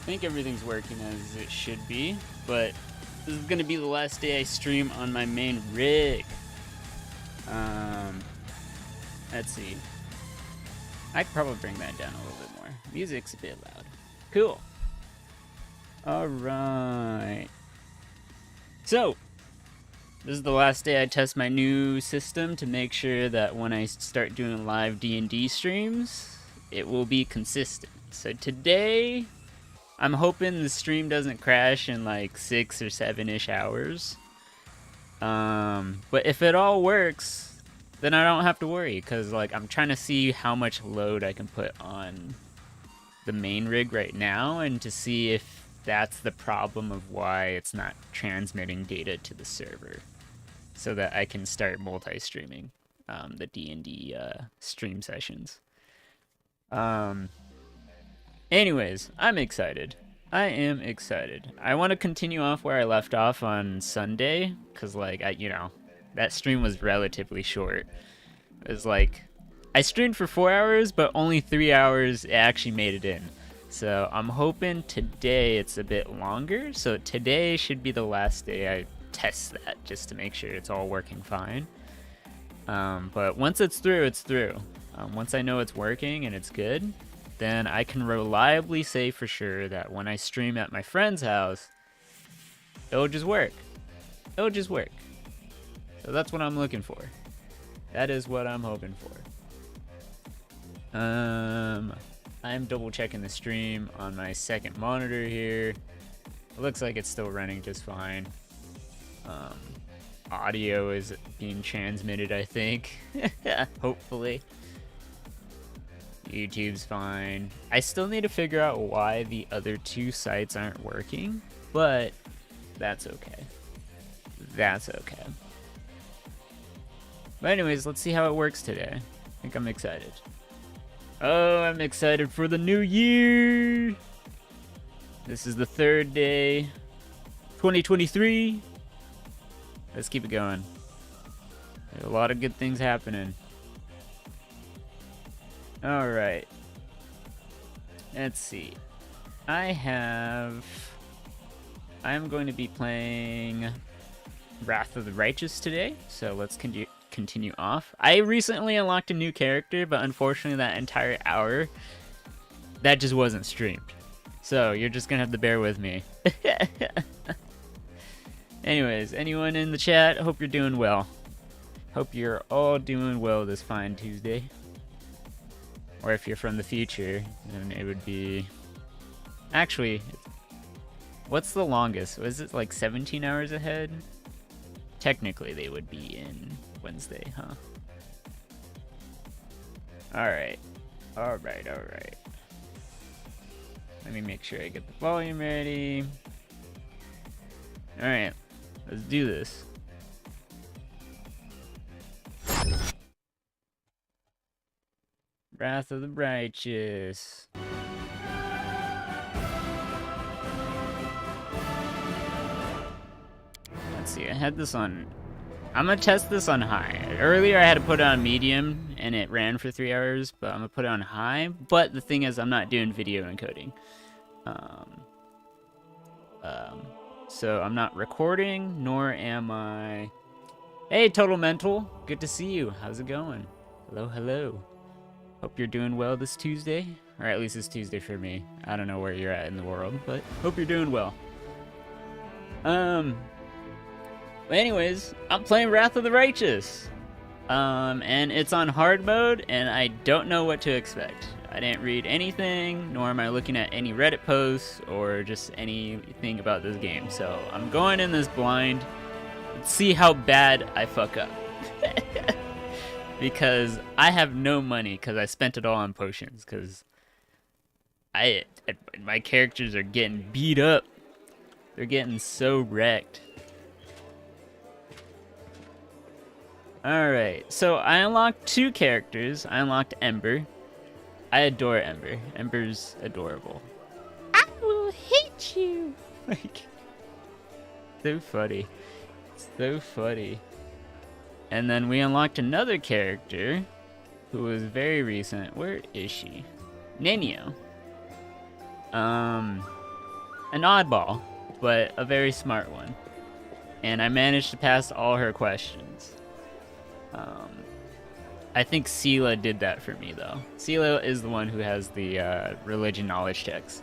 think everything's working as it should be, but this is gonna be the last day I stream on my main rig. Um, let's see. I could probably bring that down a little bit more. Music's a bit loud. Cool. All right. So, this is the last day I test my new system to make sure that when I start doing live D&D streams, it will be consistent. So today, I'm hoping the stream doesn't crash in like 6 or 7-ish hours. But if it all works, then I don't have to worry, because like I'm trying to see how much load I can put on the main rig right now, and to see if that's the problem of why it's not transmitting data to the server, so that I can start multi-streaming the D&D stream sessions. Anyways, I'm excited. I am excited. I want to continue off where I left off on Sunday, because, like, that stream was relatively short. It was like, I streamed for 4 hours, but only 3 hours actually made it in. So I'm hoping today it's a bit longer. So today should be the last day I test that, just to make sure it's all working fine. But once it's through, it's through. Once I know it's working and it's good, then I can reliably say for sure that when I stream at my friend's house, it'll just work. It'll just work. So that's what I'm looking for. That is what I'm hoping for. I'm double checking the stream on my second monitor here. It looks like it's still running just fine. Audio is being transmitted, I think. Hopefully. YouTube's fine. I still need to figure out why the other two sites aren't working, but that's okay. That's okay. But anyways, let's see how it works today. I think I'm excited. Oh, I'm excited for the new year! This is the third day. 2023. Let's keep it going. There's a lot of good things happening. Alright. Let's see. I'm going to be playing Wrath of the Righteous today, so let's continue off. I recently unlocked a new character, but unfortunately that entire hour, that just wasn't streamed. So you're just gonna have to bear with me. Anyways, anyone in the chat, hope you're doing well. Hope you're all doing well this fine Tuesday. Or if you're from the future, then it would be... Actually, what's the longest? Was it like 17 hours ahead? Technically, they would be in Wednesday, huh? Alright. Alright, alright. Let me make sure I get the volume ready. Alright, let's do this. Wrath of the Righteous. Let's see, I had this on... I'm gonna test this on high. Earlier I had to put it on medium and it ran for 3 hours, but I'm gonna put it on high. But the thing is, I'm not doing video encoding. So I'm not recording, nor am I... Hey, Total Mental, good to see you. How's it going? Hello, hello. Hope you're doing well this Tuesday, or at least it's Tuesday for me. I don't know where you're at in the world, but hope you're doing well. But anyways, I'm playing Wrath of the Righteous. And it's on hard mode, and I don't know what to expect. I didn't read anything, nor am I looking at any Reddit posts or just anything about this game. So I'm going in this blind. Let's see how bad I fuck up. Because I have no money, because I spent it all on potions, because my characters are getting beat up. They're getting so wrecked. Alright, so I unlocked 2 characters. I unlocked Ember. I adore Ember. Ember's adorable. I will hate you! Like, so funny. So funny. And then we unlocked another character who was very recent. Where is she? Nenio. an oddball, but a very smart one. And I managed to pass all her questions. I think Sela did that for me, though. Sela is the one who has the religion knowledge checks.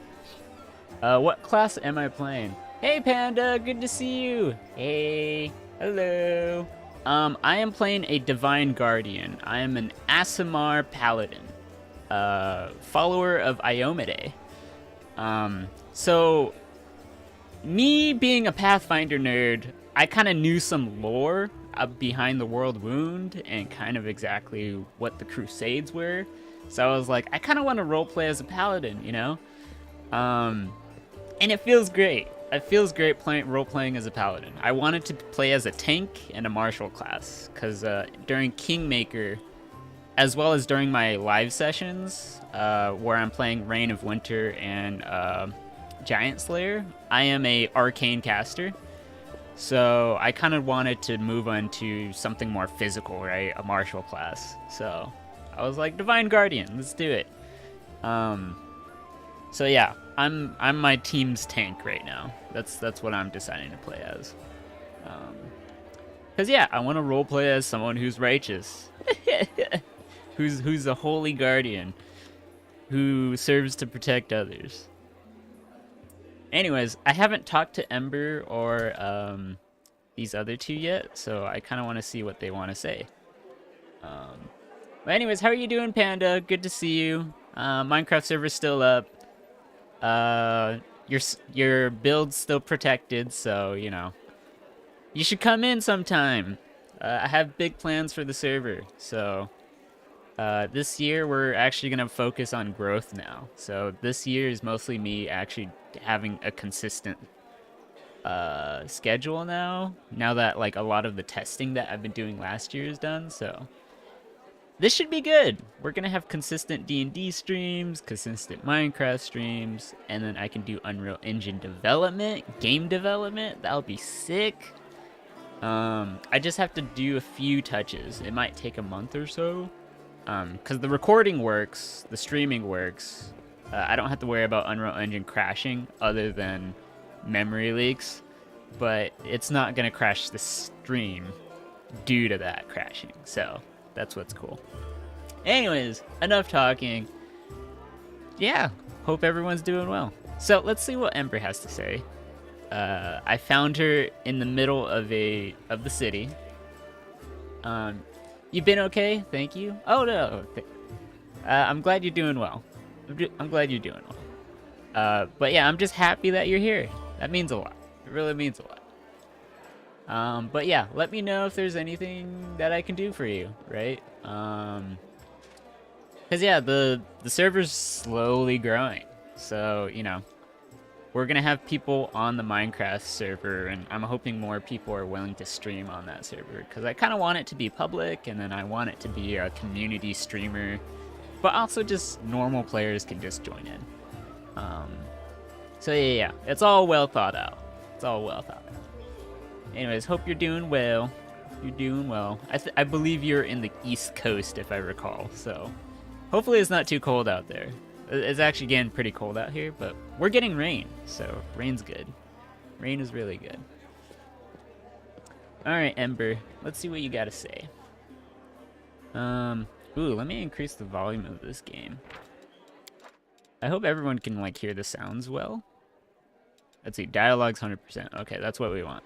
What class am I playing? Hey, Panda, good to see you. Hey, hello. I am playing a Divine Guardian. I am an Aasimar Paladin, follower of Iomade. So, me being a Pathfinder nerd, I kind of knew some lore behind the World Wound and kind of exactly what the Crusades were. So I was like, I kind of want to roleplay as a Paladin, you know? And it feels great. It feels great role-playing as a Paladin. I wanted to play as a tank and a martial class, because during Kingmaker, as well as during my live sessions, where I'm playing Reign of Winter and Giant Slayer, I am a arcane caster. So I kind of wanted to move on to something more physical, right? A martial class. So I was like, Divine Guardian, let's do it. So yeah, I'm my team's tank right now. That's what I'm deciding to play as. Cause yeah, I want to roleplay as someone who's righteous, who's a holy guardian, who serves to protect others. Anyways, I haven't talked to Ember or these other two yet, so I kind of want to see what they want to say. But anyways, how are you doing, Panda? Good to see you. Minecraft server's still up. Your build's still protected, so, you know. You should come in sometime. I have big plans for the server, so... this year we're actually going to focus on growth now. So this year is mostly me actually having a consistent schedule now that like a lot of the testing that I've been doing last year is done. So this should be good. We're going to have consistent D&D streams, consistent Minecraft streams, and then I can do Unreal Engine development, game development. That'll be sick. I just have to do a few touches. It might take a month or so. Because the recording works, the streaming works. I don't have to worry about Unreal Engine crashing other than memory leaks, but it's not going to crash the stream due to that crashing, so that's what's cool. Anyways, enough talking. Yeah, hope everyone's doing well. So let's see what Ember has to say. I found her in the middle of the city. You've been okay? Thank you. Oh, no. I'm glad you're doing well. I'm glad you're doing well. But yeah, I'm just happy that you're here. That means a lot. It really means a lot. But yeah, let me know if there's anything that I can do for you, right? Because yeah, the server's slowly growing. So, you know, we're going to have people on the Minecraft server, and I'm hoping more people are willing to stream on that server, because I kind of want it to be public, and then I want it to be a community streamer, but also just normal players can just join in. So yeah, it's all well thought out. It's all well thought out. Anyways, hope you're doing well. You're doing well. I believe you're in the East Coast, if I recall, so hopefully it's not too cold out there. It's actually getting pretty cold out here, but we're getting rain, so rain's good. Rain is really good. Alright, Ember, let's see what you gotta say. Ooh, let me increase the volume of this game. I hope everyone can, like, hear the sounds well. Let's see, dialogue's 100%. Okay, that's what we want.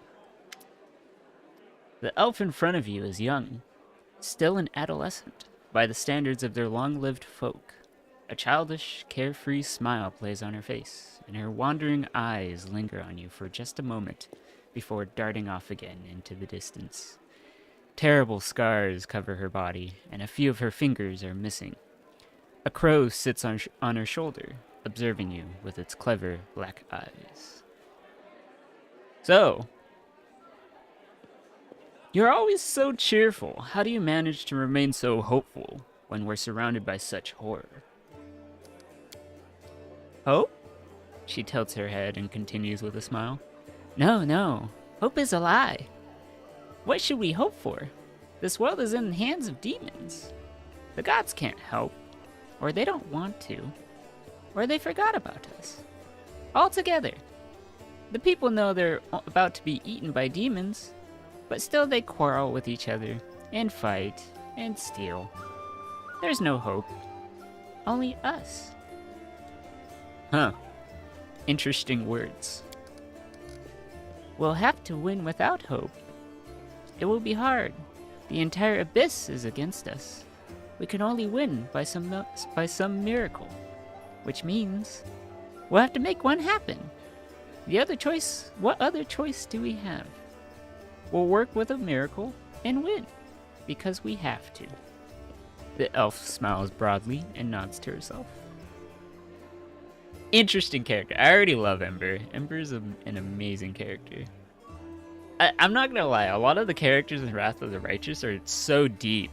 The elf in front of you is young, still an adolescent, by the standards of their long-lived folk. A childish, carefree smile plays on her face, and her wandering eyes linger on you for just a moment before darting off again into the distance. Terrible scars cover her body, and a few of her fingers are missing. A crow sits on her shoulder, observing you with its clever black eyes. So, you're always so cheerful. How do you manage to remain so hopeful when we're surrounded by such horror? Hope? She tilts her head and continues with a smile. No. Hope is a lie. What should we hope for? This world is in the hands of demons. The gods can't help, or they don't want to, or they forgot about us. Altogether, The people know they're about to be eaten by demons, but still they quarrel with each other, and fight, and steal. There's no hope. Only us. Huh. Interesting words. We'll have to win without hope. It will be hard. The entire abyss is against us. We can only win by some miracle, which means we'll have to make one happen. What other choice do we have? We'll work with a miracle and win, because we have to. The elf smiles broadly and nods to herself. Interesting character. I already love Ember. Ember's an amazing character. I'm not gonna lie, a lot of the characters in Wrath of the Righteous are so deep.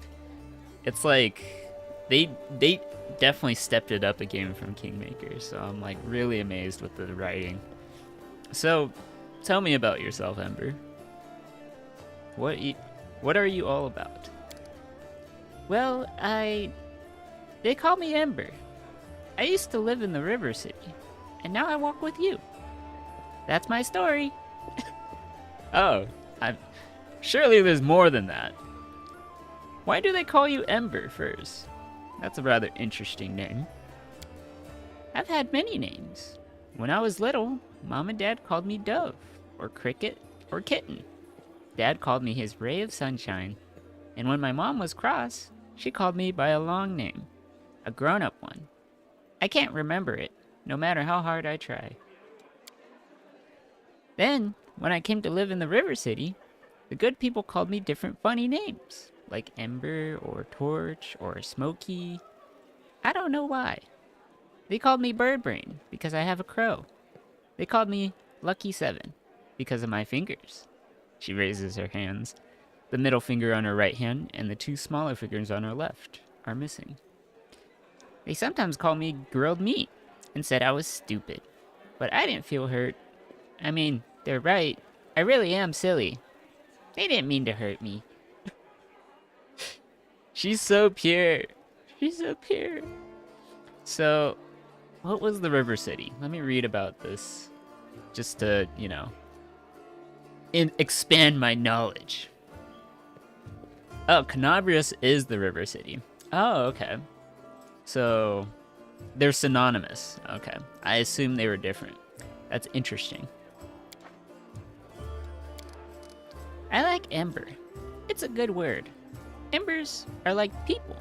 It's like, they definitely stepped it up a game from Kingmaker, so I'm like really amazed with the writing. So, tell me about yourself, Ember. What are you all about? Well, they call me Ember. I used to live in the River City, and now I walk with you. That's my story. Oh, surely there's more than that. Why do they call you Ember first? That's a rather interesting name. I've had many names. When I was little, Mom and Dad called me Dove, or Cricket, or Kitten. Dad called me his ray of sunshine, and when my mom was cross, she called me by a long name, a grown-up one. I can't remember it, no matter how hard I try. Then, when I came to live in the River City, the good people called me different funny names, like Ember, or Torch, or Smoky. I don't know why. They called me Birdbrain, because I have a crow. They called me Lucky 7, because of my fingers. She raises her hands. The middle finger on her right hand and the two smaller fingers on her left are missing. They sometimes called me Grilled Meat and said I was stupid, but I didn't feel hurt. I mean, they're right. I really am silly. They didn't mean to hurt me. She's so pure. She's so pure. So, what was the River City? Let me read about this just to, expand my knowledge. Oh, Canabrius is the River City. Oh, okay. So, they're synonymous. Okay. I assume they were different. That's interesting. I like Ember. It's a good word. Embers are like people.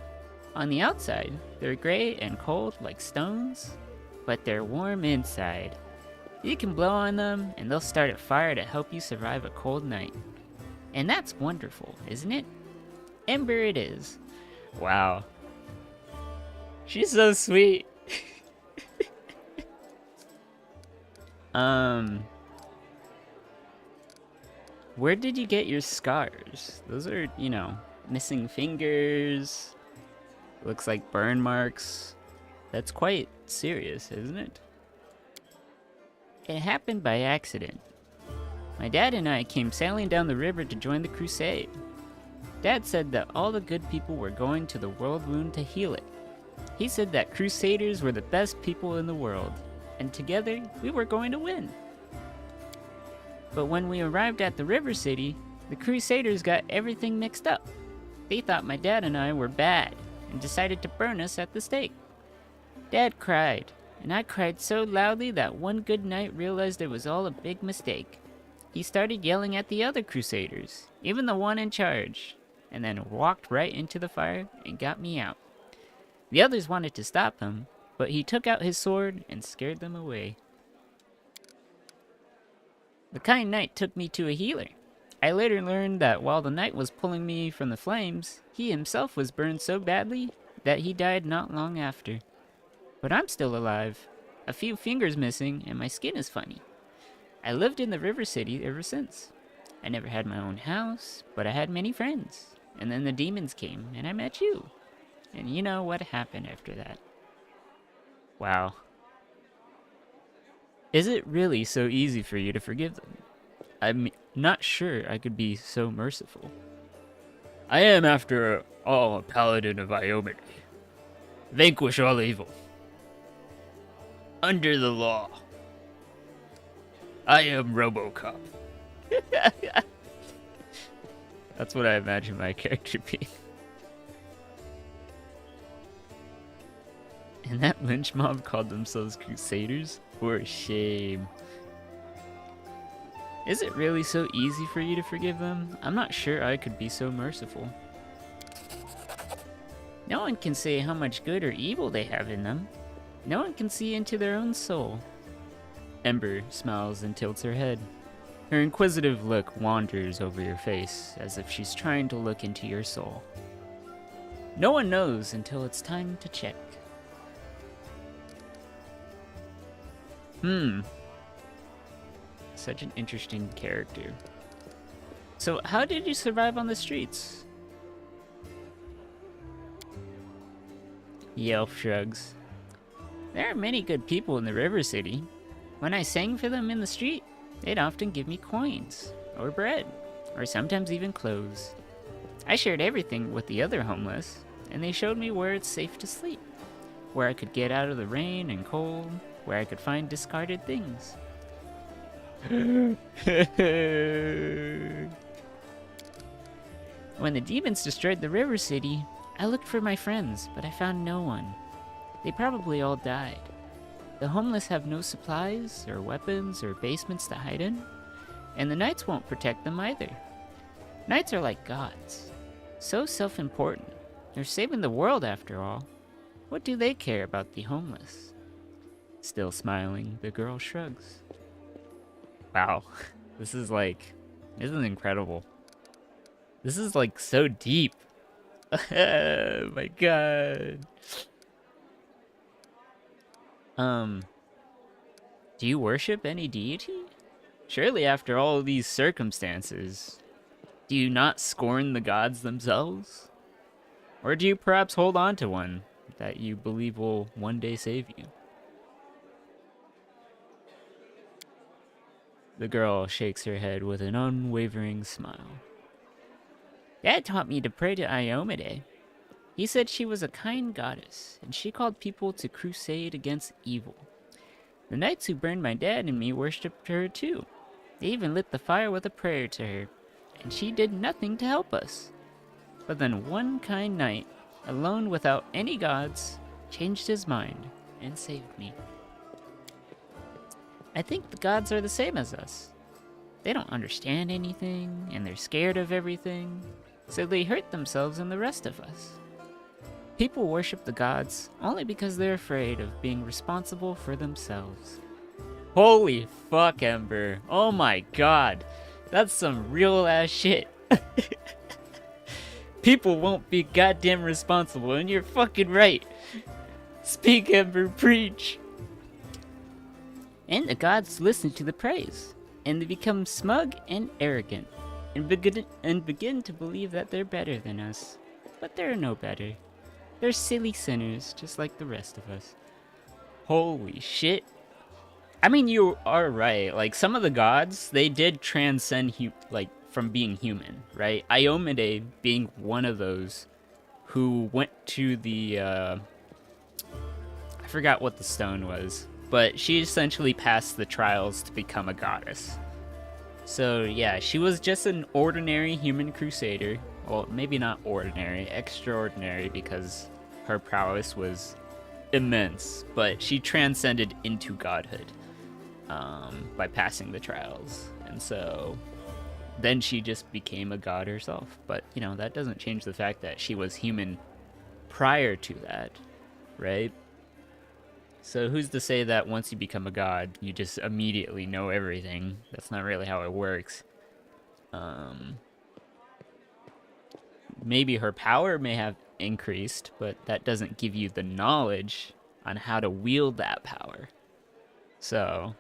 On the outside, they're gray and cold like stones, but they're warm inside. You can blow on them, and they'll start a fire to help you survive a cold night. And that's wonderful, isn't it? Ember it is. Wow. She's so sweet. Where did you get your scars? Those are, missing fingers. Looks like burn marks. That's quite serious, isn't it? It happened by accident. My dad and I came sailing down the river to join the crusade. Dad said that all the good people were going to the world wound to heal it. He said that crusaders were the best people in the world, and together we were going to win. But when we arrived at the River City, the crusaders got everything mixed up. They thought my dad and I were bad and decided to burn us at the stake. Dad cried, and I cried so loudly that one good night realized it was all a big mistake. He started yelling at the other crusaders, even the one in charge, and then walked right into the fire and got me out. The others wanted to stop him, but he took out his sword and scared them away. The kind knight took me to a healer. I later learned that while the knight was pulling me from the flames, he himself was burned so badly that he died not long after. But I'm still alive, a few fingers missing, and my skin is funny. I lived in the River City ever since. I never had my own house, but I had many friends. And then the demons came, and I met you. And you know what happened after that. Wow. Is it really so easy for you to forgive them? I'm not sure I could be so merciful. I am, after all, a paladin of Iomade. Vanquish all evil. Under the law. I am RoboCop. That's what I imagine my character being. And that lynch mob called themselves Crusaders? For a shame. Is it really so easy for you to forgive them? I'm not sure I could be so merciful. No one can say how much good or evil they have in them. No one can see into their own soul. Ember smiles and tilts her head. Her inquisitive look wanders over your face, as if she's trying to look into your soul. No one knows until it's time to check. Such an interesting character. So, how did you survive on the streets? The elf shrugs. There are many good people in the River City. When I sang for them in the street, they'd often give me coins, or bread, or sometimes even clothes. I shared everything with the other homeless, and they showed me where it's safe to sleep, where I could get out of the rain and cold, where I could find discarded things. When the demons destroyed the River City, I looked for my friends, but I found no one. They probably all died. The homeless have no supplies, or weapons, or basements to hide in, and the knights won't protect them either. Knights are like gods, so self-important. They're saving the world after all. What do they care about the homeless? Still smiling, the girl shrugs. Wow, this is incredible. This is like so deep. Oh my god. Do you worship any deity? Surely after all of these circumstances, do you not scorn the gods themselves? Or do you perhaps hold on to one that you believe will one day save you? The girl shakes her head with an unwavering smile. Dad taught me to pray to Iomade. He said she was a kind goddess, and she called people to crusade against evil. The knights who burned my dad and me worshipped her too. They even lit the fire with a prayer to her, and she did nothing to help us. But then one kind knight, alone without any gods, changed his mind and saved me. I think the gods are the same as us. They don't understand anything, and they're scared of everything, so they hurt themselves and the rest of us. People worship the gods only because they're afraid of being responsible for themselves. Holy fuck, Ember. Oh my god. That's some real ass shit. People won't be goddamn responsible, and you're fucking right. Speak, Ember, preach. And the gods listen to the praise, and they become smug and arrogant, and begin to believe that they're better than us. But they're no better. They're silly sinners, just like the rest of us. Holy shit. I mean, you are right. Like, some of the gods, they did transcend, from being human, right? Iomade being one of those who went to the, I forgot what the stone was, but she essentially passed the trials to become a goddess. So, yeah, she was just an ordinary human crusader. Well, maybe not ordinary, extraordinary, because her prowess was immense, but she transcended into godhood by passing the trials. And so then she just became a god herself. But, you know, that doesn't change the fact that she was human prior to that, right? So who's to say that once you become a god, you just immediately know everything? That's not really how it works. Maybe her power may have increased, but that doesn't give you the knowledge on how to wield that power. So,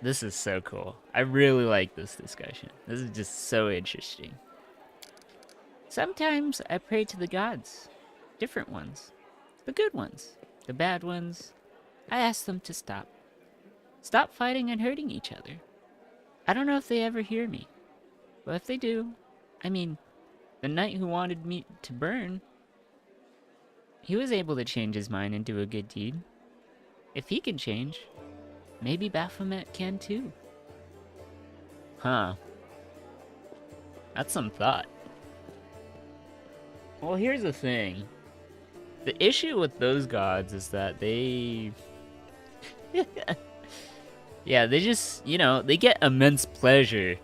this is so cool. I really like this discussion. This is just so interesting. Sometimes I pray to the gods. Different ones. The good ones. The bad ones. I ask them to stop. Stop fighting and hurting each other. I don't know if they ever hear me. But if they do, I mean, the knight who wanted me to burn, he was able to change his mind and do a good deed. If he can change, Maybe Baphomet can too. Huh. That's some thought. Well, here's the thing. The issue with those gods is that they... yeah, they just, you know, they get immense pleasure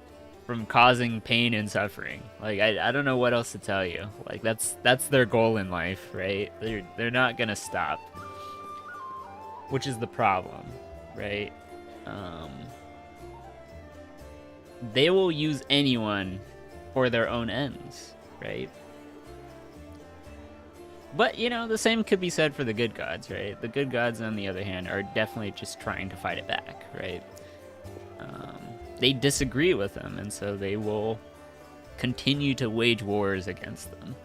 from causing pain and suffering. Like, I don't know what else to tell you. Like, that's their goal in life, right? They're not gonna stop. Which is the problem, right? They will use anyone for their own ends, right? But, you know, the same could be said for the good gods, right? The good gods, on the other hand, are definitely just trying to fight it back, right? They disagree with them, and so they will continue to wage wars against them.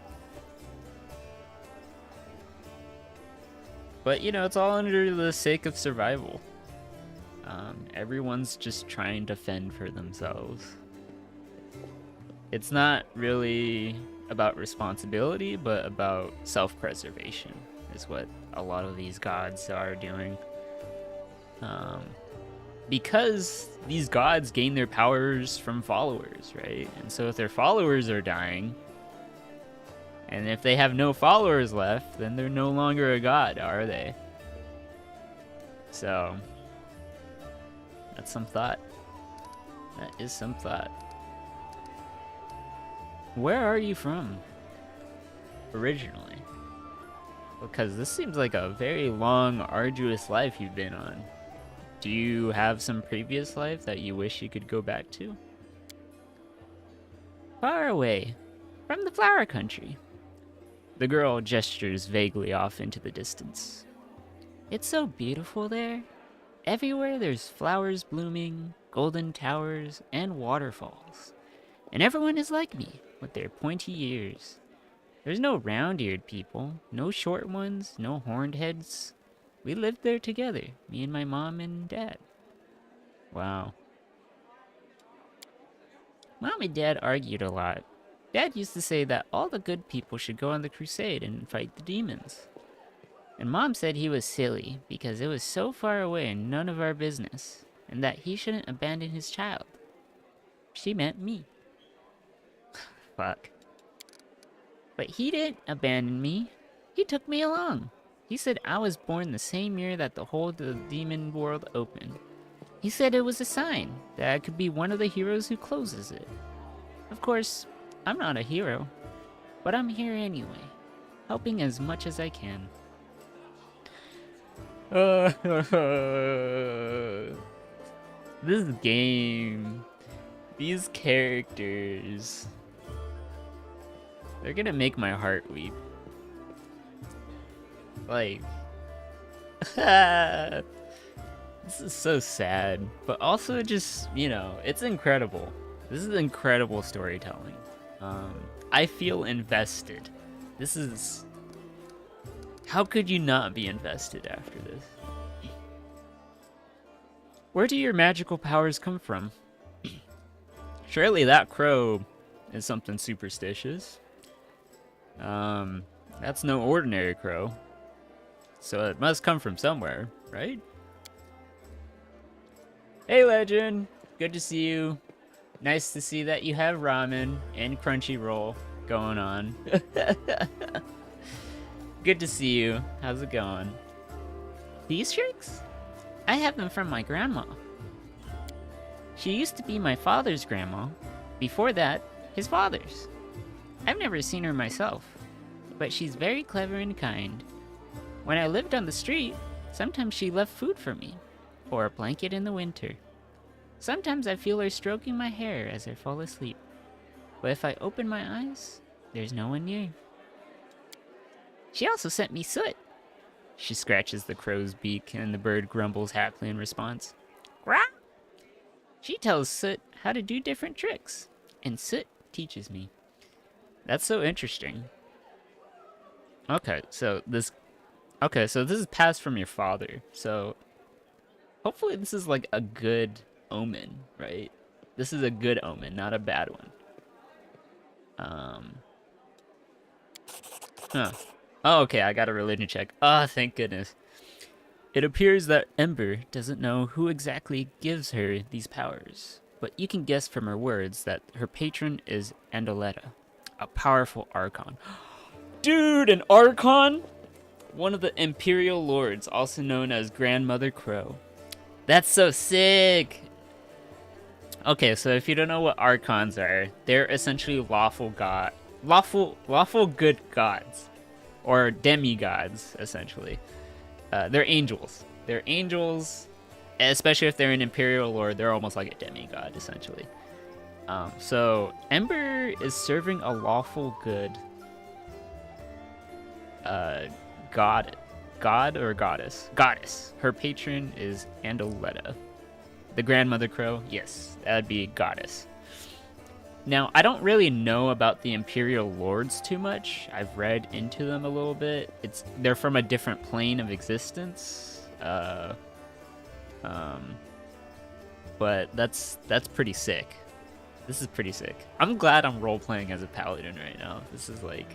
But, you know, it's all under the sake of survival. Everyone's just trying to fend for themselves. It's not really about responsibility, but about self-preservation is what a lot of these gods are doing. Because these gods gain their powers from followers, right? And so if their followers are dying, and if they have no followers left, then they're no longer a god, are they? So, that's some thought. That is some thought. Where are you from? Originally? Because this seems like a very long, arduous life you've been on. Do you have some previous life that you wish you could go back to? Far away, from the flower country. The girl gestures vaguely off into the distance. It's so beautiful there. Everywhere there's flowers blooming, golden towers, and waterfalls. And everyone is like me, with their pointy ears. There's no round-eared people, no short ones, no horned heads. We lived there together, me and my mom and dad. Wow. Mom and Dad argued a lot. Dad used to say that all the good people should go on the crusade and fight the demons. And Mom said he was silly because it was so far away and none of our business, and that he shouldn't abandon his child. She meant me. Fuck. But he didn't abandon me. He took me along. He said I was born the same year that the whole of the demon world opened. He said it was a sign that I could be one of the heroes who closes it. Of course, I'm not a hero, but I'm here anyway, helping as much as I can. This game, these characters, they're gonna make my heart weep. Like, this is so sad, but also just, you know, it's incredible. This is incredible storytelling. I feel invested. This is... How could you not be invested after this? Where do your magical powers come from? Surely that crow is something superstitious. That's no ordinary crow. So it must come from somewhere, right? Hey, Legend! Good to see you. Nice to see that you have ramen and Crunchyroll going on. Good to see you. How's it going? These tricks? I have them from my grandma. She used to be my father's grandma. Before that, his father's. I've never seen her myself, but she's very clever and kind. When I lived on the street, sometimes she left food for me, or a blanket in the winter. Sometimes I feel her stroking my hair as I fall asleep. But if I open my eyes, there's no one near. She also sent me soot. She scratches the crow's beak, and the bird grumbles happily in response. Grah! She tells Soot how to do different tricks, and Soot teaches me. That's so interesting. Okay, so this is passed from your father. So hopefully this is like a good omen, right? This is a good omen, not a bad one. Huh. Oh, okay, I got a religion check. Oh, thank goodness. It appears that Ember doesn't know who exactly gives her these powers, but you can guess from her words that her patron is Andoletta, a powerful Archon. Dude, an Archon? One of the Imperial Lords, also known as Grandmother Crow. That's so sick! Okay, so if you don't know what Archons are, they're essentially lawful good gods. Or demigods, essentially. They're angels. They're angels, especially if they're an Imperial Lord, they're almost like a demigod, essentially. So, Ember is serving a lawful good god or goddess? Goddess. Her patron is Andoletta. The Grandmother Crow? Yes, that'd be goddess. Now, I don't really know about the Imperial Lords too much. I've read into them a little bit. They're from a different plane of existence. But that's pretty sick. This is pretty sick. I'm glad I'm role-playing as a paladin right now. This is great.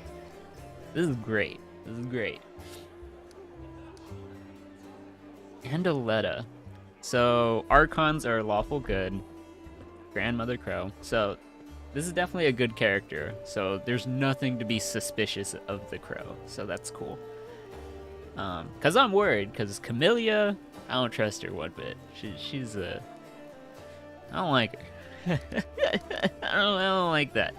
This is great. Andoletta. So, Archons are lawful good. Grandmother Crow. So, this is definitely a good character. So, there's nothing to be suspicious of the Crow. So, that's cool. Because I'm worried. Because Camellia, I don't trust her one bit. She's a... I don't like her. I don't like that.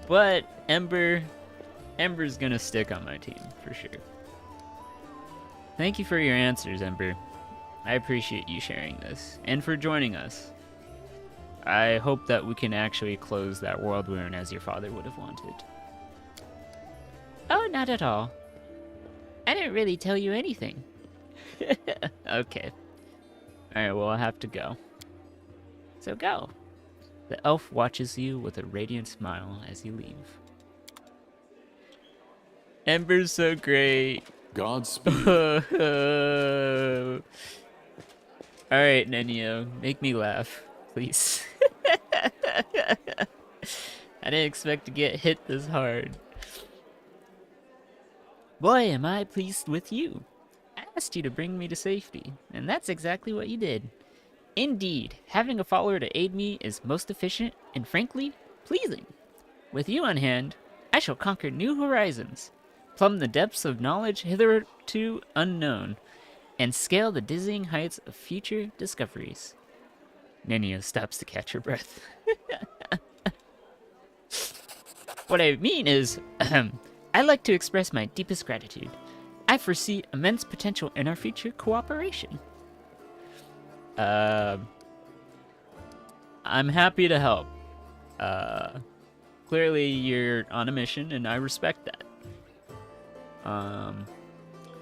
But, Ember's gonna stick on my team, for sure. Thank you for your answers, Ember. I appreciate you sharing this, and for joining us. I hope that we can actually close that world wound as your father would have wanted. Oh, not at all. I didn't really tell you anything. Okay. Alright, well, I'll have to go. So go. The elf watches you with a radiant smile as you leave. Ember's so great. Godspeed. Alright, Nenio, make me laugh, please. I didn't expect to get hit this hard. Boy, am I pleased with you. I asked you to bring me to safety, and that's exactly what you did. Indeed, having a follower to aid me is most efficient and, frankly, pleasing. With you on hand, I shall conquer new horizons, plumb the depths of knowledge hitherto unknown, and scale the dizzying heights of future discoveries. Nenia stops to catch her breath. What I mean is, I'd like to express my deepest gratitude. I foresee immense potential in our future cooperation. I'm happy to help. Clearly you're on a mission, and I respect that.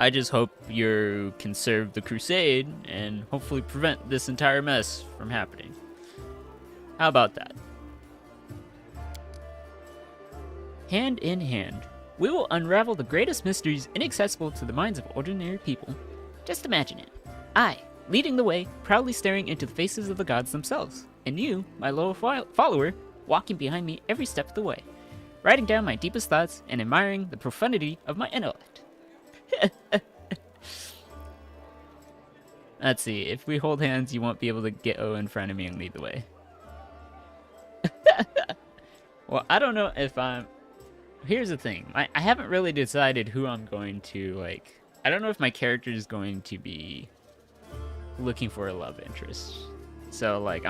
I just hope you can serve the crusade and hopefully prevent this entire mess from happening. How about that? Hand in hand, we will unravel the greatest mysteries inaccessible to the minds of ordinary people. Just imagine it. I, leading the way, proudly staring into the faces of the gods themselves, and you, my loyal follower, walking behind me every step of the way, writing down my deepest thoughts and admiring the profundity of my intellect. Let's see, if we hold hands, you won't be able to get O in front of me and lead the way. Well, I don't know if I'm... Here's the thing. I haven't really decided who I'm going to, like... I don't know if my character is going to be looking for a love interest. So, like,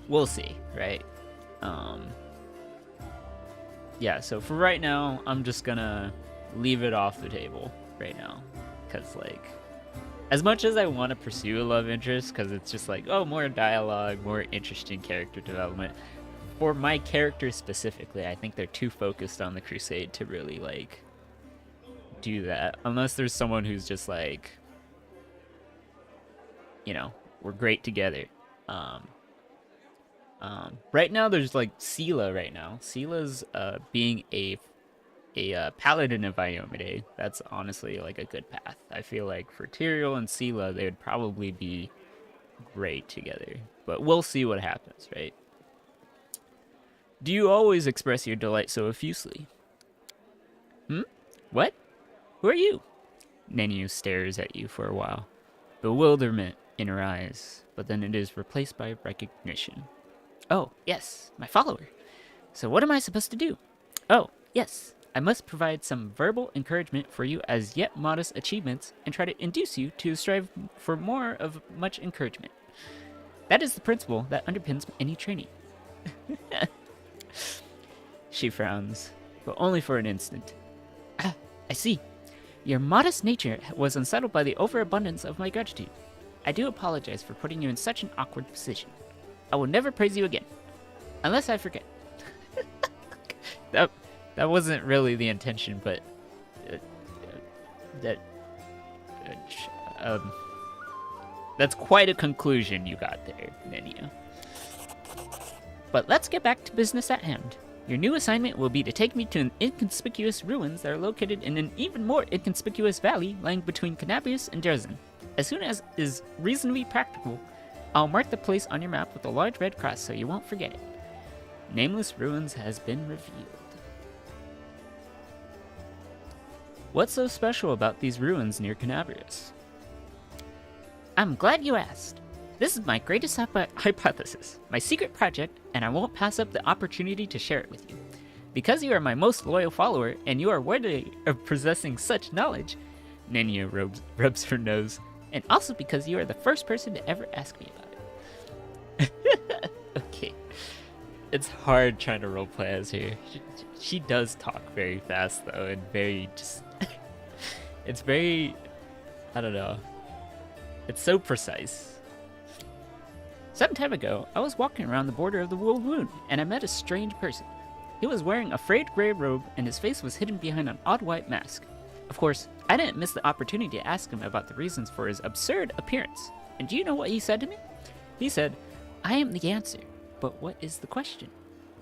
we'll see, right? Yeah, so for right now, I'm just gonna leave it off the table right now. Because, like, as much as I want to pursue a love interest, because it's just like, oh, more dialogue, more interesting character development. For my character specifically, I think they're too focused on the crusade to really, like, do that. Unless there's someone who's just like, you know, we're great together. Right now, there's, like, Sela right now. Sela's being a paladin of Iomade. That's honestly, like, a good path. I feel like for Tyrael and Sela, they would probably be great together. But we'll see what happens, right? Do you always express your delight so effusively? What? Who are you? Neniu stares at you for a while, bewilderment in her eyes, but then it is replaced by recognition. Oh, yes, my follower. So what am I supposed to do? Oh, yes, I must provide some verbal encouragement for you as yet modest achievements and try to induce you to strive for more of much encouragement. That is the principle that underpins any training. She frowns, but only for an instant. Ah, I see. Your modest nature was unsettled by the overabundance of my gratitude. I do apologize for putting you in such an awkward position. I will never praise you again. Unless I forget. That wasn't really the intention, but... that's quite a conclusion you got there, Nenia. But let's get back to business at hand. Your new assignment will be to take me to an inconspicuous ruins that are located in an even more inconspicuous valley lying between Canabrius and Dresden. As soon as is reasonably practical, I'll mark the place on your map with a large red cross so you won't forget it. Nameless Ruins has been revealed. What's so special about these ruins near Canabrius? I'm glad you asked. This is my greatest hypothesis, my secret project, and I won't pass up the opportunity to share it with you. Because you are my most loyal follower, and you are worthy of possessing such knowledge, Nenia rubs her nose, and also because you are the first person to ever ask me about it. Okay. It's hard trying to roleplay as her. She does talk very fast, though, and very just... it's very... I don't know. It's so precise. Some time ago, I was walking around the border of the World Wound, and I met a strange person. He was wearing a frayed gray robe, and his face was hidden behind an odd white mask. Of course, I didn't miss the opportunity to ask him about the reasons for his absurd appearance. And do you know what he said to me? He said, I am the answer, but what is the question?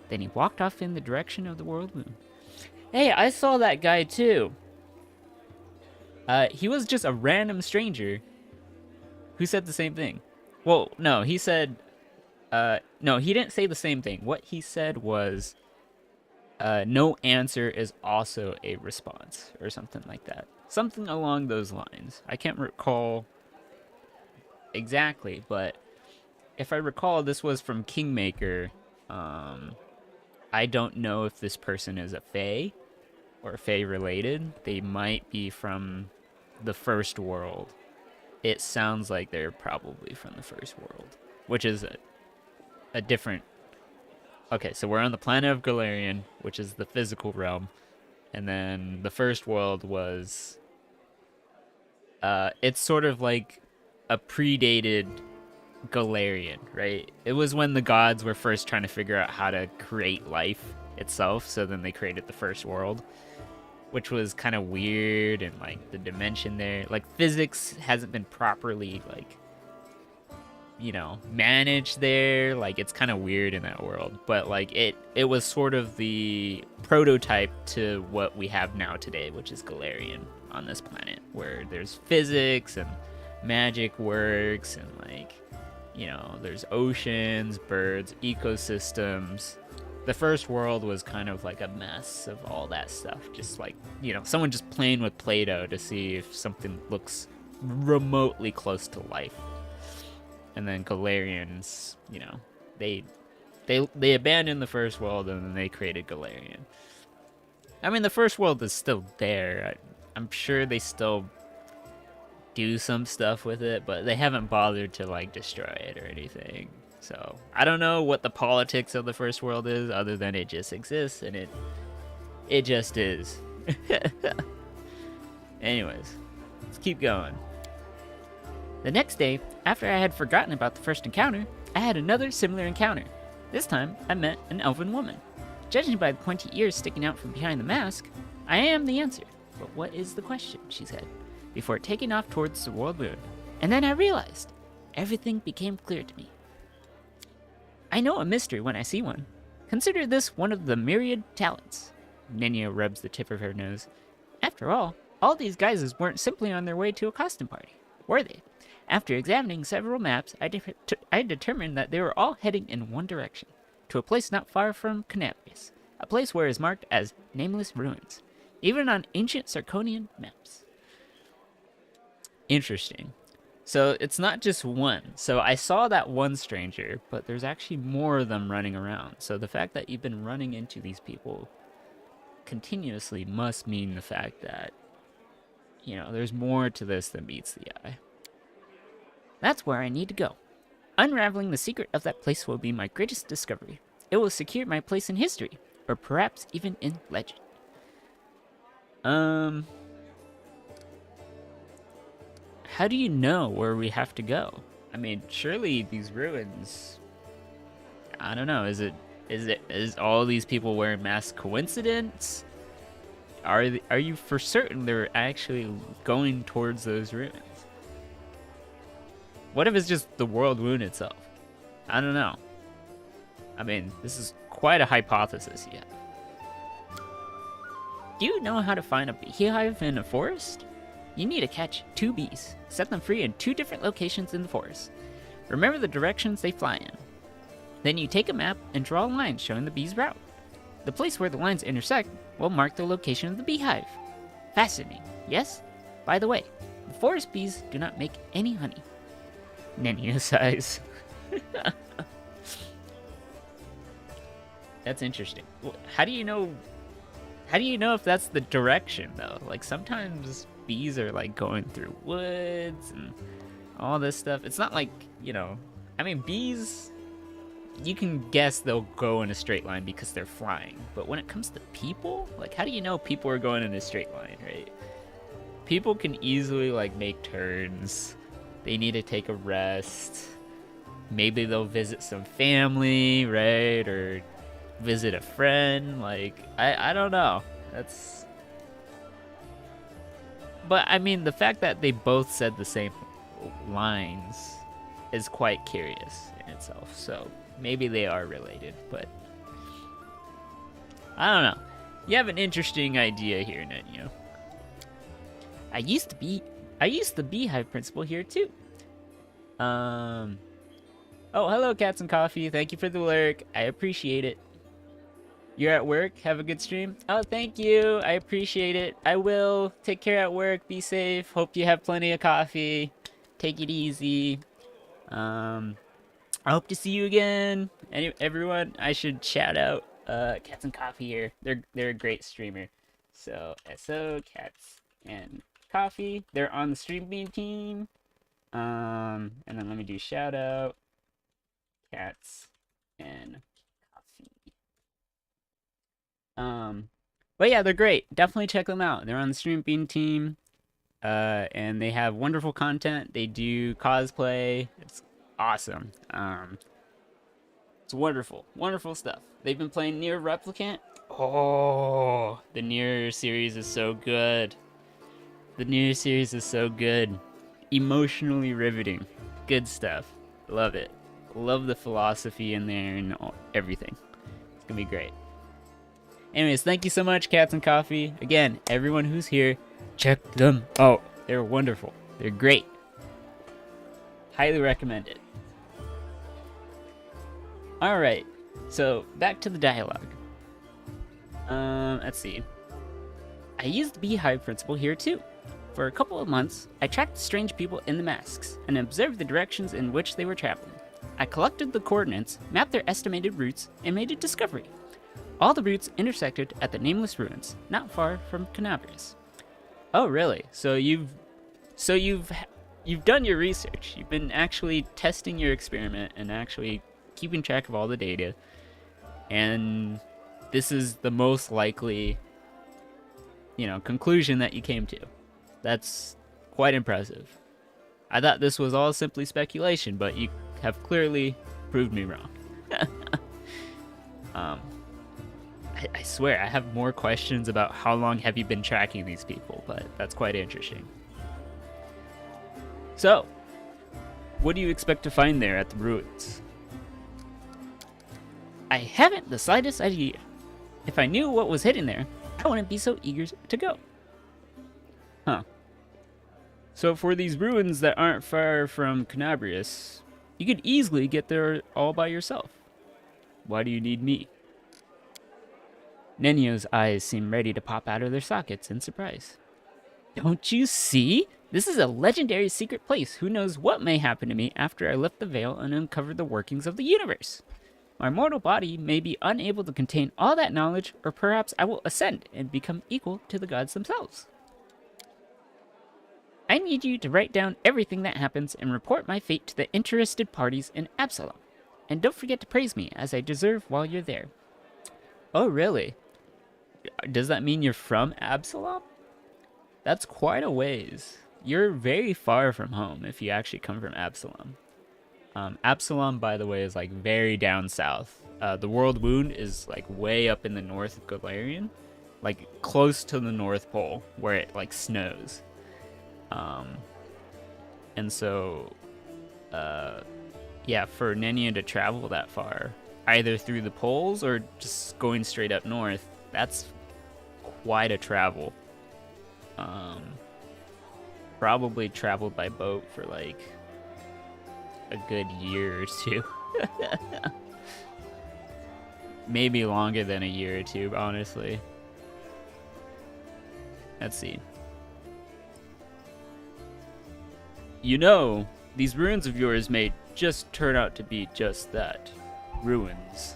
Then he walked off in the direction of the World Wound. Hey, I saw that guy too. He was just a random stranger who said the same thing. Well, no, he said, no, he didn't say the same thing. What he said was, no answer is also a response, or something like that. Something along those lines. I can't recall exactly, but if I recall, this was from Kingmaker. I don't know if this person is a Fae, or Fae related. They might be from the First World. It sounds like they're probably from the First World, which is a different... Okay, so we're on the planet of Galarian, which is the physical realm, and then the First World was... it's sort of like a predated Galarian, right? It was when the gods were first trying to figure out how to create life itself, so then they created the First World, which was kind of weird, and like the dimension there, like physics hasn't been properly like, you know, managed there. Like it's kind of weird in that world, but like it was sort of the prototype to what we have now today, which is Galarian on this planet, where there's physics and magic works, and like, you know, there's oceans, birds, ecosystems. The First World was kind of like a mess of all that stuff. Just like, you know, someone just playing with Play-Doh to see if something looks remotely close to life. And then Galarians, you know, they abandoned the First World and then they created Galarian. I mean, the First World is still there. I'm sure they still do some stuff with it, but they haven't bothered to like destroy it or anything. So I don't know what the politics of the First World is, other than it just exists, and it just is. Anyways, let's keep going. The next day, after I had forgotten about the first encounter, I had another similar encounter. This time, I met an elven woman. Judging by the pointy ears sticking out from behind the mask, I am the answer. But what is the question, she said, before taking off towards the World Moon. And then I realized. Everything became clear to me. I know a mystery when I see one. Consider this one of the myriad talents. Nenia rubs the tip of her nose. After all these guises weren't simply on their way to a costume party, were they? After examining several maps, I determined that they were all heading in one direction, to a place not far from Canabrius, a place where it is marked as Nameless Ruins, even on ancient Sarkonian maps. Interesting. So it's not just one. So I saw that one stranger, but there's actually more of them running around. So the fact that you've been running into these people continuously must mean the fact that, there's more to this than meets the eye. That's where I need to go. Unraveling the secret of that place will be my greatest discovery. It will secure my place in history, or perhaps even in legend. How do you know where we have to go? I mean, surely these ruins. I don't know. Is all these people wearing masks coincidence? Are you for certain they're actually going towards those ruins? What if it's just the world wound itself? I don't know. I mean, this is quite a hypothesis yet. Do you know how to find a beehive in a forest? You need to catch 2 bees. Set them free in 2 different locations in the forest. Remember the directions they fly in. Then you take a map and draw a line showing the bee's route. The place where the lines intersect will mark the location of the beehive. Fascinating, yes? By the way, the forest bees do not make any honey. Nenia sighs. That's interesting. How do you know if that's the direction though? Like sometimes bees are like going through woods and all this stuff. It's not like, I mean, bees, you can guess they'll go in a straight line because they're flying. But when it comes to people, like how do you know people are going in a straight line, right? People can easily like make turns. They need to take a rest. Maybe they'll visit some family, right? Or visit a friend. Like, I don't know. But I mean, the fact that they both said the same lines is quite curious in itself. So maybe they are related, but I don't know. You have an interesting idea here, Nenyo. I used the beehive principal here too. Oh, hello, Cats and Coffee. Thank you for the lurk. I appreciate it. You're at work? Have a good stream? Oh, thank you. I appreciate it. I will. Take care at work. Be safe. Hope you have plenty of coffee. Take it easy. I hope to see you again. Everyone, I should shout out Cats and Coffee here. They're a great streamer. So, SO, Cats and Coffee. They're on the Stream Beam team. And then let me do shout out. Cats and Coffee. But yeah, they're great. Definitely check them out. They're on the Stream Beam team. And they have wonderful content. They do cosplay. It's awesome. It's wonderful. Wonderful stuff. They've been playing Nier Replicant. Oh, the Nier series is so good. The Nier series is so good. Emotionally riveting. Good stuff. Love it. Love the philosophy in there and everything. It's gonna be great. Anyways, thank you so much, Cats and Coffee. Again, everyone who's here, check them out. They're wonderful. They're great. Highly recommend it. Alright, so back to the dialogue. Let's see. I used the beehive principle here too. For a couple of months, I tracked strange people in the masks and observed the directions in which they were traveling. I collected the coordinates, mapped their estimated routes, and made a discovery. All the routes intersected at the nameless ruins, not far from Canabrius. Oh, really? So you've done your research. You've been actually testing your experiment and actually keeping track of all the data. And this is the most likely, conclusion that you came to. That's quite impressive. I thought this was all simply speculation, but you have clearly proved me wrong. I swear, I have more questions about how long have you been tracking these people, but that's quite interesting. So, what do you expect to find there at the ruins? I haven't the slightest idea. If I knew what was hidden there, I wouldn't be so eager to go. Huh. So for these ruins that aren't far from Canabrius, you could easily get there all by yourself. Why do you need me? Nenio's eyes seem ready to pop out of their sockets in surprise. Don't you see? This is a legendary secret place. Who knows what may happen to me after I lift the veil and uncover the workings of the universe? My mortal body may be unable to contain all that knowledge, or perhaps I will ascend and become equal to the gods themselves. I need you to write down everything that happens and report my fate to the interested parties in Absalom. And don't forget to praise me, as I deserve while you're there. Oh, really? Does that mean you're from Absalom? That's quite a ways. You're very far from home if you actually come from Absalom. Absalom, by the way, is like very down south. The World Wound is like way up in the north of Galarian, like close to the North Pole where it like snows. And so, yeah, for Nenya to travel that far, either through the poles or just going straight up north, that's quite a travel. Probably traveled by boat for like a good year or two. Maybe longer than a year or two, honestly. Let's see. You know, these ruins of yours may just turn out to be just that. Ruins.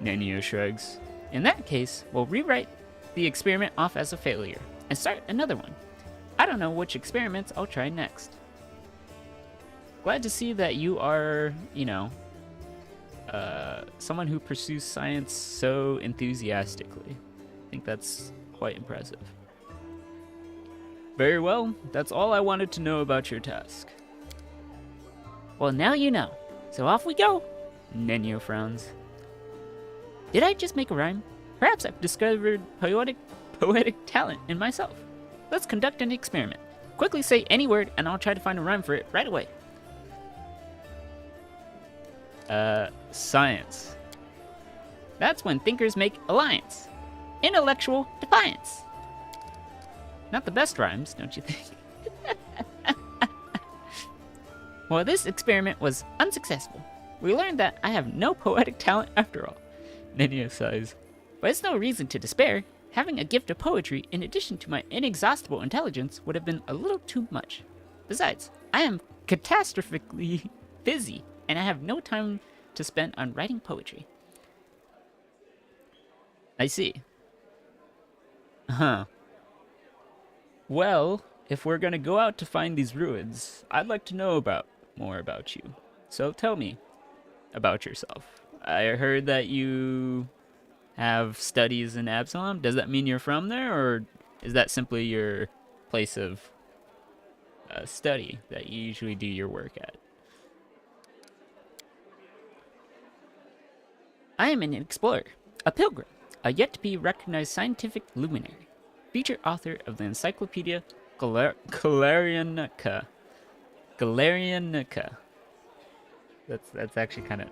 Nenia shrugs. In that case, we'll rewrite the experiment off as a failure and start another one. I don't know which experiments I'll try next. Glad to see that you are, you know, someone who pursues science so enthusiastically. I think that's quite impressive. Very well, that's all I wanted to know about your task. Well, now you know, so off we go. Nenio frowns. Did I just make a rhyme? Perhaps I've discovered poetic talent in myself. Let's conduct an experiment. Quickly say any word and I'll try to find a rhyme for it right away. Science. That's when thinkers make alliance. Intellectual defiance. Not the best rhymes, don't you think? Well, this experiment was unsuccessful. We learned that I have no poetic talent after all. Nenia sighs. But it's no reason to despair. Having a gift of poetry in addition to my inexhaustible intelligence would have been a little too much. Besides, I am catastrophically busy, and I have no time to spend on writing poetry. I see. Huh. Well, if we're gonna go out to find these ruins, I'd like to know more about you. So tell me about yourself. I heard that you have studies in Absalom. Does that mean you're from there, or is that simply your place of study that you usually do your work at? I am an explorer, a pilgrim, a yet-to-be-recognized scientific luminary, featured author of the Encyclopedia Galarianica. Galarianica. That's actually kind of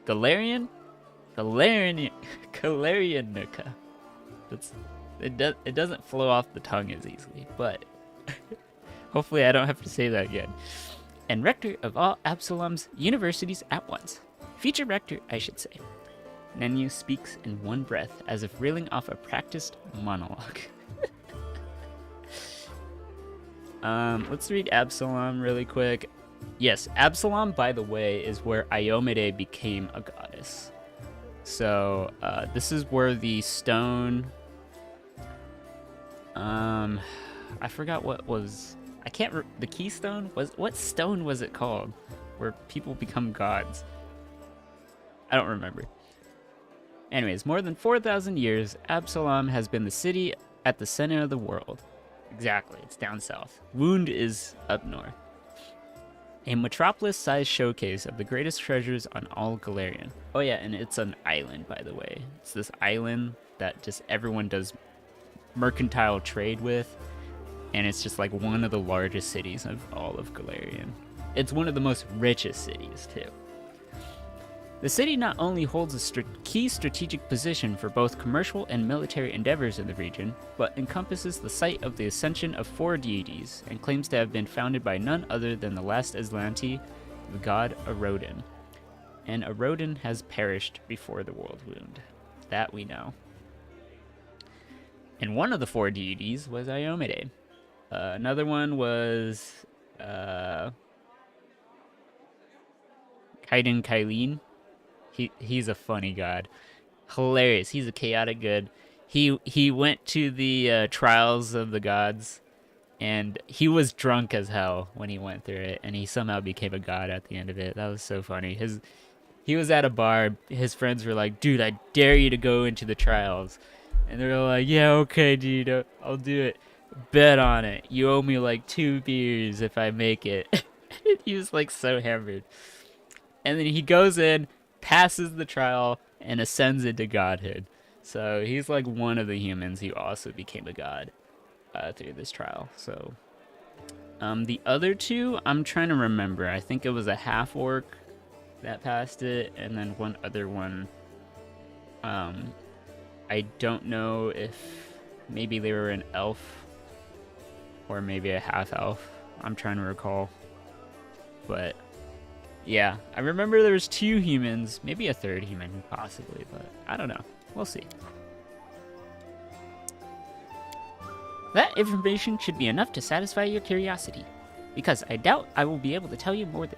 Galarianica. It doesn't flow off the tongue as easily, but hopefully I don't have to say that again. And rector of all Absalom's universities at once. Feature rector, I should say. Nenu speaks in one breath, as if reeling off a practiced monologue. Let's read Absalom really quick. Yes, Absalom, by the way, is where Iomade became a goddess. So, this is where the stone... I forgot what was... the keystone? What stone was it called? Where people become gods? I don't remember. Anyways, more than 4,000 years, Absalom has been the city at the center of the world. Exactly, it's down south. Wound is up north. A metropolis-sized showcase of the greatest treasures on all Galarian. Oh yeah, and it's an island, by the way. It's this island that just everyone does mercantile trade with, and it's just like one of the largest cities of all of Galarian. It's one of the most richest cities, too. The city not only holds a key strategic position for both commercial and military endeavors in the region, but encompasses the site of the ascension of 4 deities, and claims to have been founded by none other than the last Aslanti, the god Arodin. And Arodin has perished before the World Wound. That we know. And one of the 4 deities was Iomade. Another one was Kaiden Kylene. He's a funny god. Hilarious. He's a chaotic good. He went to the trials of the gods, and he was drunk as hell when he went through it, and he somehow became a god at the end of it. That was so funny. He was at a bar. His friends were like, "Dude, I dare you to go into the trials," and they were like, "Yeah, okay, dude, I'll do it. Bet on it. You owe me like 2 beers if I make it." He was like so hammered, and then he goes in, passes the trial, and ascends into godhood. So he's like one of the humans who also became a god through this trial. So the other 2, I'm trying to remember. I think it was a half orc that passed it, and then one other one. I don't know if maybe they were an elf or maybe a half elf. I'm trying to recall, but yeah, I remember there was 2 humans, maybe a 3rd human possibly, but I don't know. We'll see. That information should be enough to satisfy your curiosity, because I doubt I will be able to tell you more than.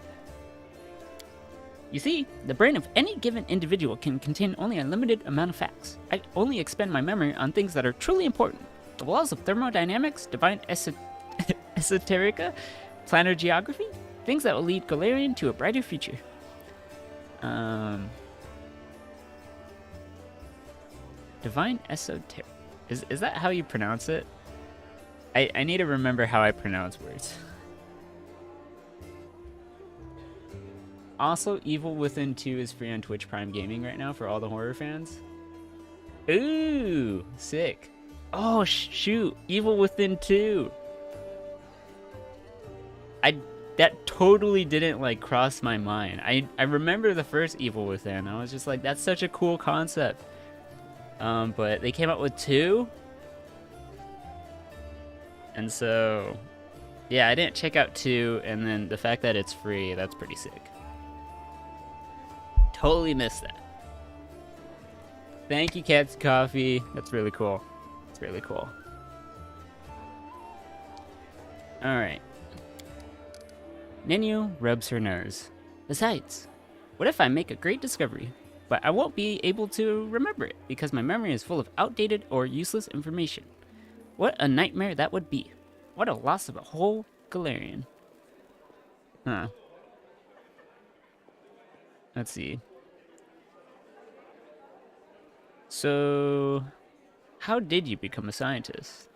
You see, the brain of any given individual can contain only a limited amount of facts. I only expend my memory on things that are truly important. The laws of thermodynamics, divine esoterica, planar geography, things that will lead Galarian to a brighter future. Divine esoteric. Is that how you pronounce it? I need to remember how I pronounce words. Also, Evil Within 2 is free on Twitch Prime Gaming right now for all the horror fans. Ooh, sick. Oh, shoot. Evil Within 2. That totally didn't, like, cross my mind. I remember the first Evil Within. I was just like, that's such a cool concept. But they came out with 2. And so, yeah, I didn't check out 2, and then the fact that it's free, that's pretty sick. Totally missed that. Thank you, Cats Coffee. That's really cool. It's really cool. Alright. Ninu rubs her nose. Besides, what if I make a great discovery, but I won't be able to remember it because my memory is full of outdated or useless information? What a nightmare that would be. What a loss of a whole Galarian. Huh. Let's see. So, how did you become a scientist?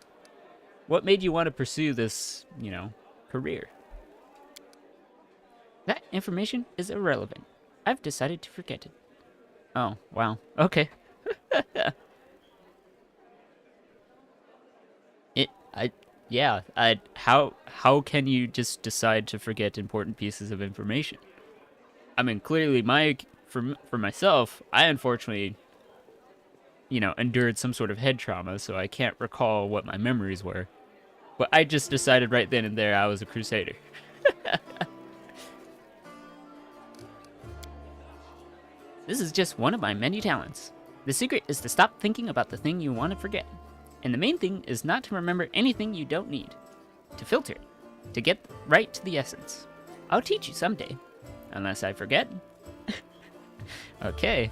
What made you want to pursue this, career? That information is irrelevant. I've decided to forget it. Oh, wow. Okay. How can you just decide to forget important pieces of information? I mean, clearly for myself, I unfortunately endured some sort of head trauma, so I can't recall what my memories were. But I just decided right then and there I was a crusader. This is just one of my many talents. The secret is to stop thinking about the thing you want to forget. And the main thing is not to remember anything you don't need. To filter it. To get right to the essence. I'll teach you someday. Unless I forget. Okay.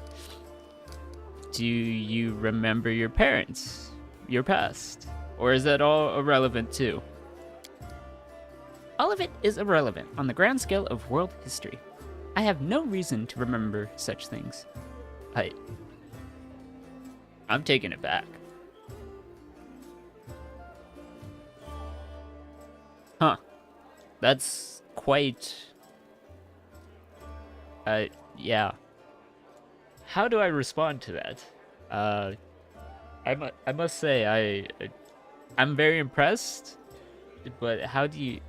Do you remember your parents? Your past? Or is that all irrelevant too? All of it is irrelevant on the grand scale of world history. I have no reason to remember such things. I'm taking it back. Huh. That's quite... yeah. How do I respond to that? I must say, I'm very impressed, but how do you...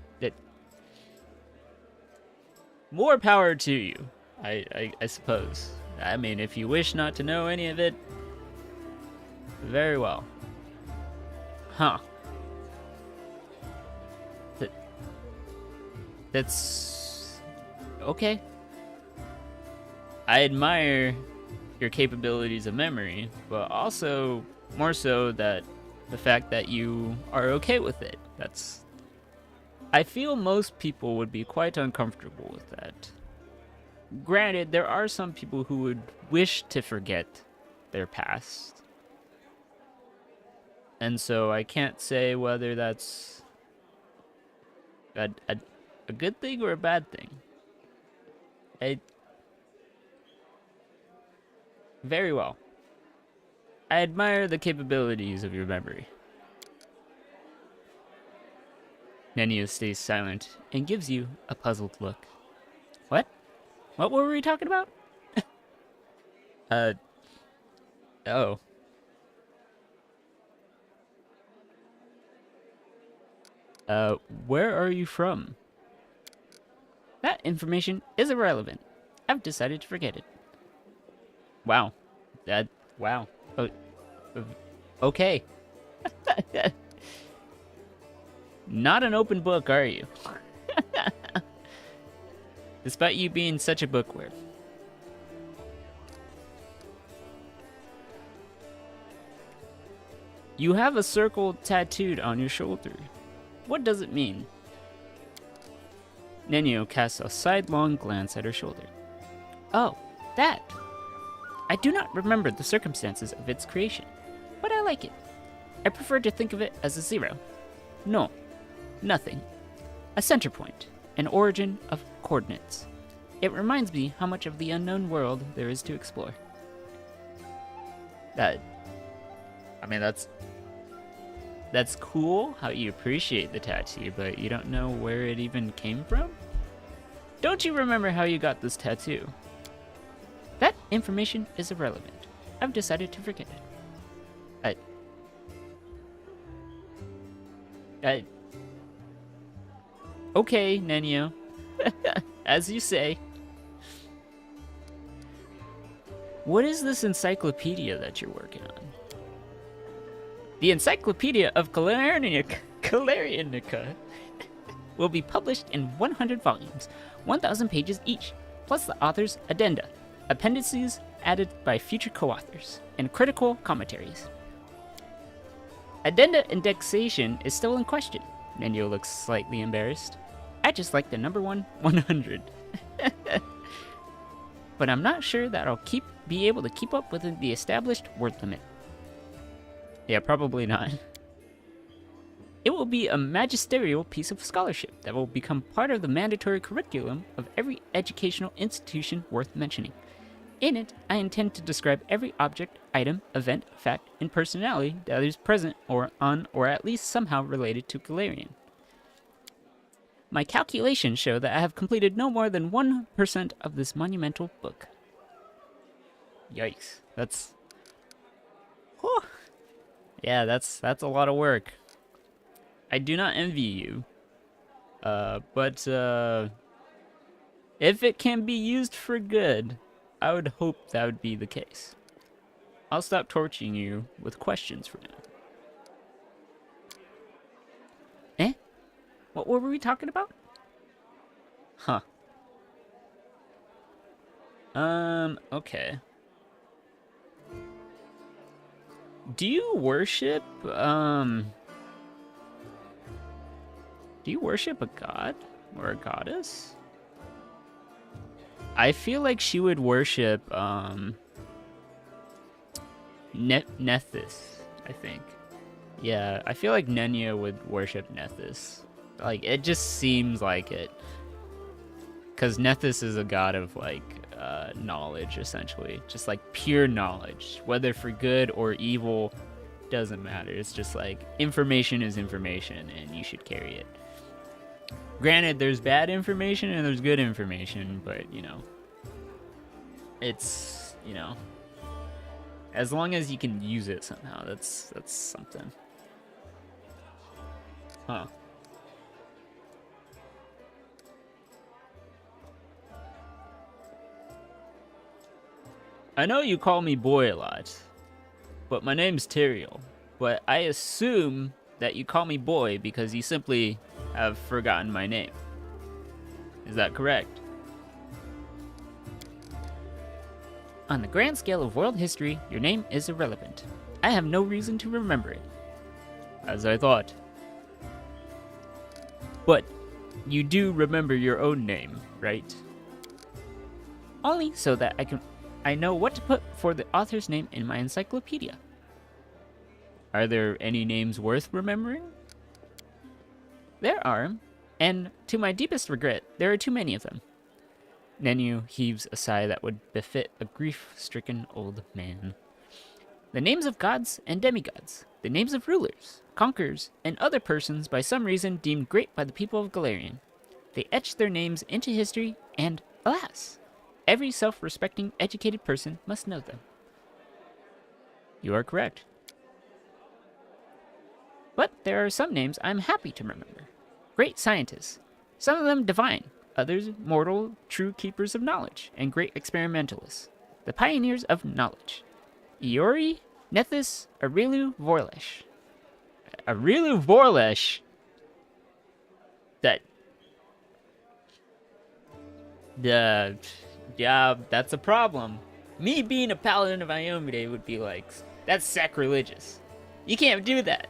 More power to you, I suppose. I mean, if you wish not to know any of it, very well. Huh. That's... okay. I admire your capabilities of memory, but also more so that the fact that you are okay with it. I feel most people would be quite uncomfortable with that. Granted, there are some people who would wish to forget their past. And so I can't say whether that's a good thing or a bad thing. Very well. I admire the capabilities of your memory. Nenio stays silent and gives you a puzzled look. What? What were we talking about? Oh. Where are you from? That information is irrelevant. I've decided to forget it. Wow. Wow. Okay. Not an open book, are you? Despite you being such a bookworm. You have a circle tattooed on your shoulder. What does it mean? Nenio casts a sidelong glance at her shoulder. Oh, that. I do not remember the circumstances of its creation, but I like it. I prefer to think of it as a 0. No, nothing. A center point, an origin of coordinates. It reminds me how much of the unknown world there is to explore. That's cool how you appreciate the tattoo, but you don't know where it even came from? Don't you remember how you got this tattoo? That information is irrelevant. I've decided to forget it. Okay, Nenio. As you say. What is this encyclopedia that you're working on? The Encyclopedia of Calarianica will be published in 100 volumes, 1,000 pages each, plus the author's addenda, appendices added by future co-authors, and critical commentaries. Addenda indexation is still in question. Nenio looks slightly embarrassed. I just like the number 100. But I'm not sure that I'll be able to keep up with the established word limit. Yeah, probably not. It will be a magisterial piece of scholarship that will become part of the mandatory curriculum of every educational institution worth mentioning. In it, I intend to describe every object, item, event, fact, and personality that is present or on or at least somehow related to Galarian. My calculations show that I have completed no more than 1% of this monumental book. Yikes. That's... Whew. Yeah, that's a lot of work. I do not envy you. But if it can be used for good, I would hope that would be the case. I'll stop torturing you with questions for now. Eh? What were we talking about? Huh. Okay. Do you worship a god or a goddess? I feel like she would worship Nethys, I think. Yeah, I feel like Nenya would worship Nethys. Like, it just seems like it. Because Nethys is a god of, like, knowledge, essentially. Just, like, pure knowledge. Whether for good or evil, doesn't matter. It's just, like, information is information, and you should carry it. Granted, there's bad information and there's good information, but, you know, it's, you know, as long as you can use it somehow, that's something. Huh. I know you call me boy a lot, but my name's Tyrael. But I assume that you call me boy because you simply have forgotten my name. Is that correct? On the grand scale of world history, your name is irrelevant. I have no reason to remember it. as I thought. But you do remember your own name, right? Only so that I know what to put for the author's name in my encyclopedia. Are there any names worth remembering? There are, and to my deepest regret, there are too many of them. Nenyu heaves a sigh that would befit a grief-stricken old man. The names of gods and demigods, the names of rulers, conquerors, and other persons by some reason deemed great by the people of Galarian. They etched their names into history, and, alas, every self-respecting, educated person must know them. You are correct. But there are some names I'm happy to remember. Great scientists, some of them divine, others mortal, true keepers of knowledge, and great experimentalists. The pioneers of knowledge. Iori, Nethys, Aureliu, Vorlesh. Aureliu Vorlesh? Yeah, that's a problem. Me being a paladin of Iomide would be like, that's sacrilegious. You can't do that.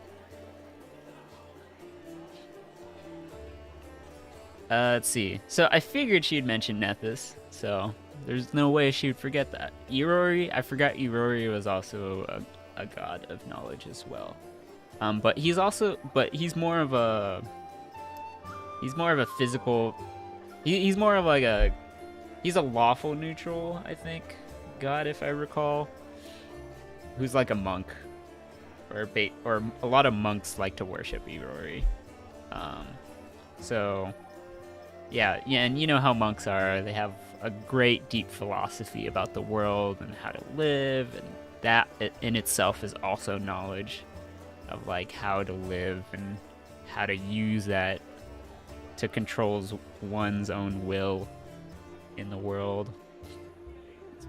Let's see. So I figured she'd mention Nethys, so there's no way she would forget that. Irori, I forgot Irori was also a god of knowledge as well. But he's more of a physical. He's more of like he's a lawful neutral, I think, god if I recall. Who's like a monk, or a lot of monks like to worship Irori. So. Yeah, and you know how monks are. They have a great, deep philosophy about the world and how to live, and that in itself is also knowledge of like how to live and how to use that to control one's own will in the world.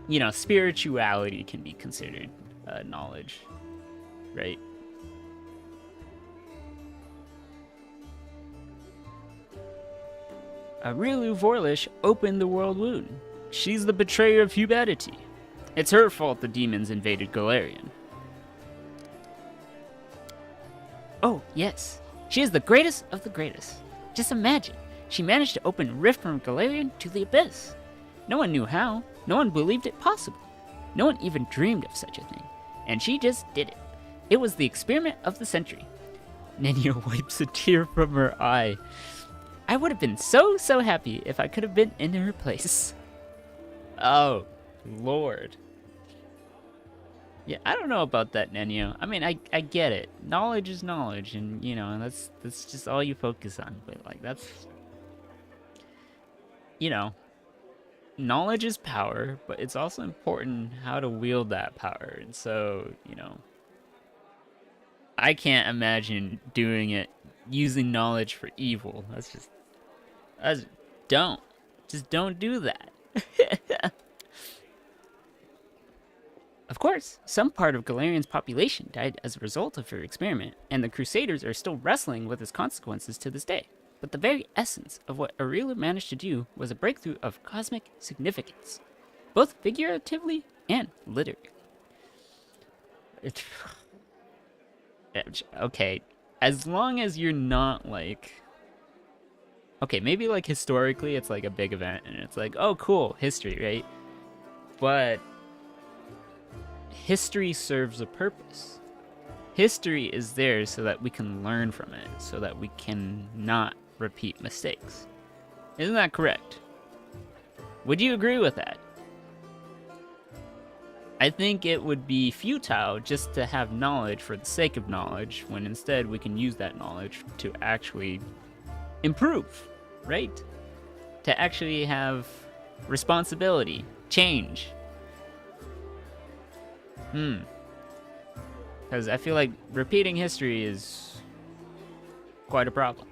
You know, spirituality can be considered knowledge, right? Aureliu Vorlish opened the world wound. She's the betrayer of humanity. It's her fault the demons invaded Galarian. Oh, yes. She is the greatest of the greatest. Just imagine, she managed to open a rift from Galarian to the Abyss. No one knew how. No one believed it possible. No one even dreamed of such a thing. And she just did it. It was the experiment of the century. Nenyo wipes a tear from her eye. I would have been so happy if I could have been in her place. Oh, Lord. Yeah, I don't know about that, Nenyo. I mean, I get it. Knowledge is knowledge, and, you know, that's just all you focus on. But, like, that's... You know, knowledge is power, but it's also important how to wield that power. And so, you know, I can't imagine doing it, using knowledge for evil. Just don't do that. Of course, some part of Galarian's population died as a result of her experiment, and the Crusaders are still wrestling with its consequences to this day. But the very essence of what Aureliu managed to do was a breakthrough of cosmic significance, both figuratively and literally. Okay, as long as you're not like... Okay, maybe like historically it's like a big event and it's like, oh cool, history, right? But history serves a purpose. History is there so that we can learn from it, so that we can not repeat mistakes. Isn't that correct? Would you agree with that? I think it would be futile just to have knowledge for the sake of knowledge, when instead we can use that knowledge to actually improve, right? To actually have responsibility, change. Because I feel like repeating history is quite a problem.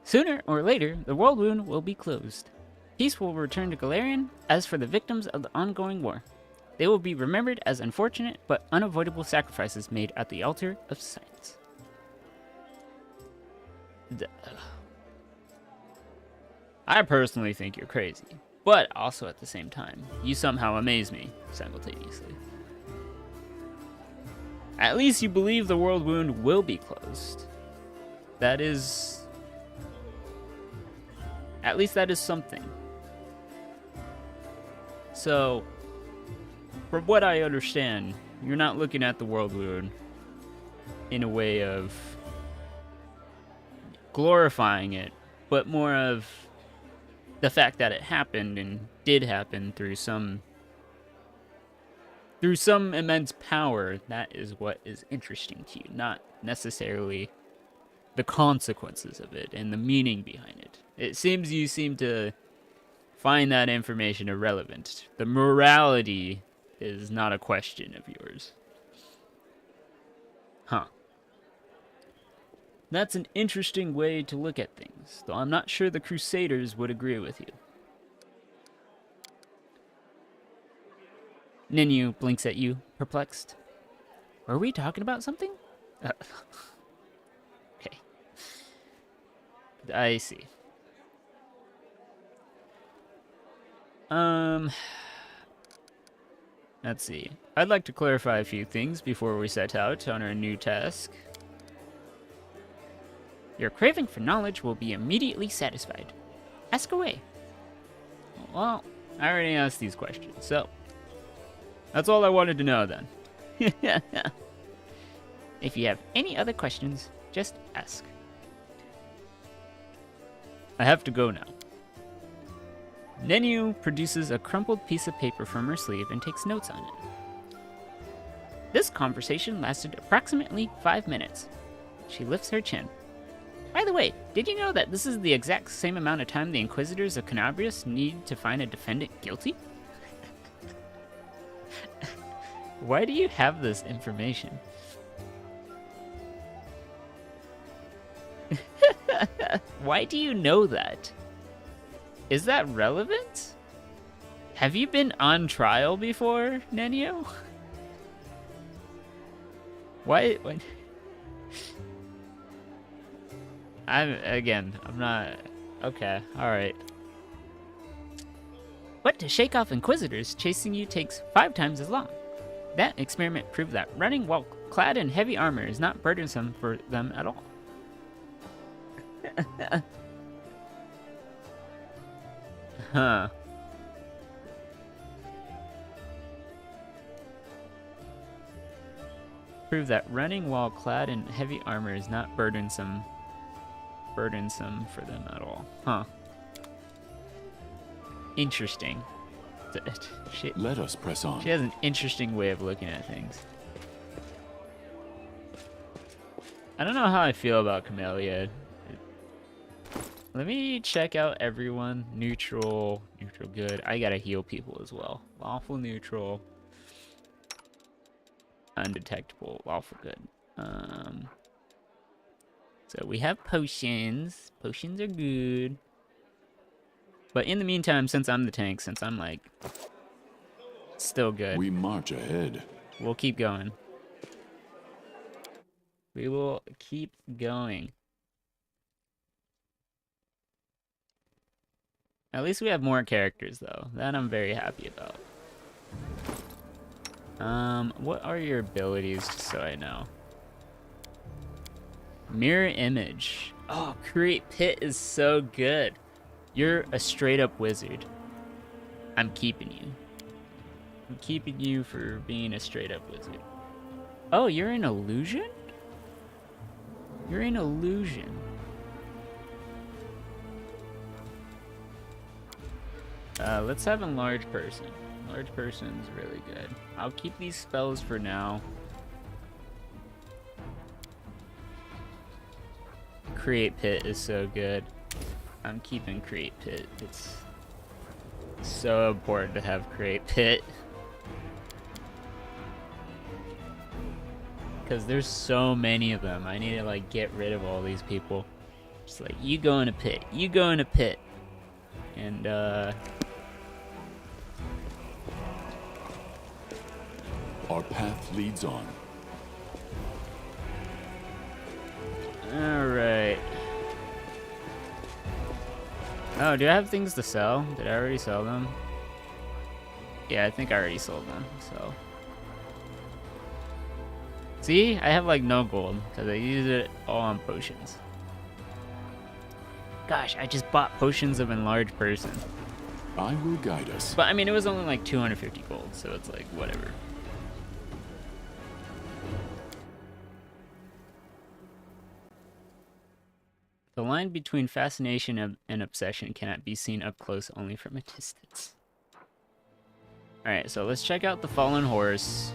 Sooner or later, the world wound will be closed. Peace will return to Galarian. As for the victims of the ongoing war, they will be remembered as unfortunate but unavoidable sacrifices made at the altar of science. I personally think you're crazy, but also at the same time, you somehow amaze me simultaneously. At least you believe the world wound will be closed. That is... At least that is something. So, from what I understand, you're not looking at the world wound in a way of glorifying it, but more of the fact that it happened and did happen through some immense power. That is what is interesting to you, not necessarily the consequences of it and the meaning behind it. It seems you seem to find that information irrelevant. The morality is not a question of yours. Huh. That's an interesting way to look at things, though I'm not sure the Crusaders would agree with you. Ninyu blinks at you, perplexed. Were we talking about something? Okay. I see. Let's see. I'd like to clarify a few things before we set out on our new task. Your craving for knowledge will be immediately satisfied. Ask away. Well, I already asked these questions, so that's all I wanted to know then. If you have any other questions, just ask. I have to go now. Ninyu produces a crumpled piece of paper from her sleeve and takes notes on it. This conversation lasted approximately 5 minutes. She lifts her chin. By the way, did you know that this is the exact same amount of time the Inquisitors of Canabrius need to find a defendant guilty? Why do you have this information? Why do you know that? Is that relevant? Have you been on trial before, Nenio? Why? I'm not... Okay, alright. But to shake off Inquisitors, chasing you takes 5 times as long. That experiment proved that running while clad in heavy armor is not burdensome for them at all. Huh. Prove that running while clad in heavy armor is not burdensome for them at all. Huh. Interesting. Let us press on. She has an interesting way of looking at things. I don't know how I feel about Camellia. Let me check out everyone. Neutral, neutral good. I gotta heal people as well. Lawful neutral. Undetectable, lawful good. So we have potions. Potions are good. But in the meantime, since I'm the tank, since I'm like still good, we march ahead. We'll keep going. We will keep going. At least we have more characters, though. That I'm very happy about. What are your abilities, just so I know? Mirror image. Oh, create pit is so good. You're a straight-up wizard. I'm keeping you. I'm keeping you for being a straight-up wizard. Oh, you're an illusion? You're an illusion. Let's have a large person. Large person's really good. I'll keep these spells for now. Create pit is so good. I'm keeping create pit. It's so important to have create pit. Because there's so many of them. I need to like get rid of all these people. Just like, you go in a pit. You go in a pit. And our path leads on. Alright. Oh, do I have things to sell? Did I already sell them? Yeah, I think I already sold them, so. See, I have like no gold because I used it all on potions. Gosh, I just bought potions of enlarged person. I will guide us. But I mean, it was only like 250 gold, so it's like whatever. The line between fascination and obsession cannot be seen up close, only from a distance. Alright, so let's check out the fallen horse.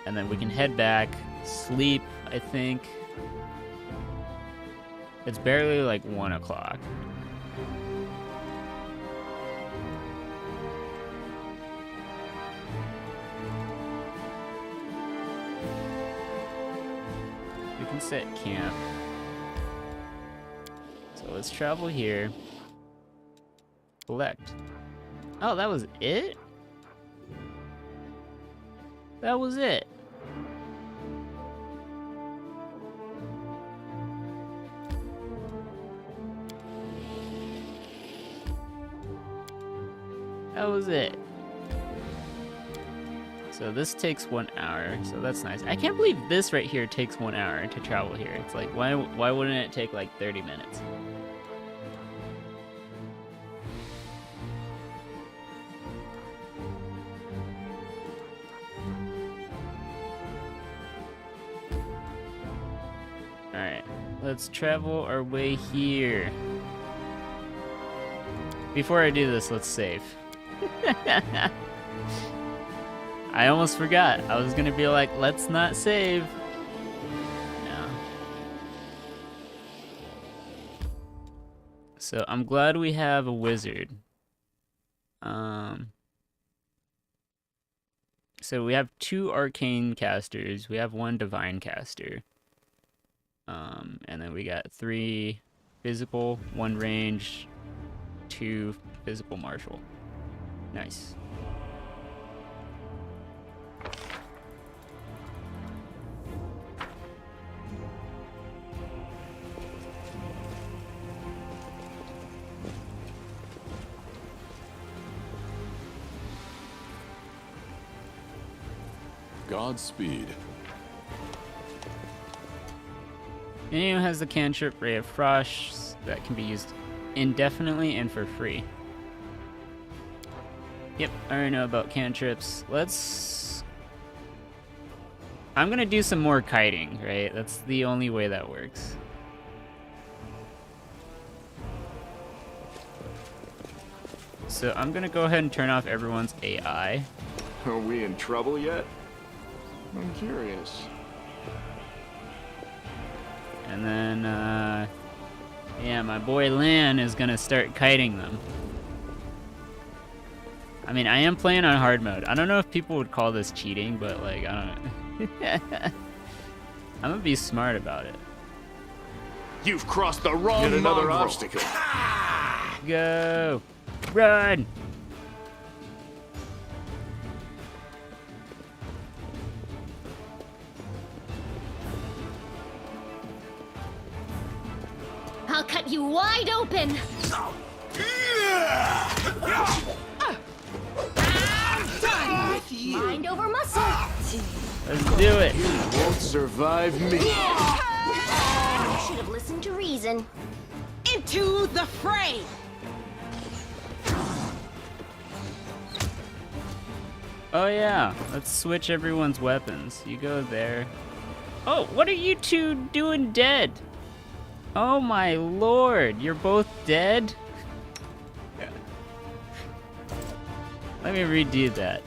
And then we can head back, sleep, I think. It's barely like 1 o'clock. We can set camp. So let's travel here. Collect. Oh, that was it? That was it. That was it. So this takes 1 hour, so that's nice. I can't believe this right here takes 1 hour to travel here. It's like, why wouldn't it take like 30 minutes? Alright, let's travel our way here. Before I do this, let's save. I almost forgot. I was gonna be like, let's not save. No. So I'm glad we have a wizard. So we have 2 arcane casters. We have 1 divine caster. And then we got 3 physical, 1 range, 2 physical martial. Nice. Godspeed. Anyone has the cantrip Ray of Frost that can be used indefinitely and for free. Yep, I already know about cantrips. I'm gonna do some more kiting, right? That's the only way that works. So I'm gonna go ahead and turn off everyone's AI. Are we in trouble yet? I'm curious. And then, yeah, my boy Lan is gonna start kiting them. I mean, I am playing on hard mode. I don't know if people would call this cheating, but like, I don't know. I'm gonna be smart about it. You've crossed the wrong Yet another mongrel. Obstacle. Go! Run! I'll cut you wide open! Mind over muscle! Let's do it! You won't survive me! Should have listened to reason. Into the fray! Oh yeah, let's switch everyone's weapons. You go there. Oh, what are you two doing dead? Oh my lord, you're both dead? Let me redo that.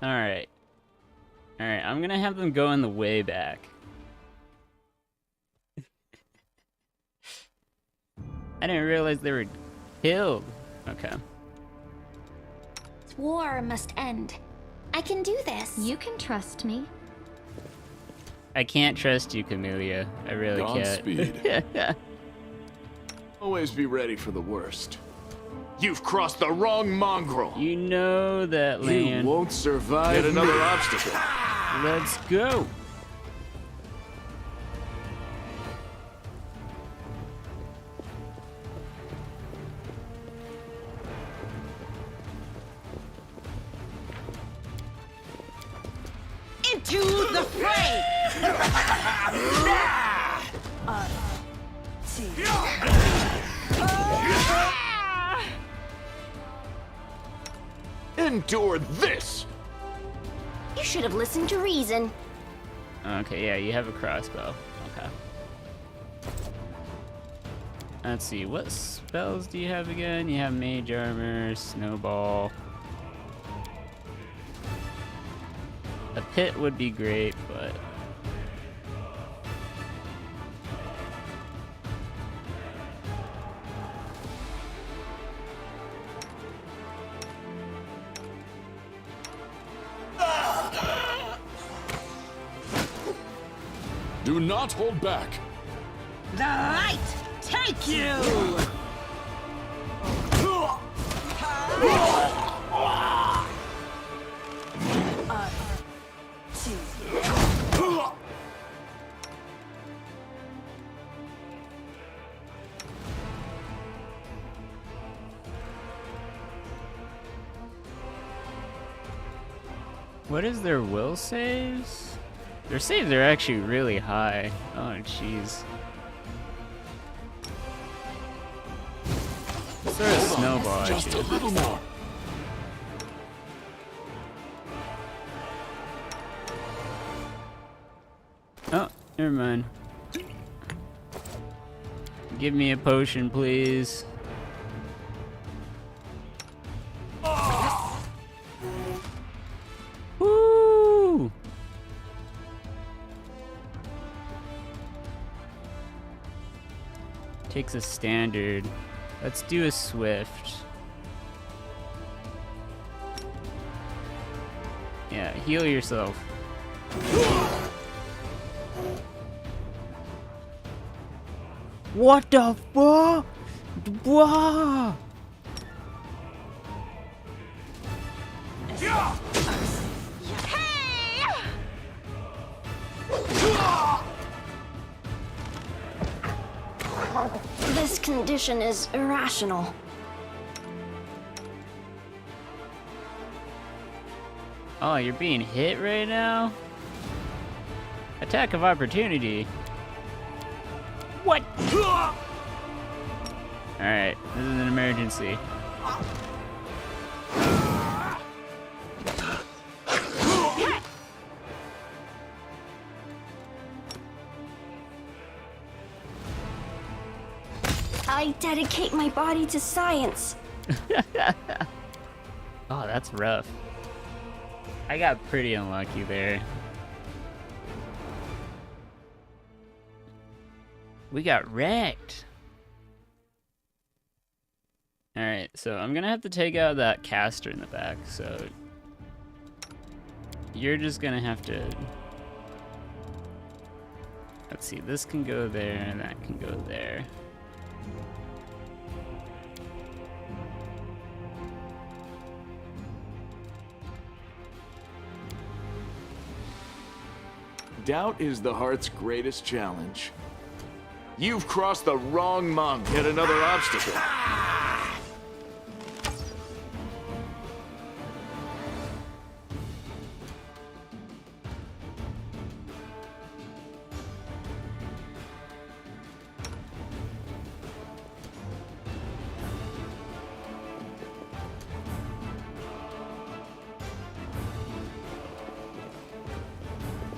Alright. Alright, I'm gonna have them go in the way back. I didn't realize they were killed. Okay. War must end. I can do this. You can trust me. I can't trust you, Camellia. I really Godspeed. can't. Always be ready for the worst. You've crossed the wrong mongrel. You know that, Lan. You won't survive Yet another obstacle. Let's go. Endure this! You should have listened to reason. Okay, yeah, you have a crossbow. Okay. Let's see, what spells do you have again? You have mage armor, snowball. A pit would be great, but... Do not hold back. The light take you! What is their will saves? Their saves are actually really high. Oh, jeez. Sort of snowball, Just a actually. little more. Oh, never mind. Give me a potion, please. Woo! Takes a standard. Let's do a swift. Yeah, heal yourself. What the fuck? Whoa! This condition is irrational. Oh, you're being hit right now? Attack of opportunity. What? Alright, this is an emergency. I dedicate my body to science. Oh, that's rough. I got pretty unlucky there. We got wrecked. Alright, so I'm gonna have to take out that caster in the back, so you're just gonna have to... Let's see, this can go there, and that can go there. Doubt is the heart's greatest challenge. You've crossed the wrong monk. Yet another obstacle.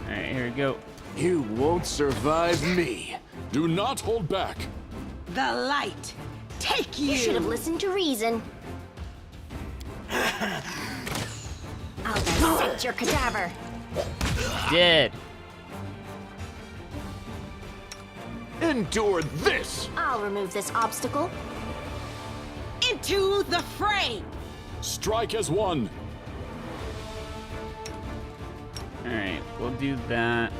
Alright, here we go. You won't survive me. Do not hold back. The light take you! You should have listened to reason. I'll dissect your cadaver. Dead. Endure this! I'll remove this obstacle. Into the fray! Strike as one. Alright, we'll do that.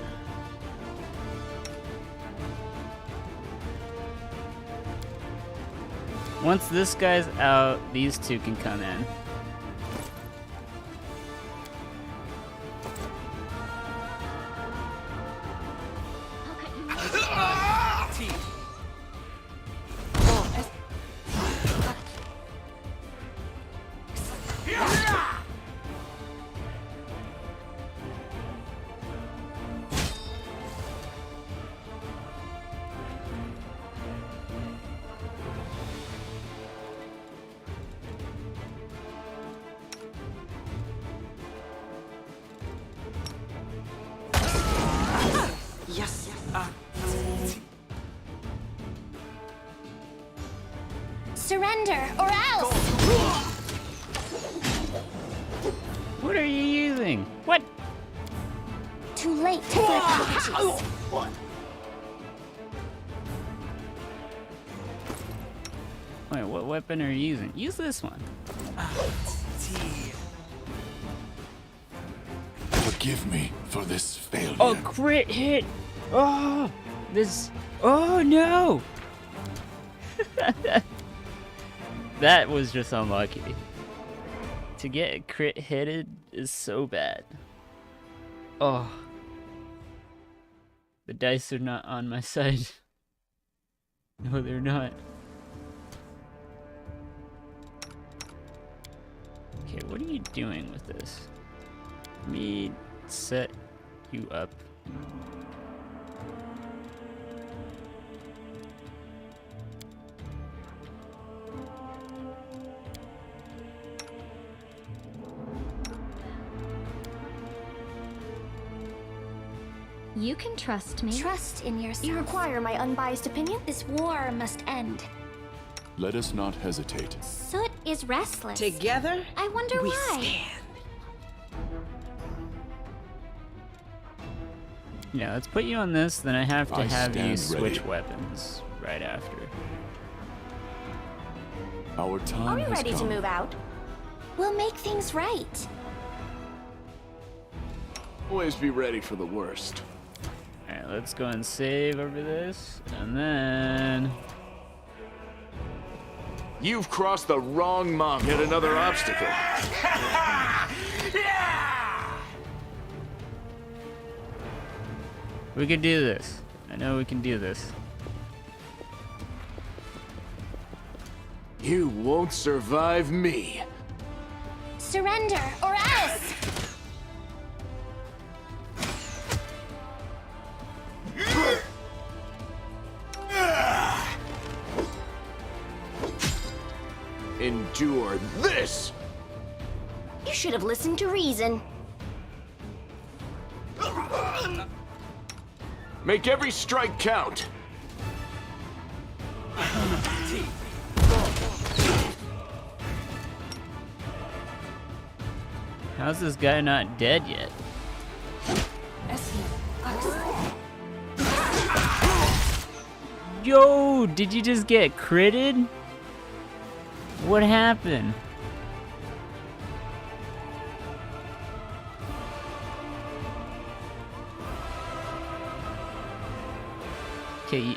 Once this guy's out, these two can come in. Yes. Surrender or else! What are you using? What? Too late for apologies. Wait, what weapon are you using? Use this one. Forgive me for this failure. Oh, crit hit! Oh, this. Oh no! That was just unlucky. To get crit hitted is so bad. Oh. The dice are not on my side. No, they're not. Okay, what are you doing with this? Let me set you up. You can trust me. Trust in yourself. You require my unbiased opinion? This war must end. Let us not hesitate. Soot is restless. Together, I wonder we why. stand. Yeah, let's put you on this, then I have to I have you stand switch ready. weapons right after. Our time Are we has ready come. to move out? We'll make things right. Always be ready for the worst. Alright, let's go and save over this, and then... You've crossed the wrong monk. Hit another obstacle. We can do this. I know we can do this. You won't survive me. Surrender or else! Endure this! You should have listened to reason. Make every strike count. How's this guy not dead yet? Yo, did you just get critted? What happened? Okay,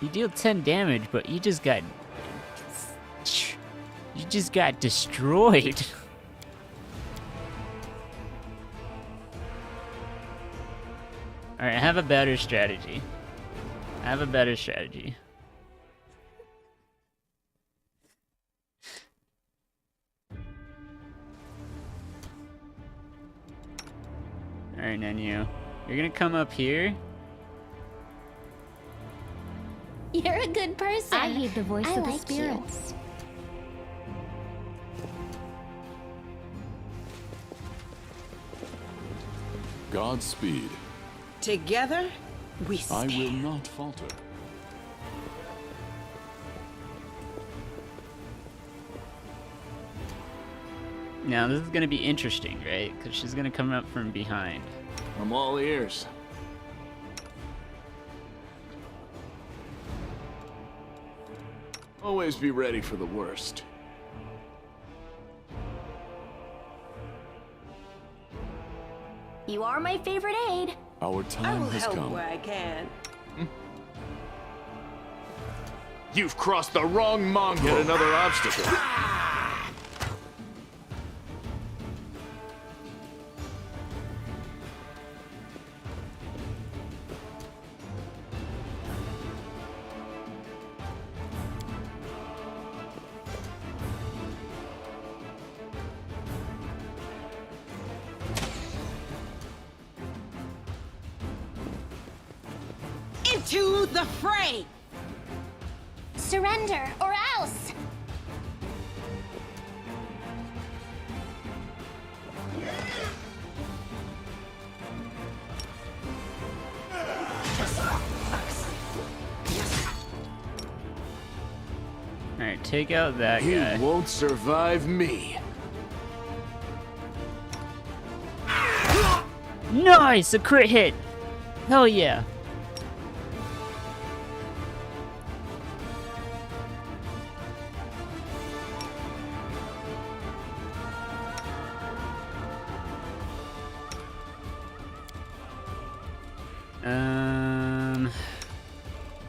you deal 10 damage, but you just got destroyed. Alright, I have a better strategy. Alright, Nenu. You're gonna come up here. You're a good person. I heed the voice I of the like spirits. Godspeed. Together, we I stand. will not falter. Now, this is gonna be interesting, right? Because she's gonna come up from behind. I'm all ears. Always be ready for the worst. You are my favorite aide. Our I time will has help come. where I can. You've crossed the wrong monk. Hit another obstacle. Into the fray! Surrender or else! Alright, take out that He guy. won't survive me. Nice! A crit hit! Hell yeah!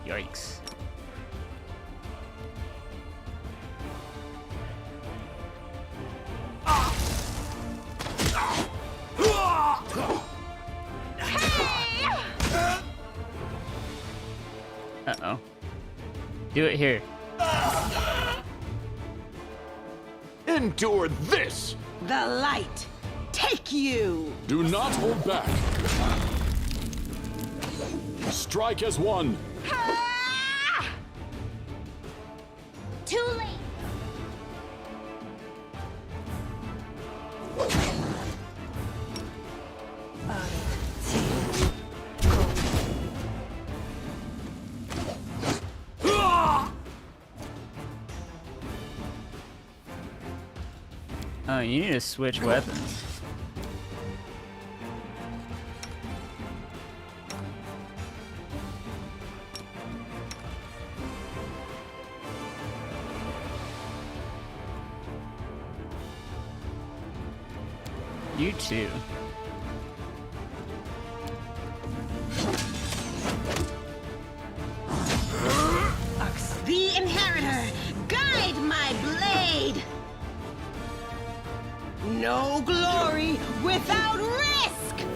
Yikes. Uh-oh. Do it here. Endure this! The light. Take you. Do not hold back. Strike as one. Too late. Oh, you need to switch weapons. You too. The inheritor. Guide my blade. No glory without risk.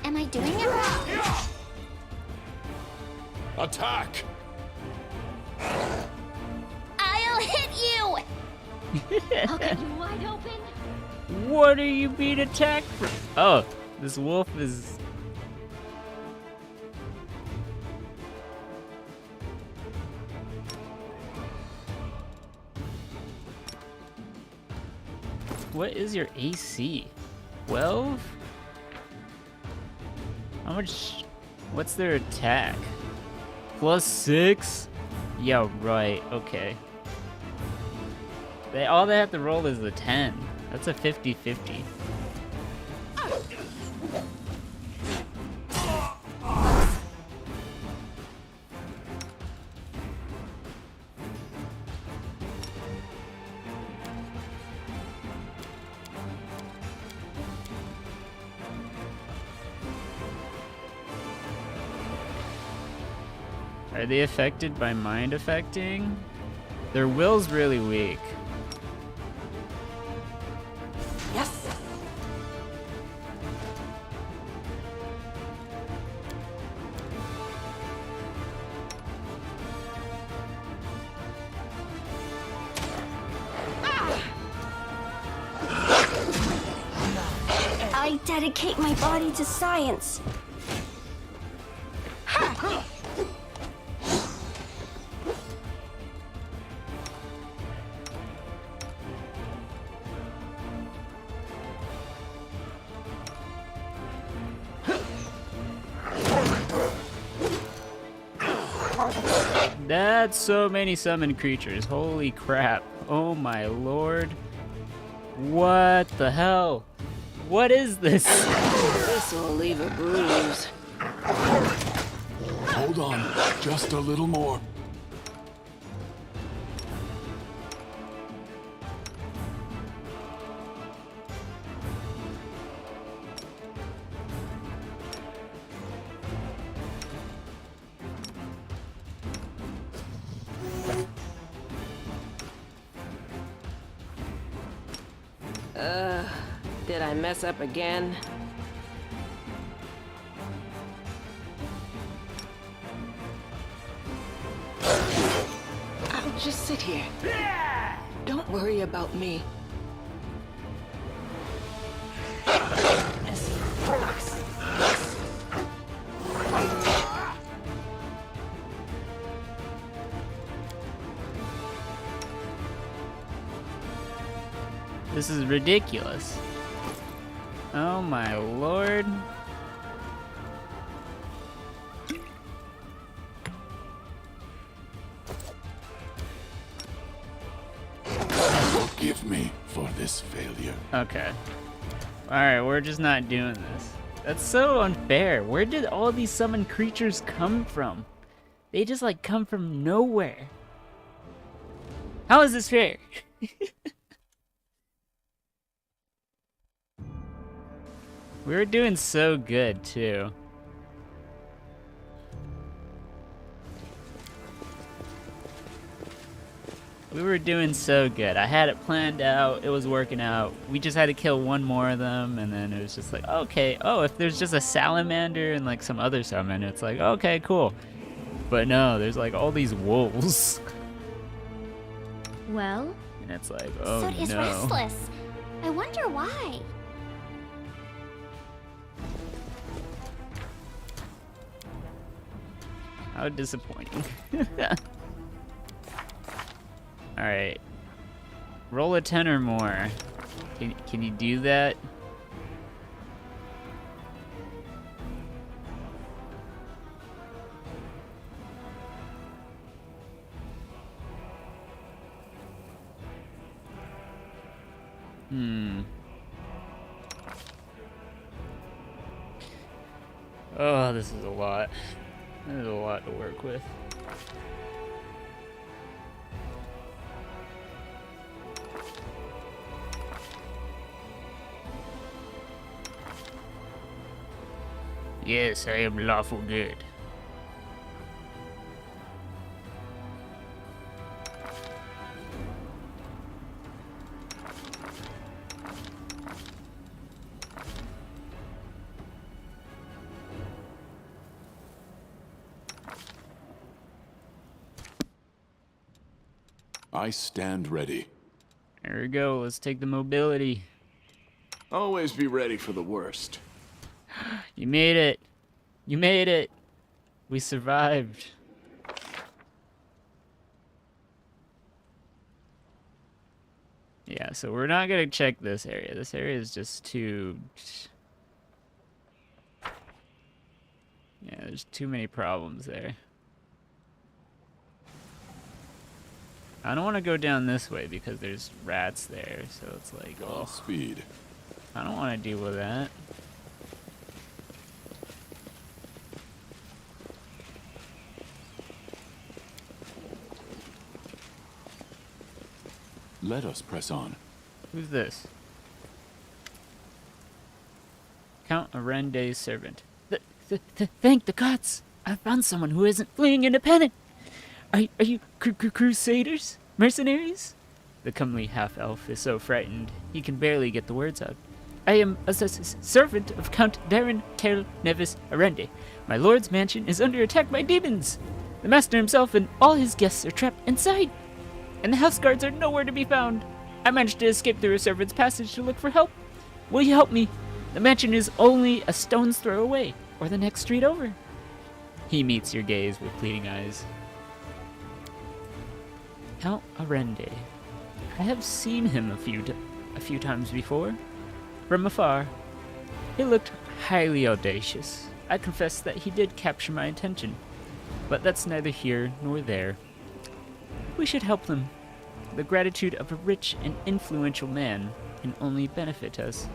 Am I doing it right? Attack! I'll hit you! I'll get you wide open. What are you being attacked for? Oh, this wolf is... What is your AC? 12? How much... What's their attack? +6? Yeah, right, okay. All they have to roll is the 10. That's a 50-50. Are they affected by mind affecting? Their will's really weak. Yes. I dedicate my body to science. That's so many summoned creatures. Holy crap. Oh my lord. What the hell? What is this? This will leave a bruise. Hold on, just a little more. Did I mess up again? I'll just sit here. Don't worry about me. This is ridiculous. Oh my lord. Forgive me for this failure. Okay. Alright, we're just not doing this. That's so unfair. Where did all these summoned creatures come from? They just like come from nowhere. How is this fair? We were doing so good too. We were doing so good. I had it planned out. It was working out. We just had to kill one more of them, and then it was just like, okay. Oh, if there's just a salamander and like some other summon, it's like, okay, cool. But no, there's like all these wolves. Well, And it's like, oh Soot is no. restless. I wonder why. How disappointing. Alright. Roll a 10 or more. Can you do that? Oh, this is a lot. There's a lot to work with. Yes, I am lawful good. I stand ready. There we go. Let's take the mobility. Always be ready for the worst. You made it. You made it. We survived. Yeah, so we're not gonna check this area. This area is just too... Yeah, there's too many problems there. I don't want to go down this way because there's rats there, so it's like, oh, Speed. I don't want to deal with that. Let us press on. Who's this? Count Arende's servant. Thank the gods! I found someone who isn't fleeing independent! Are you crusaders? Mercenaries? The comely half-elf is so frightened, he can barely get the words out. I am a servant of Count Darren Tel Nevis Arende. My lord's mansion is under attack by demons! The master himself and all his guests are trapped inside! And the house guards are nowhere to be found! I managed to escape through a servant's passage to look for help. Will you help me? The mansion is only a stone's throw away, or the next street over. He meets your gaze with pleading eyes. Count Arende. I have seen him a few times before, from afar. He looked highly audacious. I confess that he did capture my attention, but that's neither here nor there. We should help them. The gratitude of a rich and influential man can only benefit us.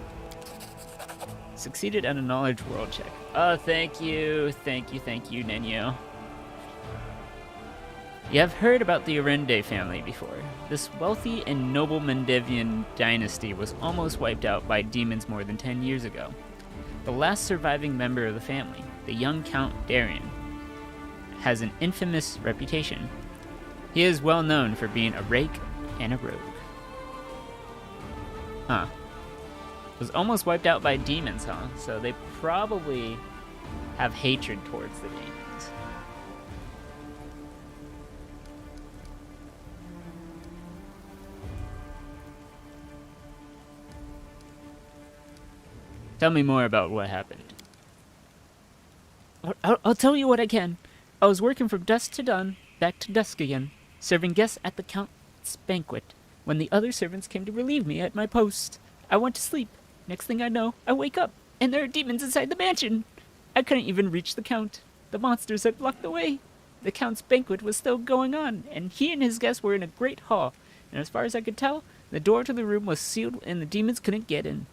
Succeeded at a knowledge world check. Oh, thank you, Nenyo. You have heard about the Arende family before. This wealthy and noble Mendevian dynasty was almost wiped out by demons more than 10 years ago. The last surviving member of the family, the young Count Darien, has an infamous reputation. He is well known for being a rake and a rogue. Huh. Was almost wiped out by demons, huh? So they probably have hatred towards the demons. Tell me more about what happened. I'll tell you what I can. I was working from dusk to dawn, back to dusk again, serving guests at the Count's banquet, when the other servants came to relieve me at my post. I went to sleep. Next thing I know, I wake up, and there are demons inside the mansion. I couldn't even reach the Count. The monsters had blocked the way. The Count's banquet was still going on, and he and his guests were in a great hall. And as far as I could tell, the door to the room was sealed and the demons couldn't get in.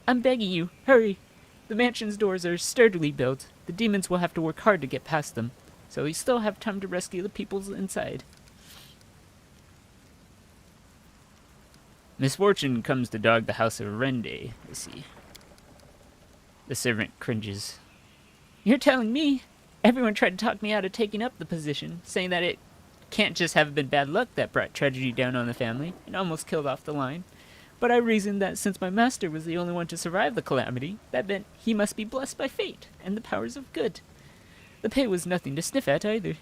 I'm begging you, hurry. The mansion's doors are sturdily built. The demons will have to work hard to get past them. So we still have time to rescue the people inside. Misfortune comes to dog the house of Rende, I see. The servant cringes. You're telling me? Everyone tried to talk me out of taking up the position, saying that it can't just have been bad luck that brought tragedy down on the family and almost killed off the line. But I reasoned that since my master was the only one to survive the calamity, that meant he must be blessed by fate and the powers of good. The pay was nothing to sniff at either.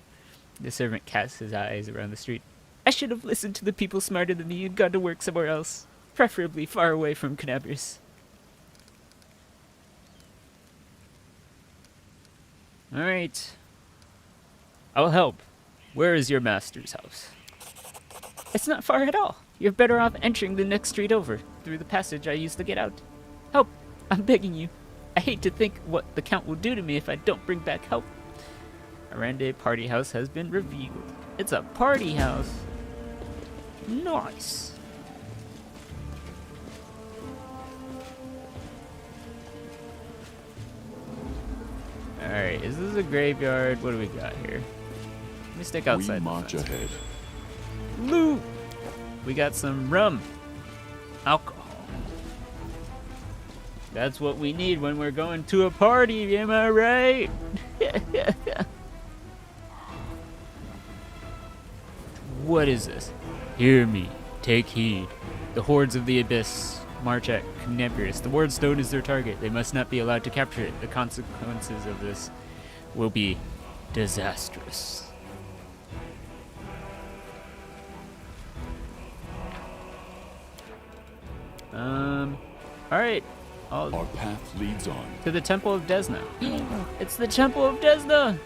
The servant casts his eyes around the street. I should have listened to the people smarter than me and gone to work somewhere else, preferably far away from Canabris. Alright. I'll help. Where is your master's house? It's not far at all. You're better off entering the next street over, through the passage I used to get out. Help! I'm begging you. I hate to think what the Count will do to me if I don't bring back help. Arande party house has been revealed. It's a party house. Nice. Alright, is this a graveyard? What do we got here? Let me stick outside. We march the fence. ahead. Loot! We got some rum. Alcohol. That's what we need when we're going to a party, am I right? What is this? Hear me. Take heed. The hordes of the abyss march at Canabris. The ward stone is their target. They must not be allowed to capture it. The consequences of this will be disastrous. Alright. Our path leads on. To the Temple of Desna. It's the Temple of Desna!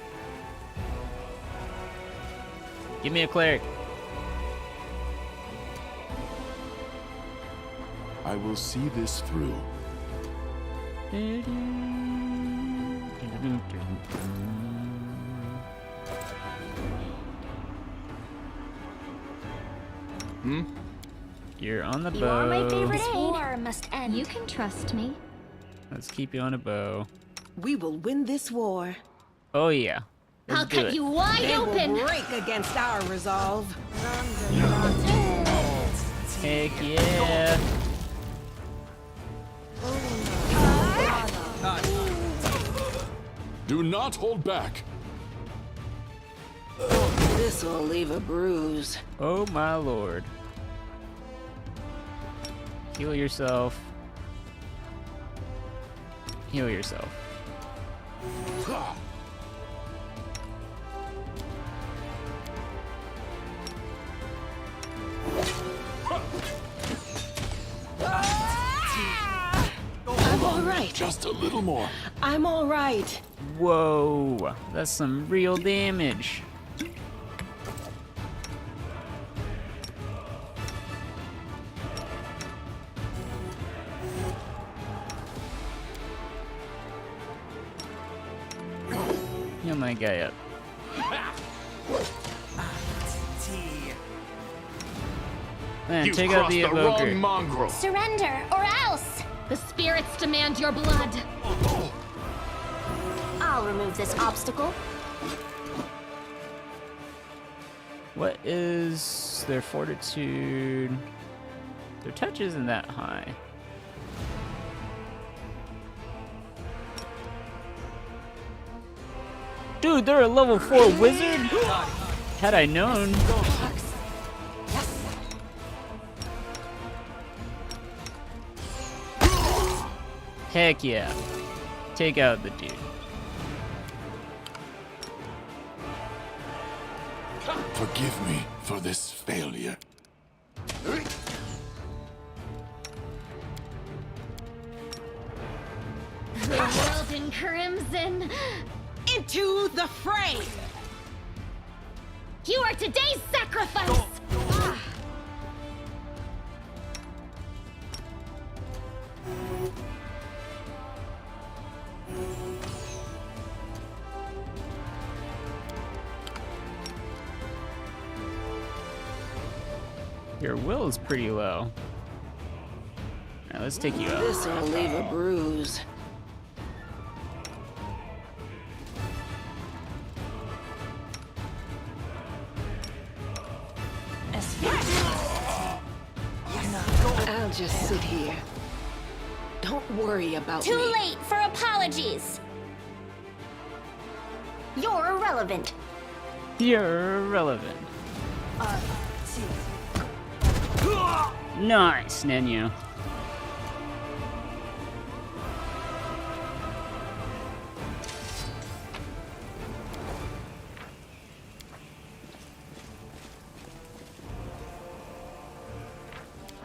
Give me a cleric. I will see this through. You're on the bow. You are my favorite aid. This war must end. You can trust me. Let's keep you on a bow. We will win this war. Oh yeah. Let's I'll do cut it. you wide They open. will break against our resolve. Heck yeah. Do not hold back. This will leave a bruise. Oh my lord. Heal yourself. Heal yourself. I'm all right. Just a little more. I'm all right. Whoa, that's some real damage. Heal my guy up. Man, You've take out crossed the the evoker. wrong mongrel. Surrender, or else! The spirits demand your blood. I'll remove this obstacle. What is their fortitude? Their touch isn't that high. Dude, they're a level 4 wizard? Had I known. Heck yeah. Take out the dude. Forgive me for this failure. The world in crimson. Into the fray! You are today's sacrifice. Your will is pretty low. Alright, let's take you out. This'll leave a bruise. I'll just sit here. Don't worry about me. Too late for apologies. You're irrelevant. You're irrelevant. Nice, Nenu.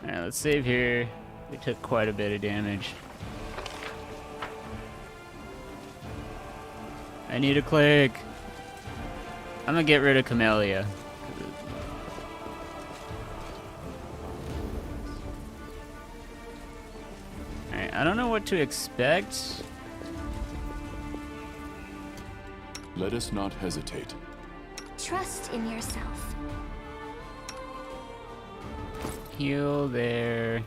Alright, let's save here. We took quite a bit of damage. I need a cleric. I'm gonna get rid of Camellia. Alright, I don't know what to expect. Let us not hesitate. Trust in yourself. Heal there.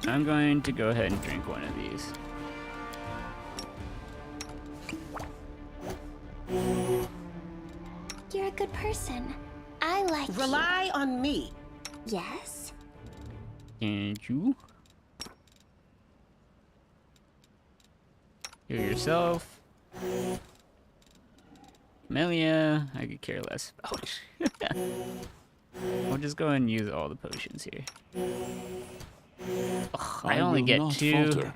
I'm going to go ahead and drink one of these. You're a good person. I like you. Rely on me. Yes? And you? Heal yourself. Camellia, I could care less about. We'll just go and use all the potions here. Ugh, I only will get not 2. falter.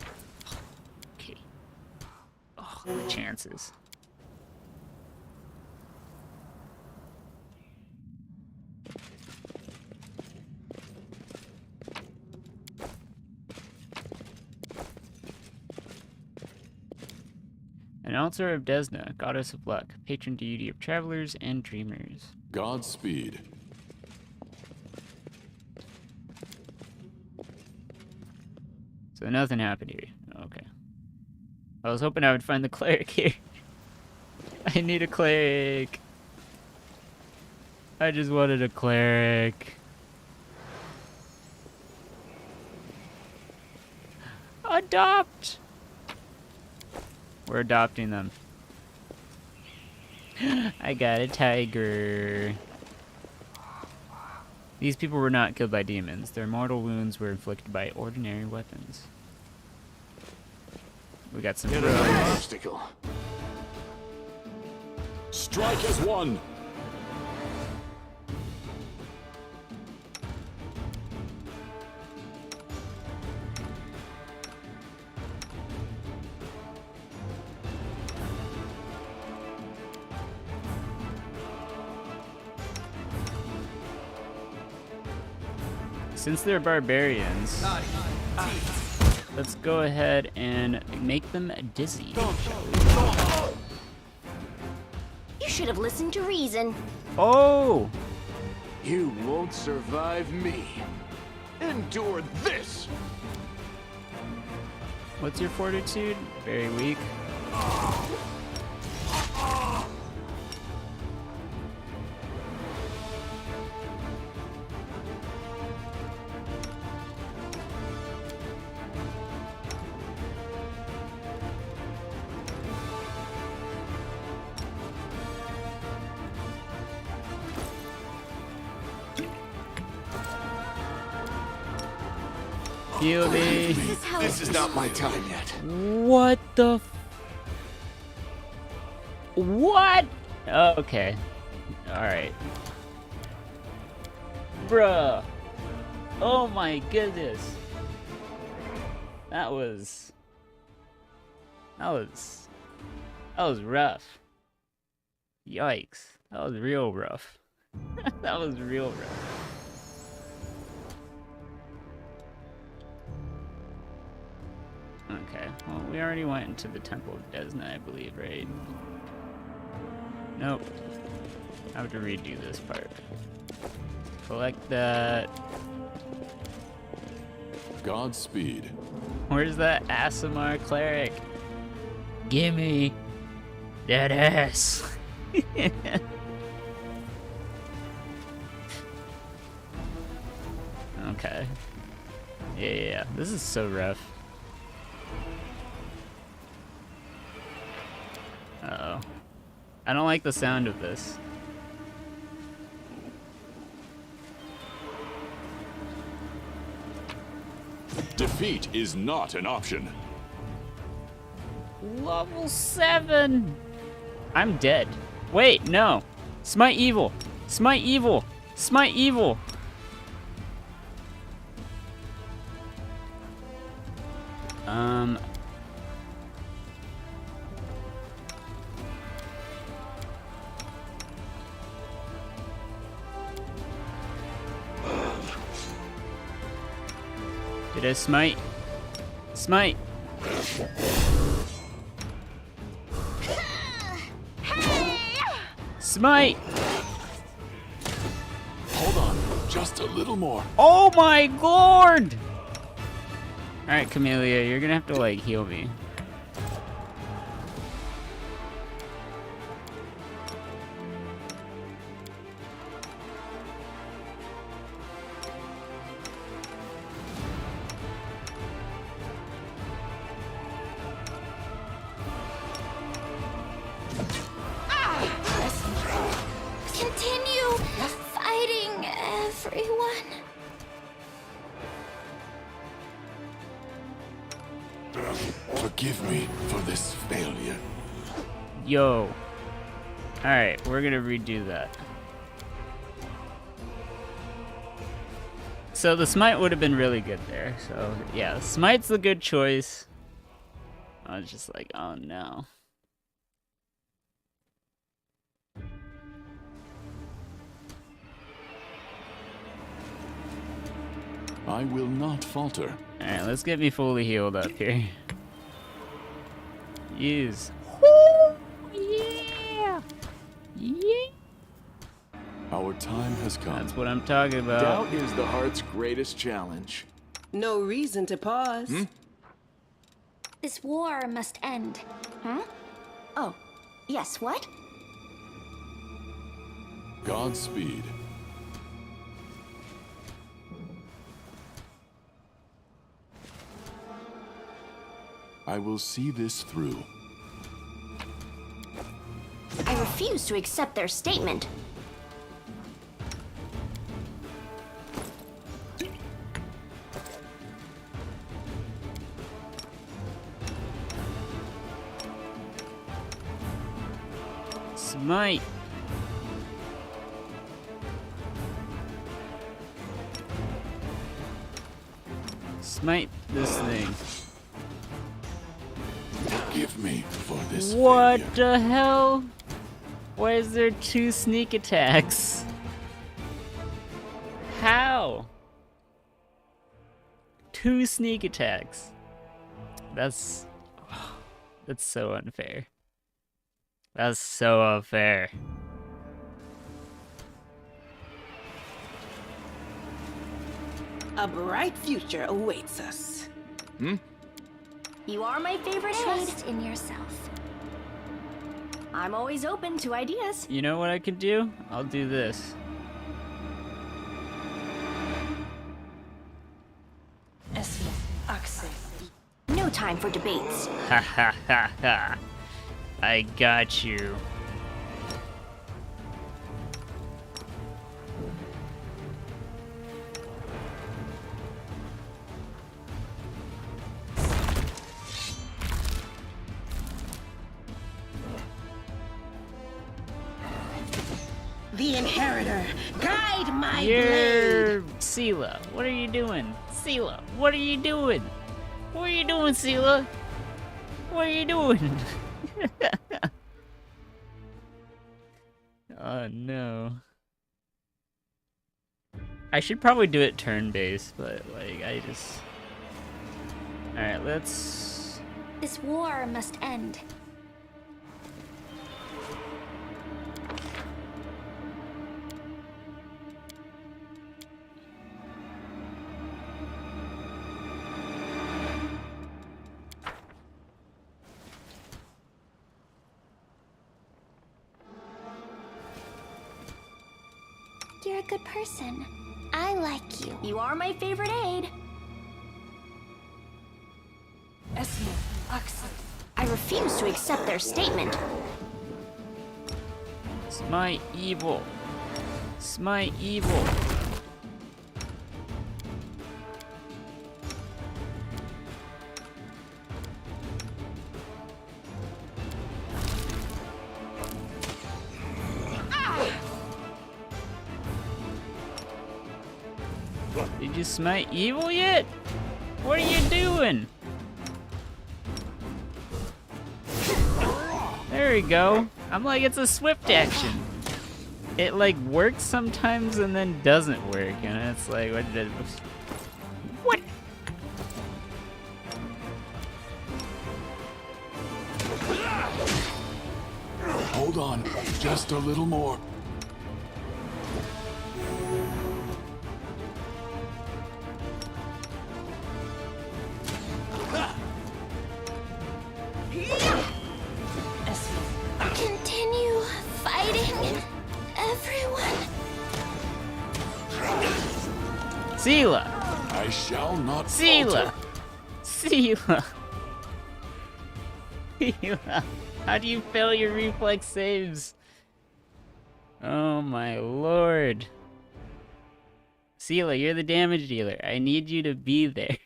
Okay. Oh, the chances. An altar of Desna, goddess of luck, patron deity of travelers and dreamers. Godspeed. So nothing happened here. Okay. I was hoping I would find the cleric here. I need a cleric. I just wanted a cleric. Adopt! We're adopting them. I got a tiger. These people were not killed by demons. Their mortal wounds were inflicted by ordinary weapons. We got some Get drugs. another obstacle. Strike as one. Since they're barbarians, let's go ahead and make them dizzy. You should have listened to reason. Oh! You won't survive me. Endure this. What's your fortitude? Very weak. Heal me. This is how This is not my time yet. What the What? Okay. Alright. Bruh. Oh my goodness. That was rough. Yikes. That was real rough. That was real rough. Okay, well, we already went into the Temple of Desna, I believe, right? Nope. I have to redo this part. Collect that. Godspeed. Where's that Asimar cleric? Gimme that ass. Okay. Yeah. This is so rough. Uh-oh. I don't like the sound of this. Defeat is not an option. Level 7! I'm dead. Wait, no. Smite evil. Smite evil. Smite evil. Did I smite? Smite! Smite! Hold on, just a little more. Oh my lord! Alright, Camellia, you're gonna have to, like, heal me. Continue fighting, everyone. Forgive me for this failure. Yo. Alright, we're gonna redo that. So the smite would have been really good there. So yeah, smite's the good choice. I was just like, oh no. I will not falter. Alright, let's get me fully healed up here. Use. Yeah! Yeah! Our time has come. That's what I'm talking about. Doubt is the heart's greatest challenge. No reason to pause. This war must end. Huh? Oh, yes, what? Godspeed. I will see this through. I refuse to accept their statement. Smite. Smite this thing. Forgive me for this What failure. the hell? Why is there 2 sneak attacks? How? 2 sneak attacks. That's so unfair. That's so unfair. A bright future awaits us. You are my favorite trust in yourself. I'm always open to ideas. You know what I could do? I'll do this. No time for debates. Ha ha ha ha. I got you. The Inheritor, guide my blade. You're Sela. What are you doing? Sela, what are you doing? What are you doing, Sela? What are you doing? Oh no. I should probably do it turn-based, but like I just... Alright, let's... This war must end. You're a good person. I like you. You are my favorite aide. I refuse to accept their statement. Smite evil. Smite evil. Did you smite evil yet? What are you doing? There we go. I'm like, it's a swift action. It like works sometimes and then doesn't work, and it's like, what did it? What? Hold on, just a little more. Continue fighting, everyone. Sela! I shall not Sela! falter. Sela! Sela! How do you fail your reflex saves? Oh my lord. Sela, you're the damage dealer. I need you to be there.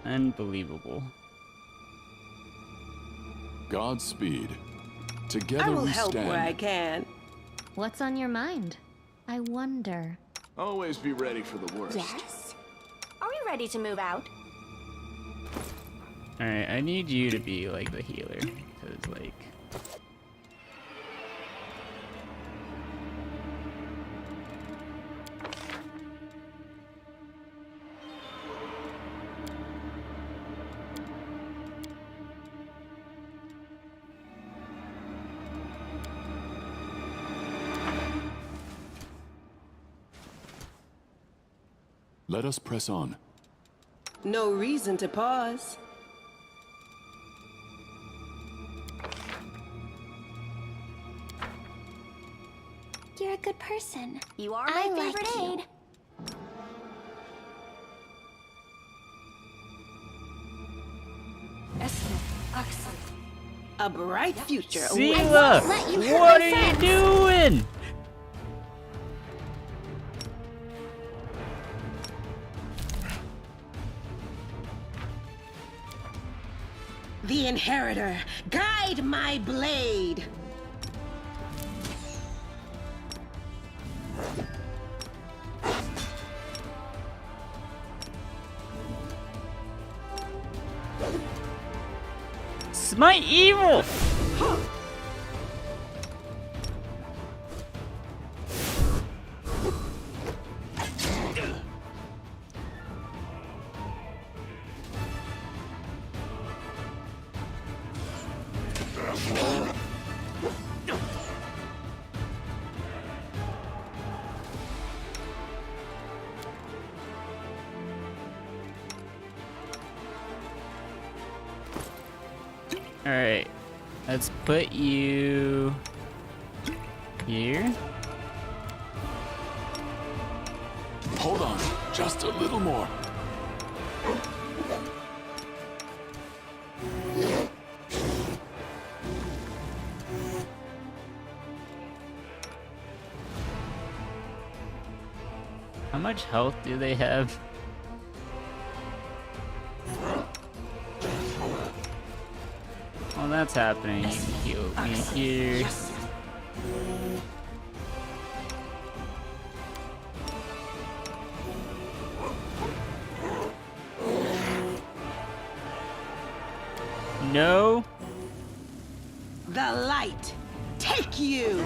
Unbelievable. Godspeed. Together I will we help stand. where I can. What's on your mind? I wonder. Always be ready for the worst. Yes? Are we ready to move out? Alright, I need you to be like the healer. Because, like. Let us press on. No reason to pause. You're a good person. You are my favorite aide. A bright future awaits. Sela! let you hurt What my are you friends. doing? The Inheritor, guide my blade. Smite evil! Alright, let's put you here. Hold on, just a little more. How much health do they have? Well, that's happening. You can heal me here. No. The light, take you.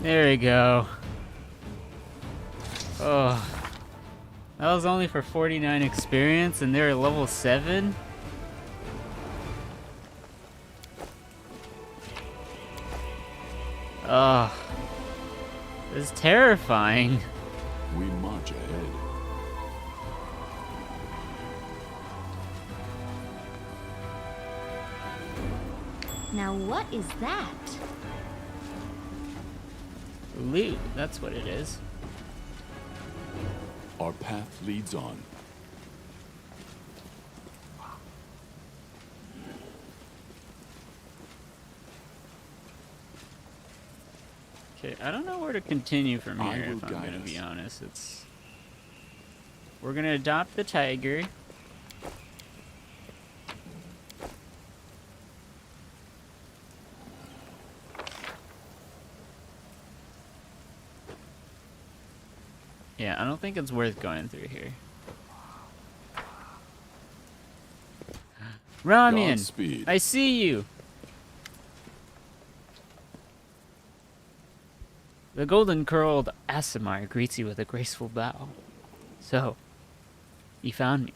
There we go. Oh. That was only for 49 experience and they're level 7? Oh. This is terrifying. We march ahead. Now what is that? Loot, that's what it is. Our path leads on. Okay, I don't know where to continue from I here, will if I'm guide gonna us. be honest. We're gonna adopt the tiger. Yeah, I don't think it's worth going through here. Ramian, Godspeed. I see you. The golden-curled Asimar greets you with a graceful bow. So, you found me.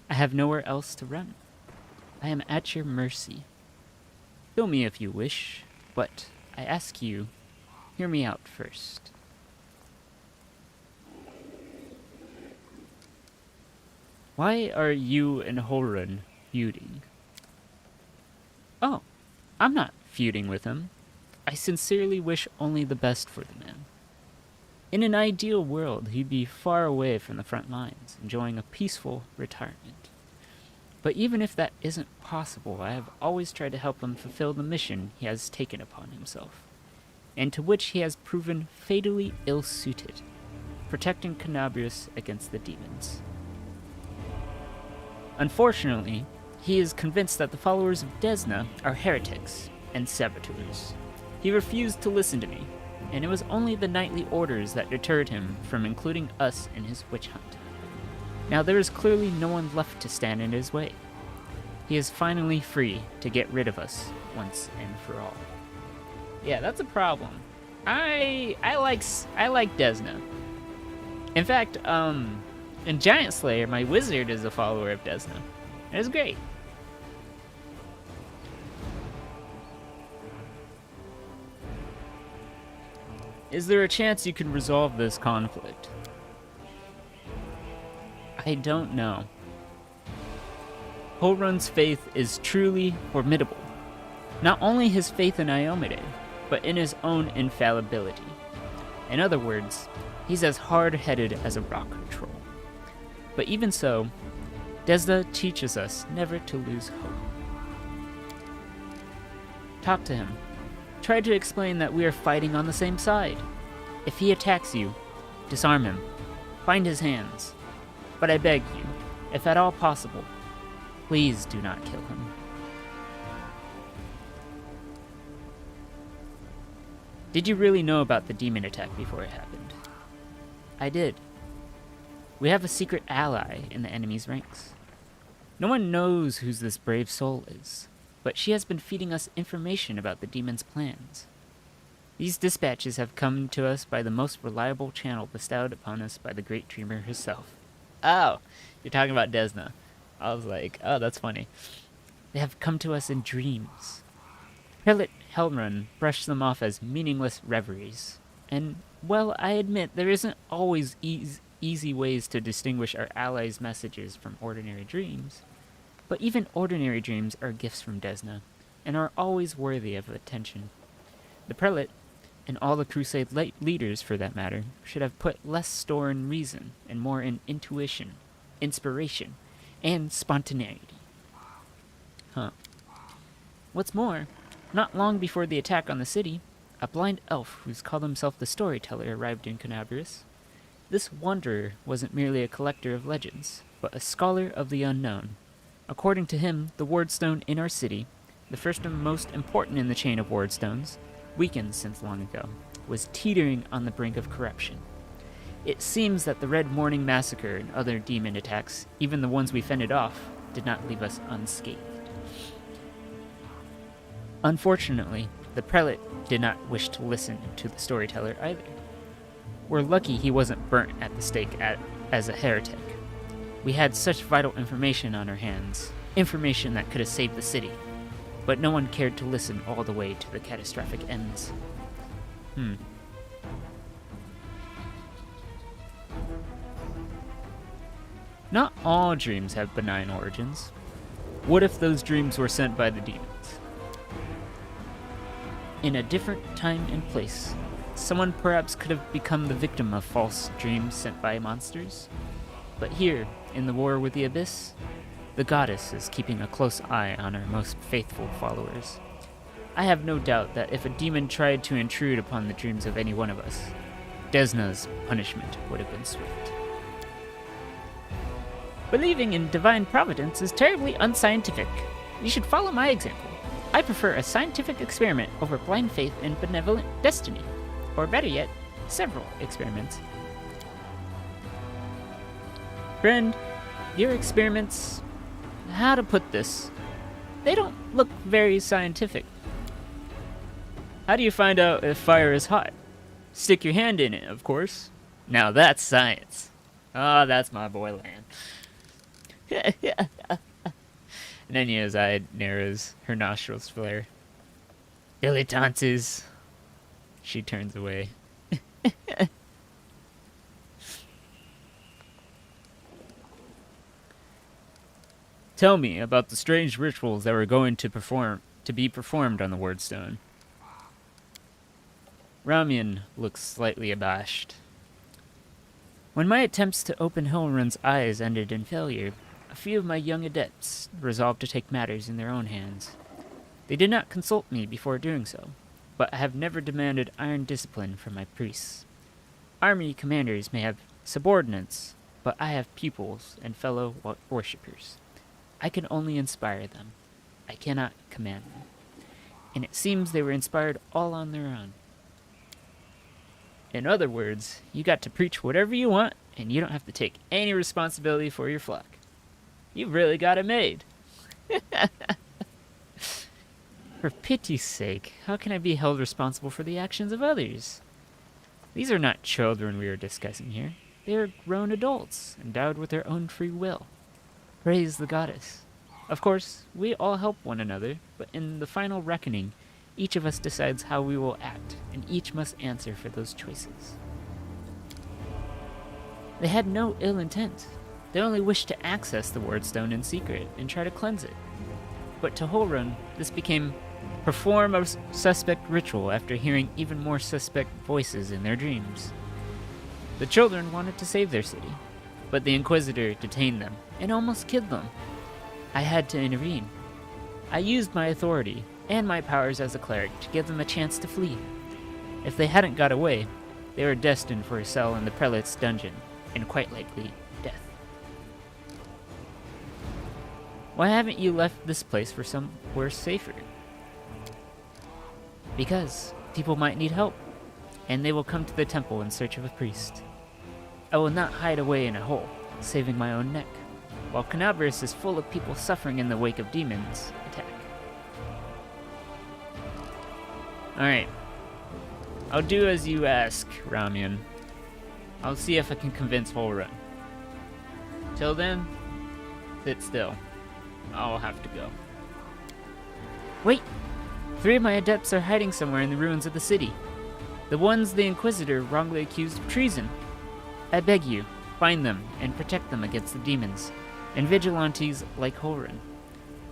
I have nowhere else to run. I am at your mercy. Kill me if you wish, but I ask you, hear me out first. Why are you and Holrun feuding? Oh, I'm not feuding with him. I sincerely wish only the best for the man. In an ideal world, he'd be far away from the front lines, enjoying a peaceful retirement. But even if that isn't possible, I have always tried to help him fulfill the mission he has taken upon himself, and to which he has proven fatally ill-suited, protecting Canabrius against the demons. Unfortunately, he is convinced that the followers of Desna are heretics and saboteurs. He refused to listen to me, and it was only the knightly orders that deterred him from including us in his witch hunt. Now there is clearly no one left to stand in his way. He is finally free to get rid of us once and for all. Yeah, that's a problem. I like Desna. In fact, in Giant Slayer, my wizard is a follower of Desna. It's great. Is there a chance you can resolve this conflict? I don't know. Holrun's faith is truly formidable. Not only his faith in Iomade, but in his own infallibility. In other words, he's as hard-headed as a rock troll. But even so, Desna teaches us never to lose hope. Talk to him. Try to explain that we are fighting on the same side. If he attacks you, disarm him. Find his hands. But I beg you, if at all possible, please do not kill him. Did you really know about the demon attack before it happened? I did. We have a secret ally in the enemy's ranks. No one knows who this brave soul is, but she has been feeding us information about the demon's plans. These dispatches have come to us by the most reliable channel bestowed upon us by the great dreamer herself. Oh, you're talking about Desna. I was like, oh, that's funny. They have come to us in dreams. Prelate Helrun brushed them off as meaningless reveries. And, well, I admit there isn't always easy ways to distinguish our allies' messages from ordinary dreams. But even ordinary dreams are gifts from Desna, and are always worthy of attention. The prelate, and all the crusade leaders for that matter, should have put less store in reason and more in intuition, inspiration, and spontaneity. What's more, not long before the attack on the city, a blind elf who's called himself the Storyteller arrived in Canabrius. This wanderer wasn't merely a collector of legends, but a scholar of the unknown. According to him, the wardstone in our city, the first and most important in the chain of wardstones, weakened since long ago, was teetering on the brink of corruption. It seems that the Red Morning Massacre and other demon attacks, even the ones we fended off, did not leave us unscathed. Unfortunately, the prelate did not wish to listen to the Storyteller either. We're lucky he wasn't burnt at the stake as a heretic. We had such vital information on our hands, information that could have saved the city, but no one cared to listen all the way to the catastrophic ends. Not all dreams have benign origins. What if those dreams were sent by the demons? In a different time and place, someone perhaps could have become the victim of false dreams sent by monsters. But here, in the war with the Abyss, the goddess is keeping a close eye on her most faithful followers. I have no doubt that if a demon tried to intrude upon the dreams of any one of us, Desna's punishment would have been swift. Believing in divine providence is terribly unscientific. You should follow my example. I prefer a scientific experiment over blind faith in benevolent destiny. Or better yet, several experiments. Friend, your experiments, how to put this, they don't look very scientific. How do you find out if fire is hot? Stick your hand in it, of course. Now that's science. Ah, that's my boy Lan. Nenya's eye narrows, her nostrils flare. Dilettantes. She turns away. Tell me about the strange rituals that were going to be performed on the Wordstone. Ramian looks slightly abashed. When my attempts to open Hilrun's eyes ended in failure, a few of my young adepts resolved to take matters in their own hands. They did not consult me before doing so, but I have never demanded iron discipline from my priests. Army commanders may have subordinates, but I have pupils and fellow worshippers. I can only inspire them. I cannot command them. And it seems they were inspired all on their own. In other words, you got to preach whatever you want, and you don't have to take any responsibility for your flock. You've really got it made. For pity's sake, how can I be held responsible for the actions of others? These are not children we are discussing here. They are grown adults, endowed with their own free will. Praise the goddess. Of course, we all help one another, but in the final reckoning, each of us decides how we will act, and each must answer for those choices. They had no ill intent. They only wished to access the Wordstone in secret and try to cleanse it. But to Hilrun, this became perform a suspect ritual after hearing even more suspect voices in their dreams. The children wanted to save their city, but the Inquisitor detained them and almost killed them. I had to intervene. I used my authority and my powers as a cleric to give them a chance to flee. If they hadn't got away, they were destined for a cell in the Prelate's dungeon, and quite likely death. Why haven't you left this place for somewhere safer? Because people might need help, and they will come to the temple in search of a priest. I will not hide away in a hole, saving my own neck, while Canabris is full of people suffering in the wake of demons' attack. Alright. I'll do as you ask, Ramian. I'll see if I can convince Hilrun. Till then, sit still. I'll have to go. Wait! 3 of my adepts are hiding somewhere in the ruins of the city. The ones the Inquisitor wrongly accused of treason. I beg you, find them and protect them against the demons, and vigilantes like Hilrun.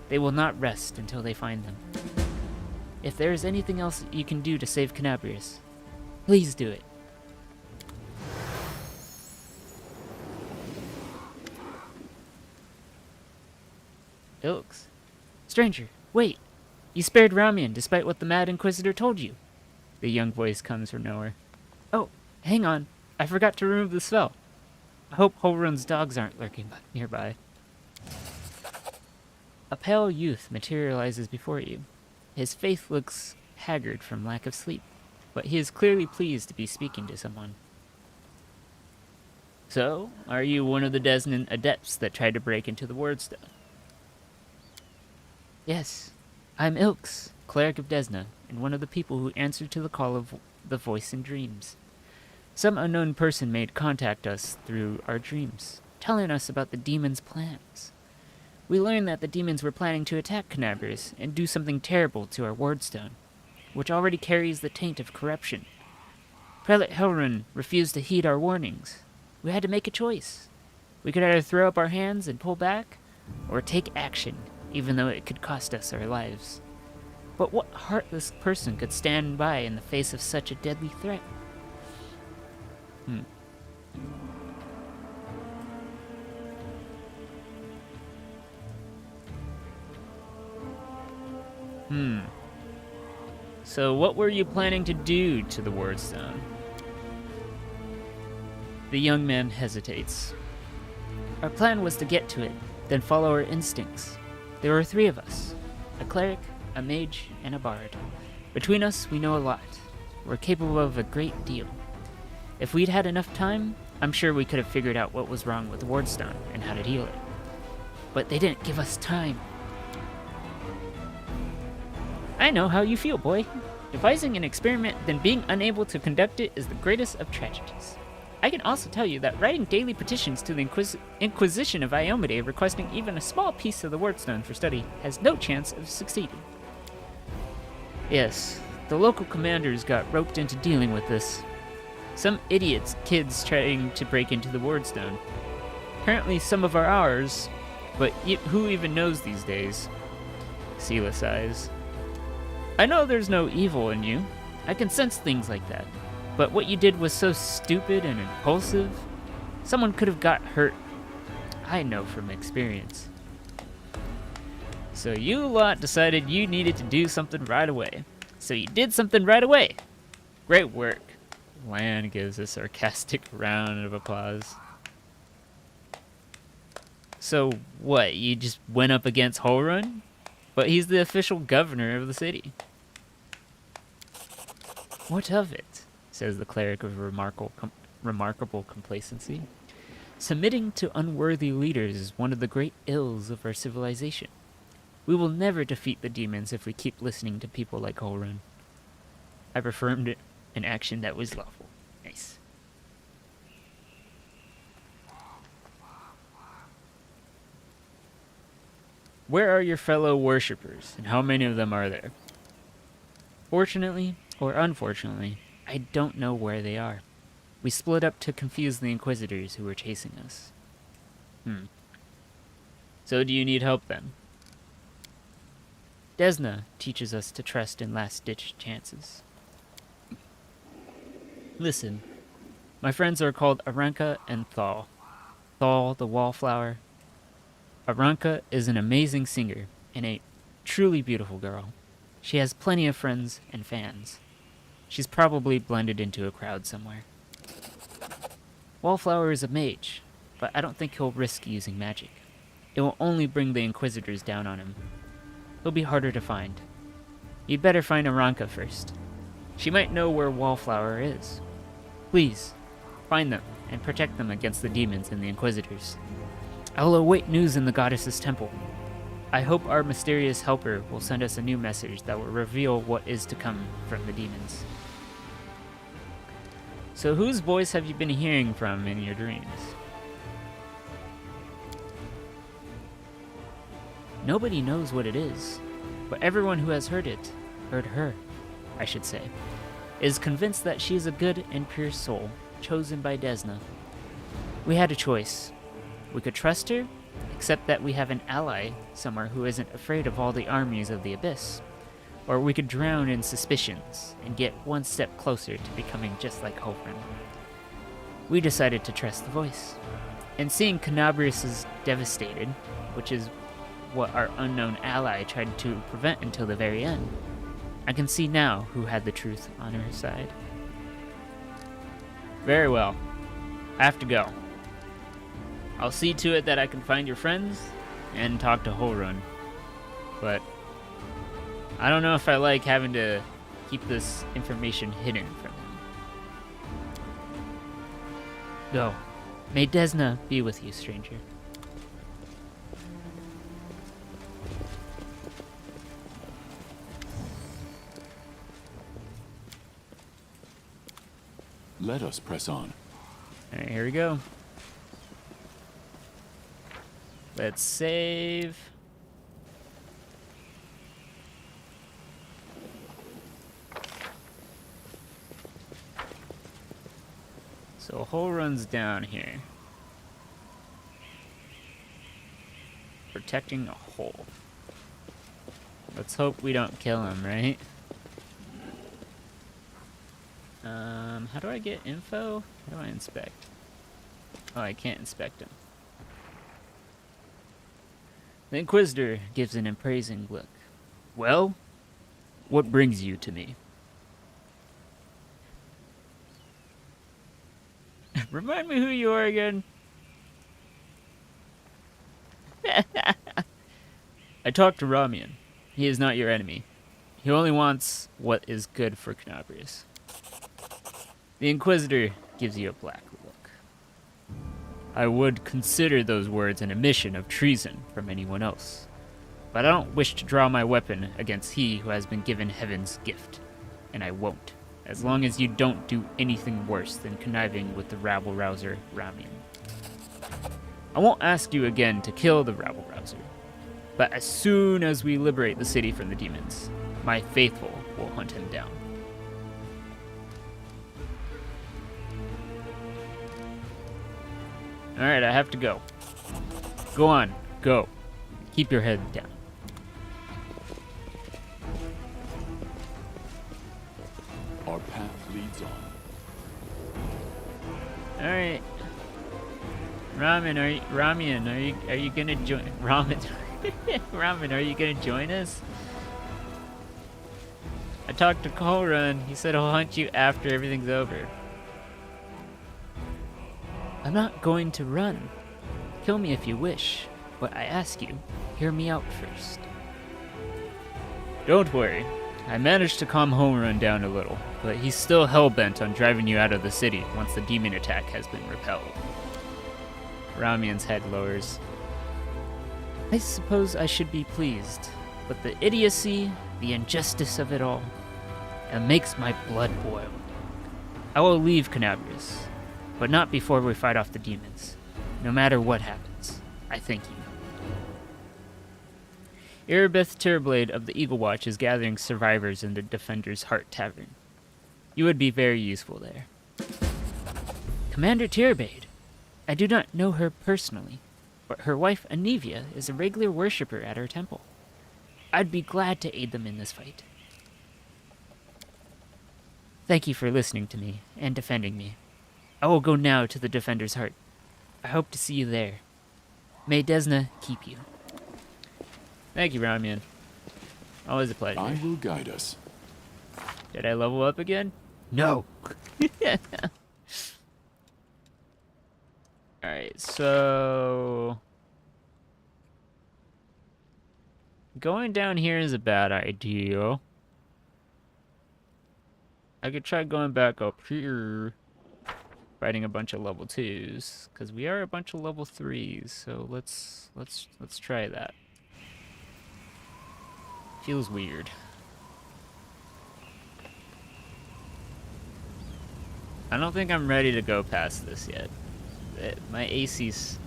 They will not rest until they find them. If there is anything else you can do to save Canabrius, please do it. Ilks. Stranger, wait! You spared Ramian despite what the Mad Inquisitor told you. The young voice comes from nowhere. Oh, hang on. I forgot to remove the spell. I hope Hilrun's dogs aren't lurking nearby. A pale youth materializes before you. His face looks haggard from lack of sleep, but he is clearly pleased to be speaking to someone. So, are you one of the Desnan adepts that tried to break into the Wordstone? Yes, I'm Ilks, cleric of Desna, and one of the people who answered to the call of the voice in dreams. Some unknown person made contact us through our dreams, telling us about the demons' plans. We learned that the demons were planning to attack Canabris and do something terrible to our wardstone, which already carries the taint of corruption. Prelate Helrun refused to heed our warnings. We had to make a choice. We could either throw up our hands and pull back, or take action, even though it could cost us our lives. But what heartless person could stand by in the face of such a deadly threat? So what were you planning to do to the wardstone? The young man hesitates. Our plan was to get to it, then follow our instincts. There were 3 of us, a cleric, a mage, and a bard. Between us, we know a lot. We're capable of a great deal. If we'd had enough time, I'm sure we could have figured out what was wrong with the wardstone and how to heal it. But they didn't give us time. I know how you feel, boy. Devising an experiment, then being unable to conduct it is the greatest of tragedies. I can also tell you that writing daily petitions to the Inquisition of Iomade requesting even a small piece of the wardstone for study has no chance of succeeding. Yes, the local commanders got roped into dealing with this. Some idiots kids trying to break into the wardstone. Apparently some of our ours, but who even knows these days? Sela sighs. I know there's no evil in you. I can sense things like that. But what you did was so stupid and impulsive. Someone could have got hurt. I know from experience. So you lot decided you needed to do something right away. So you did something right away. Great work. Lan gives a sarcastic round of applause. So what, you just went up against Holrun? But he's the official governor of the city. What of it? Says the cleric of remarkable complacency. Submitting to unworthy leaders is one of the great ills of our civilization. We will never defeat the demons if we keep listening to people like Holrun. I performed an action that was lawful. Nice. Where are your fellow worshippers, and how many of them are there? Fortunately, or unfortunately, I don't know where they are. We split up to confuse the Inquisitors who were chasing us. So do you need help then? Desna teaches us to trust in last-ditch chances. Listen, my friends are called Aranka and Thal. Thal, the wallflower. Aranka is an amazing singer and a truly beautiful girl. She has plenty of friends and fans. She's probably blended into a crowd somewhere. Wallflower is a mage, but I don't think he'll risk using magic. It will only bring the Inquisitors down on him. He'll be harder to find. You'd better find Aranka first. She might know where Wallflower is. Please, find them and protect them against the demons and the Inquisitors. I will await news in the goddess's temple. I hope our mysterious helper will send us a new message that will reveal what is to come from the demons. So whose voice have you been hearing from in your dreams? Nobody knows what it is, but everyone who has heard it, heard her, I should say, is convinced that she is a good and pure soul, chosen by Desna. We had a choice. We could trust her, except that we have an ally somewhere who isn't afraid of all the armies of the Abyss. Or we could drown in suspicions and get one step closer to becoming just like Hofren. We decided to trust the voice. And seeing Canabris is devastated, which is what our unknown ally tried to prevent until the very end, I can see now who had the truth on her side. Very well. I have to go. I'll see to it that I can find your friends and talk to Holrun. But I don't know if I like having to keep this information hidden from them. Go. May Desna be with you, stranger. Let us press on. Alright, here we go. Let's save. So a hole runs down here. Protecting a hole. Let's hope we don't kill him, right? How do I get info? How do I inspect? Oh, I can't inspect him. The Inquisitor gives an appraising look. Well, what brings you to me? Remind me who you are again. I talked to Ramian. He is not your enemy. He only wants what is good for Canabrius. The Inquisitor gives you a black look. I would consider those words an admission of treason from anyone else. But I don't wish to draw my weapon against he who has been given heaven's gift. And I won't, as long as you don't do anything worse than conniving with the rabble-rouser Ramian. I won't ask you again to kill the rabble-rouser, but as soon as we liberate the city from the demons, my faithful will hunt him down. Alright, I have to go. Go on, go. Keep your head down. Our path leads on. Alright. Ramian, are you gonna join Ramen, are you gonna join us? I talked to Kolrun. He said he'll hunt you after everything's over. I'm not going to run. Kill me if you wish, but I ask you, hear me out first. Don't worry. I managed to calm Homerun down a little, but he's still hell-bent on driving you out of the city once the demon attack has been repelled. Ramian's head lowers. I suppose I should be pleased, but the idiocy, the injustice of it all, it makes my blood boil. I will leave Canabrius, but not before we fight off the demons. No matter what happens, I thank you. Erebeth Terblade of the Eagle Watch is gathering survivors in the Defender's Heart Tavern. You would be very useful there. Commander Terblade. I do not know her personally, but her wife Anivia is a regular worshipper at her temple. I'd be glad to aid them in this fight. Thank you for listening to me and defending me. I will go now to the Defender's Heart. I hope to see you there. May Desna keep you. Thank you, Ramian. Always a pleasure. I will guide us. Did I level up again? No. Alright, so... going down here is a bad idea. I could try going back up here. Fighting a bunch of level 2s. Because we are a bunch of level 3s, so let's try that. Feels weird. I don't think I'm ready to go past this yet. My AC's...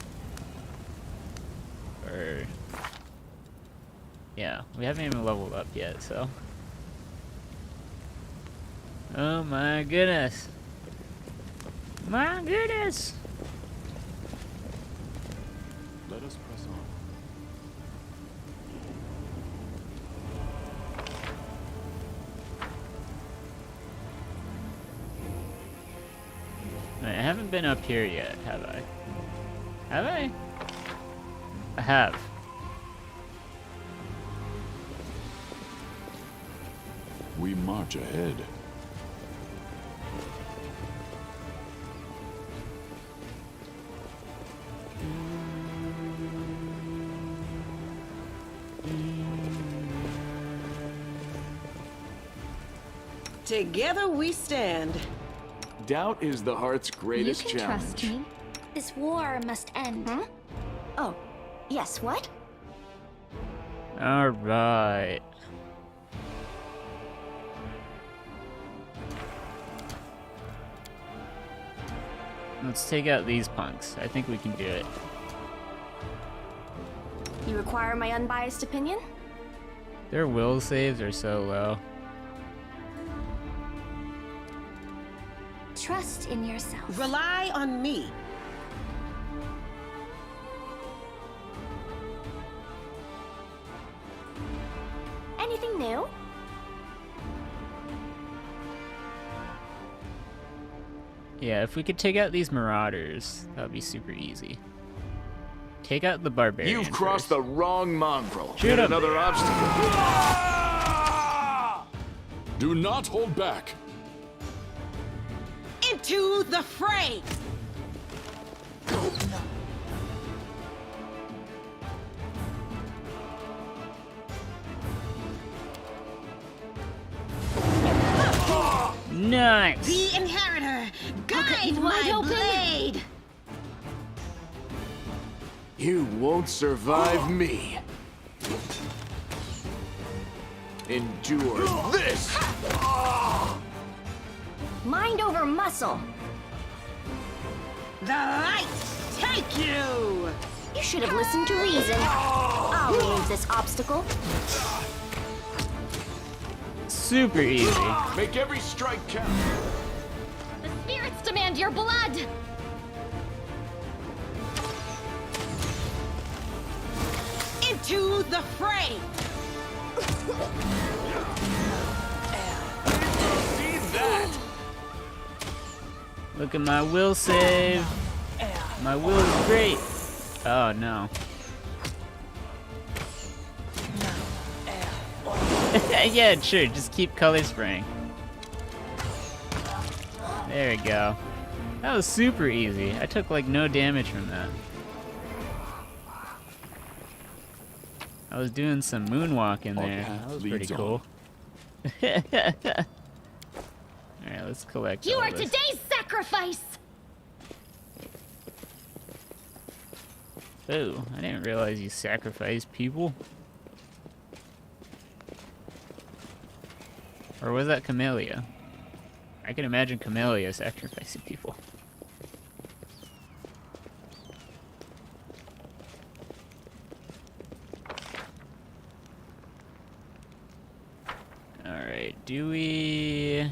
yeah, we haven't even leveled up yet, so... oh my goodness! My goodness! Let us press on. I haven't been up here yet, have I? Have I? I have. We march ahead. Together we stand. Doubt is the heart's You greatest can challenge. trust me. This war must end. Huh? Oh, yes, what? Alright. Let's take out these punks. I think we can do it. You require my unbiased opinion? Their will saves are so low. Trust in yourself. Rely on me. Anything new? Yeah, if we could take out these marauders, that would be super easy. Take out the barbarian. You've crossed the wrong mongrel. Shoot Hit him. another obstacle. Do not hold back. Into the fray! Nice! The Inheritor, guide wide my open. blade! You won't survive me. Endure this! Mind over muscle. The light take you! You should have listened to reason. I'll remove this obstacle. Super easy. Make every strike count. The spirits demand your blood! Into the fray! See that? Look at my will save. My will is great. Oh no. Yeah, sure. Just keep color spraying. There we go. That was super easy. I took like no damage from that. I was doing some moonwalking Our there. path That was leads pretty cool. Alright, let's collect You all are this. today's sacrifice! Oh, I didn't realize you sacrifice people. Or was that Camellia? I can imagine Camellia sacrificing people. Alright, do we...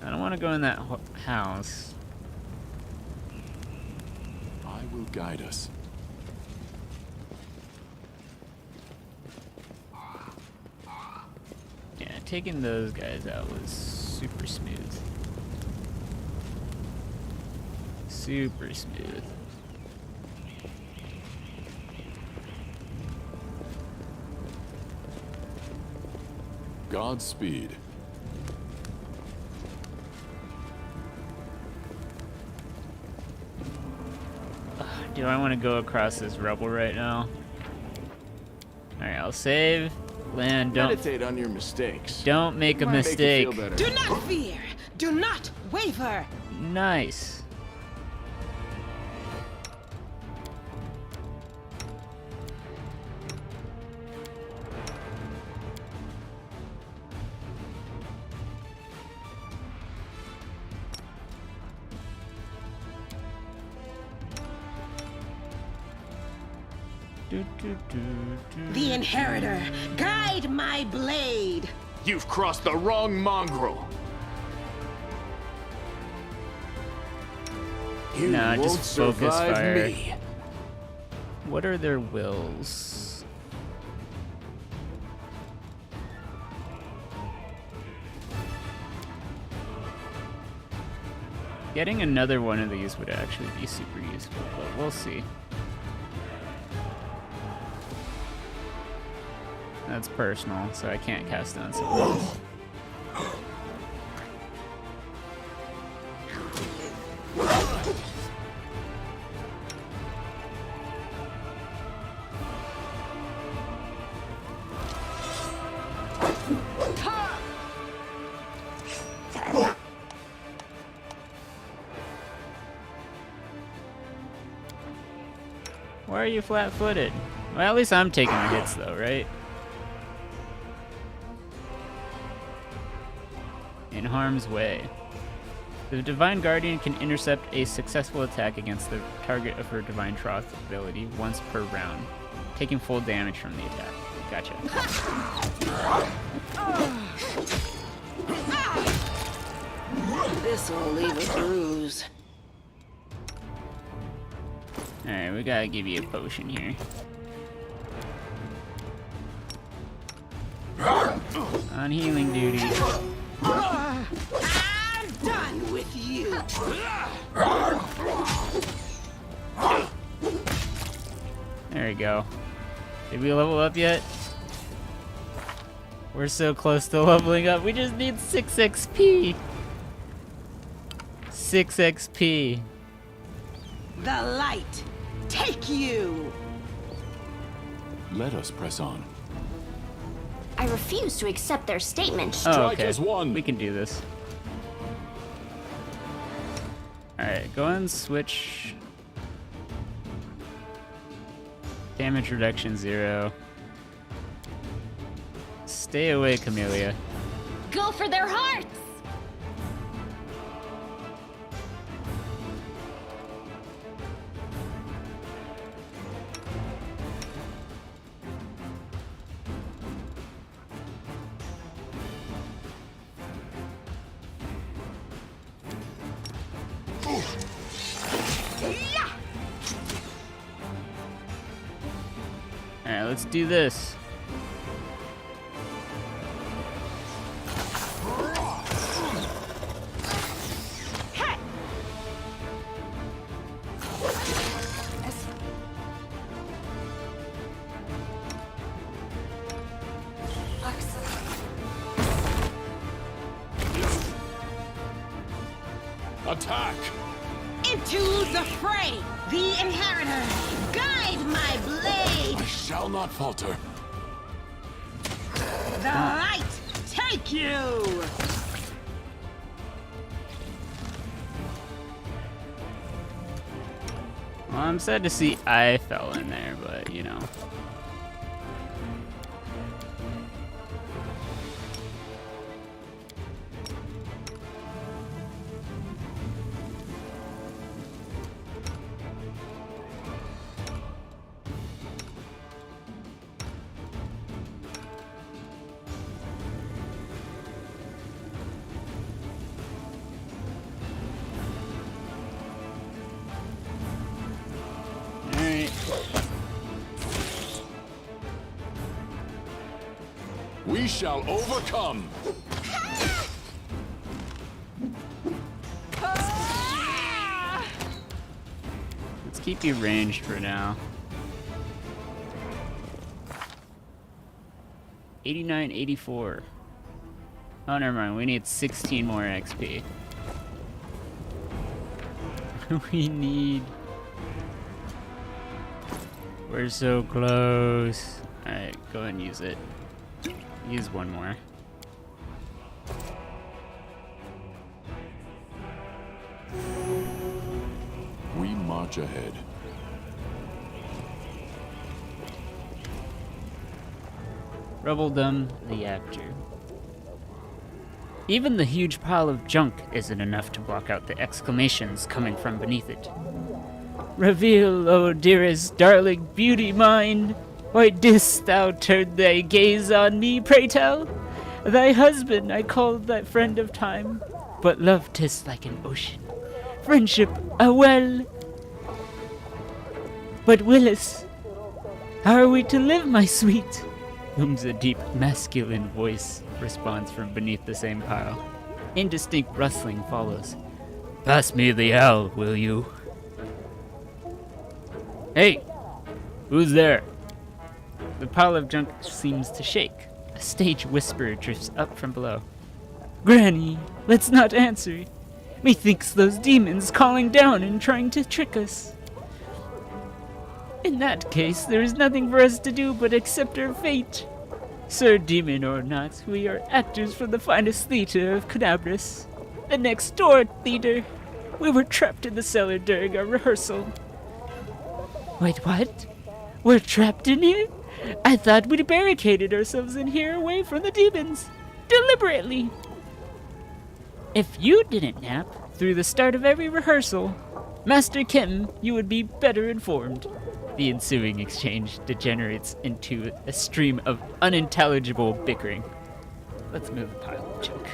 I don't want to go in that house. I will guide us. Yeah, taking those guys out was super smooth. Super smooth. Godspeed. Do I want to go across this rubble right now? Alright, I'll save. Land, Meditate on your mistakes. don't make a Might make you mistake. feel better. Do not fear! Do not waver! Nice. The Inheritor, guide my blade! You've crossed the wrong mongrel. You Nah, won't just focus survive fire. me. What are their wills? Getting another one of these would actually be super useful, but we'll see. That's personal, so I can't cast on someone else. Why are you flat-footed? Well, at least I'm taking the hits, though, right? Yeah, in harm's way. The Divine Guardian can intercept a successful attack against the target of her Divine Troth ability once per round, taking full damage from the attack. Gotcha. This'll leave a bruise. Alright, we gotta give you a potion here. On healing duty. I'm done with you. There we go. Did we level up yet? We're so close to leveling up. We just need 6 XP. 6 XP. The light, take you. Let us press on. I refuse to accept their statement. Oh, Strike okay. as one. We can do this. Alright, go and switch. Damage reduction 0. Stay away, Camellia. Go for their hearts! Alright, let's do this. Attack! Into the fray, the inheritor. Guide my blade. I shall not falter. The light, take you. Well, I'm sad to see I fell in there, but you know. Alright. We shall overcome. Let's keep you ranged for now. 89, 84. Oh, never mind. We need 16 more XP. We need... We're so close. Alright, go ahead and use it. Use one more. We march ahead. Rubbledom the actor. Even the huge pile of junk isn't enough to block out the exclamations coming from beneath it. Reveal, O dearest, darling beauty mine, why didst thou turn thy gaze on me, pray tell? Thy husband I called thy friend of time, but love 'tis like an ocean, friendship a well. But Willis, how are we to live, my sweet? Booms a deep masculine voice, responds from beneath the same pile. Indistinct rustling follows. Pass me the ale, will you? Hey! Who's there? The pile of junk seems to shake. A stage whisper drifts up from below. Granny, let's not answer. Methinks those demons calling down and trying to trick us. In that case, there is nothing for us to do but accept our fate. Sir Demon or not, we are actors from the finest theater of Canabras. The next door theater. We were trapped in the cellar during our rehearsal. Wait, what? We're trapped in here? I thought we'd barricaded ourselves in here away from the demons. Deliberately. If you didn't nap through the start of every rehearsal, Master Kim, you would be better informed. The ensuing exchange degenerates into a stream of unintelligible bickering. Let's move the pile of junk.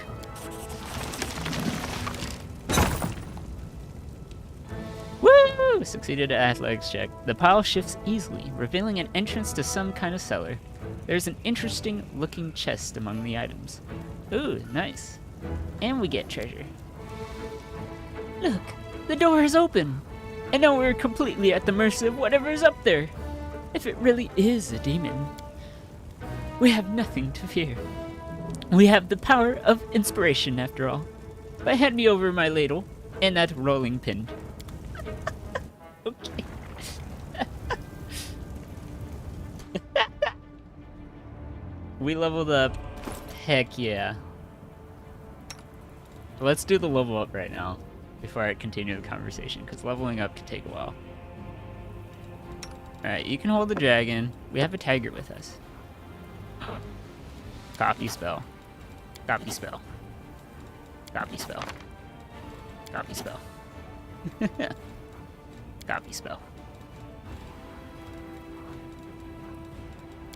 Woo! Succeeded at athletics check. The pile shifts easily, revealing an entrance to some kind of cellar. There's an interesting looking chest among the items. Ooh, nice. And we get treasure. Look, the door is open. And now we're completely at the mercy of whatever is up there. If it really is a demon, we have nothing to fear. We have the power of inspiration, after all. But hand me over my ladle and that rolling pin. Okay. We leveled up. Heck yeah. Let's do the level up right now before I continue the conversation, because leveling up can take a while. Alright, you can hold the dragon. We have a tiger with us. Copy spell. Copy spell. Copy spell. Copy spell. Copy spell.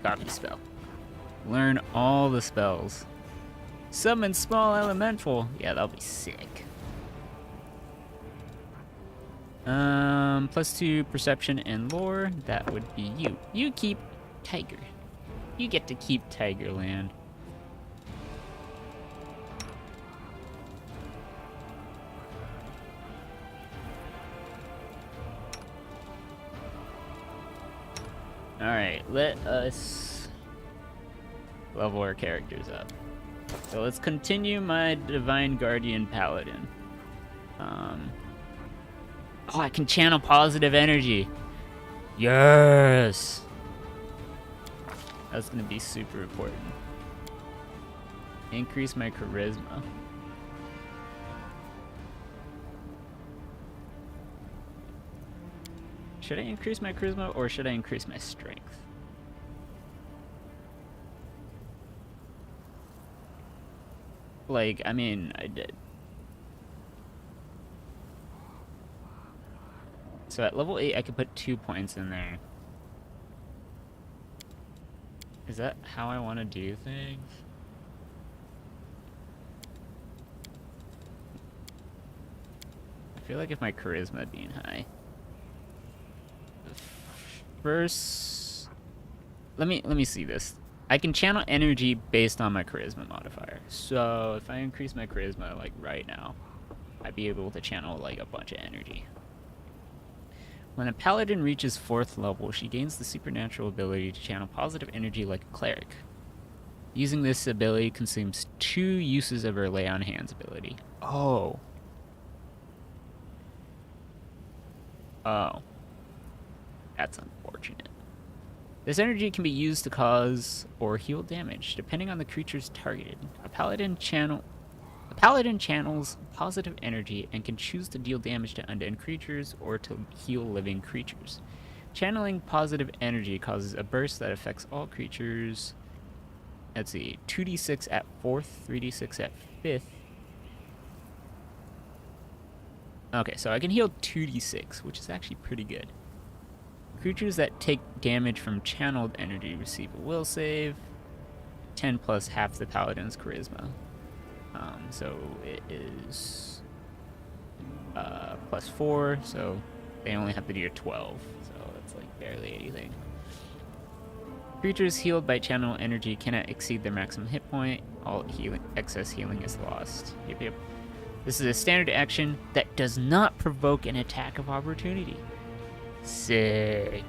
Copy spell. Learn all the spells. Summon small elemental. Yeah, that'll be sick. +2 perception and lore. That would be you. You keep tiger. You get to keep Tigerland. Alright, let us level our characters up. So let's continue my Divine Guardian Paladin. Oh, I can channel positive energy. Yes! That's gonna be super important. Increase my charisma. Should I increase my charisma or should I increase my strength? Like, I mean, I did. So at level 8, I could put 2 points in there. Is that how I want to do things? I feel like if my charisma being high. First, let me see this. I can channel energy based on my charisma modifier. So if I increase my charisma like right now, I'd be able to channel like a bunch of energy. When a paladin reaches 4th level, she gains the supernatural ability to channel positive energy like a cleric. Using this ability consumes 2 uses of her lay on hands ability. Oh. Oh. That's unfortunate. This energy can be used to cause or heal damage, depending on the creatures targeted. A paladin channels positive energy and can choose to deal damage to undead creatures or to heal living creatures. Channeling positive energy causes a burst that affects all creatures. Let's see, 2d6 at 4th, 3d6 at 5th. Okay, so I can heal 2d6, which is actually pretty good. Creatures that take damage from channeled energy receive a will save. 10 plus half the paladin's charisma. So it is +4, so they only have to do a 12. So that's like barely anything. Creatures healed by channel energy cannot exceed their maximum hit point. All excess healing is lost. Yep. This is a standard action that does not provoke an attack of opportunity. Sick.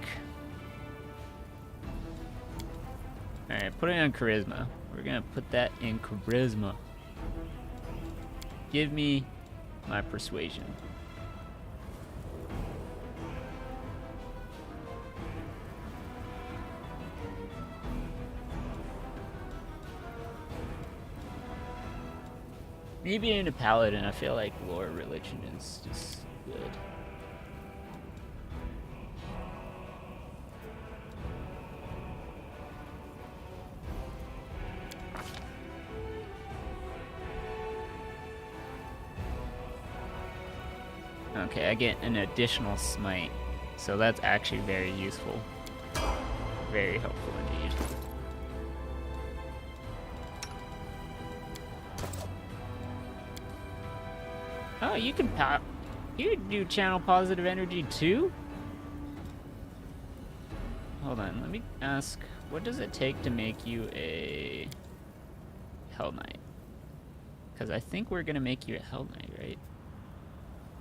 Alright, put it on charisma. We're gonna put that in charisma. Give me my persuasion. Me being a paladin, I feel like lore religion is just good. Okay, I get an additional smite. So that's actually very useful. Very helpful indeed. Oh, you can pop. You can do channel positive energy too? Hold on, let me ask, what does it take to make you a Hell Knight? Because I think we're gonna make you a Hell Knight, right?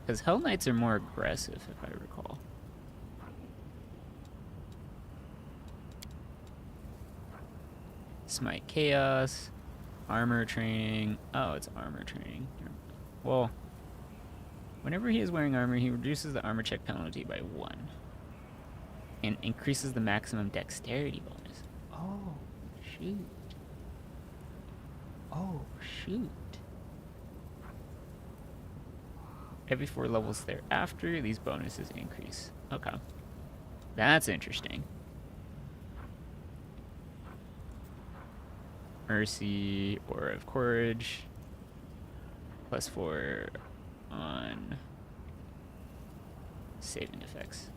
Because Hell Knights are more aggressive, if I recall. Smite Chaos, armor training. Oh, it's armor training. Well, whenever he is wearing armor, he reduces the armor check penalty by 1. And increases the maximum dexterity bonus. Oh, shoot. Oh, shoot. Every 4 levels thereafter, these bonuses increase. Okay. That's interesting. Mercy, Aura of Courage. +4 on saving effects.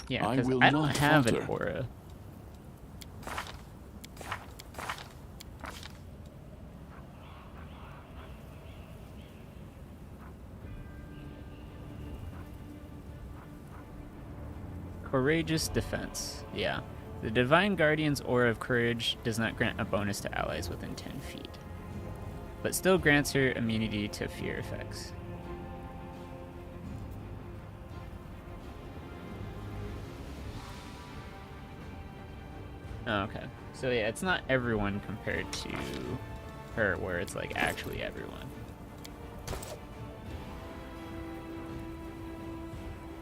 Yeah, I because will I don't not have an falter. aura. Courageous defense. Yeah. The Divine Guardian's Aura of Courage does not grant a bonus to allies within 10 feet, but still grants her immunity to fear effects. Oh, okay. So yeah, it's not everyone compared to her, where it's like actually everyone.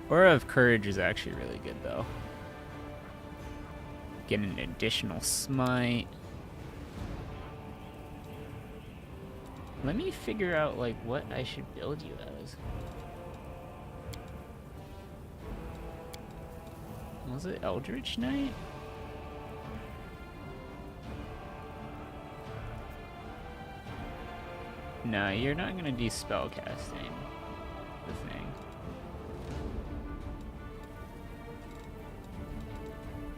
Aura of Courage is actually really good though. Get an additional smite. Let me figure out like what I should build you as. Was it Eldritch Knight? No, you're not gonna do spellcasting. The thing.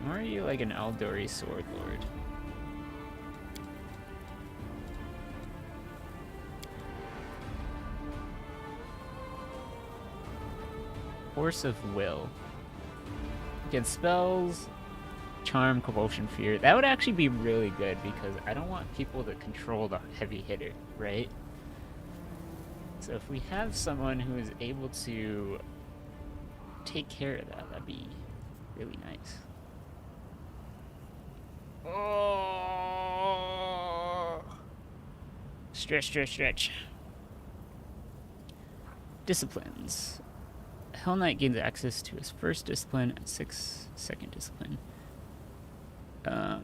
Or are you like an Eldori Sword Lord? Force of Will. Against spells, Charm, Convulsion, Fear. That would actually be really good because I don't want people to control the heavy hitter, right? So if we have someone who is able to take care of that, that'd be really nice. Oh. Stretch, stretch, stretch. Disciplines. Hell Knight gains access to his first discipline and 6th discipline.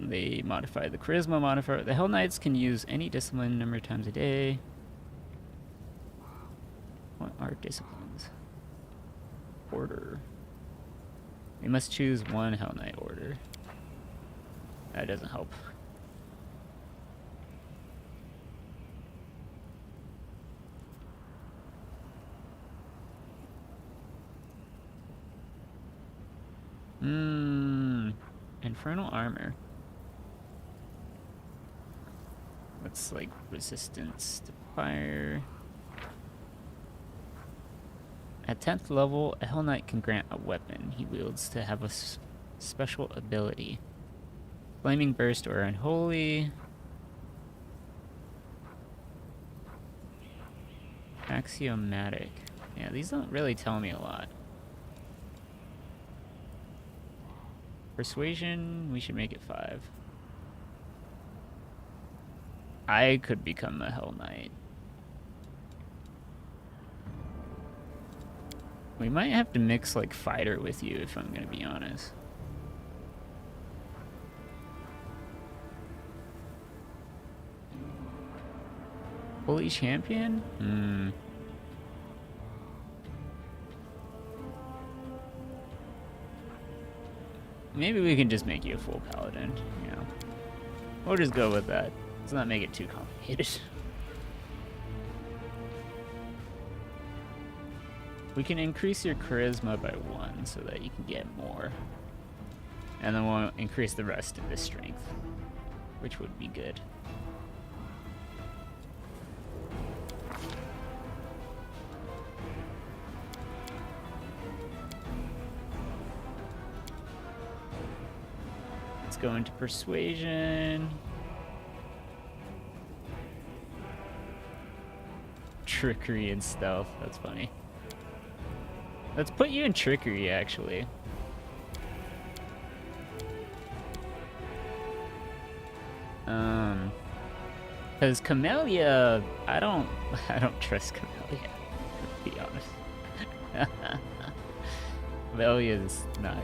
They modify the charisma modifier. The Hell Knights can use any discipline number of times a day. What are disciplines? Order. We must choose one Hell Knight order. That doesn't help. Infernal armor. What's like resistance to fire? At 10th level, a Hell Knight can grant a weapon he wields to have a special ability. Flaming Burst or Unholy. Axiomatic. Yeah, these don't really tell me a lot. Persuasion, we should make it 5. I could become a Hell Knight. We might have to mix like fighter with you if I'm gonna be honest. Holy Champion? Maybe we can just make you a full paladin, you know. We'll just go with that. Let's not make it too complicated. We can increase your charisma by 1 so that you can get more. And then we'll increase the rest of the strength, which would be good. Let's go into persuasion. Trickery and stealth, that's funny. Let's put you in trickery, actually. Because Camellia, I don't trust Camellia, to be honest. Camellia's not,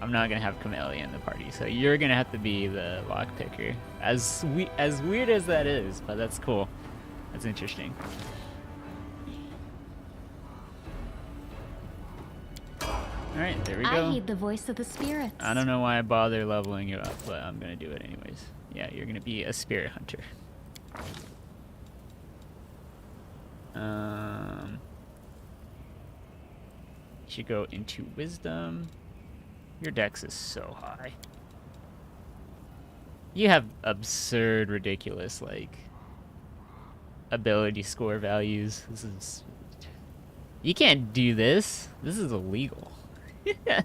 I'm not gonna have Camellia in the party, so you're gonna have to be the lockpicker. As weird as that is, but that's cool. That's interesting. Alright, there we go. I heed the voice of the spirits. I don't know why I bother leveling you up, but I'm gonna do it anyways. Yeah, you're gonna be a spirit hunter. You should go into wisdom. Your dex is so high. You have absurd, ridiculous, like, ability score values. This is... You can't do this. This is illegal. Yeah,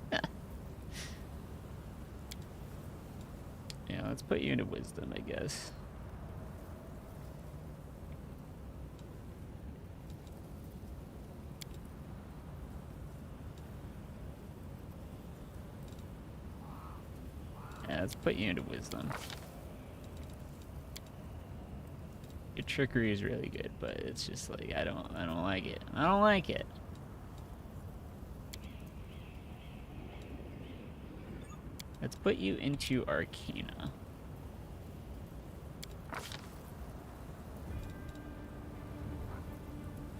let's put you into wisdom, I guess. Yeah, let's put you into wisdom. Your trickery is really good, but it's just like I don't like it. I don't like it. Let's put you into Arcana.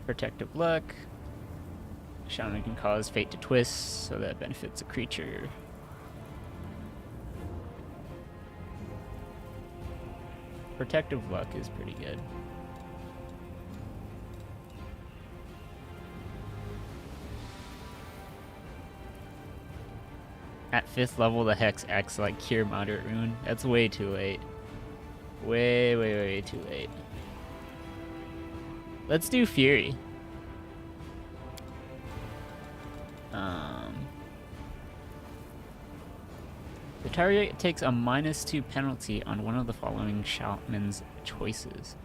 Protective Luck. Shaman can cause fate to twist, so that benefits a creature. Protective Luck is pretty good. At 5th level, the Hex acts like Cure Moderate Wound. That's way too late. Way too late. Let's do Fury. The target takes a -2 penalty on one of the following Shaman's choices.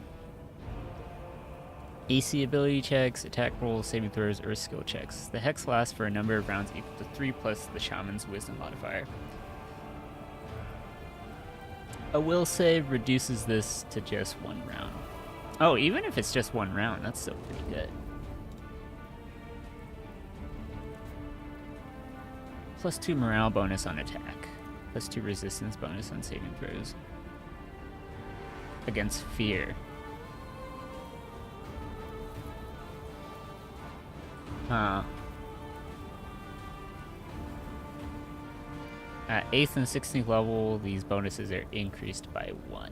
AC ability checks, attack rolls, saving throws, or skill checks. The Hex lasts for a number of rounds equal to 3 plus the Shaman's Wisdom modifier. A will save reduces this to just 1 round. Oh, even if it's just 1 round, that's still pretty good. +2 morale bonus on attack. +2 resistance bonus on saving throws. Against fear. Huh. At 8th and 16th level, these bonuses are increased by 1.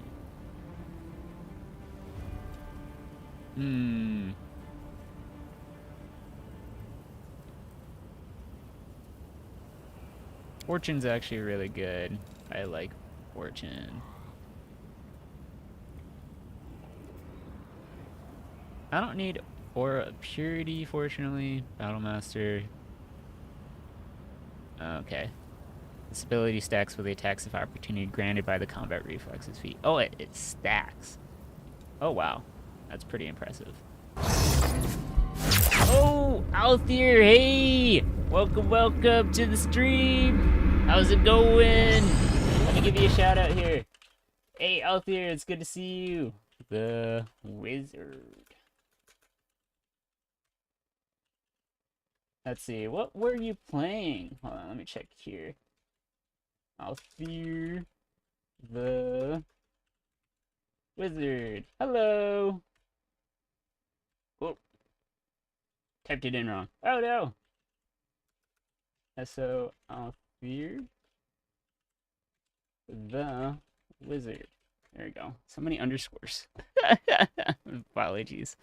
Fortune's actually really good. I like Fortune. I don't need Aura of Purity, fortunately. Battlemaster. Okay. This ability stacks with the attacks of opportunity granted by the combat reflexes feat. Oh, it stacks. Oh, wow. That's pretty impressive. Oh, Althir, hey! Welcome to the stream! How's it going? Let me give you a shout out here. Hey, Althir, it's good to see you. The Wizard. Let's see, what were you playing? Hold on, let me check here. Althir, the Wizard. Hello! Whoa. Typed it in wrong. Oh no! So, Althir, the Wizard. There we go. So many underscores. Apologies.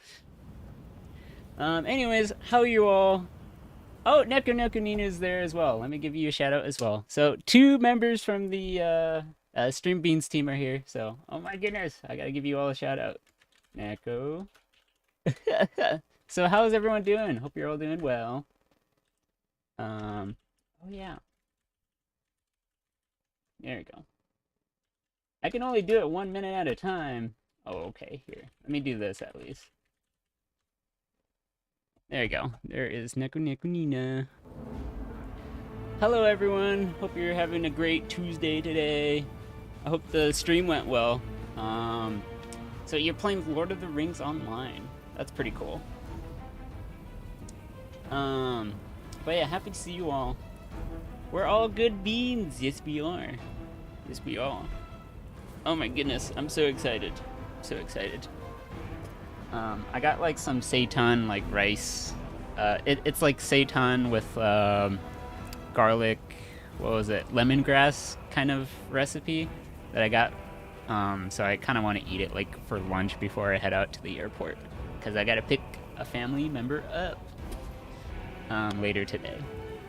Anyways, how are you all? Oh, Neko Neko Nina is there as well. Let me give you a shout out as well. So 2 members from the Stream Beans team are here. So, oh my goodness, I gotta give you all a shout out. Neko. So how's everyone doing? Hope you're all doing well. Oh yeah. There we go. I can only do it 1 minute at a time. Oh, okay, here. Let me do this at least. There you go. There is Neko Neko Nina. Hello everyone. Hope you're having a great Tuesday today. I hope the stream went well. So you're playing Lord of the Rings online. That's pretty cool. But yeah, happy to see you all. We're all good beans. Yes, we are. Yes, we are. Oh my goodness, I'm so excited. So excited. I got like some seitan, like rice. It's like seitan with garlic, what was it, lemongrass kind of recipe that I got. So I kind of want to eat it like for lunch before I head out to the airport, because I got to pick a family member up later today.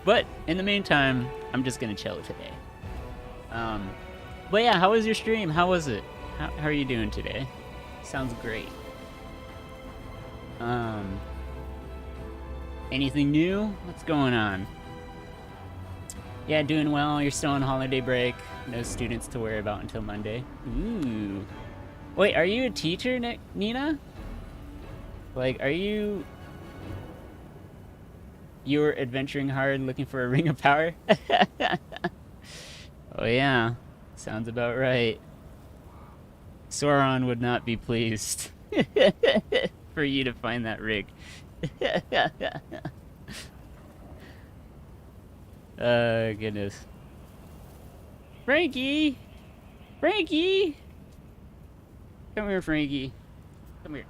But in the meantime, I'm just gonna chill today. But yeah, how was your stream? How was it? How are you doing today? Sounds great. Anything new? What's going on? Yeah, doing well. You're still on holiday break. No students to worry about until Monday. Ooh. Wait, are you a teacher, Nina? Like, are you... You're adventuring hard looking for a ring of power? Oh yeah. Sounds about right. Sauron would not be pleased for you to find that rig. Goodness. Frankie! Frankie! Come here, Frankie. Come here.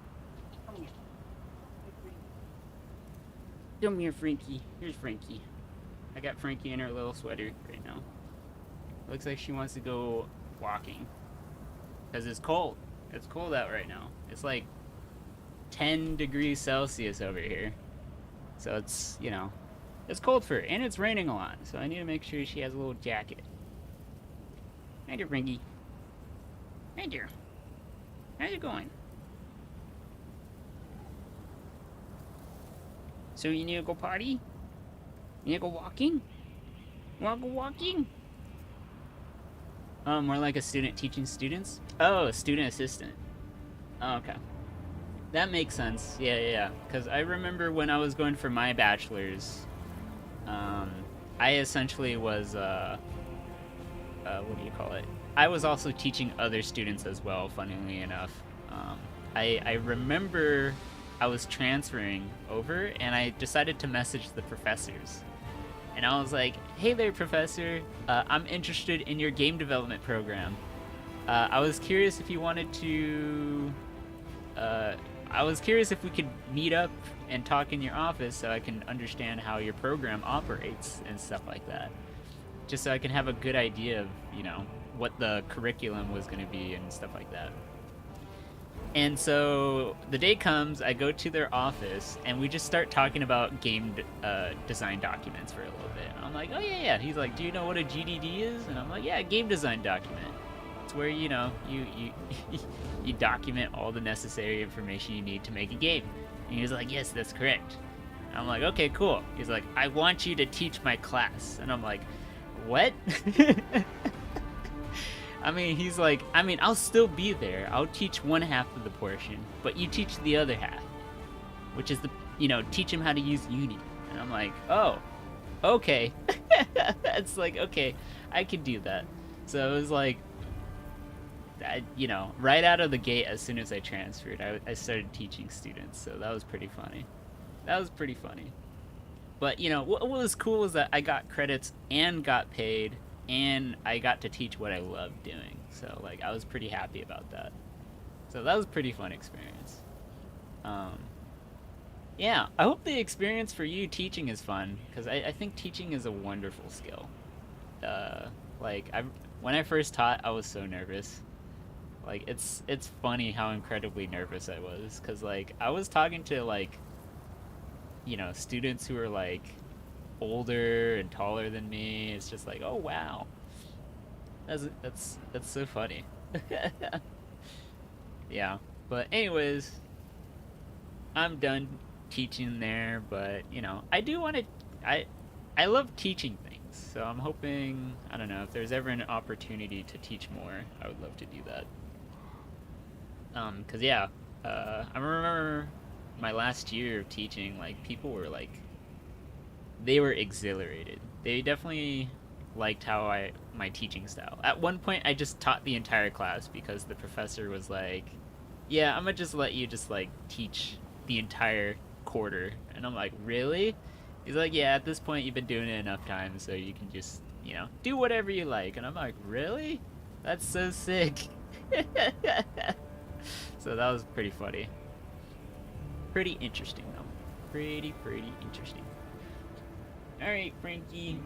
Come here. Come here, Frankie. Here's Frankie. I got Frankie in her little sweater right now. Looks like she wants to go walking. Because it's cold. It's cold out right now. It's like 10 degrees Celsius over here. So it's, you know, it's cold for her. And it's raining a lot. So I need to make sure she has a little jacket. Hi there, Frankie. Hi there. How's it going? So you need to go potty? You need to go walking? You want to go walking? Oh, more like a student teaching students? Oh, a student assistant. Oh, okay. That makes sense. Yeah. Because I remember when I was going for my bachelor's, I essentially was, what do you call it? I was also teaching other students as well, funnily enough. I remember I was transferring over, and I decided to message the professors. And I was like, hey there, professor. I'm interested in your game development program. I was curious if you wanted to... I was curious if we could meet up and talk in your office so I can understand how your program operates and stuff like that. Just so I can have a good idea of, you know, what the curriculum was going to be and stuff like that. And so the day comes, I go to their office, and we just start talking about game design documents for a little bit. And I'm like, oh yeah. He's like, do you know what a GDD is? And I'm like, yeah, game design document. It's where, you know, you you document all the necessary information you need to make a game. And he was like, yes, that's correct. And I'm like, okay, cool. He's like, I want you to teach my class. And I'm like, what? I mean, he's like, I mean, I'll still be there. I'll teach one half of the portion, but you teach the other half, which is the, you know, teach him how to use Uni. And I'm like, oh, okay. It's like, okay, I can do that. So it was like, you know, right out of the gate, as soon as I transferred, I started teaching students. So that was pretty funny. But, you know, what was cool was that I got credits and got paid, and I got to teach what I loved doing. So, like, I was pretty happy about that. So that was a pretty fun experience. Yeah, I hope the experience for you teaching is fun, because I think teaching is a wonderful skill. When I first taught, I was so nervous. Like, it's funny how incredibly nervous I was, because, like, I was talking to, like, you know, students who are, like, older and taller than me. It's just like, oh wow, that's so funny. Yeah, but anyways, I'm done teaching there. But you know, I do want to. I love teaching things, so I'm hoping, I don't know, if there's ever an opportunity to teach more, I would love to do that. 'Cause yeah, I remember my last year of teaching, like people were like, they were exhilarated. They definitely liked how my teaching style. At one point, I just taught the entire class because the professor was like, "Yeah, I'm gonna just let you just like teach the entire quarter," and I'm like, "Really?" He's like, "Yeah, at this point, you've been doing it enough times, so you can just, you know, do whatever you like." And I'm like, "Really? That's so sick." So that was pretty funny. Pretty interesting, though. Pretty interesting. Alright, Frankie.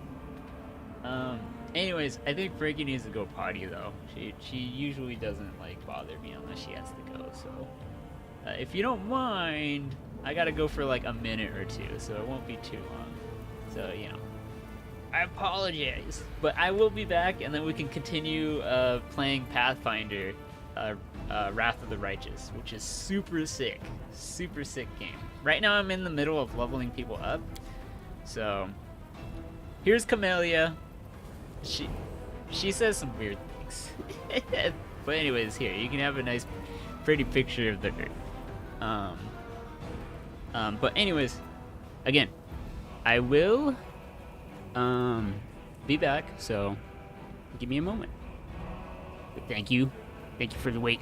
Anyways, I think Frankie needs to go potty, though. She usually doesn't, like, bother me unless she has to go, so... if you don't mind, I gotta go for, like, a minute or two, so it won't be too long. So, you know. I apologize. But I will be back, and then we can continue, playing Pathfinder, Wrath of the Righteous, which is super sick. Super sick game. Right now I'm in the middle of leveling people up. So, here's Camellia. She says some weird things. But anyways, here, you can have a nice, pretty picture of the but anyways, again, I will, be back, so give me a moment. But thank you for the wait.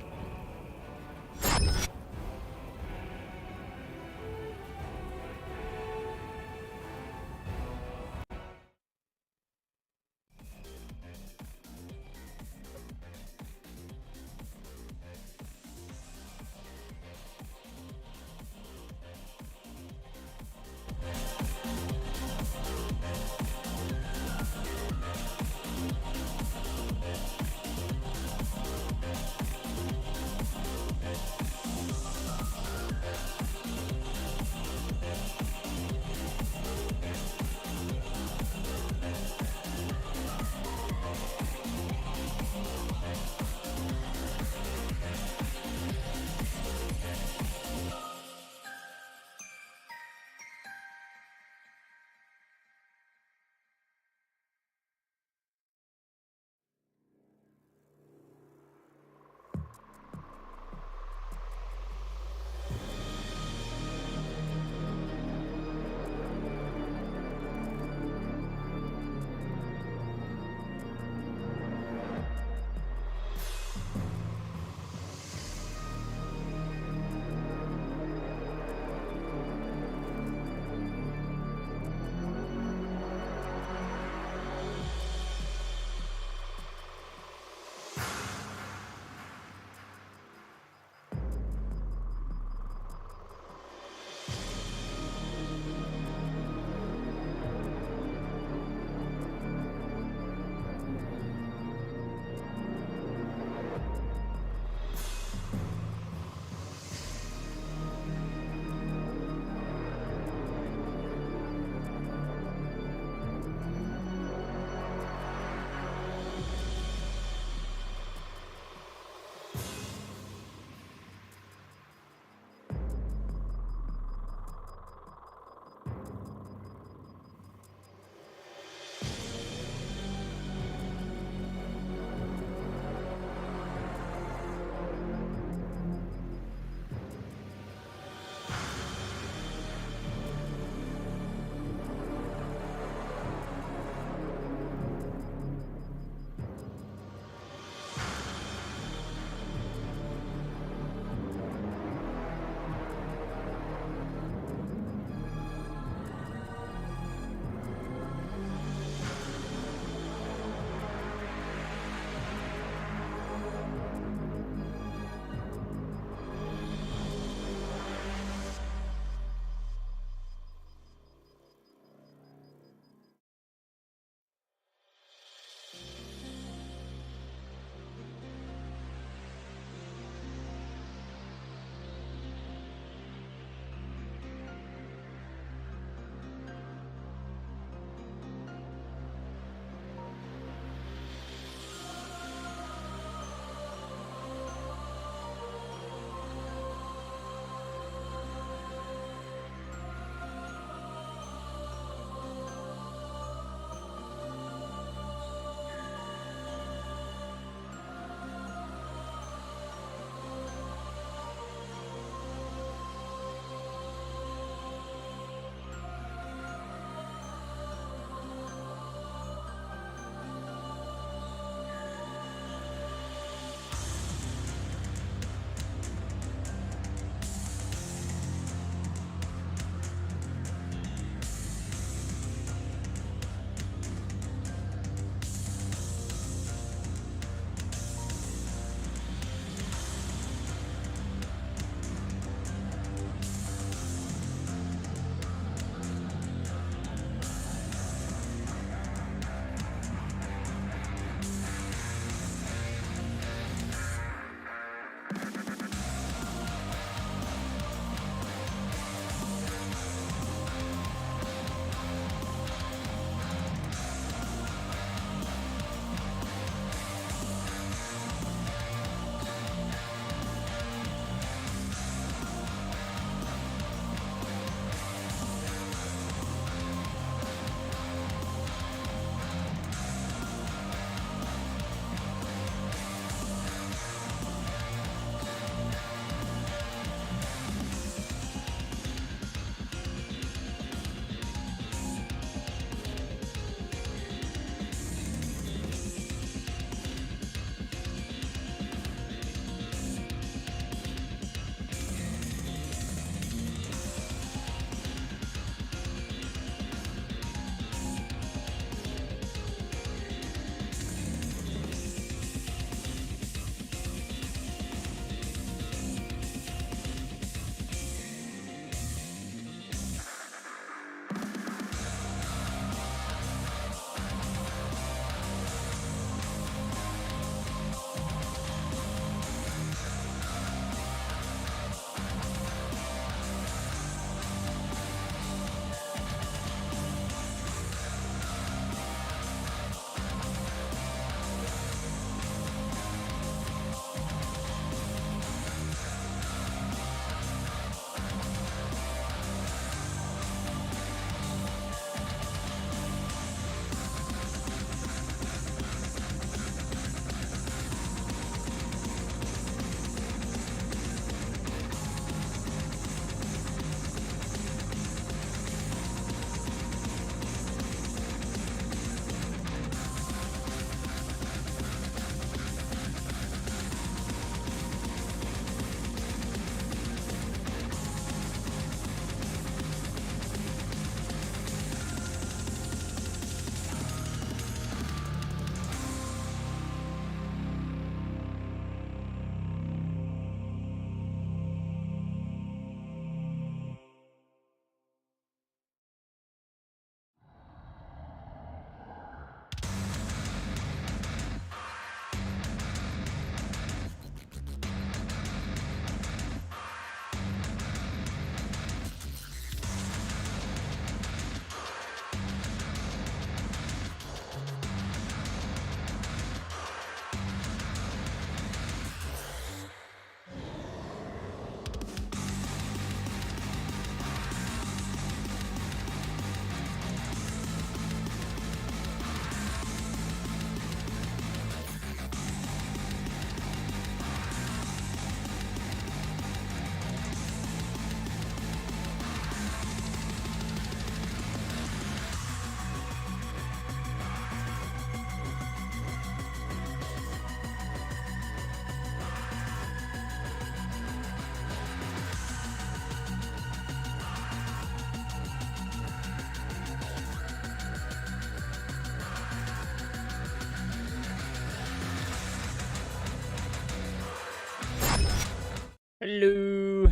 Hello.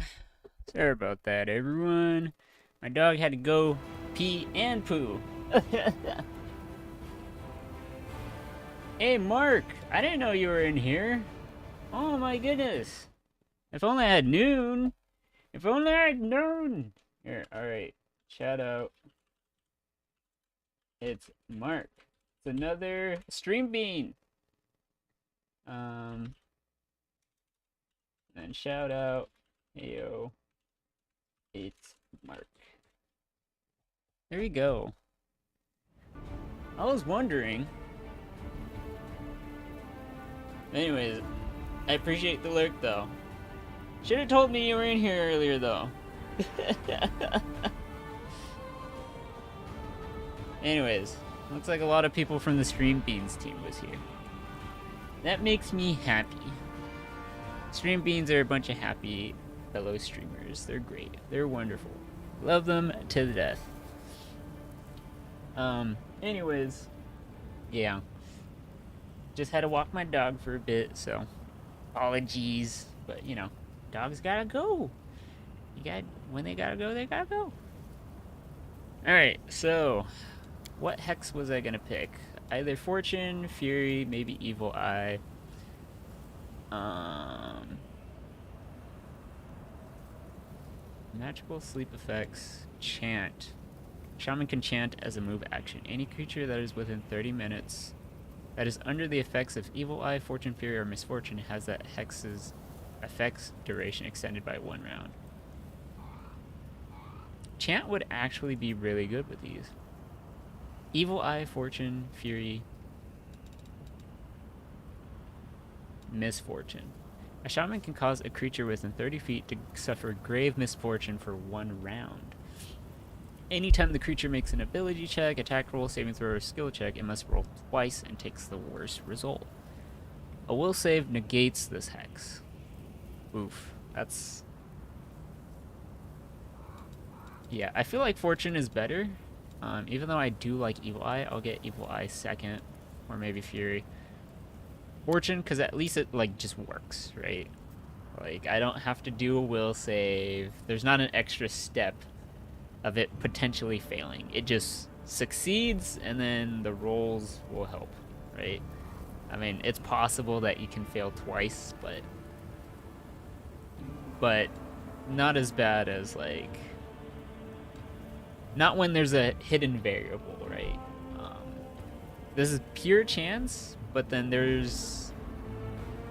Sorry about that, everyone. My dog had to go pee and poo. Hey, Mark. I didn't know you were in here. Oh my goodness. If only I had known. If only I had known. Here, alright. Shout out. It's Mark. It's another stream bean. And shout out. Heyo. It's Mark. There you go. I was wondering. Anyways, I appreciate the lurk though. Should have told me you were in here earlier though. Anyways, looks like a lot of people from the Stream Beans team was here. That makes me happy. Stream Beans are a bunch of happy fellow streamers. They're great. They're wonderful. Love them to the death. Anyways, yeah. Just had to walk my dog for a bit, so apologies. But, you know, dogs gotta go. When they gotta go, they gotta go. Alright, so what hex was I gonna pick? Either Fortune, Fury, maybe Evil Eye. Magical sleep effects. Chant. Shaman can chant as a move action. Any creature that is within 30 minutes that is under the effects of Evil Eye, Fortune, Fury, or Misfortune has that hex's effects duration extended by 1 round. Chant would actually be really good with these. Evil Eye, Fortune, Fury, Misfortune. A shaman can cause a creature within 30 feet to suffer grave misfortune for 1 round. Anytime the creature makes an ability check, attack roll, saving throw, or skill check, it must roll twice and takes the worst result. A will save negates this hex. Oof. That's... yeah, I feel like Fortune is better. Even though I do like Evil Eye, I'll get Evil Eye second, or maybe Fury. Fortune, because at least it, like, just works, right? Like, I don't have to do a will save. There's not an extra step of it potentially failing. It just succeeds, and then the rolls will help, right? I mean, it's possible that you can fail twice, but not as bad as, like... not when there's a hidden variable, right? This is pure chance, but then there's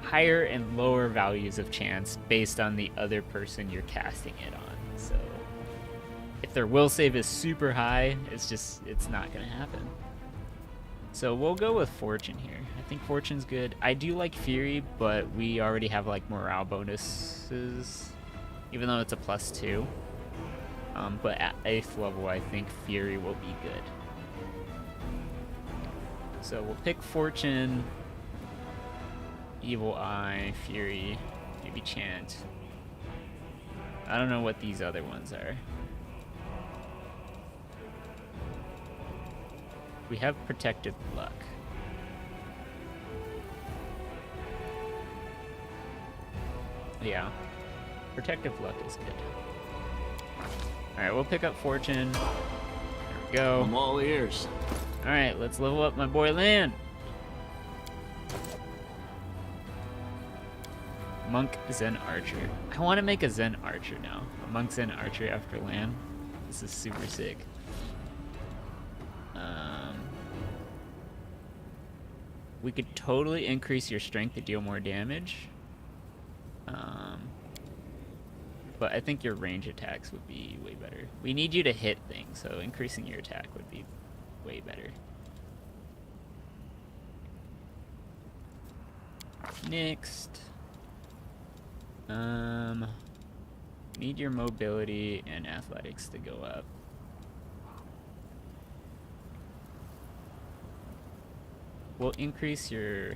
higher and lower values of chance based on the other person you're casting it on. So if their will save is super high, it's not gonna happen. So we'll go with Fortune here. I think Fortune's good. I do like Fury, but we already have like morale bonuses, even though it's a +2. But at 8th level, I think Fury will be good. So we'll pick Fortune, Evil Eye, Fury, maybe Chant. I don't know what these other ones are. We have Protected Luck. Yeah, Protective Luck is good. Alright, we'll pick up Fortune. There we go. I'm all ears. Alright, let's level up my boy Lan. Monk Zen Archer. I want to make a Zen Archer now. A Monk Zen Archer after Lan. This is super sick. We could totally increase your strength to deal more damage. But I think your range attacks would be way better. We need you to hit things, so increasing your attack would be way better. Next. Need your mobility and athletics to go up. We'll increase your...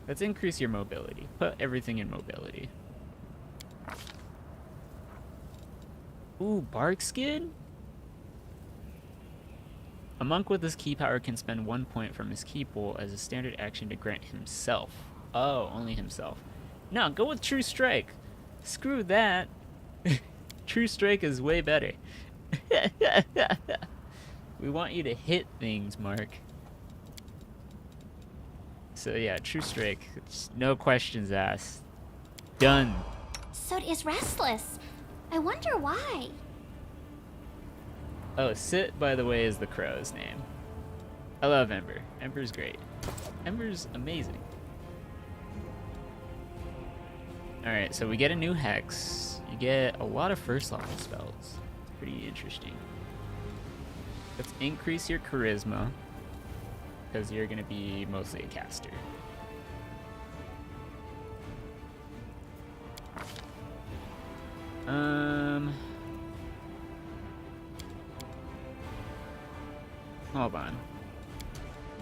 let's increase your mobility. Put everything in mobility. Ooh, Bark Skin? A monk with this key power can spend 1 point from his key pool as a standard action to grant himself. Oh, only himself. No, go with True Strike. Screw that. True Strike is way better. We want you to hit things, Mark. So yeah, True Strike. Just no questions asked. Done. Sod is restless. I wonder why. Oh, Sit, by the way, is the crow's name. I love Ember. Ember's great. Ember's amazing. Alright, so we get a new Hex. You get a lot of first level spells. It's pretty interesting. Let's increase your Charisma, because you're going to be mostly a caster. Hold on.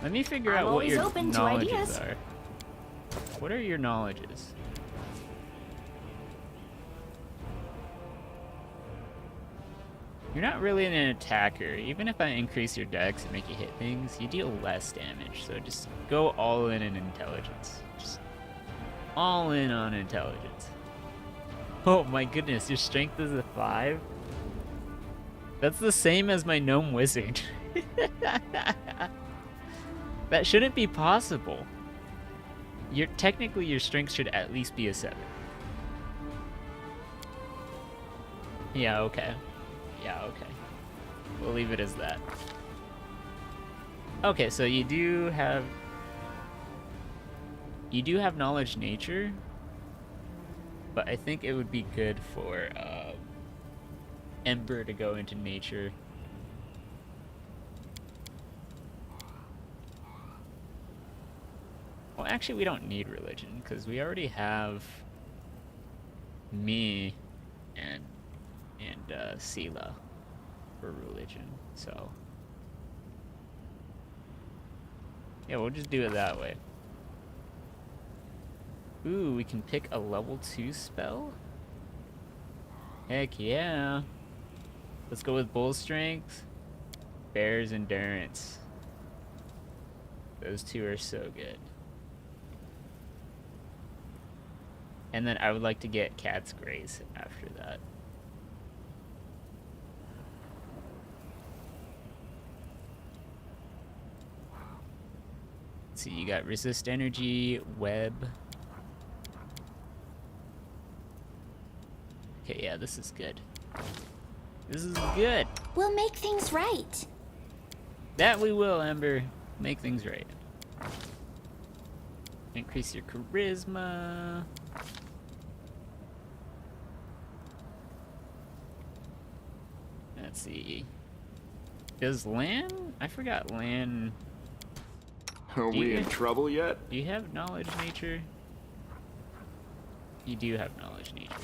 Let me figure I'm out what always your open to knowledges ideas. are. What are your knowledges? You're not really an attacker. Even if I increase your dex and make you hit things, you deal less damage. So just go all in intelligence. Just all in on intelligence. Oh my goodness, your strength is a 5? That's the same as my gnome wizard. That shouldn't be possible. Technically your strength should at least be a 7. Yeah, okay. Yeah, okay. We'll leave it as that. Okay, so you do have knowledge nature, but I think it would be good for Ember to go into nature. Well, actually, we don't need religion because we already have me and Sela for religion. So yeah, we'll just do it that way. Ooh, we can pick a level 2 spell? Heck yeah. Let's go with Bull Strength, Bear's Endurance. Those two are so good. And then I would like to get Cat's Grace after that. Let's see, you got Resist Energy, Web. Okay, yeah, this is good. This is good. We'll make things right. That we will, Ember. Make things right. Increase your charisma. Let's see. Does Lan? I forgot Lan. Are Do we you- in trouble yet? Do you have knowledge nature? You do have knowledge nature.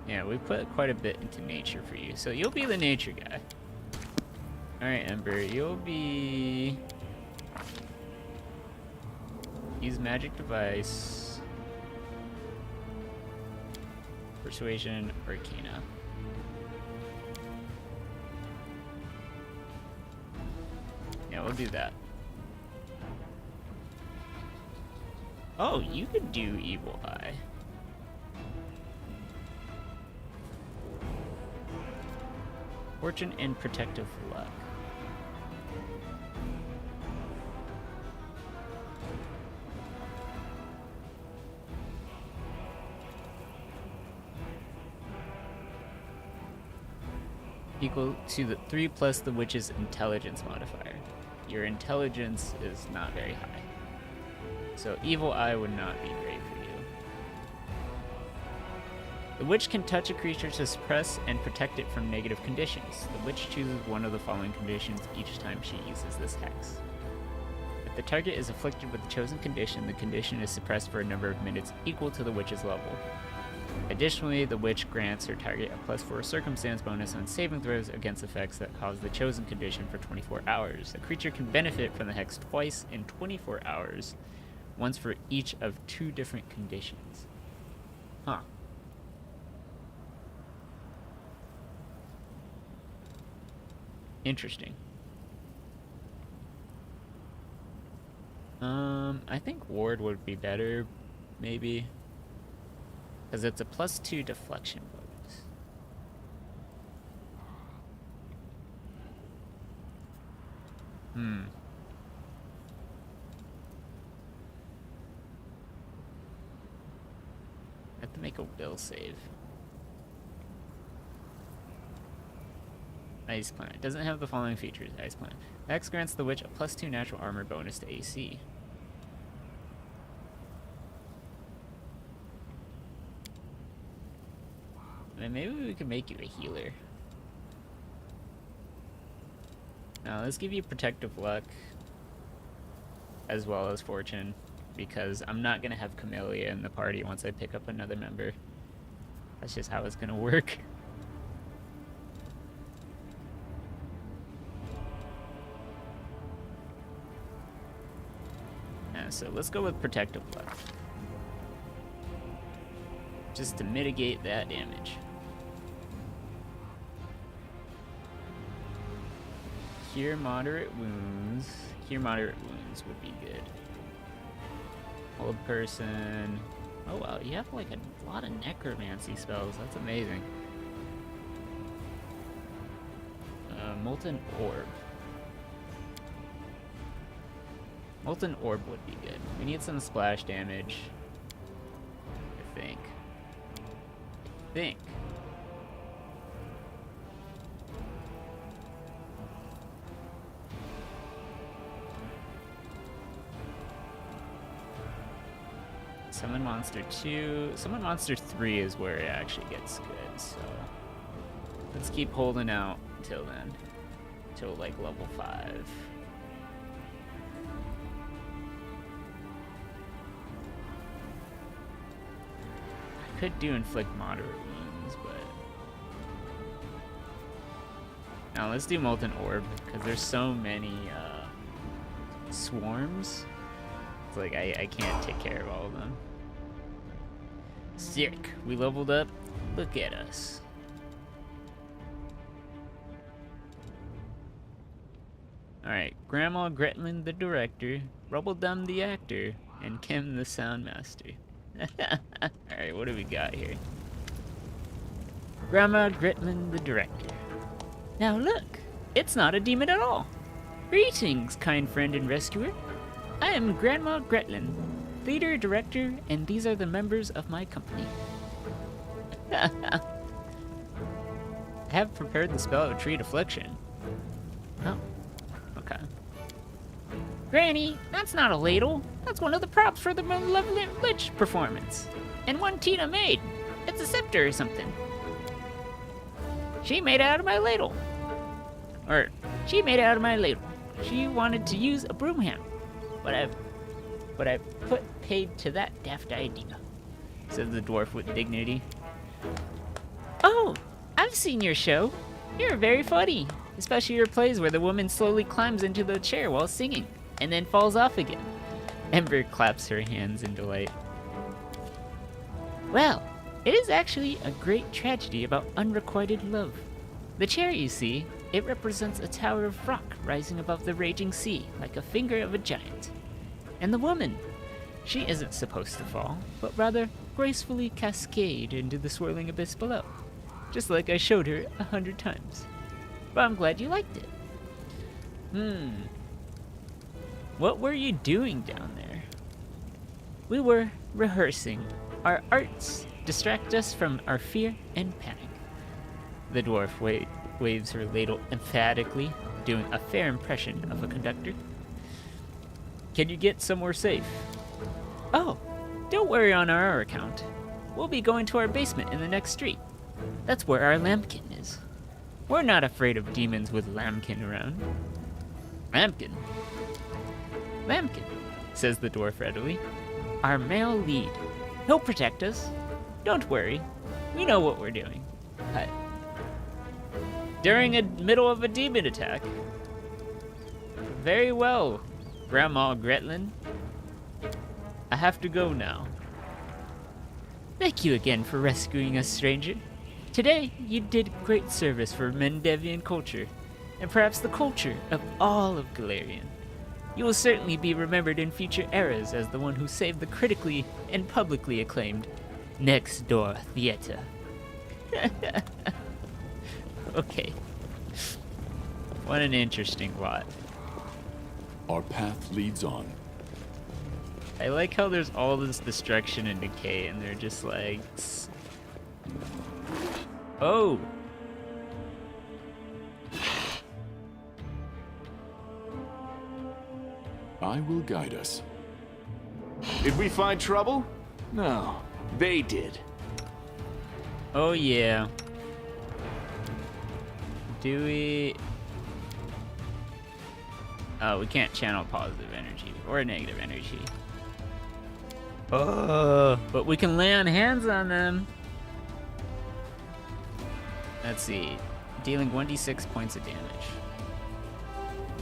Yeah, we put quite a bit into nature for you, so you'll be the nature guy. Alright, Ember, you'll be... Use magic device. Persuasion, Arcana. Yeah, we'll do that. Oh, you could do Evil Eye. Fortune and Protective Luck. Equal to the 3 plus the witch's intelligence modifier. Your intelligence is not very high. So Evil Eye would not be great for you. The witch can touch a creature to suppress and protect it from negative conditions. The witch chooses one of the following conditions each time she uses this hex. If the target is afflicted with the chosen condition, the condition is suppressed for a number of minutes equal to the witch's level. Additionally, the witch grants her target a +4 circumstance bonus on saving throws against effects that cause the chosen condition for 24 hours. A creature can benefit from the hex twice in 24 hours, once for each of 2 different conditions. Huh. Interesting. I think Ward would be better, maybe. Because it's a +2 deflection bonus. I have to make a will save. Ice Planet. Doesn't have the following features. Ice Planet. X grants the witch a +2 natural armor bonus to AC. And maybe we could make you a healer. Now let's give you protective luck as well as fortune, because I'm not gonna have Camellia in the party once I pick up another member. That's just how it's gonna work. So let's go with protective luck, just to mitigate that damage. Cure moderate wounds. Cure moderate wounds would be good. Old person. Oh wow, you have like a lot of necromancy spells. That's amazing. Molten orb. Molten orb would be good. We need some splash damage, I think. Summon monster 2. Summon monster 3 is where it actually gets good, so let's keep holding out till then. Till like level 5. Could do inflict moderate wounds, but now let's do molten orb, because there's so many swarms. It's like I can't take care of all of them. Sick, we leveled up. Look at us. Alright, Grandma Gretman the director, Rubbledum the actor, and Kim the sound master. Alright, what do we got here? Grandma Gretman the director. Now look, it's not a demon at all. Greetings, kind friend and rescuer. I am Grandma Gretlin, theater director, and these are the members of my company. I have prepared the spell of treat affliction. Oh, okay. Granny, that's not a ladle. That's one of the props for the Malevolent Lich performance. And one Tina made. It's a scepter or something. She made it out of my ladle. Or, she made it out of my ladle. She wanted to use a broom handle. But I've paid to that daft idea, said the dwarf with dignity. Oh, I've seen your show. You're very funny, especially your plays where the woman slowly climbs into the chair while singing, and then falls off again. Ember claps her hands in delight. Well, it is actually a great tragedy about unrequited love. The chair, you see, it represents a tower of rock rising above the raging sea, like a finger of a giant. And the woman, she isn't supposed to fall, but rather gracefully cascade into the swirling abyss below, just like I showed her 100 times. But I'm glad you liked it. What were you doing down there? We were rehearsing. Our arts distract us from our fear and panic. The dwarf waves her ladle emphatically, doing a fair impression of a conductor. Can you get somewhere safe? Oh, don't worry on our account. We'll be going to our basement in the next street. That's where our lambkin is. We're not afraid of demons with lambkin around. Lambkin? Lambkin, says the dwarf readily. Our male lead. He'll protect us. Don't worry. We know what we're doing. During a middle of a demon attack. Very well, Grandma Gretlin. I have to go now. Thank you again for rescuing us, stranger. Today, you did great service for Mendevian culture. and perhaps the culture of all of Galarian. You will certainly be remembered in future eras as the one who saved the critically and publicly acclaimed Next Door Theater. Okay. What an interesting lot. Our path leads on. I like how there's all this destruction and decay, and they're just like... Oh! I will guide us. Did we find trouble? No, they did. Oh yeah. Do we... Oh, we can't channel positive energy or negative energy. Oh, but we can lay on hands on them. Let's see. Dealing 1d6 points of damage.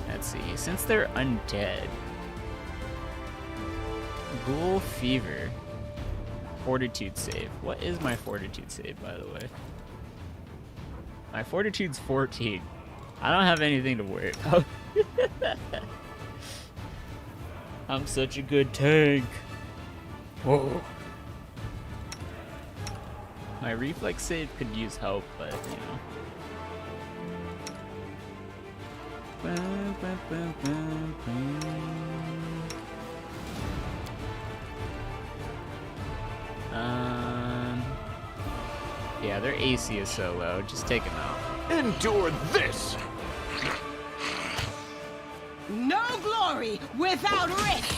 Let's see. Since they're undead. Ghoul Fever. Fortitude save. What is my fortitude save, by the way? My fortitude's 14. I don't have anything to worry about. I'm such a good tank. Whoa. My reflex save could use help, but you know. Yeah, their AC is so low. Just take them out. Endure this! No glory without risk!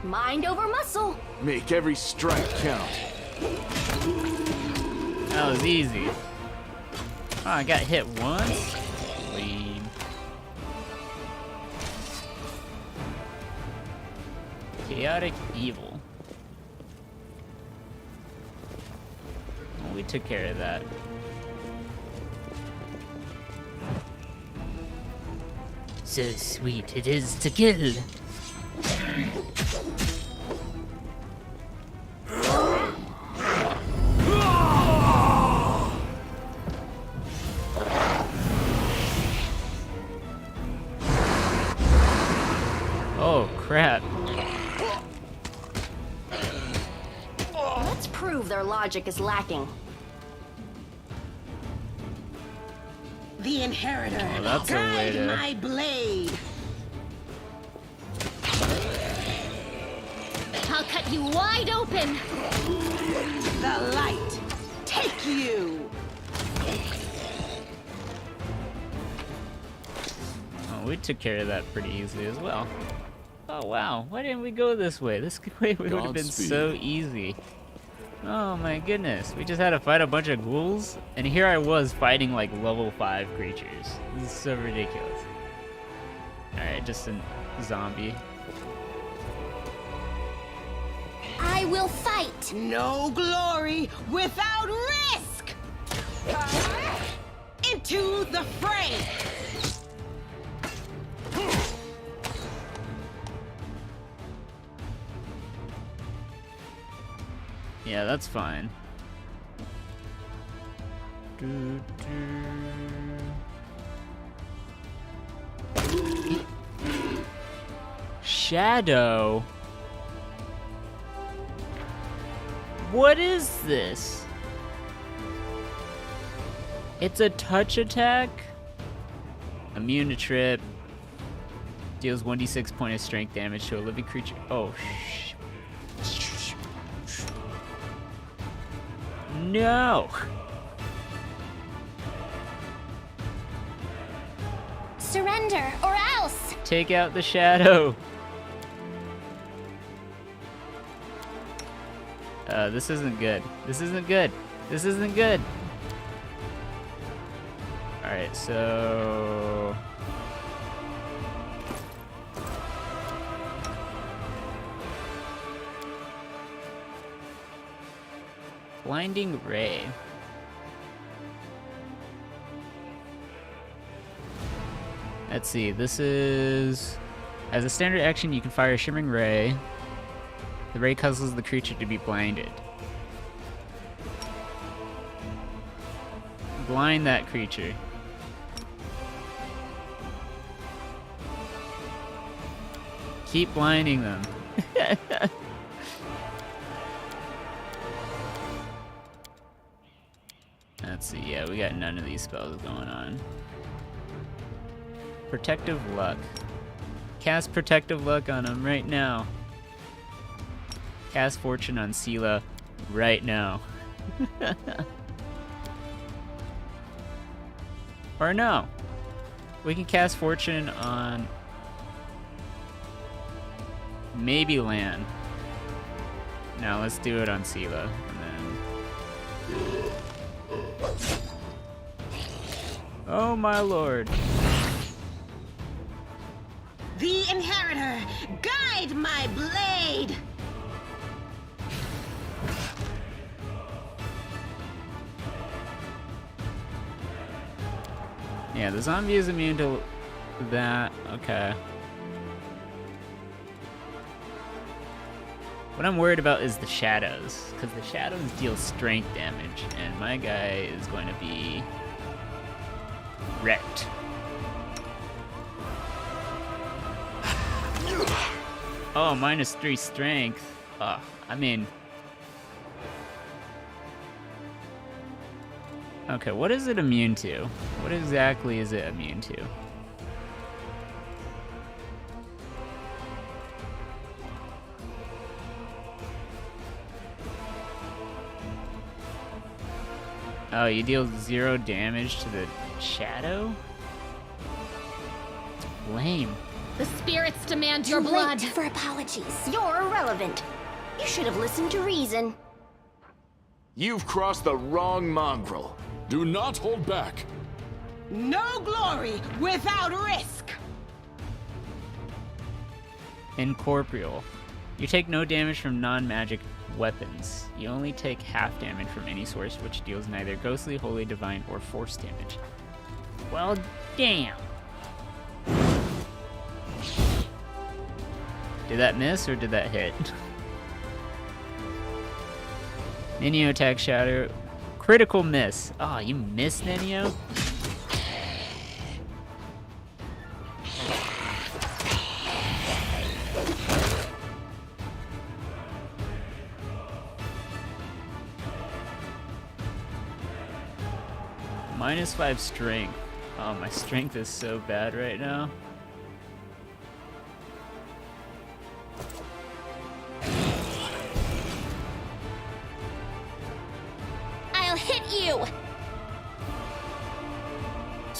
Mind over muscle. Make every strike count. That was easy. Oh, I got hit once? Lead. Chaotic Evil. Well, we took care of that. So sweet it is to kill. Oh, crap. Let's prove their logic is lacking. The Inheritor, Oh, that's a way guide to... my blade! I'll cut you wide open. The light, take you! Oh, we took care of that pretty easily as well. Oh, wow. Why didn't we go this way? This way would have been Godspeed. so easy. Oh my goodness. We just had to fight a bunch of ghouls, and here I was fighting like level 5 creatures. This is so ridiculous. Alright, just a zombie. I will fight. No glory without risk! Into the fray! Yeah, that's fine. Shadow? What is this? It's a touch attack? Immune to trip. Deals 1d6 point of strength damage to a living creature. Oh, no! Surrender or else. Take out the shadow. This isn't good. This isn't good. This isn't good. Alright, so... Blinding Ray. Let's see, this is As a standard action, you can fire a shimmering ray. The ray causes the creature to be blinded. Blind that creature. Keep blinding them. Let's see, yeah, we got none of these spells going on. Protective Luck. Cast Protective Luck on him right now. Cast Fortune on Sela right now. Or no. We can cast Fortune on maybe Lan. Now let's do it on Sela. And then... Oh my lord. The Inheritor, guide my blade! Yeah, the zombie is immune to that. Okay. What I'm worried about is the shadows, because the shadows deal strength damage, and my guy is going to be wrecked. Oh, -3 strength. I mean... Okay, what is it immune to? What exactly is it immune to? Oh, you deal 0 damage to the shadow? Lame. The spirits demand your Too blood. late for apologies. You're irrelevant. You should have listened to reason. You've crossed the wrong mongrel. Do not hold back. No glory without risk! Incorporeal. You take no damage from non-magic weapons. You only take half damage from any source which deals neither ghostly, holy, divine, or force damage. Well, damn. Did that miss or did that hit? Ninio attack shatter. Critical miss. Oh, you missed, Ninio? -5 strength. Oh, my strength is so bad right now. I'll hit you!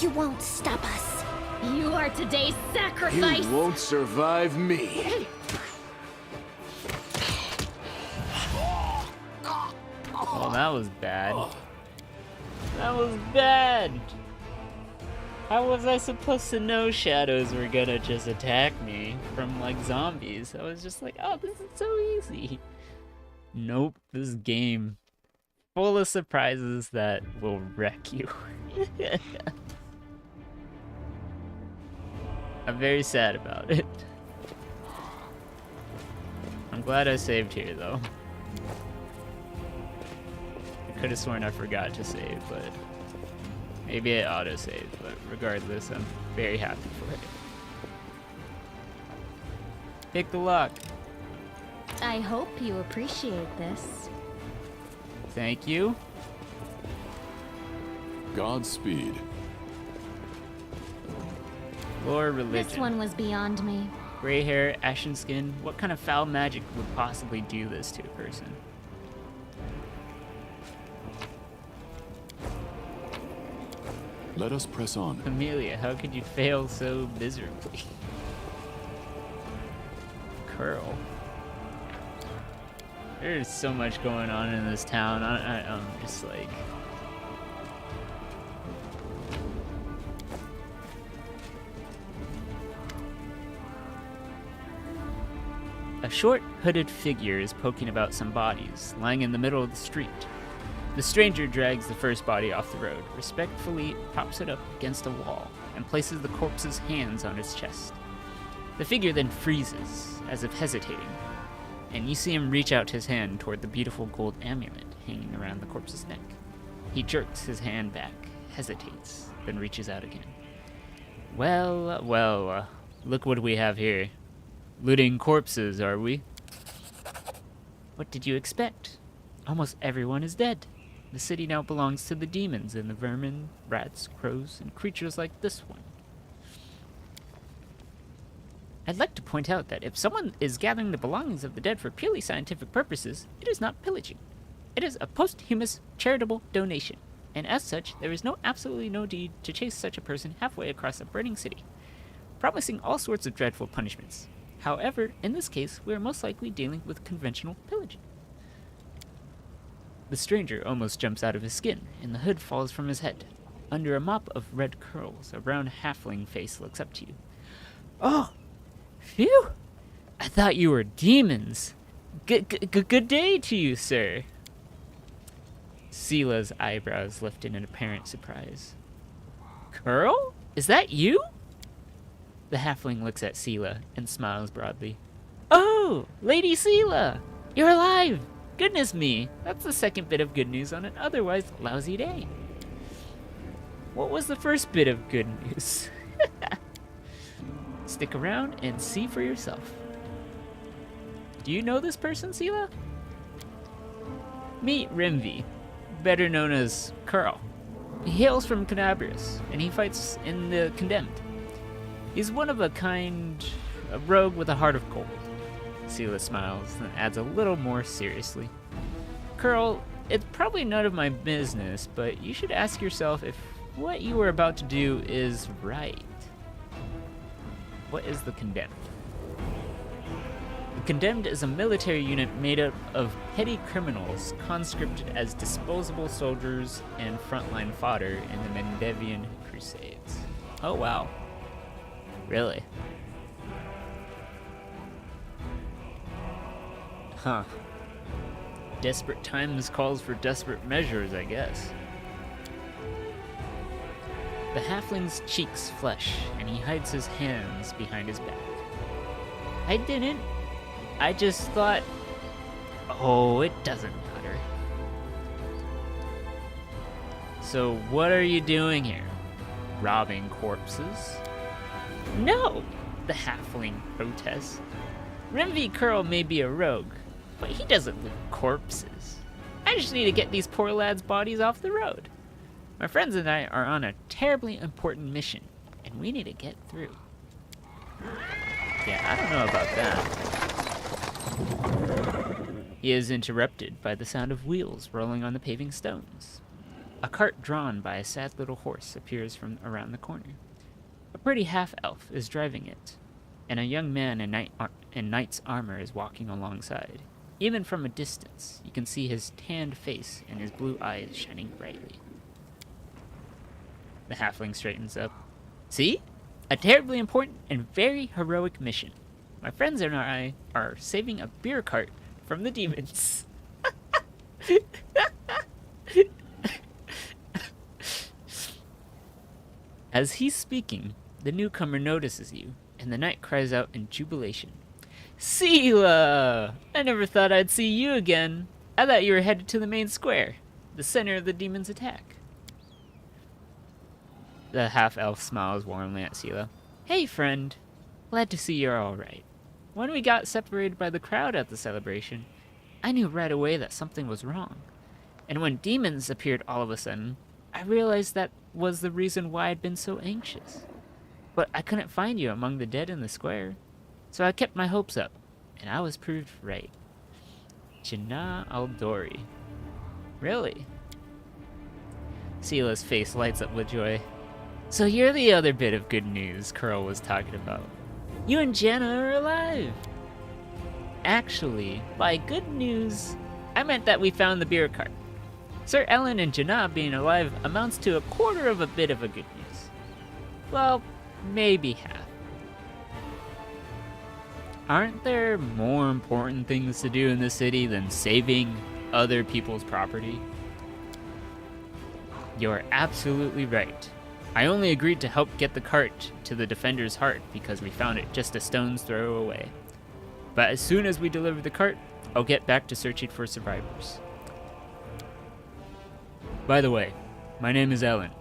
You won't stop us. You are today's sacrifice. You won't survive me. Oh, that was bad. That was bad! How was I supposed to know shadows were gonna just attack me from, like, zombies? I was just like, oh, this is so easy. Nope, this game full of surprises that will wreck you. I'm very sad about it. I'm glad I saved here, though. I could have sworn I forgot to save, but maybe it auto-saved, but regardless, I'm very happy for it. Pick the lock. I hope you appreciate this. Thank you. Godspeed. Lore religion. This one was beyond me. Gray hair, ashen skin. What kind of foul magic would possibly do this to a person? Let us press on. Amelia, how could you fail so miserably? Curl. There's so much going on in this town. I'm just like... A short, hooded figure is poking about some bodies, lying in the middle of the street. The stranger drags the first body off the road, respectfully props it up against a wall, and places the corpse's hands on its chest. The figure then freezes, as if hesitating, and you see him reach out his hand toward the beautiful gold amulet hanging around the corpse's neck. He jerks his hand back, hesitates, then reaches out again. Well, well, look what we have here. Looting corpses, are we? What did you expect? Almost everyone is dead. The city now belongs to the demons and the vermin, rats, crows, and creatures like this one. I'd like to point out that if someone is gathering the belongings of the dead for purely scientific purposes, it is not pillaging. It is a posthumous charitable donation, and as such, there is absolutely no need to chase such a person halfway across a burning city, promising all sorts of dreadful punishments. However, in this case, we are most likely dealing with conventional pillaging. The stranger almost jumps out of his skin, and the hood falls from his head. Under a mop of red curls, a brown halfling face looks up to you. Oh! Phew! I thought you were demons. Good day to you, sir. Sela's eyebrows lift in apparent surprise. Curl? Is that you? The halfling looks at Sela and smiles broadly. Oh, Lady Sela! You're alive! Goodness me, that's the second bit of good news on an otherwise lousy day. What was the first bit of good news? Stick around and see for yourself. Do you know this person, Sela? Meet Rimvi, better known as Curl. He hails from Canabrius, and he fights in the Condemned. He's one of a kind, a rogue with a heart of gold. Sela smiles, and adds a little more seriously. Curl, it's probably none of my business, but you should ask yourself if what you are about to do is right. What is the Condemned? The Condemned is a military unit made up of petty criminals conscripted as disposable soldiers and frontline fodder in the Mendevian Crusades. Oh wow. Really? Huh. Desperate times calls for desperate measures, I guess. The halfling's cheeks flush, and he hides his hands behind his back. I didn't. I just thought... Oh, it doesn't matter. So what are you doing here? Robbing corpses? No! The halfling protests. Rimvi Curl may be a rogue, but he doesn't loot corpses. I just need to get these poor lads' bodies off the road. My friends and I are on a terribly important mission, and we need to get through. Yeah, I don't know about that. He is interrupted by the sound of wheels rolling on the paving stones. A cart drawn by a sad little horse appears from around the corner. A pretty half-elf is driving it, and a young man in knight's armor is walking alongside. Even from a distance, you can see his tanned face and his blue eyes shining brightly. The halfling straightens up. See? A terribly important and very heroic mission. My friends and I are saving a beer cart from the demons. As he's speaking, the newcomer notices you, and the knight cries out in jubilation. Sela! I never thought I'd see you again. I thought you were headed to the main square, the center of the demon's attack. The half-elf smiles warmly at Sela. Hey, friend. Glad to see you're all right. When we got separated by the crowd at the celebration, I knew right away that something was wrong. And when demons appeared all of a sudden, I realized that was the reason why I'd been so anxious. But I couldn't find you among the dead in the square, so I kept my hopes up, and I was proved right. Jannah Aldori. Really? Sela's face lights up with joy. So you're the other bit of good news Curl was talking about. You and Jannah are alive! Actually, by good news, I meant that we found the beer cart. Sir Ellen and Jannah being alive amounts to a quarter of a bit of a good news. Well, maybe half. Aren't there more important things to do in the city than saving other people's property? You're absolutely right. I only agreed to help get the cart to the Defender's heart because we found it just a stone's throw away. But as soon as we deliver the cart, I'll get back to searching for survivors. By the way, my name is Ellen.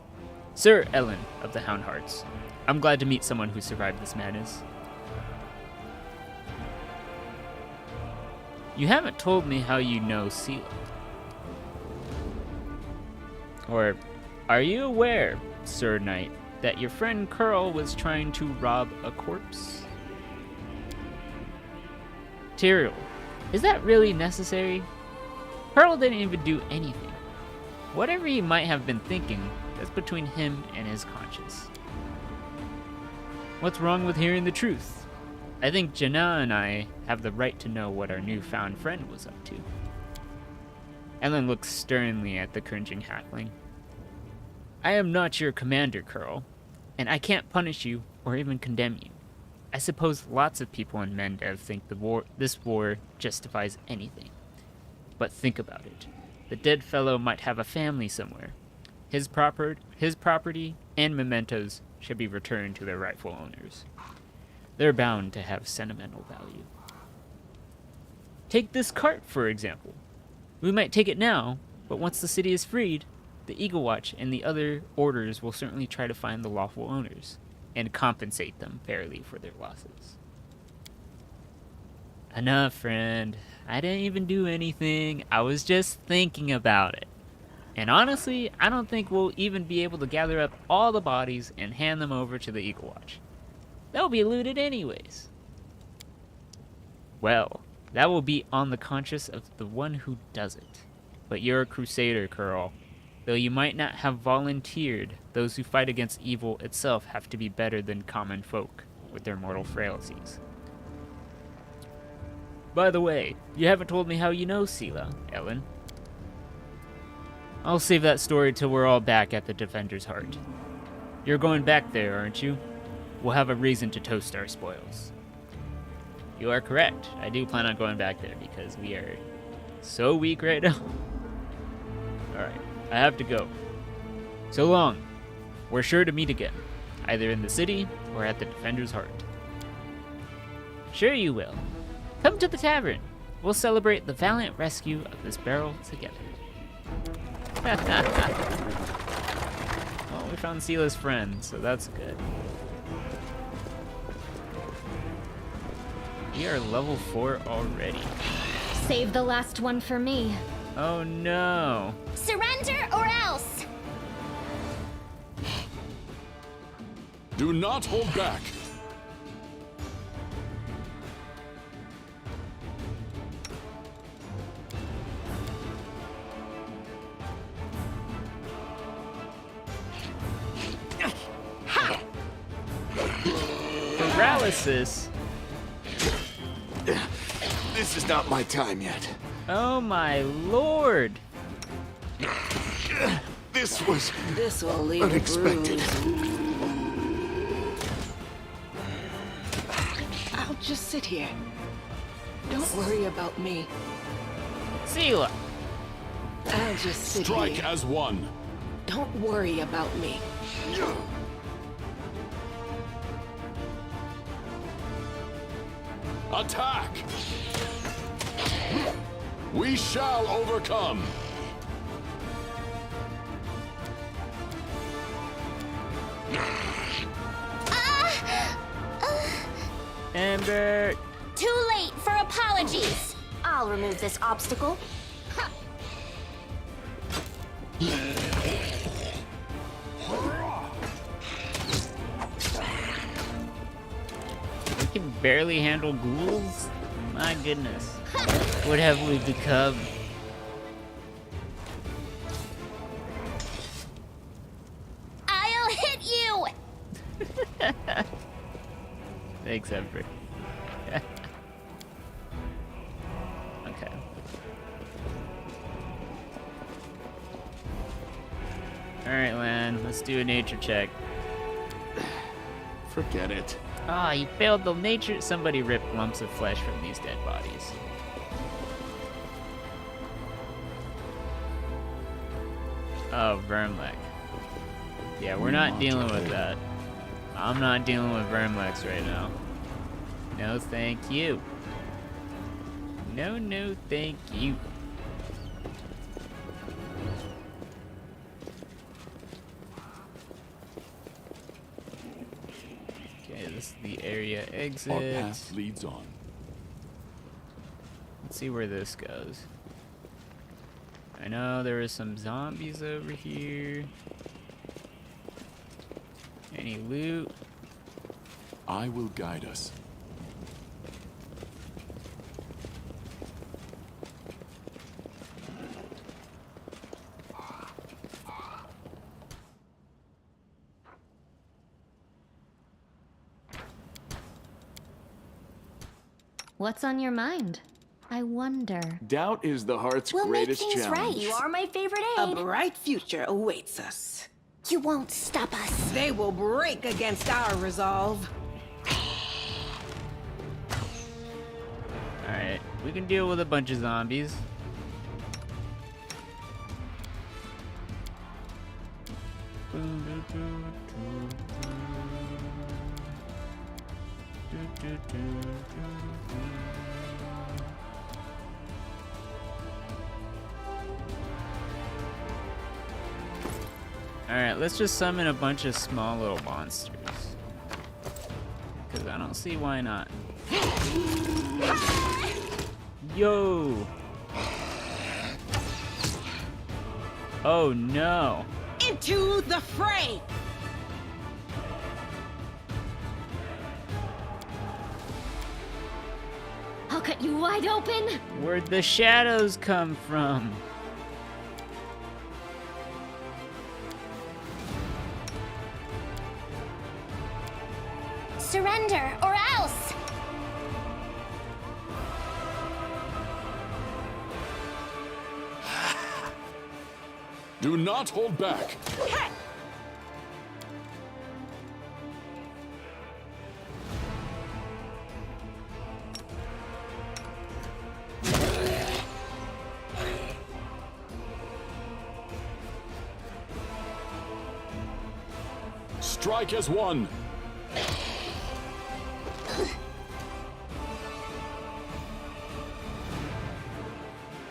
Sir Ellen of the Hound Hearts. I'm glad to meet someone who survived this madness. You haven't told me how you know Sela. Or, are you aware, Sir Knight, that your friend Curl was trying to rob a corpse? Tyrael, is that really necessary? Curl didn't even do anything. Whatever he might have been thinking, that's between him and his conscience. What's wrong with hearing the truth? I think Janna and I have the right to know what our newfound friend was up to. Ellen looks sternly at the cringing halfling. I am not your commander, Curl, and I can't punish you or even condemn you. I suppose lots of people in Mendev think this war justifies anything. But think about it. The dead fellow might have a family somewhere. His property and mementos should be returned to their rightful owners. They're bound to have sentimental value. Take this cart, for example. We might take it now, but once the city is freed, the Eagle Watch and the other orders will certainly try to find the lawful owners and compensate them fairly for their losses. Enough, friend. I didn't even do anything. I was just thinking about it. And honestly, I don't think we'll even be able to gather up all the bodies and hand them over to the Eagle Watch. They'll be looted anyways. Well, that will be on the conscience of the one who does it. But you're a crusader, Curl. Though you might not have volunteered, those who fight against evil itself have to be better than common folk with their mortal frailties. By the way, you haven't told me how you know Sela, Ellen. I'll save that story till we're all back at the Defender's Heart. You're going back there, aren't you? We'll have a reason to toast our spoils. You are correct. I do plan on going back there because we are so weak right now. Alright, I have to go. So long. We're sure to meet again, either in the city or at the Defender's Heart. Sure you will. Come to the tavern. We'll celebrate the valiant rescue of this barrel together. Well, we found Sela's friend, so that's good. We are level 4 already. Save the last one for me. Oh no. Surrender or else! Do not hold back. Paralysis? This is not my time yet. Oh my lord. This was This will leave unexpected. a bruise. I'll just sit here. Don't worry about me. Sela! I'll just sit Strike here. as one. Don't worry about me. Attack! We shall overcome. Amber! Too late for apologies! I'll remove this obstacle. We can barely handle ghouls? My goodness. What have we become? I'll hit you! Thanks, Ember. Okay. Alright, Lan, let's do a nature check. Forget it. Ah, you failed the nature. Somebody ripped lumps of flesh from these dead bodies. Oh, Vermlek. Yeah, we're not dealing with that. I'm not dealing with Vermlex right now. No, thank you. No, no, thank you. Okay, this is the area exit. Our path leads on. Let's see where this goes. I know there is some zombies over here. Any loot? I will guide us. What's on your mind? I wonder. Doubt is the heart's We'll make greatest things challenge. right. You are my favorite A aide. bright future awaits us. You won't stop us. They will break against our resolve. Alright, we can deal with a bunch of zombies. Alright, let's just summon a bunch of small little monsters. Because I don't see why not. Yo! Oh no! Into the fray! I'll cut you wide open. Where'd the shadows come from? Surrender, or else! Do not hold back. Strike as one.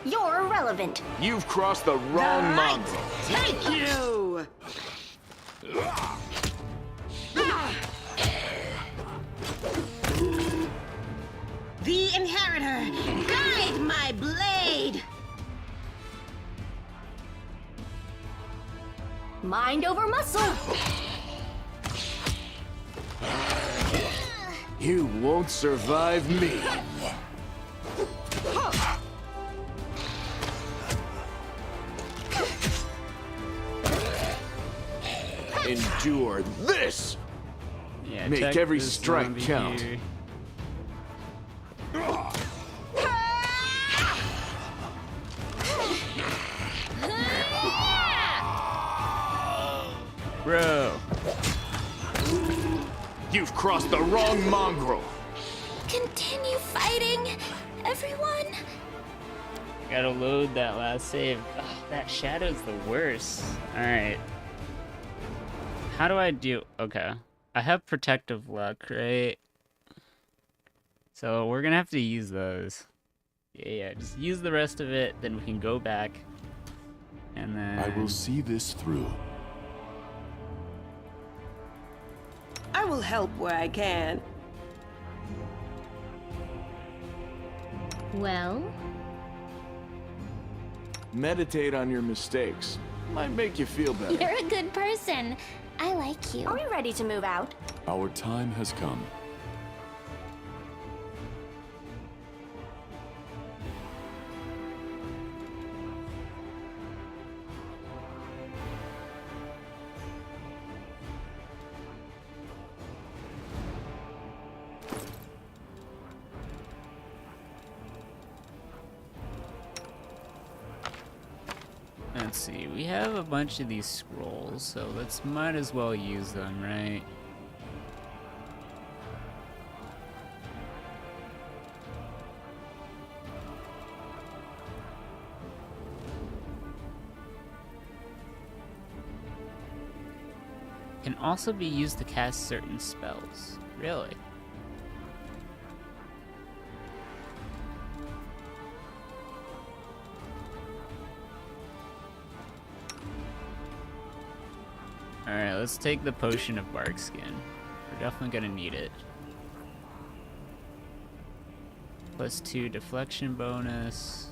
You're irrelevant. You've crossed the wrong mongrel. Take you! The Inheritor, guide my blade! Mind over muscle. You won't survive me. Endure this! Yeah, Make check every this strike zombie count. here. Bro, You've crossed the wrong mongrel. Continue fighting, everyone. gotta load that last save. Ugh, that shadow's the worst. Alright. How do I do... Okay. I have protective luck, right? So we're gonna have to use those. Yeah, just use the rest of it, then we can go back. And then... I will see this through. I will help where I can. Well, Meditate on your mistakes. Might make you feel better. You're a good person. I like you. Are we ready to move out? Our time has come. Let's see, we have a bunch of these scrolls, so let's might as well use them, right? Can also be used to cast certain spells. Really? Alright, let's take the potion of bark skin. We're definitely gonna need it. +2 deflection bonus.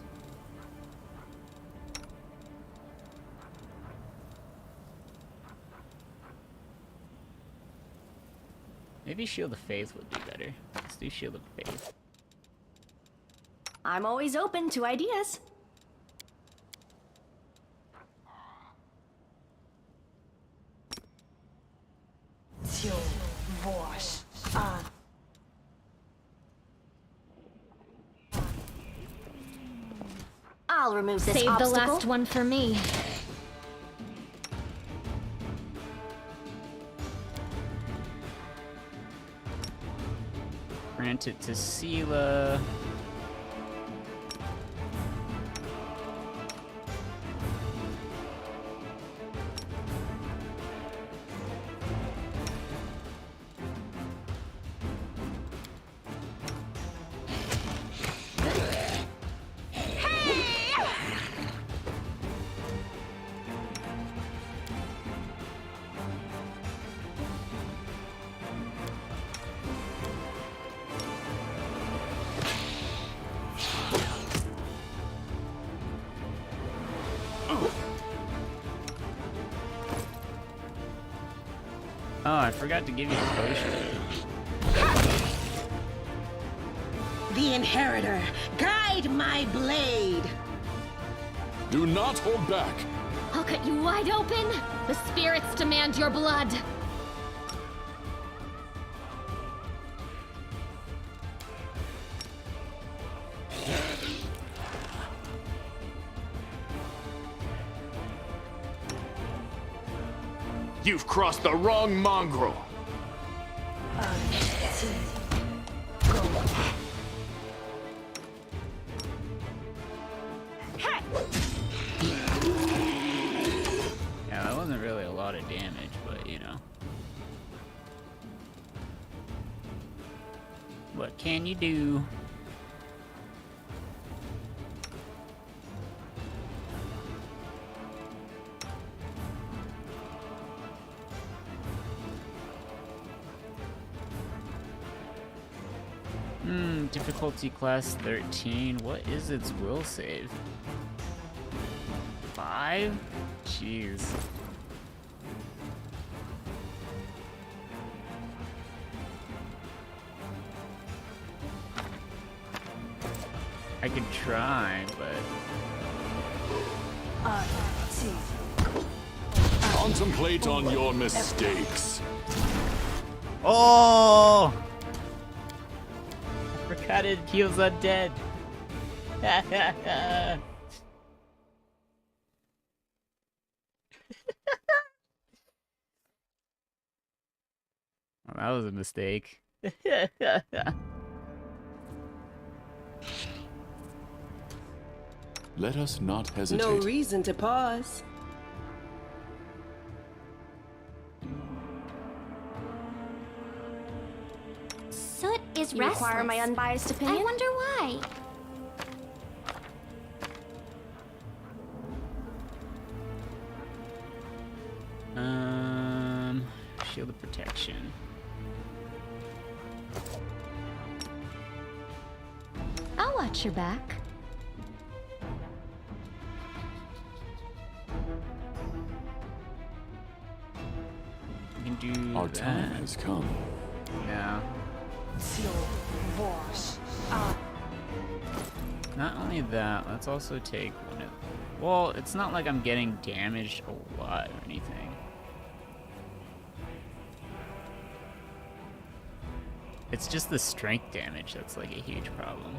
Maybe Shield of Faith would be better. Let's do Shield of Faith. I'm always open to ideas. I'll remove this Save obstacle. the last one for me. Grant it to Sela. Oh, I forgot to give you the potion. The Inheritor, guide my blade. Do not hold back. I'll cut you wide open. The spirits demand your blood. You've crossed the wrong mongrel. Yeah, that wasn't really a lot of damage, but you know. What can you do? Difficulty class 13. What is its will save? 5? Jeez. I could try, but... Contemplate on your mistakes. Oh! I forgot it heals undead. Well, that was a mistake. Let us not hesitate. No reason to pause. Soot is You restless. require my unbiased opinion. I wonder why. Shield of protection. I'll watch your back. You can do Our that. time has come. Yeah. Not only that, let's also take one of... Well, it's not like I'm getting damaged a lot or anything. It's just the strength damage that's like a huge problem.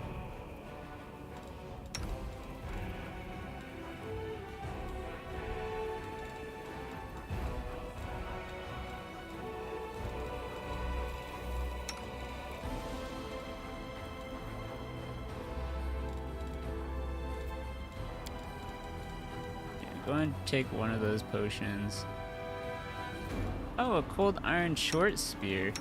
Go ahead and take one of those potions. Oh, a cold iron short spear.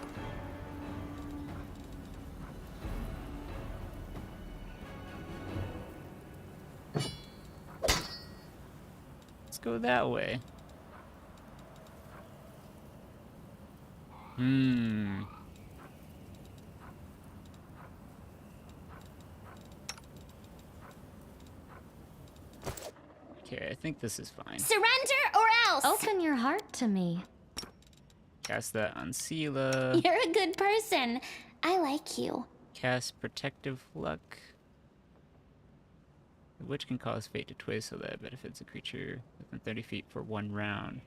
Let's go that way. Okay, I think this is fine. Surrender or else! Open your heart to me. Cast that on Sela. You're a good person. I like you. Cast Protective Luck. Which can cause fate to twist so that it benefits a creature within 30 feet for 1 round.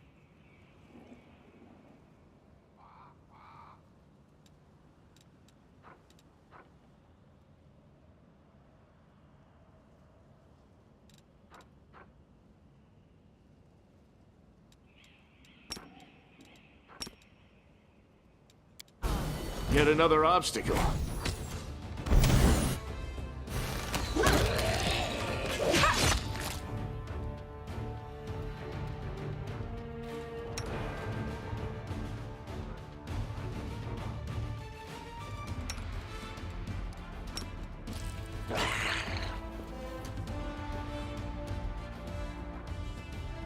Yet another obstacle.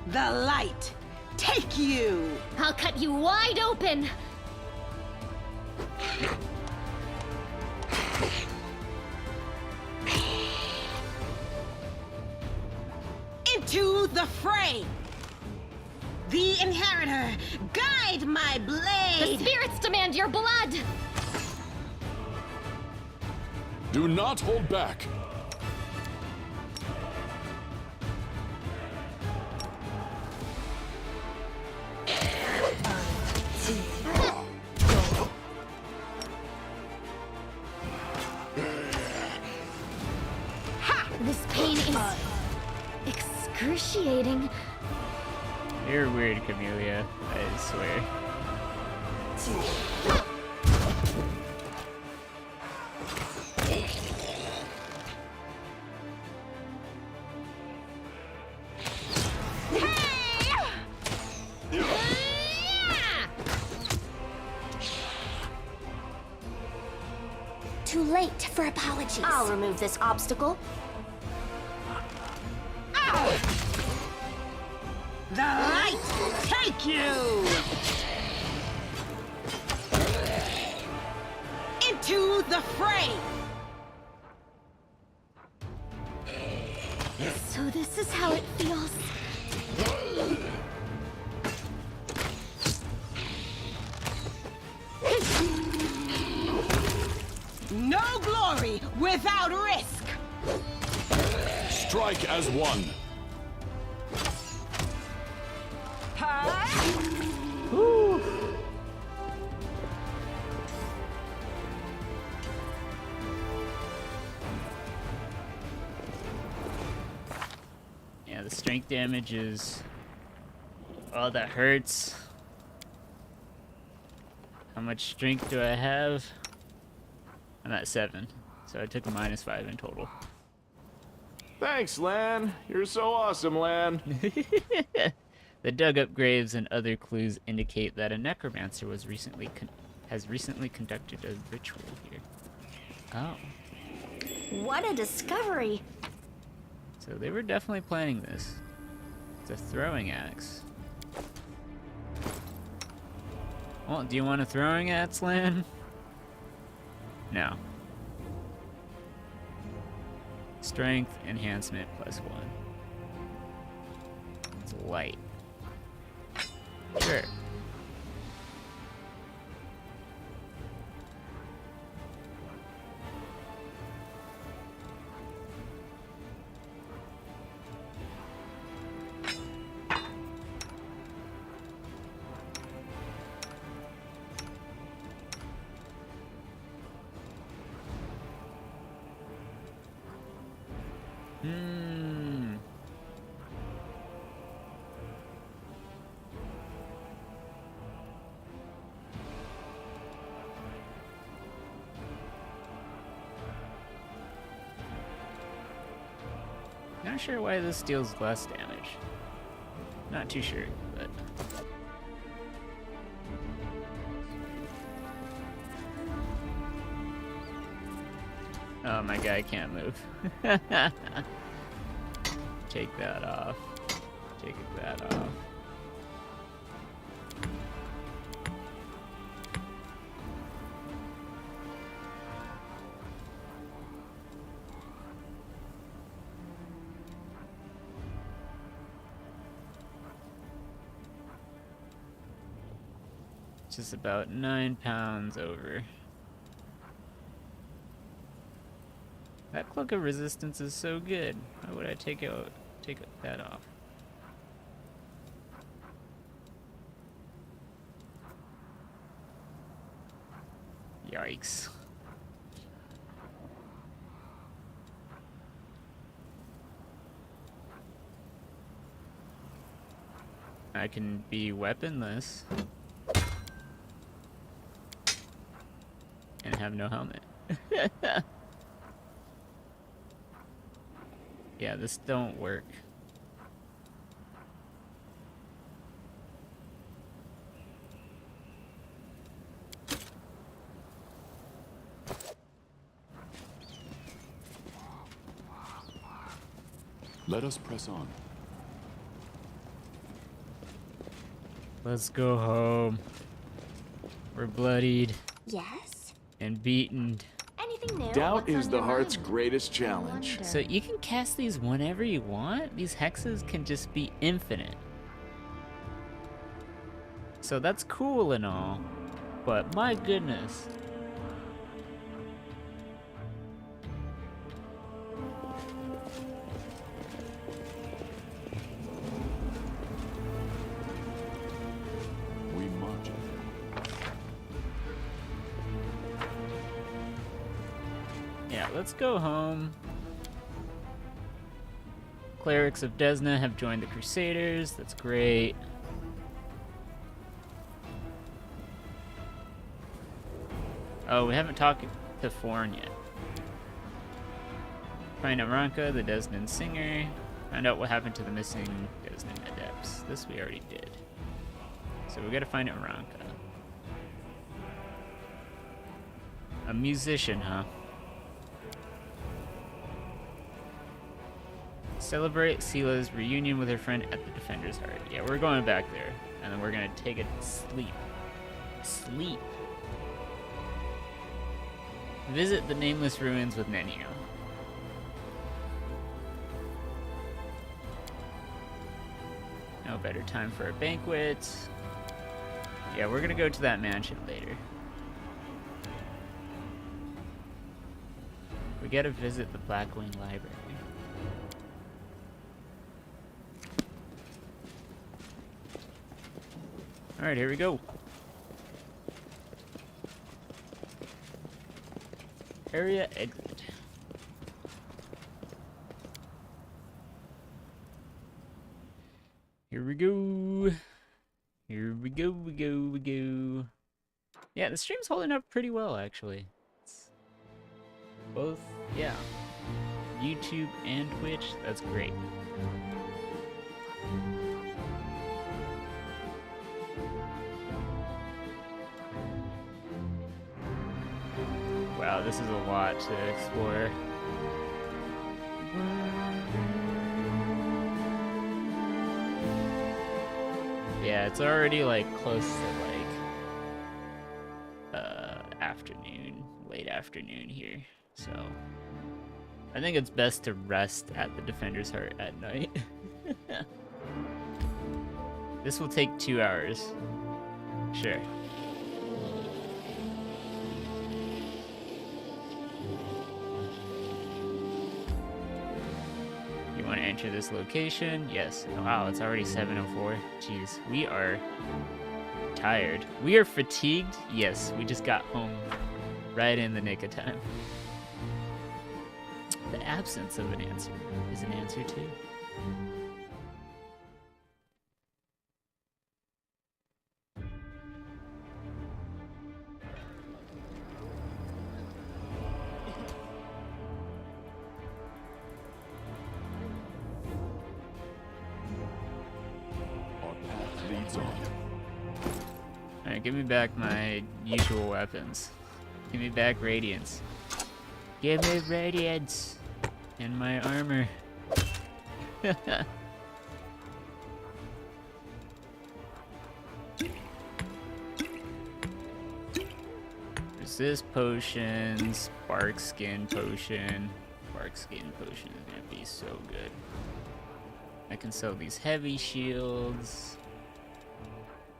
The light, take you! I'll cut you wide open. Into the fray! The inheritor, guide my The blade! spirits demand your blood. Do not hold back. This pain is excruciating. You're weird, Camellia. I swear. Too late for apologies. I'll remove this obstacle. The light, take you! Into the fray! So this is how it feels. No glory without risk! Strike as one. Yeah, the strength damage is... Oh, that hurts. How much strength do I have? I'm at 7, so I took a -5 in total. Thanks, Lan. You're so awesome, Lan. The dug-up graves and other clues indicate that a necromancer was has recently conducted a ritual here. Oh, What a discovery. so they were definitely planning this. It's a throwing axe. Well, do you want a throwing axe, Lan? No. Strength enhancement +1. It's light. Sure. Not sure why this deals less damage. Not too sure, but... Oh, my guy can't move. Take that off. Take that off. Just about 9 pounds over. That cloak of resistance is so good. Why would I take that off? Yikes. I can be weaponless. And have no helmet. Yeah, this don't work. Let us press on. Let's go home. We're bloodied Yes? and beaten. Anything new? Doubt What's is on the your heart's mind? greatest challenge. Wonder. So you can cast these whenever you want. These hexes can just be infinite. So that's cool and all, but my goodness. We march ahead. Yeah, let's go home. Clerics of Desna have joined the Crusaders. That's great. Oh, we haven't talked to Thorn yet. Find Aranka, the Desnan singer. Find out what happened to the missing Desnan adepts. This we already did. So we gotta find Aranka. A musician, huh? Celebrate Sela's reunion with her friend at the Defender's Heart. Yeah, we're going back there. And then we're gonna take a sleep. Sleep. Visit the Nameless Ruins with Nenio. No better time for a banquet. Yeah, we're gonna go to that mansion later. We gotta visit the Blackwing Library. Alright, here we go. Area exit. Here we go. Here we go, we go. Yeah, the stream's holding up pretty well, actually. It's both, yeah. YouTube and Twitch, that's great. Wow, this is a lot to explore. Yeah, it's already like close to like afternoon, late afternoon here. So I think it's best to rest at the Defender's Heart at night. This will take 2 hours. Sure. You want to enter this location? Yes. Oh, wow, it's already 7:04. Jeez, we are tired. We are fatigued? Yes, we just got home right in the nick of time. The absence of an answer is an answer too. Our path leads on. Alright, give me back my usual weapons. Give me back Radiance. Give me radiance and my armor. Resist potion, spark skin potion. Spark skin potion is gonna be so good. I can sell these heavy shields.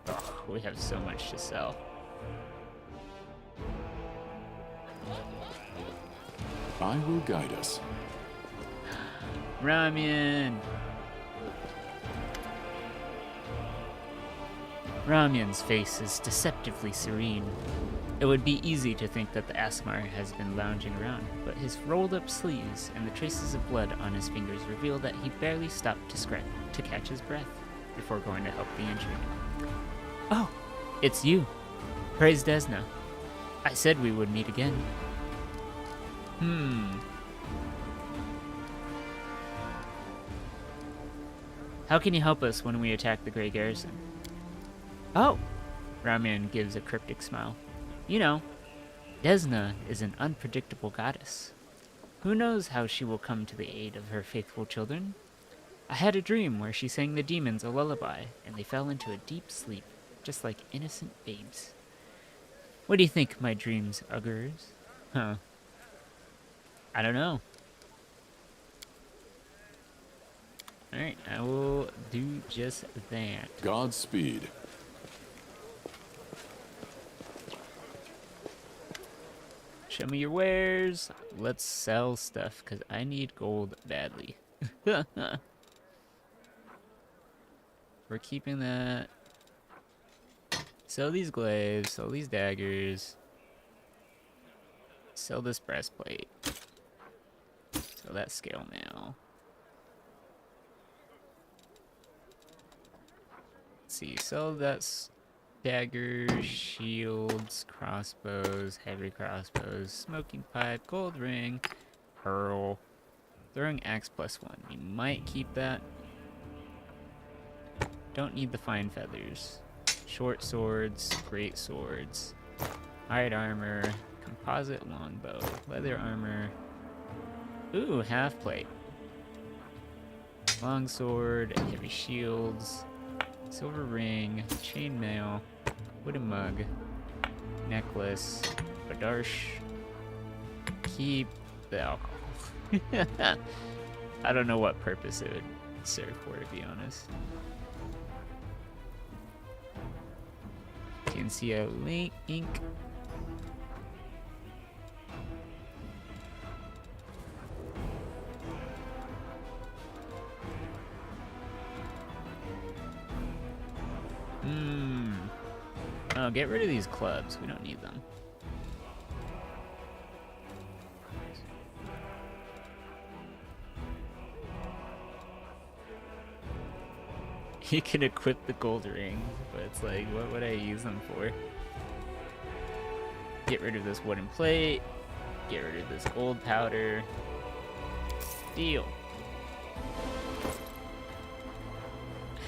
Oh, we have so much to sell. I will guide us. Ramyun! Ramyun's face is deceptively serene. It would be easy to think that the Asmar has been lounging around, but his rolled-up sleeves and the traces of blood on his fingers reveal that he barely stopped to catch his breath before going to help the injured. Oh, it's you. Praise Desna. I said we would meet again. How can you help us when we attack the Grey Garrison? Oh! Ramyun gives a cryptic smile. You know, Desna is an unpredictable goddess. Who knows how she will come to the aid of her faithful children? I had a dream where she sang the demons a lullaby, and they fell into a deep sleep, just like innocent babes. What do you think, my dreams, Uggers? Huh. I don't know. Alright, I will do just that. Godspeed. Show me your wares. Let's sell stuff, because I need gold badly. We're keeping that. Sell these glaives, sell these daggers. Sell this breastplate. Sell that scale mail. Let's see, sell that daggers, shields, crossbows, heavy crossbows, smoking pipe, gold ring, pearl, throwing axe +1. We might keep that. Don't need the fine feathers. Short swords, great swords, hide armor, composite longbow, leather armor. Ooh, half plate. Long sword, heavy shields, silver ring, chainmail, wooden mug, necklace, badarsh. Keep the alcohol. I don't know what purpose it would serve for, to be honest. You can see a link ink. Oh, get rid of these clubs. We don't need them. You can equip the gold ring, but it's like, what would I use them for? Get rid of this wooden plate. Get rid of this gold powder. Deal.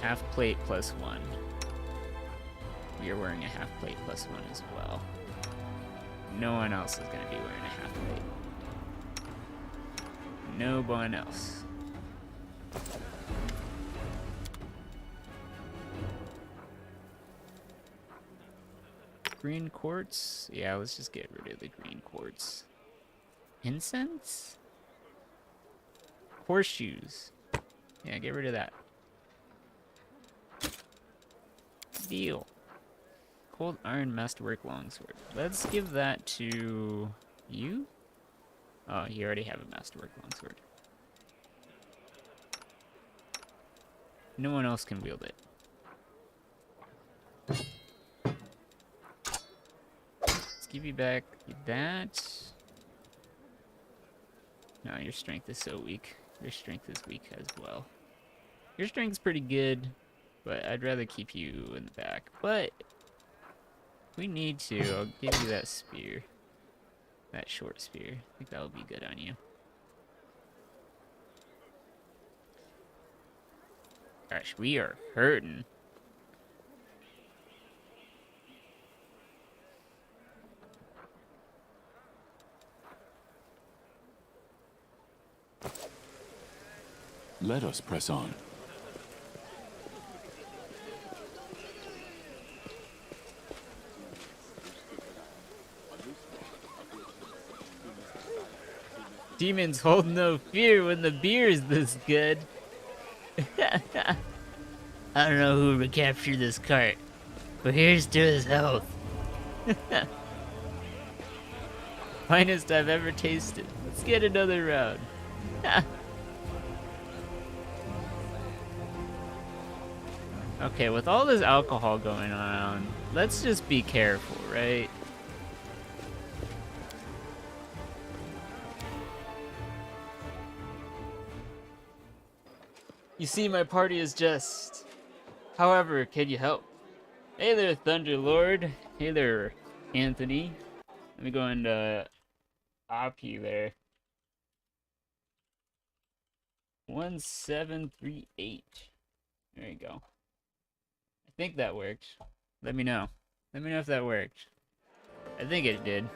Half plate +1. We are wearing a half plate +1 as well. No one else is going to be wearing a half plate. No one else. Green quartz? Yeah, let's just get rid of the green quartz. Incense? Horseshoes. Yeah, get rid of that. Deal. Cold iron masterwork longsword. Let's give that to you. Oh, you already have a masterwork longsword. No one else can wield it. Let's give you back that. No, your strength is so weak. Your strength is weak as well. Your strength's pretty good, but I'd rather keep you in the back. But if we need to, I'll give you that spear. That short spear. I think that'll be good on you. Gosh, we are hurting. Let us press on. Demons hold no fear when the beer is this good. I don't know who recaptured this cart, but here's to his health. Finest I've ever tasted. Let's get another round. Okay, with all this alcohol going on, let's just be careful, right? You see, my party is just... However, can you help? Hey there, Thunderlord. Hey there, Anthony. Let me go into Oppie there. 1738. There you go. I think that worked. Let me know. Let me know if that worked. I think it did.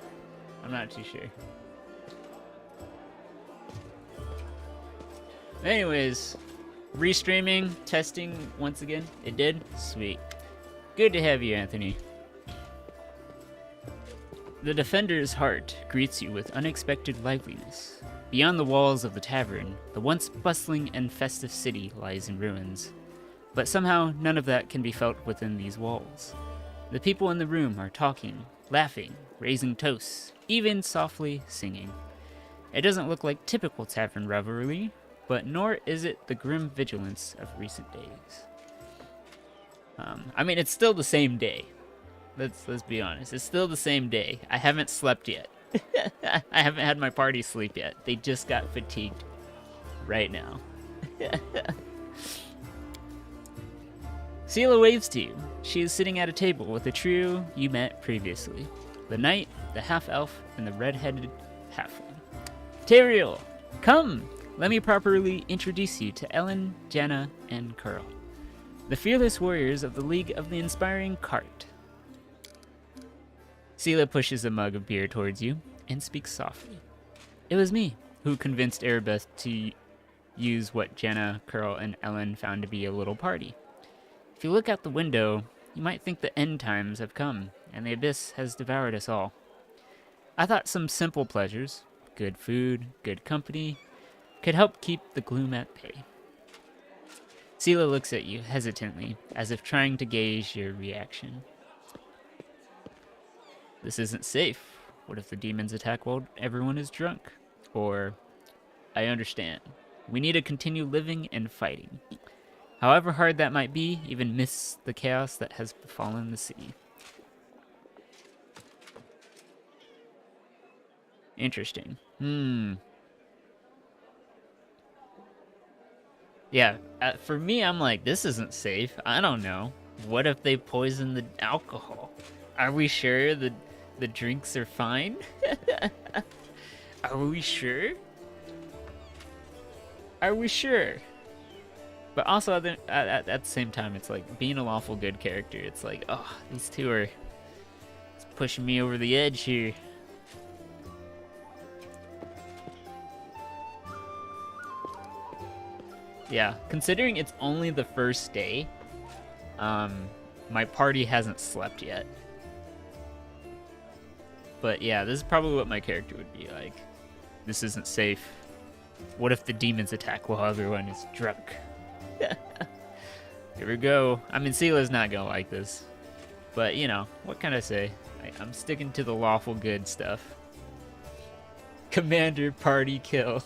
I'm not too sure. Anyways, restreaming, testing once again. It did? Sweet. Good to have you, Anthony. The Defender's heart greets you with unexpected liveliness. Beyond the walls of the tavern, the once bustling and festive city lies in ruins. But somehow, none of that can be felt within these walls. The people in the room are talking, laughing, raising toasts, even softly singing. It doesn't look like typical tavern revelry, but nor is it the grim vigilance of recent days. I mean, it's still the same day. Let's be honest. It's still the same day. I haven't slept yet. I haven't had my party sleep yet. They just got fatigued right now. Sela waves to you. She is sitting at a table with the trio you met previously. The knight, the half-elf, and the red-headed halfling. Teriel, come! Let me properly introduce you to Ellen, Janna, and Curl. The fearless warriors of the League of the Inspiring Cart. Sela pushes a mug of beer towards you and speaks softly. It was me who convinced Erebeth to use what Janna, Curl, and Ellen found to be a little party. If you look out the window, you might think the end times have come, and the abyss has devoured us all. I thought some simple pleasures, good food, good company, could help keep the gloom at bay. Sela looks at you hesitantly, as if trying to gauge your reaction. This isn't safe. What if the demons attack while everyone is drunk? Or, I understand. We need to continue living and fighting. However hard that might be, even amidst the chaos that has befallen the city. Interesting. Yeah, for me, I'm like, this isn't safe. I don't know. What if they poison the alcohol? Are we sure the drinks are fine? Are we sure? Are we sure? But also at the same time, it's like being a lawful good character. It's like, oh, these two are pushing me over the edge here. Yeah, considering it's only the first day, my party hasn't slept yet. But yeah, this is probably what my character would be like. This isn't safe. What if the demons attack while everyone is drunk? Here we go. I mean, Sela's not gonna like this. But, you know, what can I say? I'm sticking to the lawful good stuff. Commander party kill.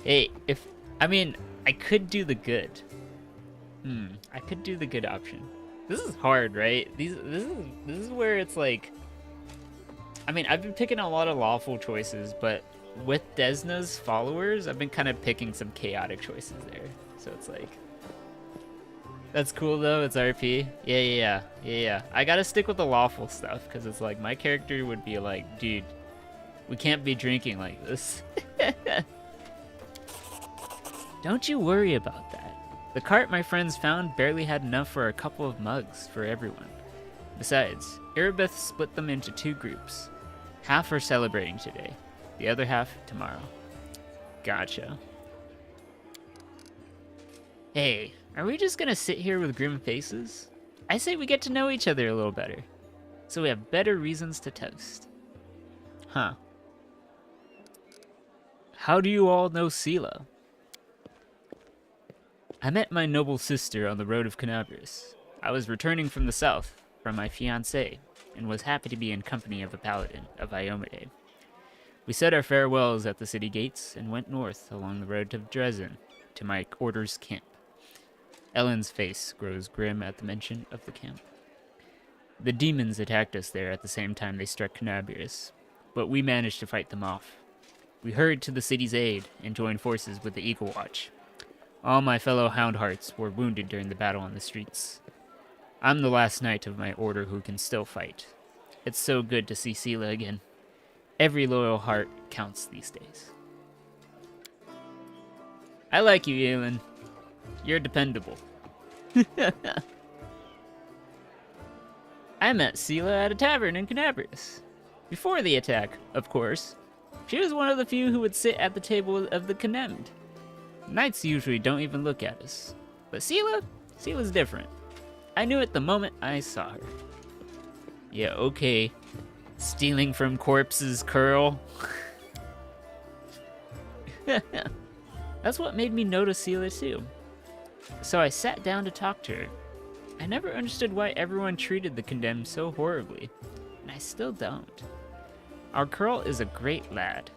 Hey, I could do the good. I could do the good option. This is hard, right? This is where it's like, I mean, I've been picking a lot of lawful choices, but with Desna's followers, I've been kind of picking some chaotic choices there. So it's like, that's cool though. It's RP. Yeah. I gotta stick with the lawful stuff because it's like my character would be like, dude, we can't be drinking like this. Don't you worry about that. The cart my friends found barely had enough for a couple of mugs for everyone. Besides, Erebeth split them into two groups. Half are celebrating today. The other half tomorrow. Gotcha. Hey, are we just gonna sit here with grim faces? I say we get to know each other a little better, so we have better reasons to toast. Huh. How do you all know Sela? I met my noble sister on the road of Canabris. I was returning from the south, from my fiancée, and was happy to be in company of a paladin of Iomade. We said our farewells at the city gates and went north along the road to Dresden, to my order's camp. Ellen's face grows grim at the mention of the camp. The demons attacked us there at the same time they struck Canabris, but we managed to fight them off. We hurried to the city's aid and joined forces with the Eagle Watch. All my fellow Houndhearts were wounded during the battle on the streets. I'm the last knight of my order who can still fight. It's so good to see Sela again. Every loyal heart counts these days. I like you, Aelin. You're dependable. I met Sela at a tavern in Canabris. Before the attack, of course. She was one of the few who would sit at the table of the condemned. Knights usually don't even look at us. But Sela's different. I knew it the moment I saw her. Yeah, okay. Stealing from corpses, Curl. That's what made me notice Sela too. So I sat down to talk to her. I never understood why everyone treated the condemned so horribly, and I still don't. Our Curl is a great lad.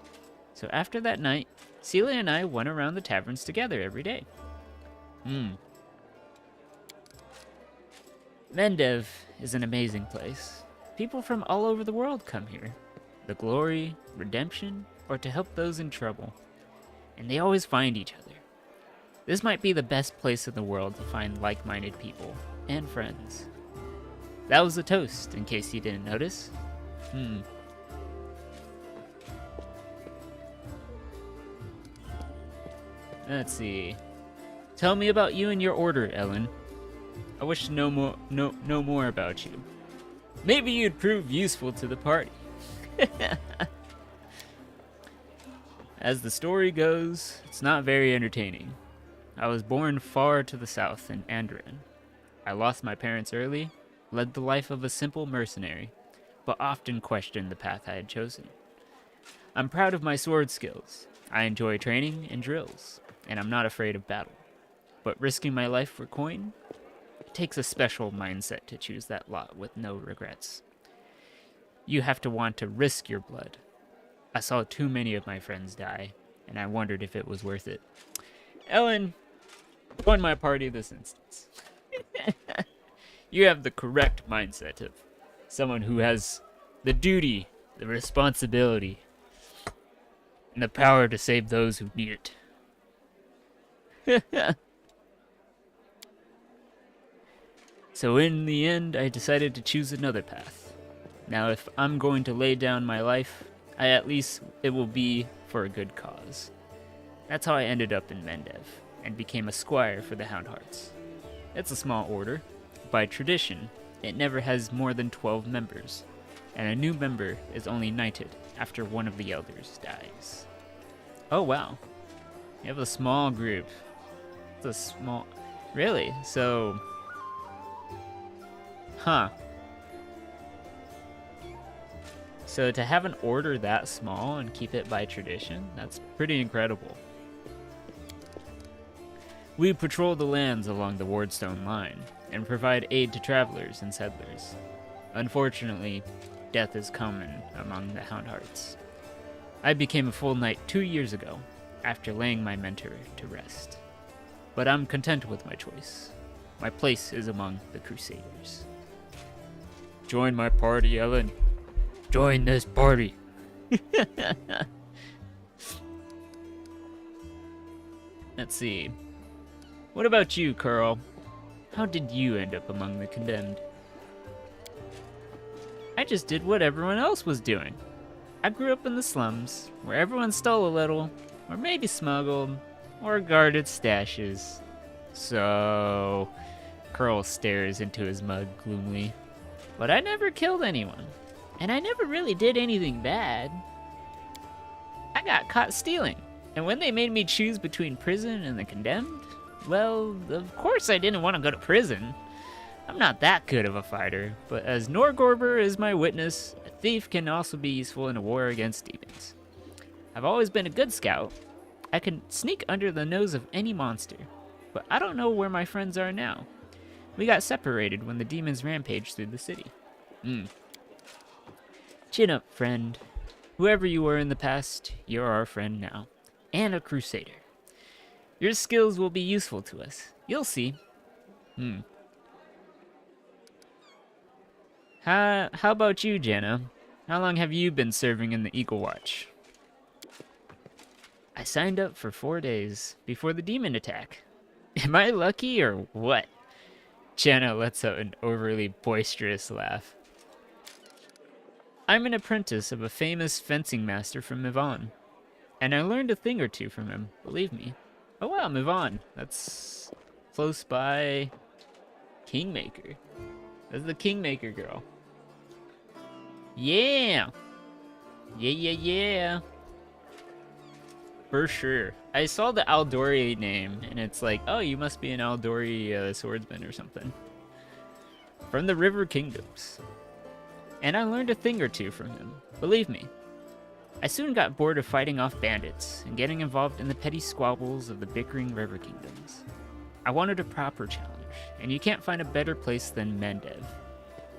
So after that night, Sela and I went around the taverns together every day. Mendev is an amazing place. People from all over the world come here. The glory, redemption, or to help those in trouble. And they always find each other. This might be the best place in the world to find like-minded people and friends. That was a toast, in case you didn't notice. Let's see. Tell me about you and your order, Ellen. I wish to know more about you. Maybe you'd prove useful to the party. As the story goes, it's not very entertaining. I was born far to the south in Andran. I lost my parents early, led the life of a simple mercenary, but often questioned the path I had chosen. I'm proud of my sword skills. I enjoy training and drills, and I'm not afraid of battle. But risking my life for coin? It takes a special mindset to choose that lot with no regrets. You have to want to risk your blood. I saw too many of my friends die, and I wondered if it was worth it. Ellen, join my party this instance. You have the correct mindset of someone who has the duty, the responsibility, and the power to save those who need it. So in the end, I decided to choose another path. Now, if I'm going to lay down my life, at least it will be for a good cause. That's how I ended up in Mendev, and became a squire for the Houndhearts. It's a small order. By tradition, it never has more than 12 members, and a new member is only knighted after one of the elders dies. Oh wow, you have a small group. It's a small... Really? So... Huh. So to have an order that small and keep it by tradition, that's pretty incredible. We patrol the lands along the Wardstone line, and provide aid to travelers and settlers. Unfortunately, death is common among the Houndhearts. I became a full knight 2 years ago, after laying my mentor to rest. But I'm content with my choice. My place is among the Crusaders. Join my party, Ellen. Join this party. Let's see. What about you, Curl? How did you end up among the condemned? I just did what everyone else was doing. I grew up in the slums, where everyone stole a little, or maybe smuggled, or guarded stashes. So... Curl stares into his mug gloomily. But I never killed anyone, and I never really did anything bad. I got caught stealing. And when they made me choose between prison and the condemned, well, of course I didn't want to go to prison. I'm not that good of a fighter, but as Norgorber is my witness, a thief can also be useful in a war against demons. I've always been a good scout. I can sneak under the nose of any monster, but I don't know where my friends are now. We got separated when the demons rampaged through the city. Chin up, friend. Whoever you were in the past, you're our friend now. And a crusader. Your skills will be useful to us. You'll see. How about you, Janna? How long have you been serving in the Eagle Watch? I signed up for 4 days before the demon attack. Am I lucky or what? Janna lets out an overly boisterous laugh. I'm an apprentice of a famous fencing master from Mivon, and I learned a thing or two from him, believe me. Oh wow, Mivon. That's close by Kingmaker. That's the Kingmaker girl. Yeah! Yeah. For sure. I saw the Aldori name, and it's like, oh, you must be an Aldori swordsman or something. From the River Kingdoms. And I learned a thing or two from him, believe me. I soon got bored of fighting off bandits and getting involved in the petty squabbles of the bickering River Kingdoms. I wanted a proper challenge, and you can't find a better place than Mendev.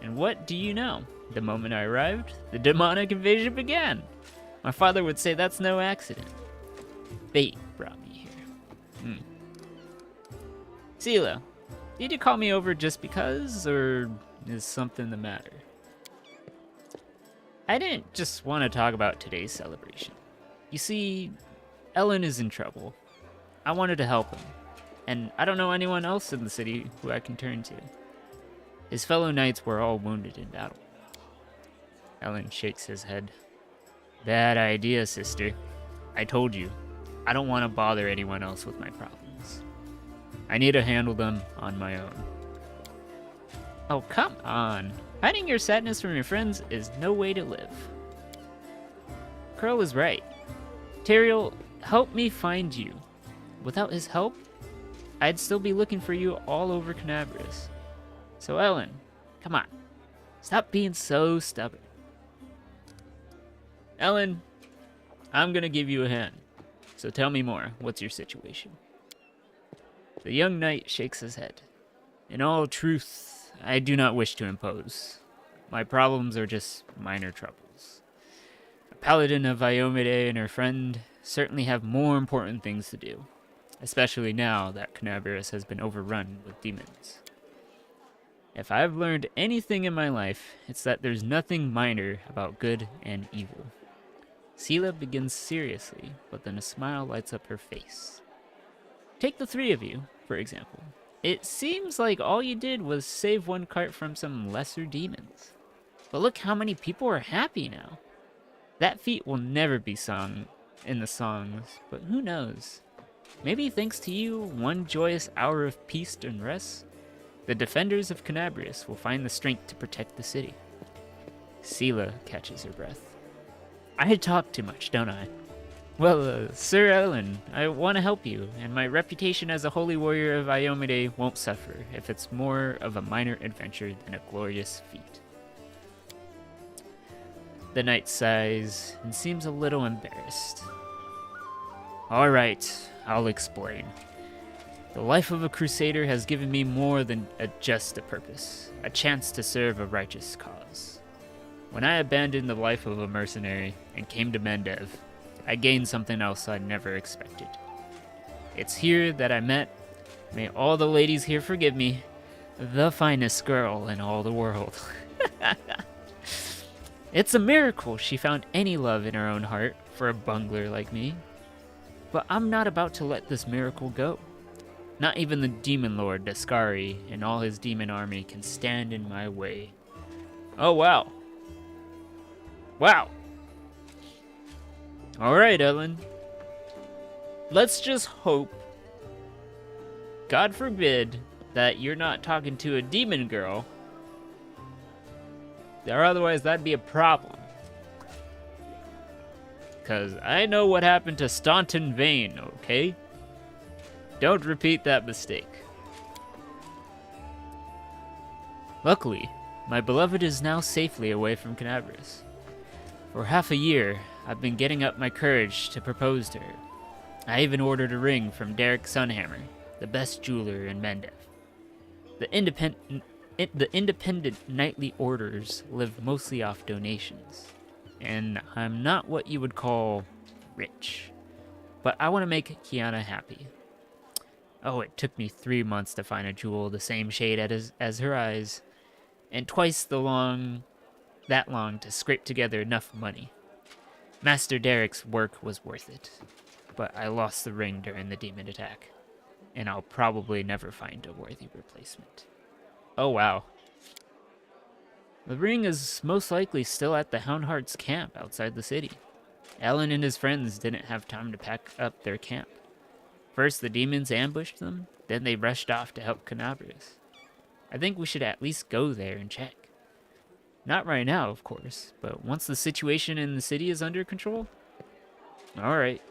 And what do you know? The moment I arrived, the demonic invasion began. My father would say that's no accident. Fate brought me here. Sela, did you call me over just because, or is something the matter? I didn't just want to talk about today's celebration. You see, Ellen is in trouble. I wanted to help him, and I don't know anyone else in the city who I can turn to. His fellow knights were all wounded in battle. Ellen shakes his head. Bad idea, sister. I told you, I don't want to bother anyone else with my problems. I need to handle them on my own. Oh, come on. Hiding your sadness from your friends is no way to live. Curl is right. Teriel, help me find you. Without his help, I'd still be looking for you all over Canabris. So Ellen, come on. Stop being so stubborn. Ellen, I'm gonna give you a hand. So tell me more. What's your situation? The young knight shakes his head. In all truth, I do not wish to impose. My problems are just minor troubles. A paladin of Iomide and her friend certainly have more important things to do, especially now that Canabris has been overrun with demons. If I've learned anything in my life, it's that there's nothing minor about good and evil. Sela begins seriously, but then a smile lights up her face. Take the three of you, for example. It seems like all you did was save one cart from some lesser demons. But look how many people are happy now. That feat will never be sung in the songs, but who knows? Maybe thanks to you, one joyous hour of peace and rest, the defenders of Canabris will find the strength to protect the city. Sela catches her breath. I talk too much, don't I? Well, Sir Ellen, I want to help you, and my reputation as a holy warrior of Iomide won't suffer if it's more of a minor adventure than a glorious feat. The knight sighs and seems a little embarrassed. All right, I'll explain. The life of a crusader has given me more than just a purpose, a chance to serve a righteous cause. When I abandoned the life of a mercenary and came to Mendev, I gained something else I never expected. It's here that I met, may all the ladies here forgive me, the finest girl in all the world. It's a miracle she found any love in her own heart for a bungler like me. But I'm not about to let this miracle go. Not even the demon lord Daskari and all his demon army can stand in my way. Oh wow. Wow. Alright, Ellen. Let's just hope, God forbid, that you're not talking to a demon girl. Or otherwise, that'd be a problem. because I know what happened to Staunton Vane, okay? Don't repeat that mistake. Luckily, my beloved is now safely away from Canabris. For half a year, I've been getting up my courage to propose to her. I even ordered a ring from Derek Sunhammer, the best jeweler in Mendev. The independent knightly orders live mostly off donations, and I'm not what you would call rich. But I want to make Kiana happy. Oh, it took me 3 months to find a jewel the same shade as her eyes, and twice that long to scrape together enough money. Master Derek's work was worth it, but I lost the ring during the demon attack, and I'll probably never find a worthy replacement. Oh wow. The ring is most likely still at the Houndheart's camp outside the city. Alan and his friends didn't have time to pack up their camp. First the demons ambushed them, then they rushed off to help Canabrius. I think we should at least go there and check. Not right now, of course, but once the situation in the city is under control? Alright.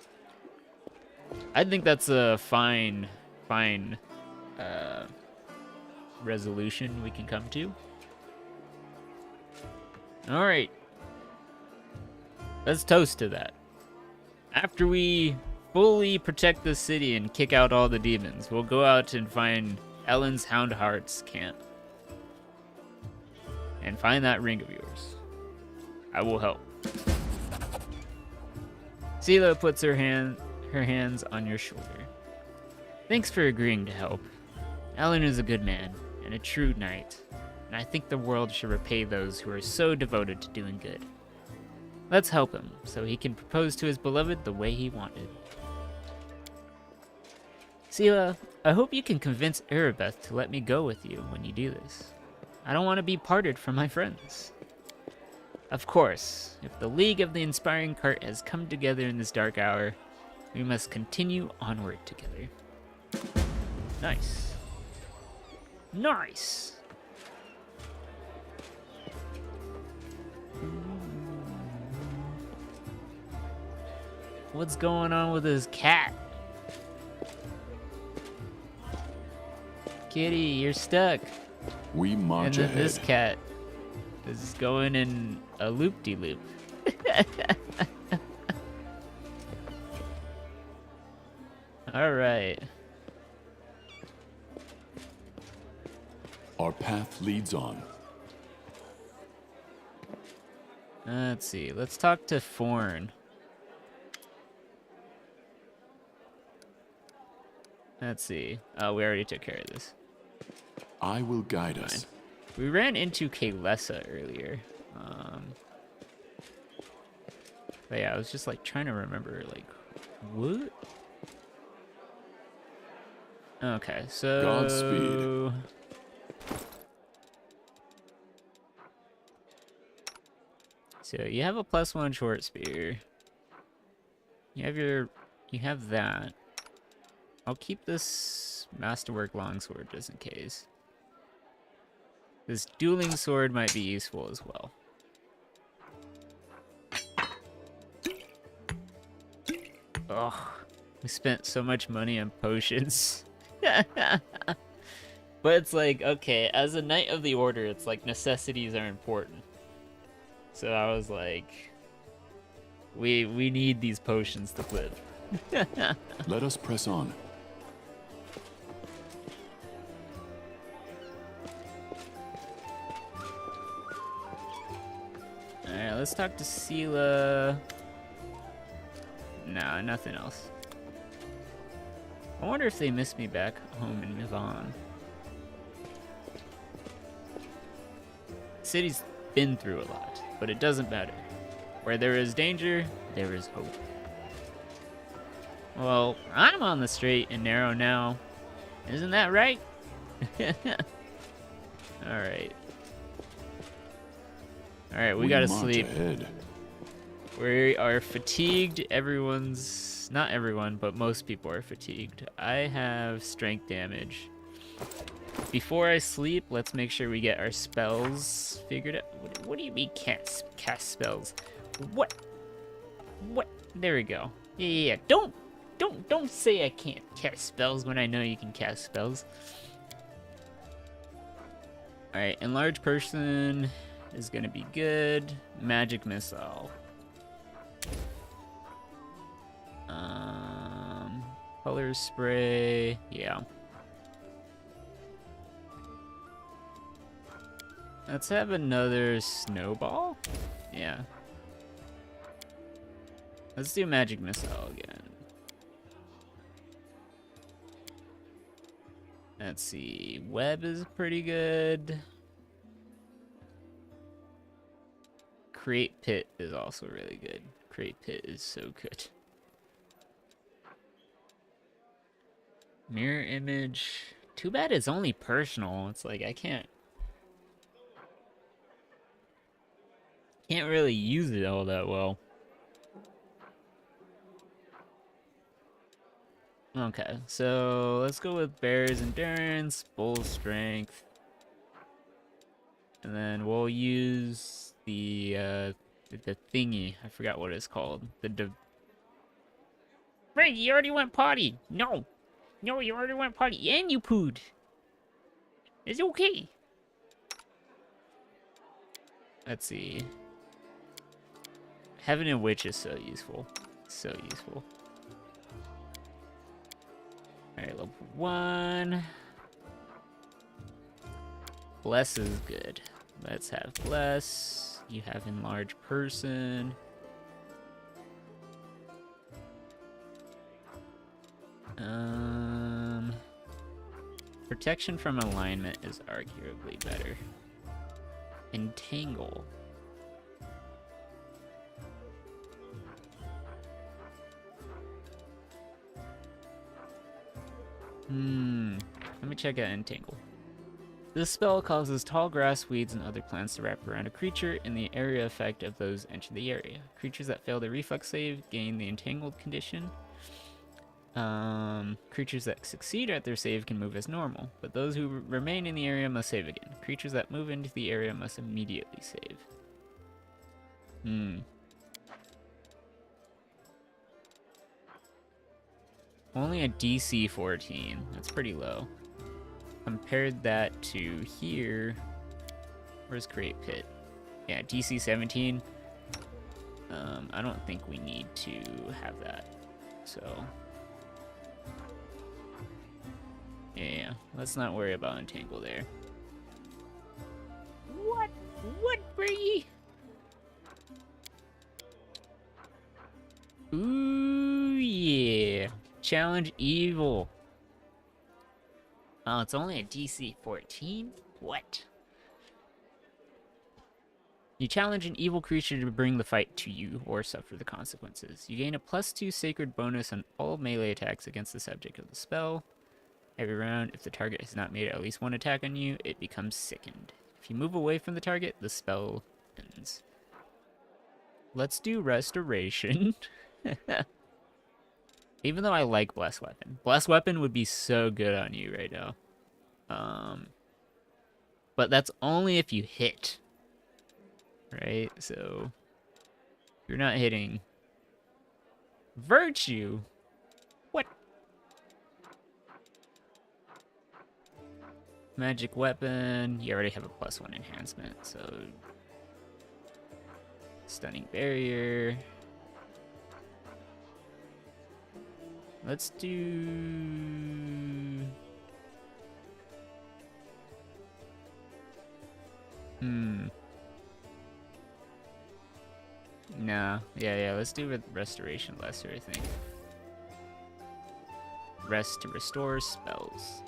I think that's a fine resolution we can come to. Alright. Let's toast to that. After we fully protect the city and kick out all the demons, we'll go out and find Ellen's Houndheart's camp. And find that ring of yours. I will help. Sela puts her hands on your shoulder. Thanks for agreeing to help. Alan is a good man and a true knight, and I think the world should repay those who are so devoted to doing good. Let's help him so he can propose to his beloved the way he wanted. Sela, I hope you can convince Erebeth to let me go with you when you do this. I don't want to be parted from my friends. Of course, if the League of the Inspiring Cart has come together in this dark hour, we must continue onward together. Nice. Nice! What's going on with this cat? Kitty, you're stuck. We march And then ahead. this cat is going in a loop-de-loop. Alright. Our path leads on. Let's see. Let's talk to Forn. Let's see. Oh, we already took care of this. I will guide us. We ran into Kaylessa earlier. But yeah, I was just like trying to remember, like, what? Okay, so Godspeed. So you have a +1 short spear. You have that. I'll keep this masterwork longsword just in case. This dueling sword might be useful as well. Ugh, we spent so much money on potions. But it's like, okay, as a Knight of the Order, it's like necessities are important. So I was like, we need these potions to live. Let us press on. Alright, let's talk to Sela. Nah, nothing else. I wonder if they miss me back home in Mivan. City's been through a lot, but it doesn't matter. Where there is danger, there is hope. Well, I'm on the straight and narrow now. Isn't that right? Alright. Alright, we gotta march sleep. ahead. We are fatigued. Not everyone, but most people are fatigued. I have strength damage. Before I sleep, let's make sure we get our spells figured out. What do you mean cast spells? What? There we go. Yeah. Don't say I can't cast spells when I know you can cast spells. Alright, enlarge person is gonna be good. Magic missile. Color spray, yeah. Let's have another snowball? Yeah. Let's do magic missile again. Let's see, web is pretty good. Create pit is also really good. Create pit is so good. Mirror image. Too bad it's only personal. It's like I can't really use it all that well. Okay, so let's go with Bear's Endurance, Bull's Strength. And then we'll use the thingy. I forgot what it's called. Ray, you already went potty. No, you already went potty, and you pooed. It's okay. Let's see. Heaven and Witch is so useful. So useful. Alright, level 1. Bless is good. Let's have Bless. You have Enlarge Person. Protection from alignment is arguably better. Entangle. Let me check out Entangle. This spell causes tall grass, weeds, and other plants to wrap around a creature in the area effect of those enter the area. Creatures that fail the reflex save gain the entangled condition. Creatures that succeed at their save can move as normal, but those who remain in the area must save again. Creatures that move into the area must immediately save. Only a DC 14. That's pretty low. Compared that to here. Where's Create Pit? Yeah, DC 17. I don't think we need to have that. So. Yeah, let's not worry about Entangle there. What? What, Bree? Ooh, yeah. Challenge evil. Oh, it's only a DC 14? What? You challenge an evil creature to bring the fight to you or suffer the consequences. You gain a +2 sacred bonus on all melee attacks against the subject of the spell. Every round, if the target has not made at least one attack on you, it becomes sickened. If you move away from the target, the spell ends. Let's do Restoration. Even though I like Blessed Weapon. Blessed Weapon would be so good on you right now. But that's only if you hit. Right? So, you're not hitting. Virtue? What? Magic Weapon. You already have a +1 enhancement, so... Stunning Barrier. Let's do... Nah. Yeah, let's do with Restoration Lesser, I think. Rest to restore spells.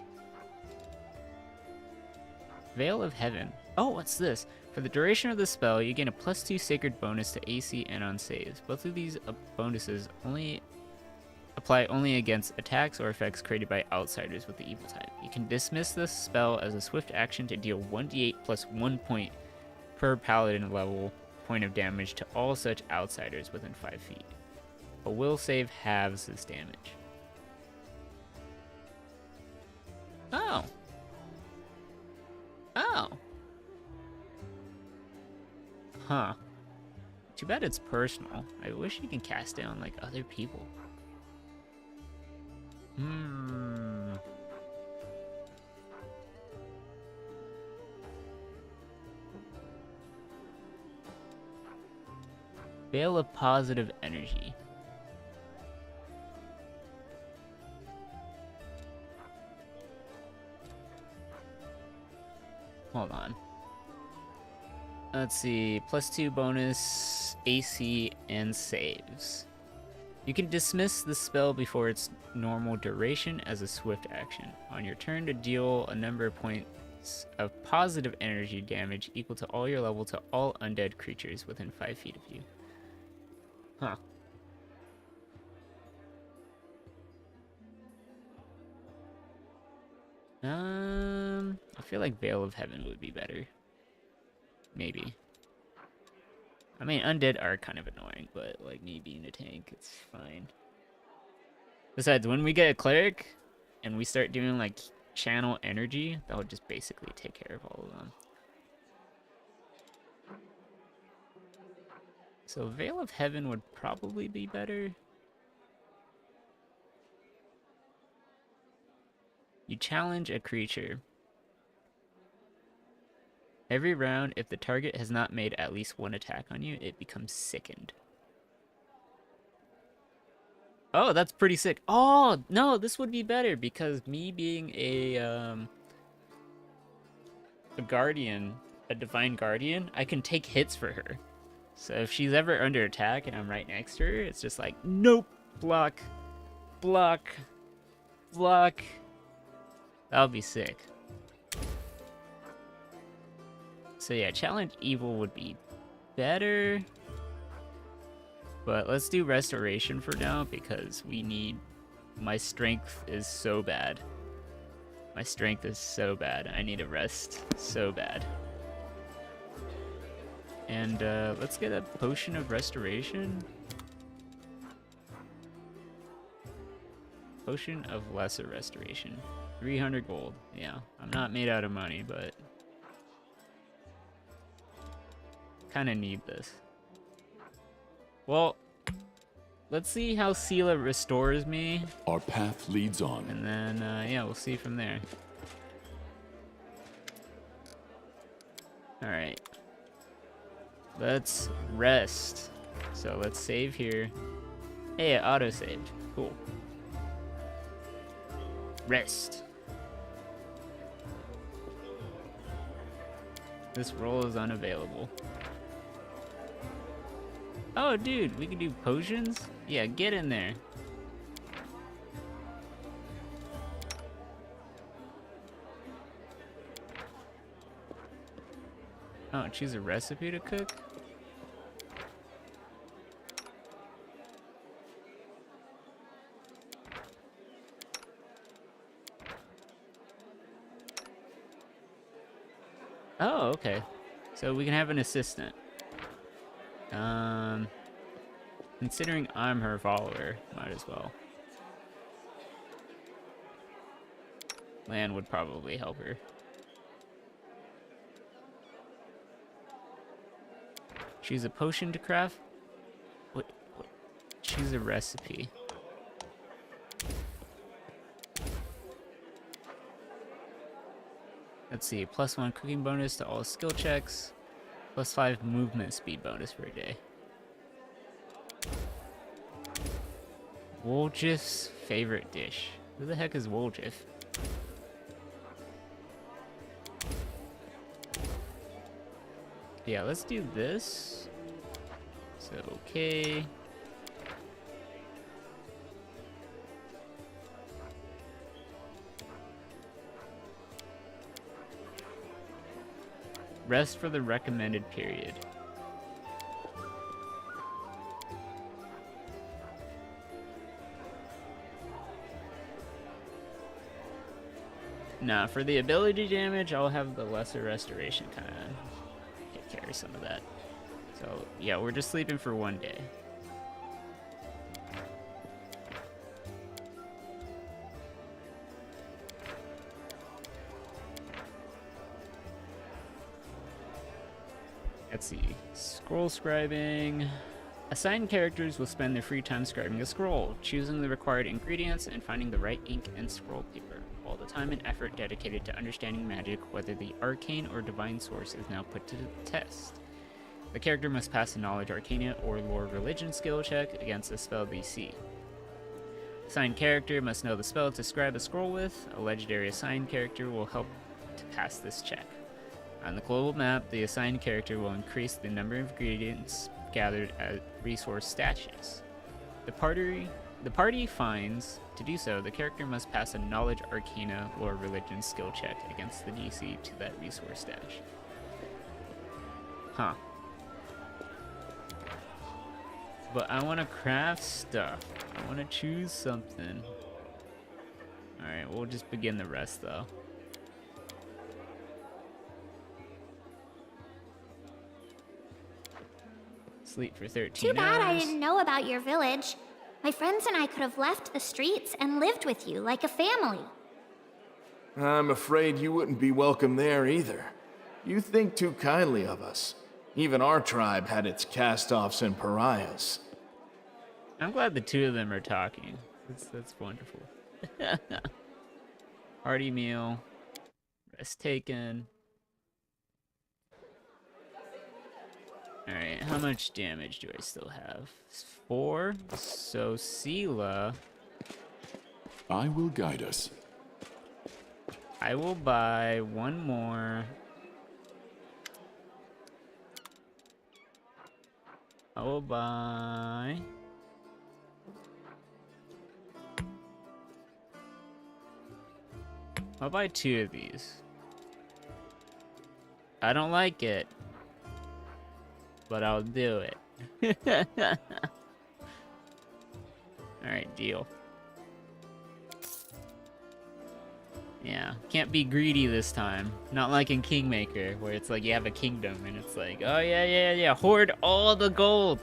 Veil of Heaven. Oh, what's this? For the duration of the spell, you gain a +2 sacred bonus to AC and on saves. Both of these bonuses apply only against attacks or effects created by outsiders with the evil type. You can dismiss this spell as a swift action to deal 1d8 plus 1 point per paladin level point of damage to all such outsiders within 5 feet. A will save halves this damage. Oh. Huh. Too bad it's personal. I wish you can cast it on like other people. Veil of positive energy. Hold on. Let's see. +2 bonus AC and saves. You can dismiss the spell before its normal duration as a swift action. On your turn to deal a number of points of positive energy damage equal to all your level to all undead creatures within 5 feet of you. Huh. I feel like Veil of Heaven would be better. Maybe. I mean, undead are kind of annoying, but like me being a tank, it's fine. Besides, when we get a cleric and we start doing like channel energy, that would just basically take care of all of them. So Veil of Heaven would probably be better. You challenge a creature. Every round, if the target has not made at least one attack on you, it becomes sickened. Oh, that's pretty sick. Oh, no, this would be better because me being a guardian, a divine guardian, I can take hits for her. So if she's ever under attack and I'm right next to her, it's just like, nope, block, block, block. That would be sick. So yeah, challenge evil would be better. But let's do restoration for now because we need... My strength is so bad. My strength is so bad. I need a rest so bad. And let's get a potion of restoration. Potion of lesser restoration. 300 gold. Yeah, I'm not made out of money, but kind of need this. Well, let's see how Sela restores me. Our path leads on. And then, yeah, we'll see from there. Alright. Let's rest. So let's save here. Hey, it auto-saved. Cool. Rest. This roll is unavailable. Oh, dude, we can do potions? Yeah, get in there. Oh, choose a recipe to cook? Oh, okay. So we can have an assistant. Considering I'm her follower, might as well. Lan would probably help her. Choose a potion to craft? What? Choose a recipe. Let's see, +1 cooking bonus to all skill checks, +5 movement speed bonus for a day. Woljif's favorite dish. Who the heck is Woljif? Yeah, let's do this. So, okay. Rest for the recommended period. Nah, for the ability damage, I'll have the lesser restoration kind of take care of some of that. So, yeah, we're just sleeping for 1 day. Let's see. Scroll scribing. Assigned characters will spend their free time scribing a scroll, choosing the required ingredients and finding the right ink and scroll paper. All the time and effort dedicated to understanding magic, whether the arcane or divine source, is now put to the test. The character must pass a knowledge arcana or lore religion skill check against the spell DC. Assigned character must know the spell to scribe a scroll with. A legendary assigned character will help to pass this check. On the global map, the assigned character will increase the number of ingredients gathered at resource statues. The party finds, to do so, the character must pass a knowledge arcana or religion skill check against the DC to that resource stash. Huh. But I want to craft stuff. I want to choose something. Alright, we'll just begin the rest though. Sleep for 13 Too bad I hours. didn't know about your village. My friends and I could have left the streets and lived with you like a family. I'm afraid you wouldn't be welcome there either. You think too kindly of us. Even our tribe had its cast-offs and pariahs. I'm glad the two of them are talking. That's wonderful. Hearty meal. Rest taken. Alright, how much damage do I still have? 4. So Sela, I will guide us. I will buy one more. I will buy... I'll buy 2 of these. I don't like it, but I'll do it. Alright, deal. Yeah, can't be greedy this time. Not like in Kingmaker, where it's like you have a kingdom and it's like, oh yeah, hoard all the gold!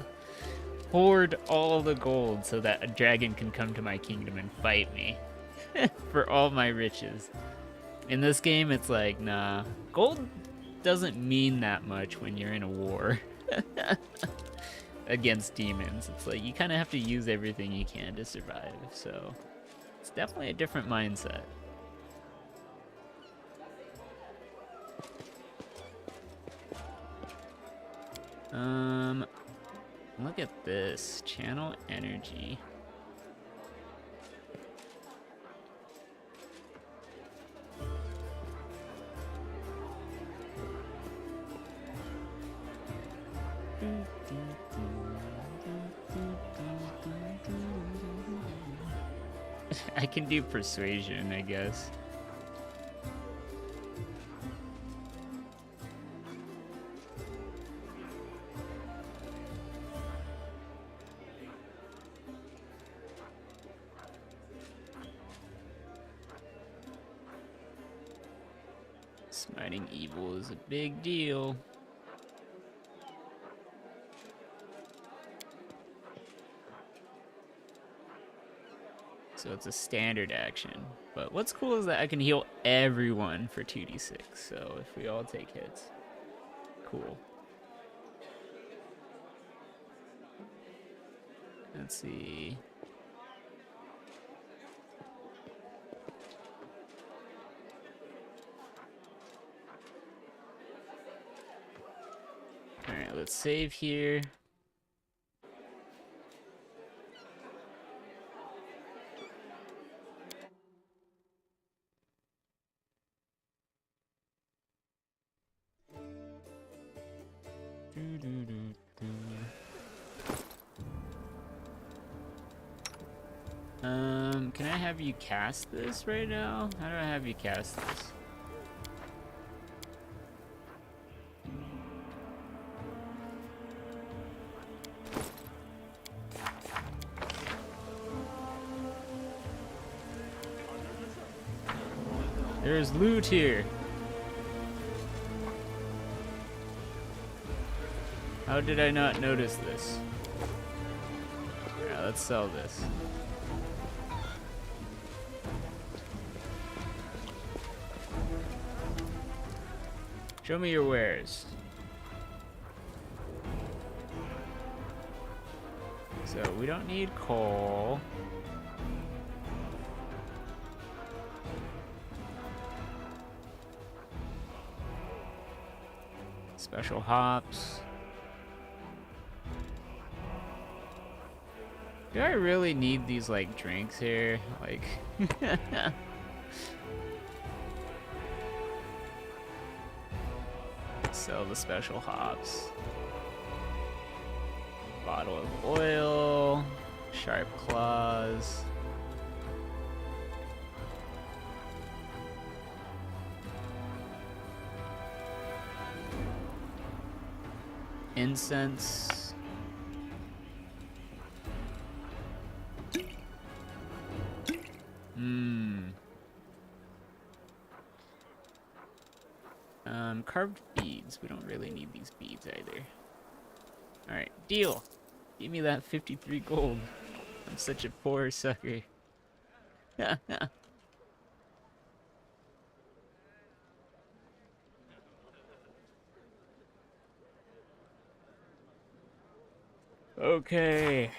Hoard all the gold so that a dragon can come to my kingdom and fight me. For all my riches. In this game, it's like, nah. Gold doesn't mean that much when you're in a war. Against demons. It's like, you kind of have to use everything you can to survive, so... It's definitely a different mindset. Look at this. Channel energy. I can do persuasion, I guess. Smiting evil is a big deal. So it's a standard action. But what's cool is that I can heal everyone for 2d6. So if we all take hits. Cool. Let's see. Alright, let's save here. Can I have you cast this right now? How do I have you cast this? There's loot here. How did I not notice this? Yeah, let's sell this. Show me your wares. So we don't need coal. Special hops. Do I really need these, like, drinks here? Like... Sell the special hops. Bottle of oil. Sharp claws. Incense. Carved beads. We don't really need these beads either. Alright, deal. Give me that 53 gold. I'm such a poor sucker. Okay.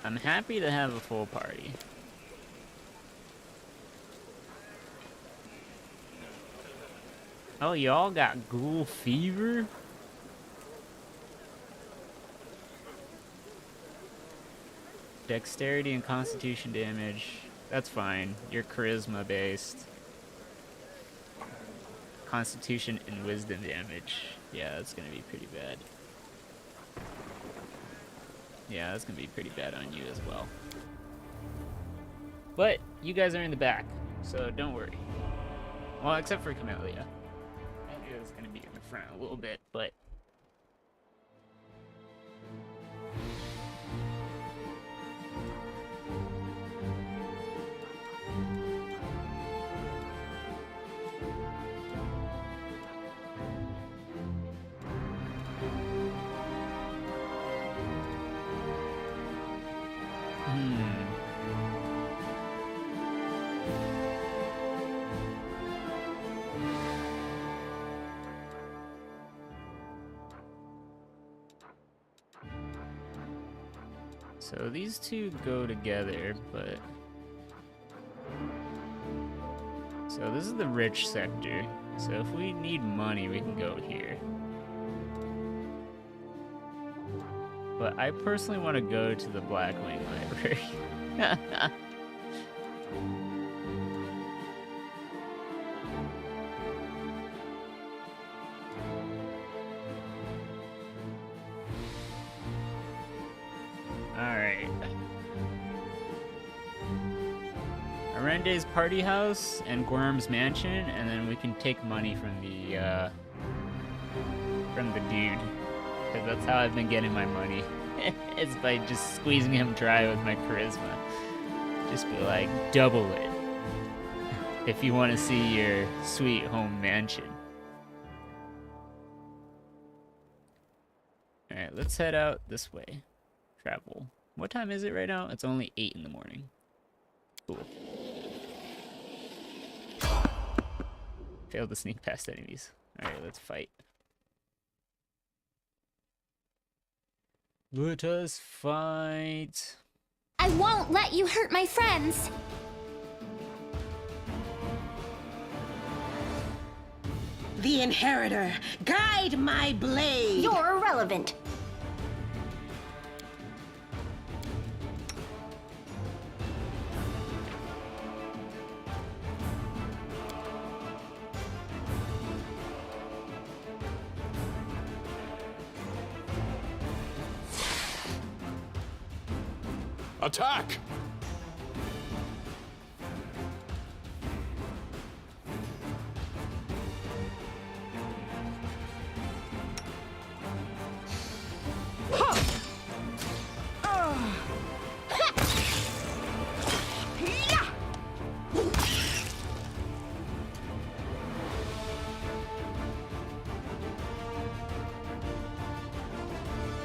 I'm happy to have a full party. Oh, y'all got ghoul fever? Dexterity and constitution damage. That's fine. You're charisma based. Constitution and wisdom damage. Yeah, that's gonna be pretty bad. Yeah, that's gonna be pretty bad on you as well. But you guys are in the back, so don't worry. Well, except for Camellia. Camelia's gonna be in the front a little bit, but... So these two go together, but... So this is the rich sector. So if we need money, we can go here. But I personally want to go to the Blackwing Library. Arende's party house and Gorm's mansion, and then we can take money from the dude, because that's how I've been getting my money. It's by just squeezing him dry with my charisma. Just be like, double it if you want to see your sweet home mansion. All right, let's head out this way. Travel. What time is it right now? It's only 8 in the morning. Cool. Failed to sneak past enemies. Alright, let's fight. Let us fight. I won't let you hurt my friends. The Inheritor, guide my blade! You're irrelevant. Attack!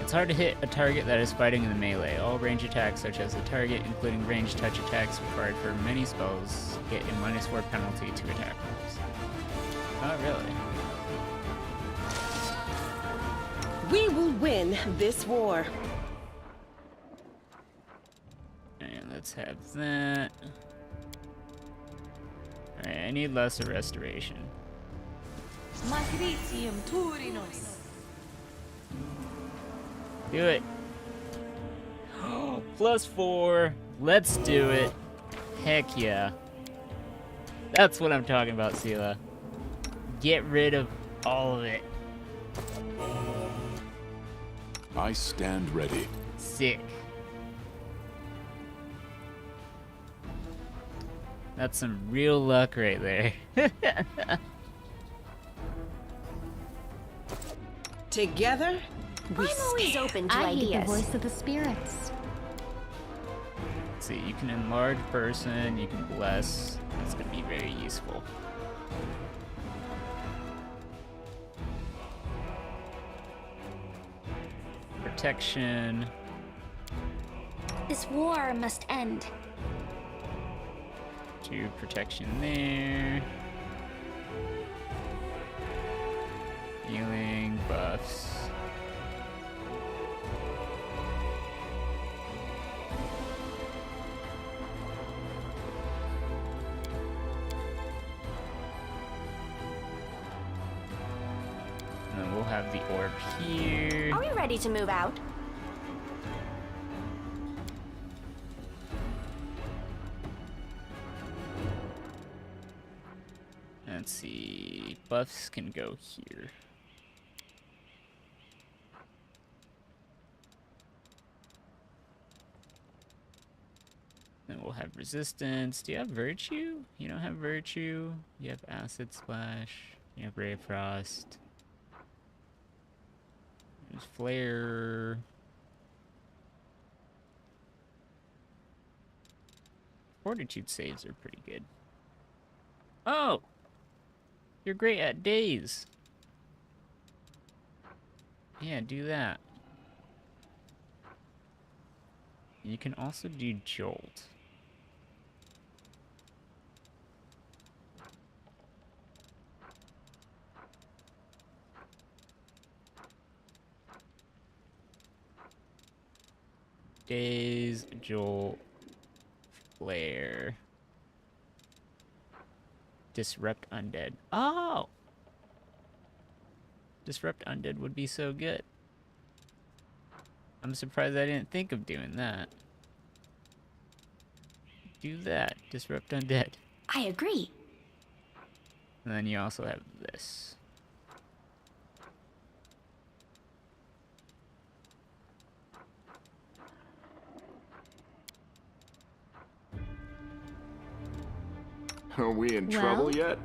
It's hard to hit a target that is fighting in the melee. All range attacks, such as the target, including ranged touch attacks required for many spells, get a -4 penalty to attack rolls. Oh, really? We will win this war. Alright, let's have that. Alright, I need lesser restoration. Matricium Turinos. Do it. +4. Let's do it. Heck yeah. That's what I'm talking about, Sela. Get rid of all of it. I stand ready. Sick. That's some real luck right there. Together, we I'm always open to I hear the ideas. voice of the spirits. Let's see, you can enlarge person, you can bless. That's gonna be very useful. Protection. This war must end. 2 protection there. Healing, buffs. And then we'll have the orb here. Are we ready to move out? Let's see. Buffs can go here. Then we'll have resistance. Do you have virtue? You don't have virtue. You have acid splash. You have ray of frost. There's flare. Fortitude saves are pretty good. Oh! You're great at daze. Yeah, do that. You can also do jolt. Daze, jolt, flare. Disrupt undead. Oh! Disrupt undead would be so good. I'm surprised I didn't think of doing that. Do that. Disrupt undead. I agree. And then you also have this. Are we in trouble Well? yet?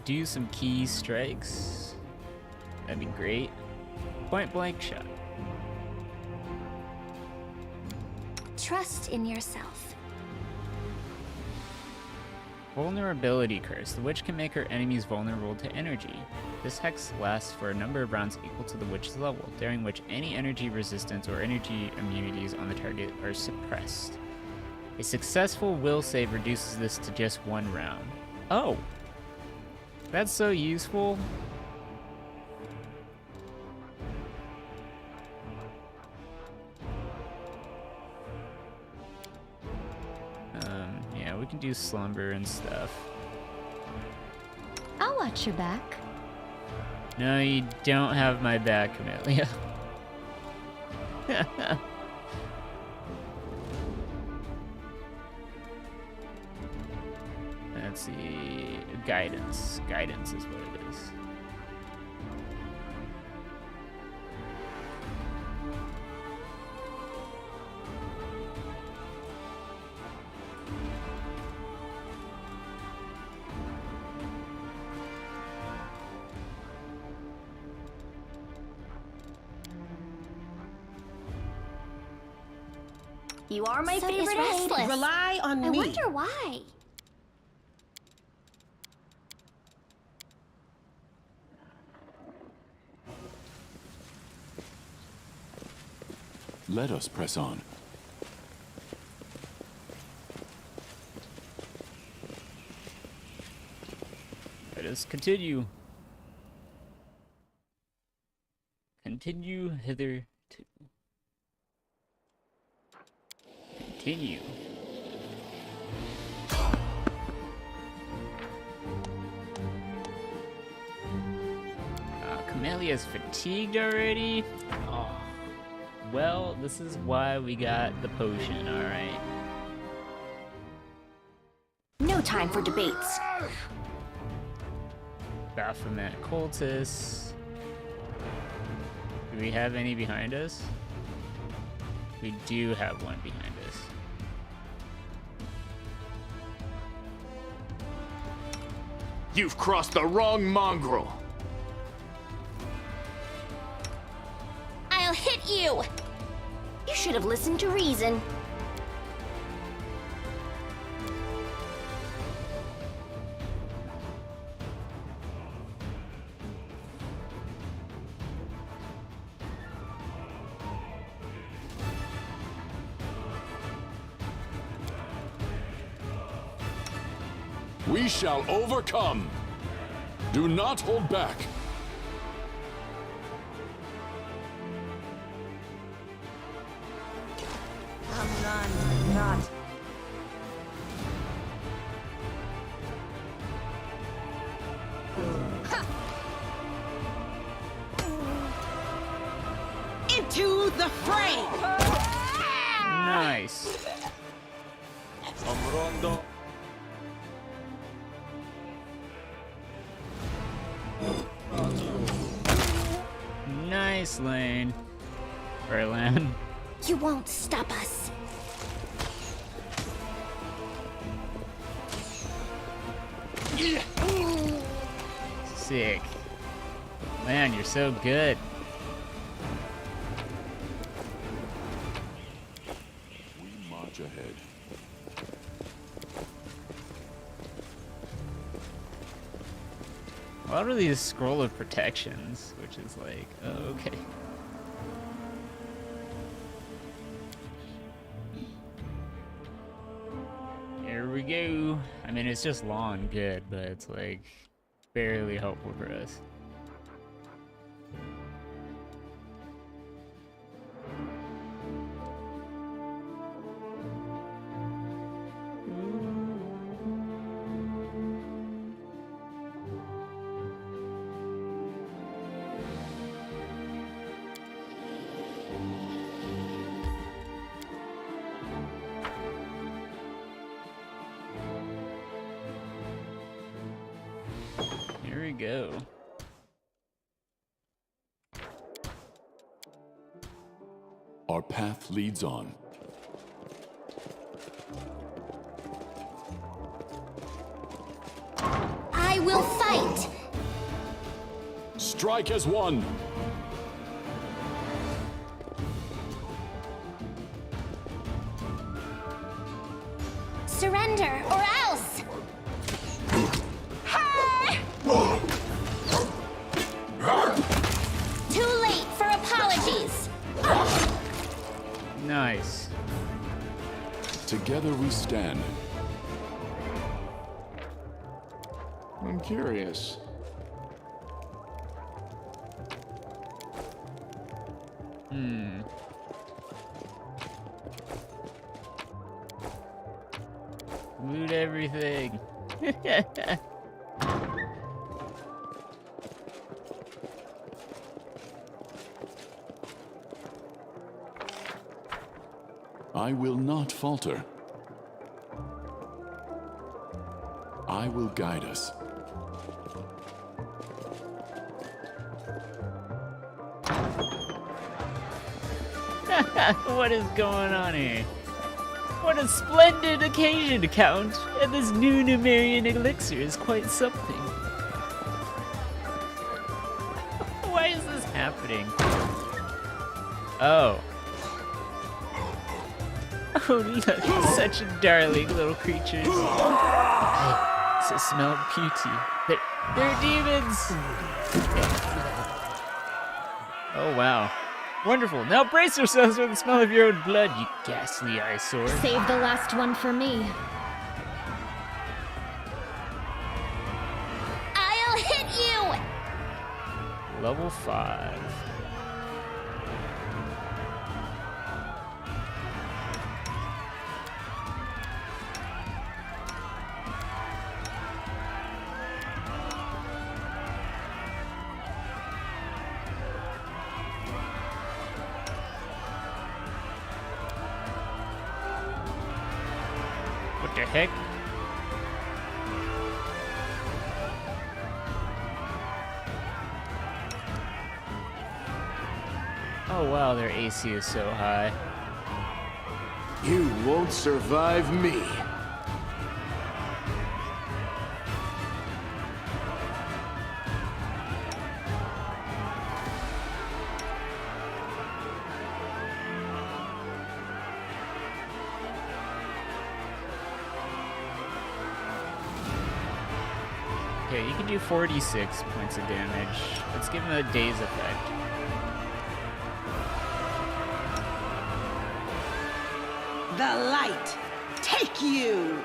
Do some key strikes. That'd be great. Point blank shot. Trust in yourself. Vulnerability curse. The witch can make her enemies vulnerable to energy. This hex lasts for a number of rounds equal to the witch's level, during which any energy resistance or energy immunities on the target are suppressed. A successful will save reduces this to just 1 round. Oh! That's so useful. Yeah, we can do slumber and stuff. I'll watch your back. No, you don't have my back, Camellia. Let's see. Guidance. Guidance is what it is. You are my So is favorite aid. restless. rely on I me. wonder why. Let us press on. Let us continue. Continue hitherto. Continue. Camelia's fatigued already? Oh. Well, this is why we got the potion, alright. No time for debates. Baphomet cultists. Do we have any behind us? We do have one behind us. You've crossed the wrong mongrel. I'll hit you! You should have listened to reason. We shall overcome. Do not hold back. I'm not. Into the fray! Nice. Nice lane. Or land. You won't stop us. Sick. Man, you're so good. We march ahead. A lot of these scroll of protections, which is like, oh, okay. Here we go. I mean, it's just long and good, but it's like barely helpful for us. Here we go. Our path leads on. I will fight. Strike as one. Surrender or else. Too late for apologies. Nice. Together we stand. I'm curious. Loot everything. I will not falter. I will guide us. What is going on here? What a splendid occasion, Count! And this new Numerian elixir is quite something. Why is this happening? Oh. Oh, look, such a darling little creatures. It's a smell of beauty. They're demons! Oh, wow. Wonderful. Now brace yourselves for the smell of your own blood, you ghastly eyesore. Save the last one for me. I'll hit you! Level 5. What the heck? Oh wow, their AC is so high. You won't survive me. Okay, you can do 46 points of damage. Let's give him a daze effect. The light, take you!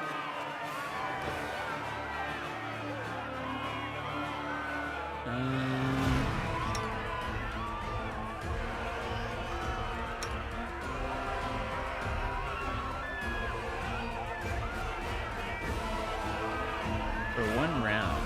For 1 round.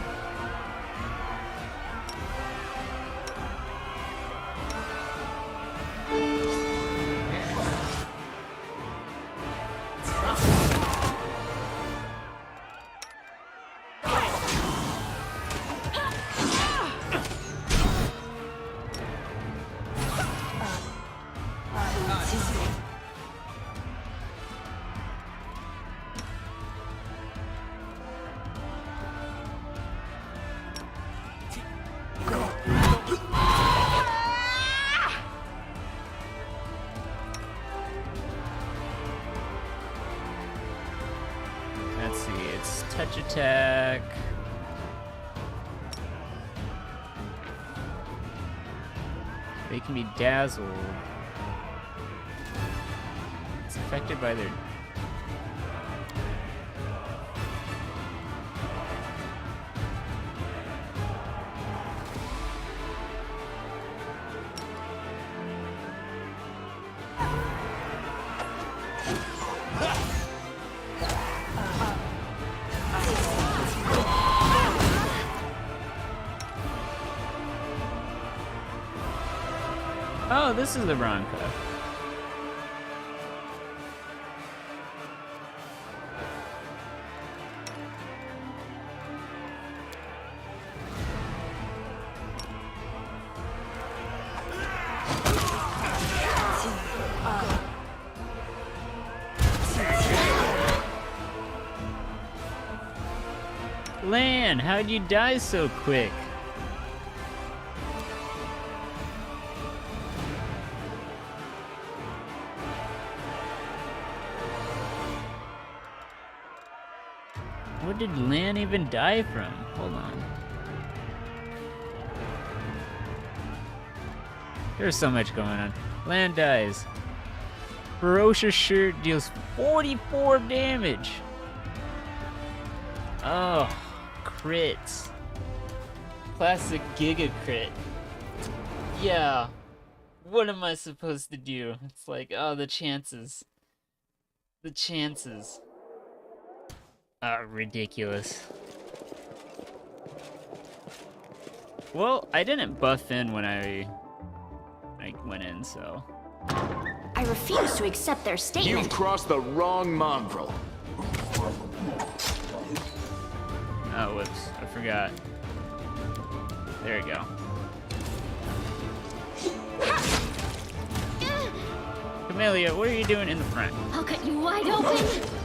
Let's see, it's touch attack. They can be dazzled. It's affected by their... Oh, this is the Bronca. Lan, how'd you die so quick? What did Lan even die from? Hold on. There's so much going on. Lan dies. Ferocious Shirt deals 44 damage. Oh, crits. Classic Giga crit. Yeah. What am I supposed to do? It's like, oh, the chances. The chances. Ridiculous. Well, I didn't buff in when I went in, so. I refuse to accept their You've statement. crossed the wrong mongrel. Oh, whoops. I forgot. There you go. Camellia, what are you doing in the front? I'll cut you wide open.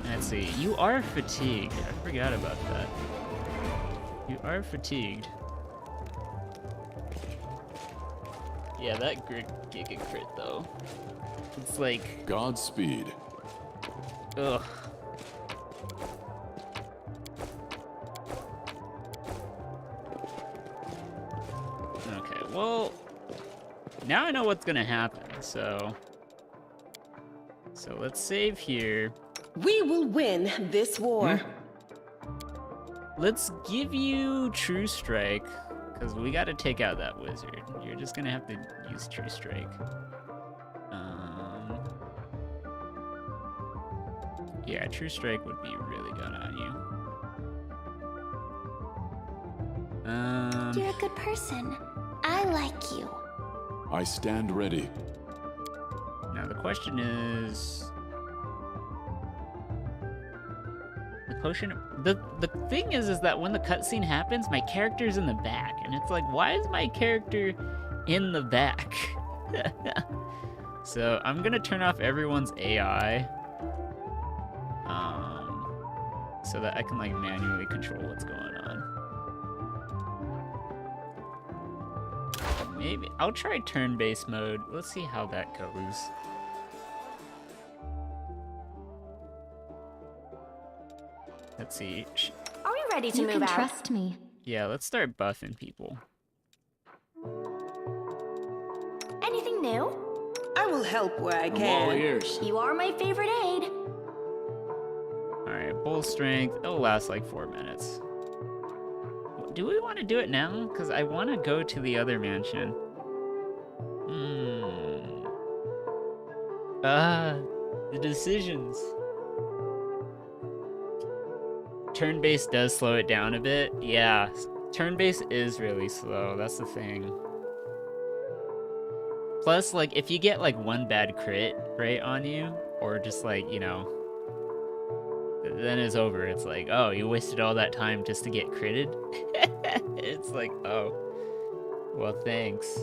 Let's see. You are fatigued. I forgot about that. You are fatigued. Yeah, that Giga crit though. It's like, Godspeed. ugh. now I know what's gonna happen, so let's save here. We will win this war. Let's give you True Strike, because we gotta take out that wizard. You're just gonna have to use True Strike. Yeah, True Strike would be really good on you. You're a good person. I like you. I stand ready. Now the question is... The potion... The thing is that when the cutscene happens, my character's in the back. And it's like, why is my character in the back? So I'm gonna turn off everyone's AI. So that I can like manually control what's going on. Maybe I'll try turn-based mode. Let's see how that goes. Let's see. Are we ready to You move can out? trust me. Yeah, let's start buffing people. Anything new? I will help where I I'm all can. ears. You are my favorite aide. Alright, bull strength. It'll last like 4 minutes. Do we want to do it now? Because I want to go to the other mansion. The decisions. Turn-based does slow it down a bit. Yeah, turn-based is really slow. That's the thing. Plus, like, if you get like one bad crit right on you, or just like, you know, then it's over. It's like, oh, you wasted all that time just to get critted? It's like, oh, well, thanks.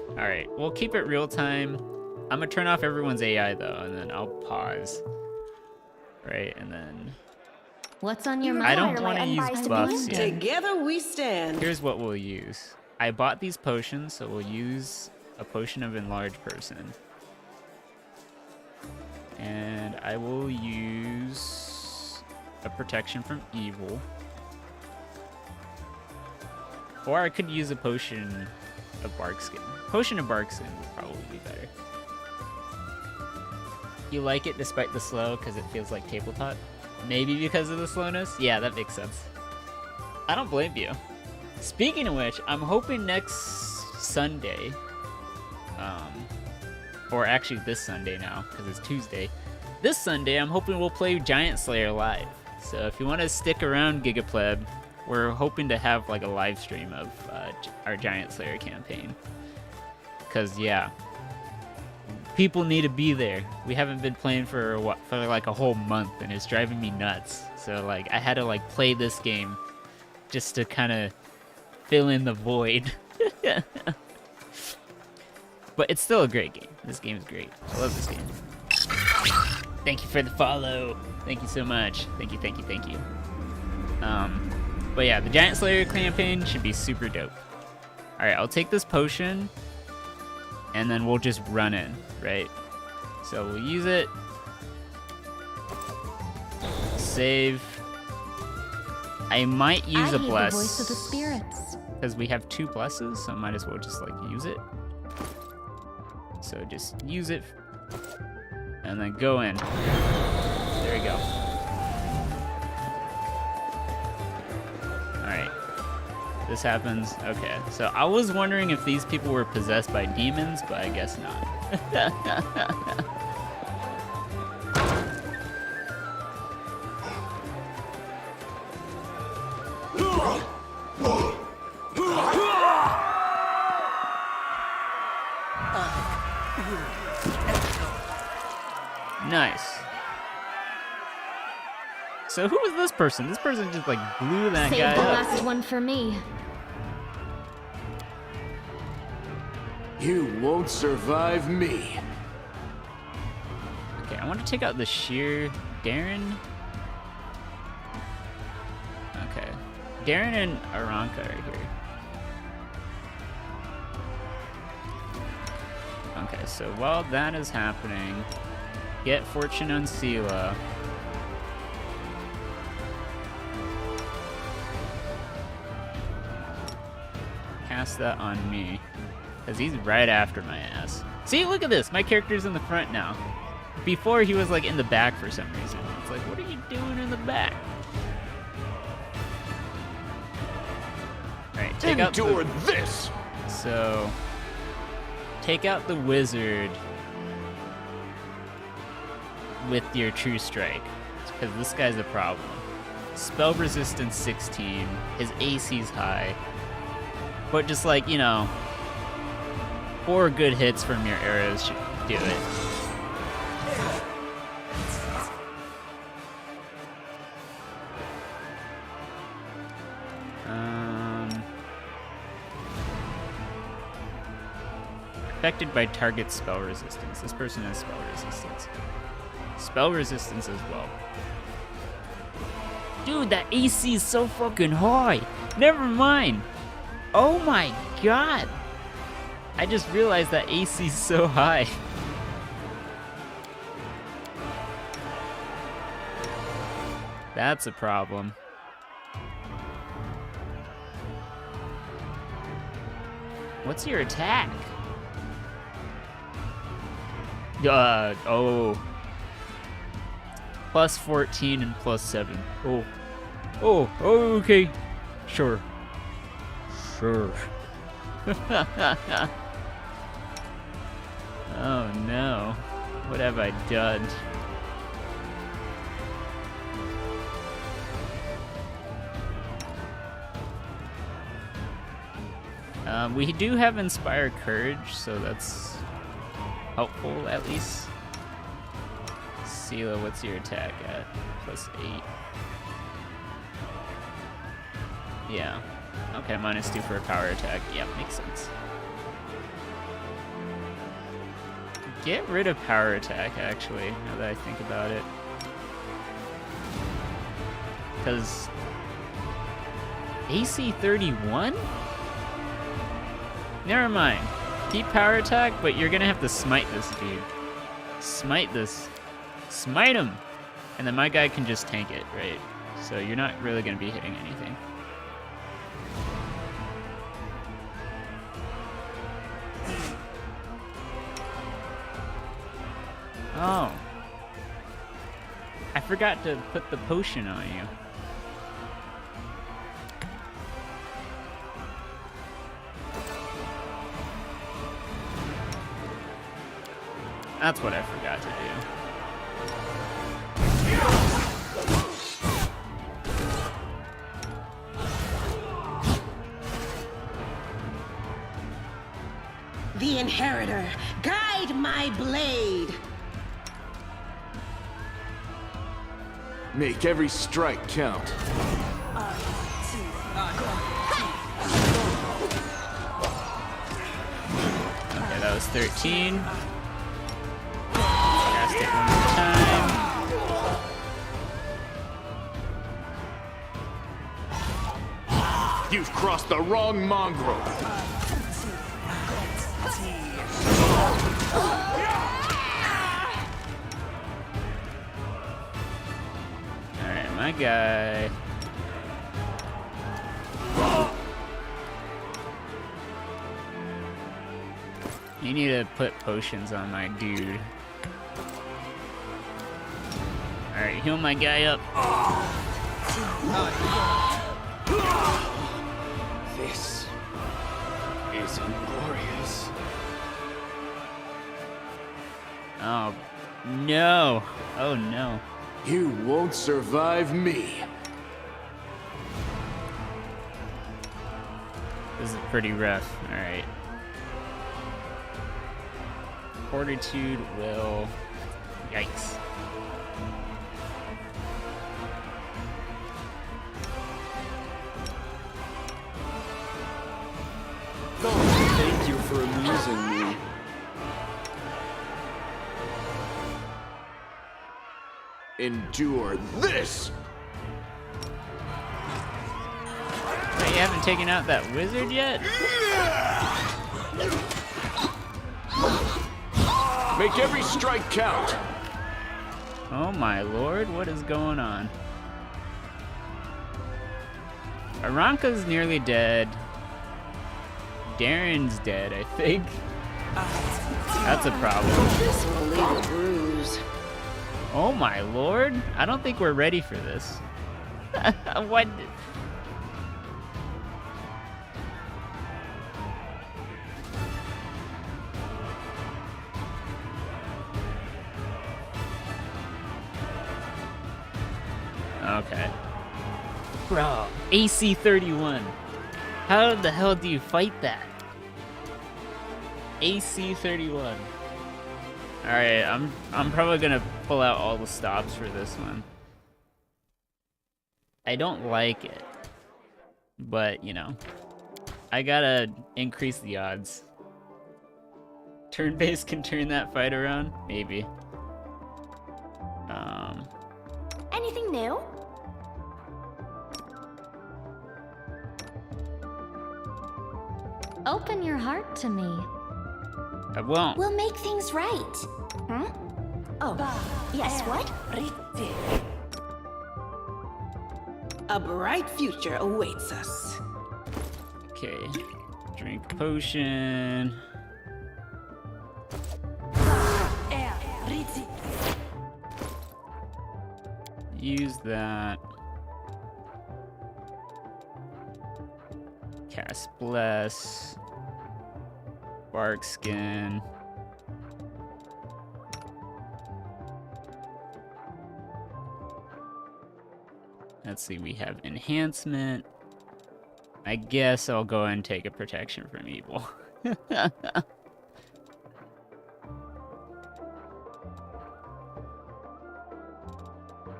Alright, we'll keep it real time. I'm gonna turn off everyone's AI though, and then I'll pause. Right, and then... What's on your You mind? I don't require want to my use advice to buffs begin. yet. Together we stand. Here's what we'll use. I bought these potions, so we'll use a potion of Enlarged Person. And I will use a protection from evil. Or I could use a potion of Barkskin. Potion of Barkskin would probably be better. You like it despite the slow because it feels like tabletop? Maybe because of the slowness? Yeah, that makes sense. I don't blame you. Speaking of which, I'm hoping next Sunday, or actually this Sunday now, because it's Tuesday. This Sunday, I'm hoping we'll play Giant Slayer live. So if you want to stick around, Gigapleb, we're hoping to have like a live stream of our Giant Slayer campaign. Because, yeah, people need to be there. We haven't been playing for like a whole month, and it's driving me nuts. So like, I had to like play this game just to kind of fill in the void. But it's still a great game. This game is great. I love this game. Thank you for the follow. Thank you so much. Thank you, thank you, thank you. But yeah, the Giant Slayer campaign should be super dope. Alright, I'll take this potion, and then we'll just run in, right? So we'll use it. Save. I might use a I hear bless. the voice of the spirits. Because we have 2 blesses, so I might as well just like use it. So just use it, and then go in. There we go. Alright. This happens. Okay, so I was wondering if these people were possessed by demons, but I guess not. Nice. So who was this person? This person just like blew that Save guy the up. last one for me. You won't survive me. Okay, I want to take out the sheer Darren. Okay. Darren and Aranka are here. Okay, so while that is happening, get Fortune on Sela. Cast that on me. Because he's right after my ass. See, look at this. My character's in the front now. Before, he was, like, in the back for some reason. It's like, what are you doing in the back? Alright, take out this! So, take out the wizard with your true strike. Because this guy's a problem. Spell resistance 16. His AC's high. But just like, you know, 4 good hits from your arrows should do it. Affected by target spell resistance. This person has spell resistance. Spell resistance as well. Dude, that AC is so fucking high. Never mind. Oh my god. I just realized that AC is so high. That's a problem. What's your attack? Oh. Plus 14 and plus 7. Oh, okay. Sure. Oh no. What have I done? We do have Inspire Courage, so that's helpful at least. Sela, what's your attack at? Plus 8. Yeah. Okay, -2 for a power attack. Yeah, makes sense. Get rid of power attack, actually, now that I think about it. Because AC 31? Never mind. Keep power attack, but you're gonna have to smite this dude. Smite this. Smite him! And then my guy can just tank it, right? So you're not really gonna be hitting anything. Oh. I forgot to put the potion on you. That's what I forgot to do. The Inheritor, guide my blade! Make every strike count. Okay, that was 13. Cast it one more time. You've crossed the wrong mongrel. Alright, my guy. You need to put potions on my dude. Alright, heal my guy up. This is inglorious. Oh, no. Oh, no. You won't survive me. This is pretty rough. Alright. Fortitude will... Yikes. Thank you for amusing me. Endure this! Wait, you haven't taken out that wizard yet? Make every strike count! Oh my lord, what is going on? Aranka's nearly dead. Darren's dead, I think. That's a problem. This will leave a bruise. Oh my lord. I don't think we're ready for this. What? Okay. Bro, AC 31. How the hell do you fight that? AC 31. Alright, I'm probably gonna pull out all the stops for this one. I don't like it. But, you know, I gotta increase the odds. Turn-based can turn that fight around? Maybe. Anything new? Open your heart to me. I won't. We'll make things right. Hmm? Oh, yes, what? A bright future awaits us. Okay. Drink potion. Use that. Cast Bless. Bark Skin. Let's see, we have Enhancement. I guess I'll go and take a Protection from Evil.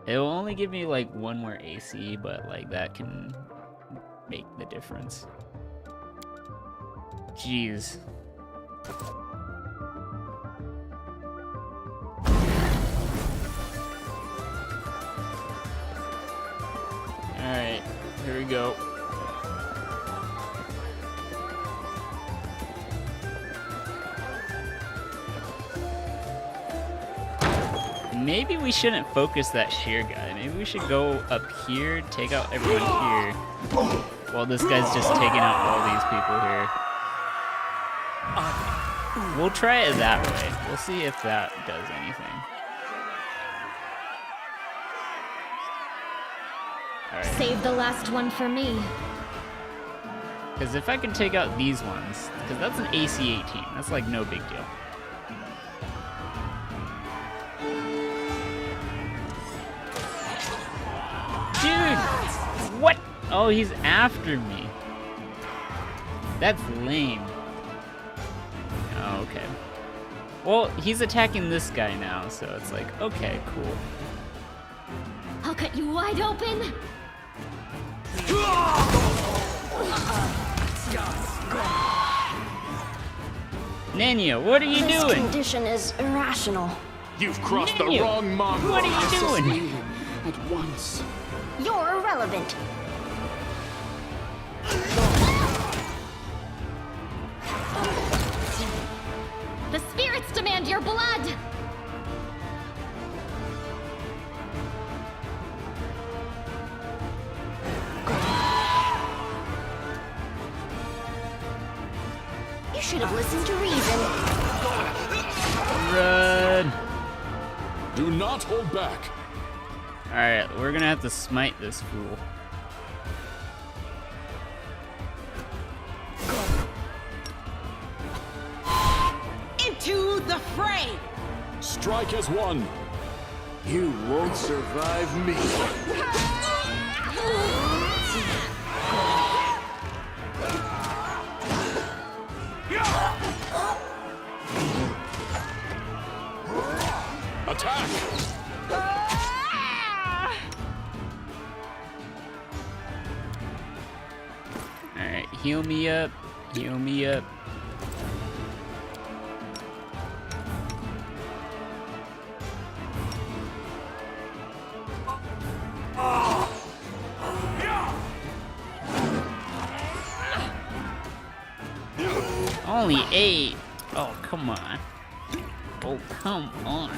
It will only give me like one more AC, but like that can make the difference. Jeez. Alright, here we go. Maybe we shouldn't focus that sheer guy. Maybe we should go up here, take out everyone here, while this guy's just taking out all these people here. We'll try it that way. We'll see if that does anything. Alright. Save the last one for me. Because if I can take out these ones, because that's an AC 18, that's like no big deal. Dude! What? Oh, he's after me. That's lame. Oh, okay. Well, he's attacking this guy now, so it's like, okay, cool. I'll cut you wide open. Nanya, what are you This doing? condition is irrational. You've crossed the Nanya, wrong mongrel. what are you doing? At once. You're irrelevant. The spirits demand your blood. You should have listened to reason. Run! Do not hold back. Alright, we're gonna have to smite this fool. Into the fray! Strike as one. You won't survive me. Attack! Alright, heal me up. Heal me up. Only 8. Oh, come on. Oh, come on.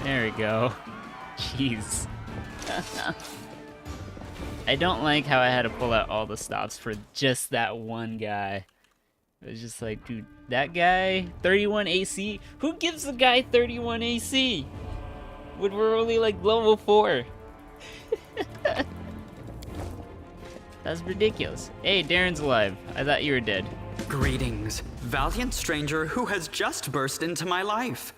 There we go. Jeez. I don't like how I had to pull out all the stops for just that one guy. It was just like, dude, that guy, 31 AC? Who gives the guy 31 AC? When we're only like level 4. That's ridiculous. Hey, Darren's alive. I thought you were dead. Greetings, valiant stranger who has just burst into my life.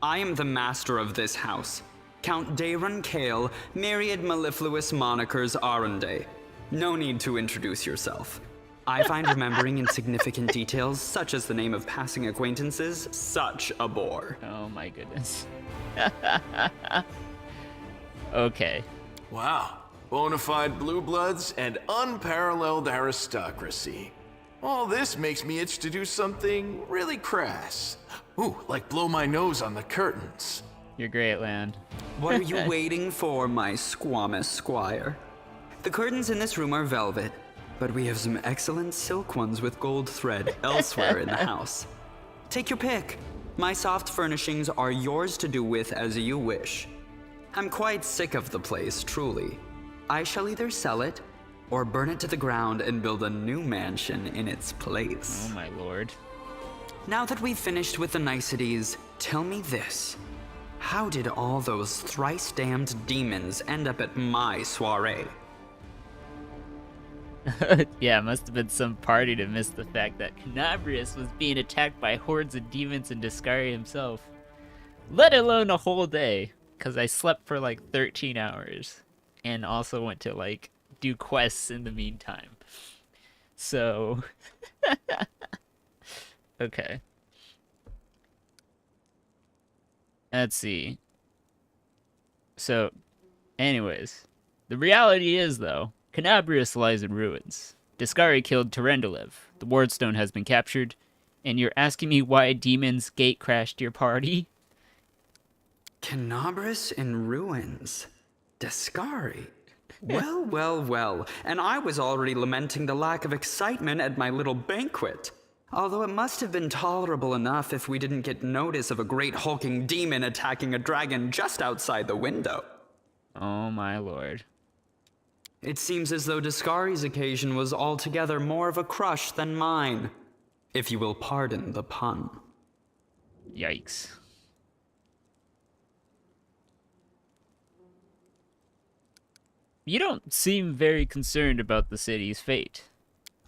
I am the master of this house, Count Daron Kale, myriad mellifluous monikers Aronde. No need to introduce yourself. I find remembering insignificant details, such as the name of passing acquaintances, such a bore. Oh my goodness. Okay. Wow. Bona fide blue bloods and unparalleled aristocracy. All this makes me itch to do something really crass. Ooh, like blow my nose on the curtains. You're great, Land. What are you waiting for, my squamous squire? The curtains in this room are velvet, but we have some excellent silk ones with gold thread elsewhere in the house. Take your pick. My soft furnishings are yours to do with as you wish. I'm quite sick of the place, truly. I shall either sell it or burn it to the ground and build a new mansion in its place. Oh my lord. Now that we've finished with the niceties, tell me this. How did all those thrice-damned demons end up at my soiree? Yeah, it must have been some party to miss the fact that Canabrius was being attacked by hordes of demons and Discari himself. Let alone a whole day, because I slept for like 13 hours. And also went to like do quests in the meantime. So, okay. Let's see. So, anyways, the reality is though, Canabrius lies in ruins. Discari killed Terendolev. The Wardstone has been captured, and you're asking me why demons gate crashed your party? Canabris in ruins. Discari. Well, well, well, and I was already lamenting the lack of excitement at my little banquet. Although it must have been tolerable enough if we didn't get notice of a great hulking demon attacking a dragon just outside the window. Oh my lord. It seems as though Discari's occasion was altogether more of a crush than mine, if you will pardon the pun. Yikes. You don't seem very concerned about the city's fate.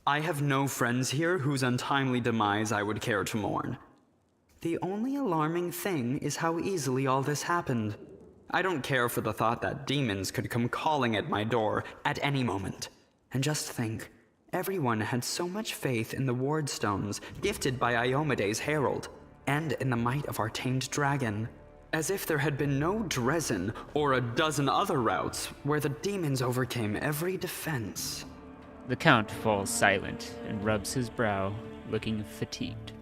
I have no friends here whose untimely demise I would care to mourn. The only alarming thing is how easily all this happened. I don't care for the thought that demons could come calling at my door at any moment. And just think, everyone had so much faith in the Wardstones gifted by Iomede's herald, and in the might of our tamed dragon. As if there had been no Dresden or a dozen other routes where the demons overcame every defense. The Count falls silent and rubs his brow, looking fatigued.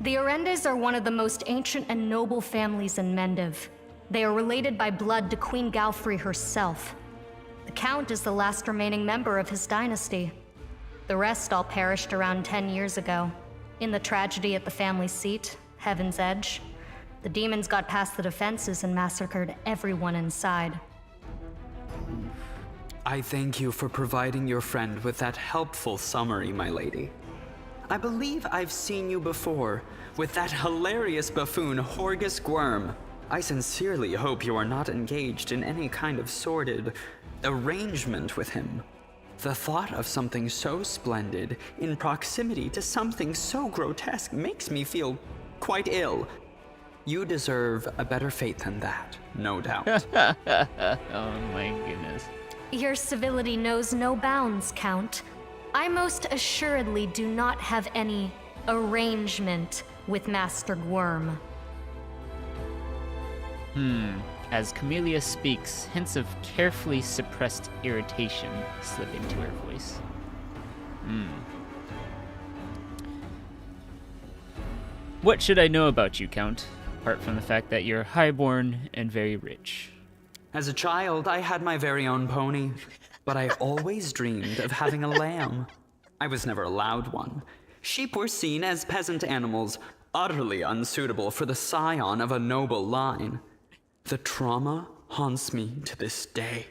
The Orendes are one of the most ancient and noble families in Mendiv. They are related by blood to Queen Galfrey herself. The Count is the last remaining member of his dynasty. The rest all perished around 10 years ago. In the tragedy at the family seat, Heaven's Edge, the demons got past the defenses and massacred everyone inside. I thank you for providing your friend with that helpful summary, my lady. I believe I've seen you before, with that hilarious buffoon Horgus Gwyrm. I sincerely hope you are not engaged in any kind of sordid arrangement with him. The thought of something so splendid in proximity to something so grotesque makes me feel quite ill. You deserve a better fate than that, no doubt. Oh my goodness. Your civility knows no bounds, Count. I most assuredly do not have any arrangement with Master Gwyrm. As Camellia speaks, hints of carefully suppressed irritation slip into her voice. What should I know about you, Count? Apart from the fact that you're highborn and very rich. As a child, I had my very own pony, but I always dreamed of having a lamb. I was never allowed one. Sheep were seen as peasant animals, utterly unsuitable for the scion of a noble line. The trauma, haunts me to this day.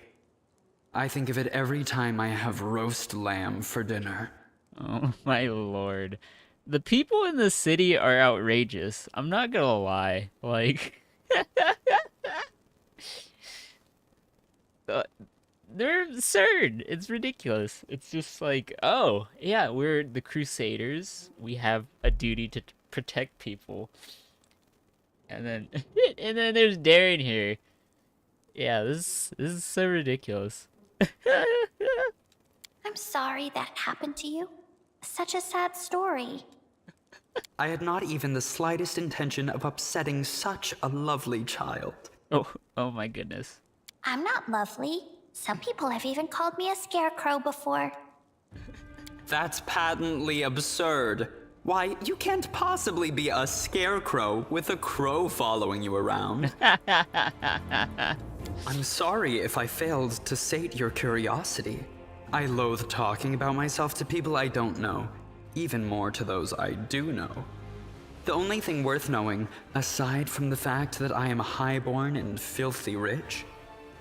I think of it every time I have roast lamb for dinner. Oh my lord. The people in the city are outrageous. I'm not gonna lie. Like, they're absurd. It's ridiculous. It's just like, oh, yeah, we're the Crusaders. We have a duty to protect people. And then, and then there's Darren here. Yeah, this is so ridiculous. I'm sorry that happened to you. Such a sad story. I had not even the slightest intention of upsetting such a lovely child. Oh my goodness. I'm not lovely. Some people have even called me a scarecrow before. That's patently absurd. Why, you can't possibly be a scarecrow with a crow following you around. I'm sorry if I failed to sate your curiosity. I loathe talking about myself to people I don't know, even more to those I do know. The only thing worth knowing, aside from the fact that I am highborn and filthy rich,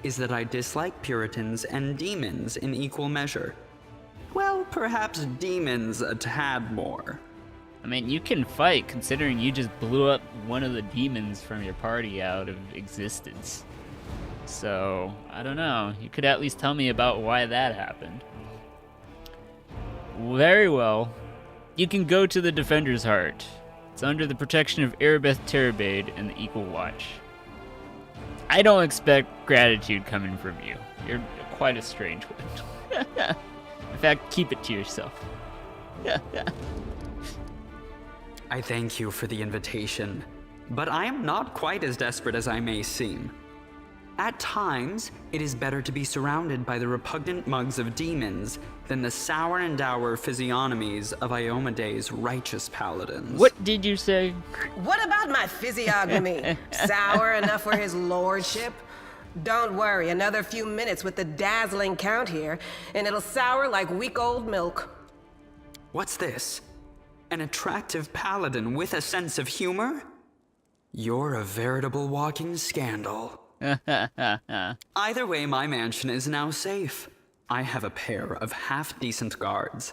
is that I dislike Puritans and demons in equal measure. Well, perhaps demons a tad more. I mean, you can fight considering you just blew up one of the demons from your party out of existence. So, I don't know. You could at least tell me about why that happened. Very well. You can go to the Defender's Heart. It's under the protection of Erebeth Terabade and the Equal Watch. I don't expect gratitude coming from you. You're quite a strange one. In fact, keep it to yourself. I thank you for the invitation, but I am not quite as desperate as I may seem. At times, it is better to be surrounded by the repugnant mugs of demons than the sour and dour physiognomies of Iomede's righteous paladins. What did you say? What about my physiognomy? Sour enough for his lordship? Don't worry, another few minutes with the dazzling count here, and it'll sour like week-old milk. What's this? An attractive paladin with a sense of humor? You're a veritable walking scandal. Either way, my mansion is now safe. I have a pair of half-decent guards.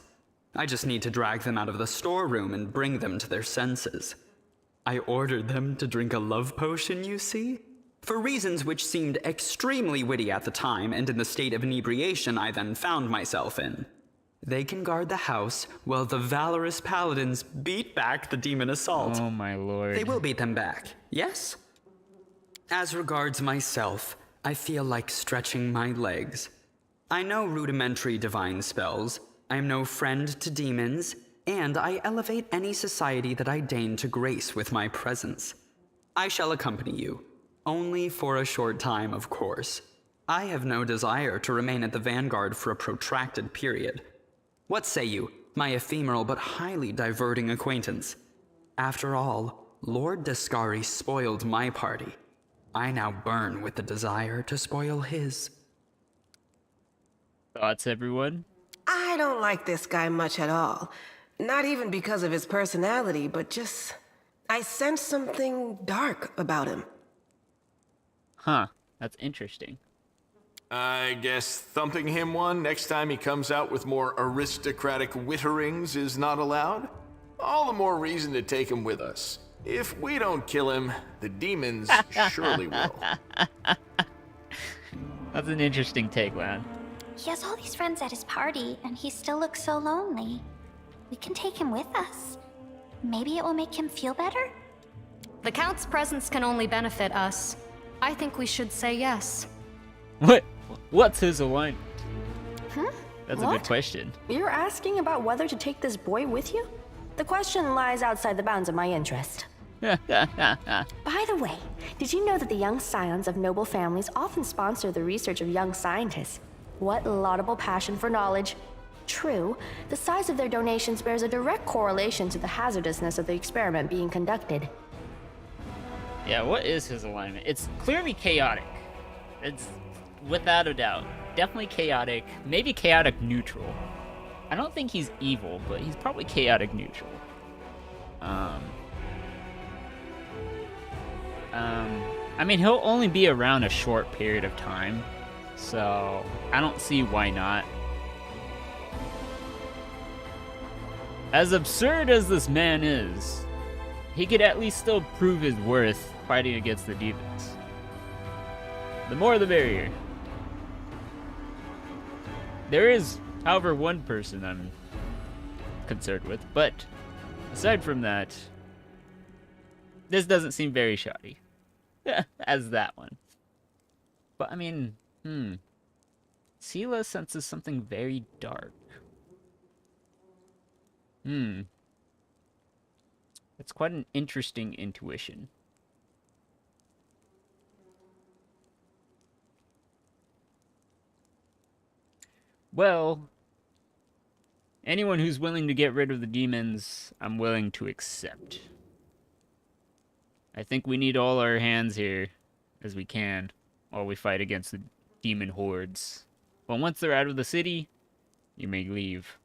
I just need to drag them out of the storeroom and bring them to their senses. I ordered them to drink a love potion, you see? For reasons which seemed extremely witty at the time and in the state of inebriation I then found myself in. They can guard the house while the valorous paladins beat back the demon assault. Oh my lord. They will beat them back, yes? As regards myself, I feel like stretching my legs. I know rudimentary divine spells, I am no friend to demons, and I elevate any society that I deign to grace with my presence. I shall accompany you, only for a short time, of course. I have no desire to remain at the vanguard for a protracted period. What say you, my ephemeral but highly diverting acquaintance? After all, Lord Descari spoiled my party. I now burn with the desire to spoil his. Thoughts, everyone? I don't like this guy much at all. Not even because of his personality, but just... I sense something dark about him. Huh, that's interesting. I guess thumping him one next time he comes out with more aristocratic witterings is not allowed? All the more reason to take him with us. If we don't kill him, the demons surely will. That's an interesting take, man. He has all these friends at his party, and he still looks so lonely. We can take him with us. Maybe it will make him feel better? The Count's presence can only benefit us. I think we should say yes. What's his alignment? Huh? That's a good question. You're asking about whether to take this boy with you? The question lies outside the bounds of my interest. By the way, did you know that the young scions of noble families often sponsor the research of young scientists? What laudable passion for knowledge. True, the size of their donations bears a direct correlation to the hazardousness of the experiment being conducted. Yeah, what is his alignment? It's clearly chaotic. It's without a doubt. Definitely chaotic. Maybe chaotic neutral. I don't think he's evil, but he's probably chaotic neutral. I mean, he'll only be around a short period of time, so I don't see why not. As absurd as this man is, he could at least still prove his worth fighting against the demons. The more the merrier. There is, however, one person I'm concerned with, but aside from that, this doesn't seem very shoddy. As that one. But I mean, Sela senses something very dark. It's quite an interesting intuition. Well, anyone who's willing to get rid of the demons, I'm willing to accept. I think we need all our hands here as we can while we fight against the demon hordes. But once they're out of the city, you may leave.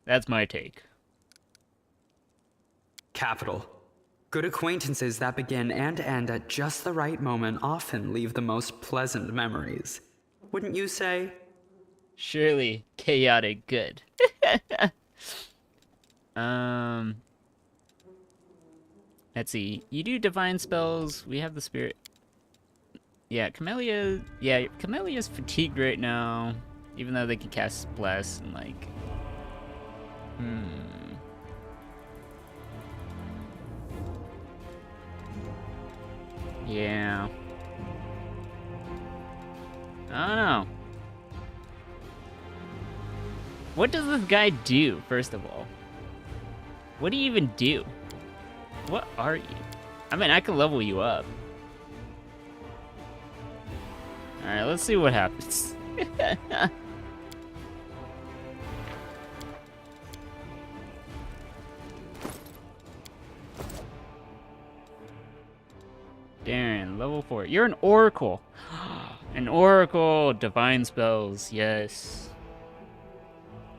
That's my take. Capital. Good acquaintances that begin and end at just the right moment often leave the most pleasant memories. Wouldn't you say? Surely chaotic good. Let's see. You do divine spells. We have the spirit. Yeah, Camelia's fatigued right now. Even though they can cast Bless and like... Yeah. I don't know. What does this guy do, first of all? What do you even do? What are you? I mean, I can level you up. Alright, let's see what happens. Darren, level 4. You're an oracle. An oracle, divine spells, yes.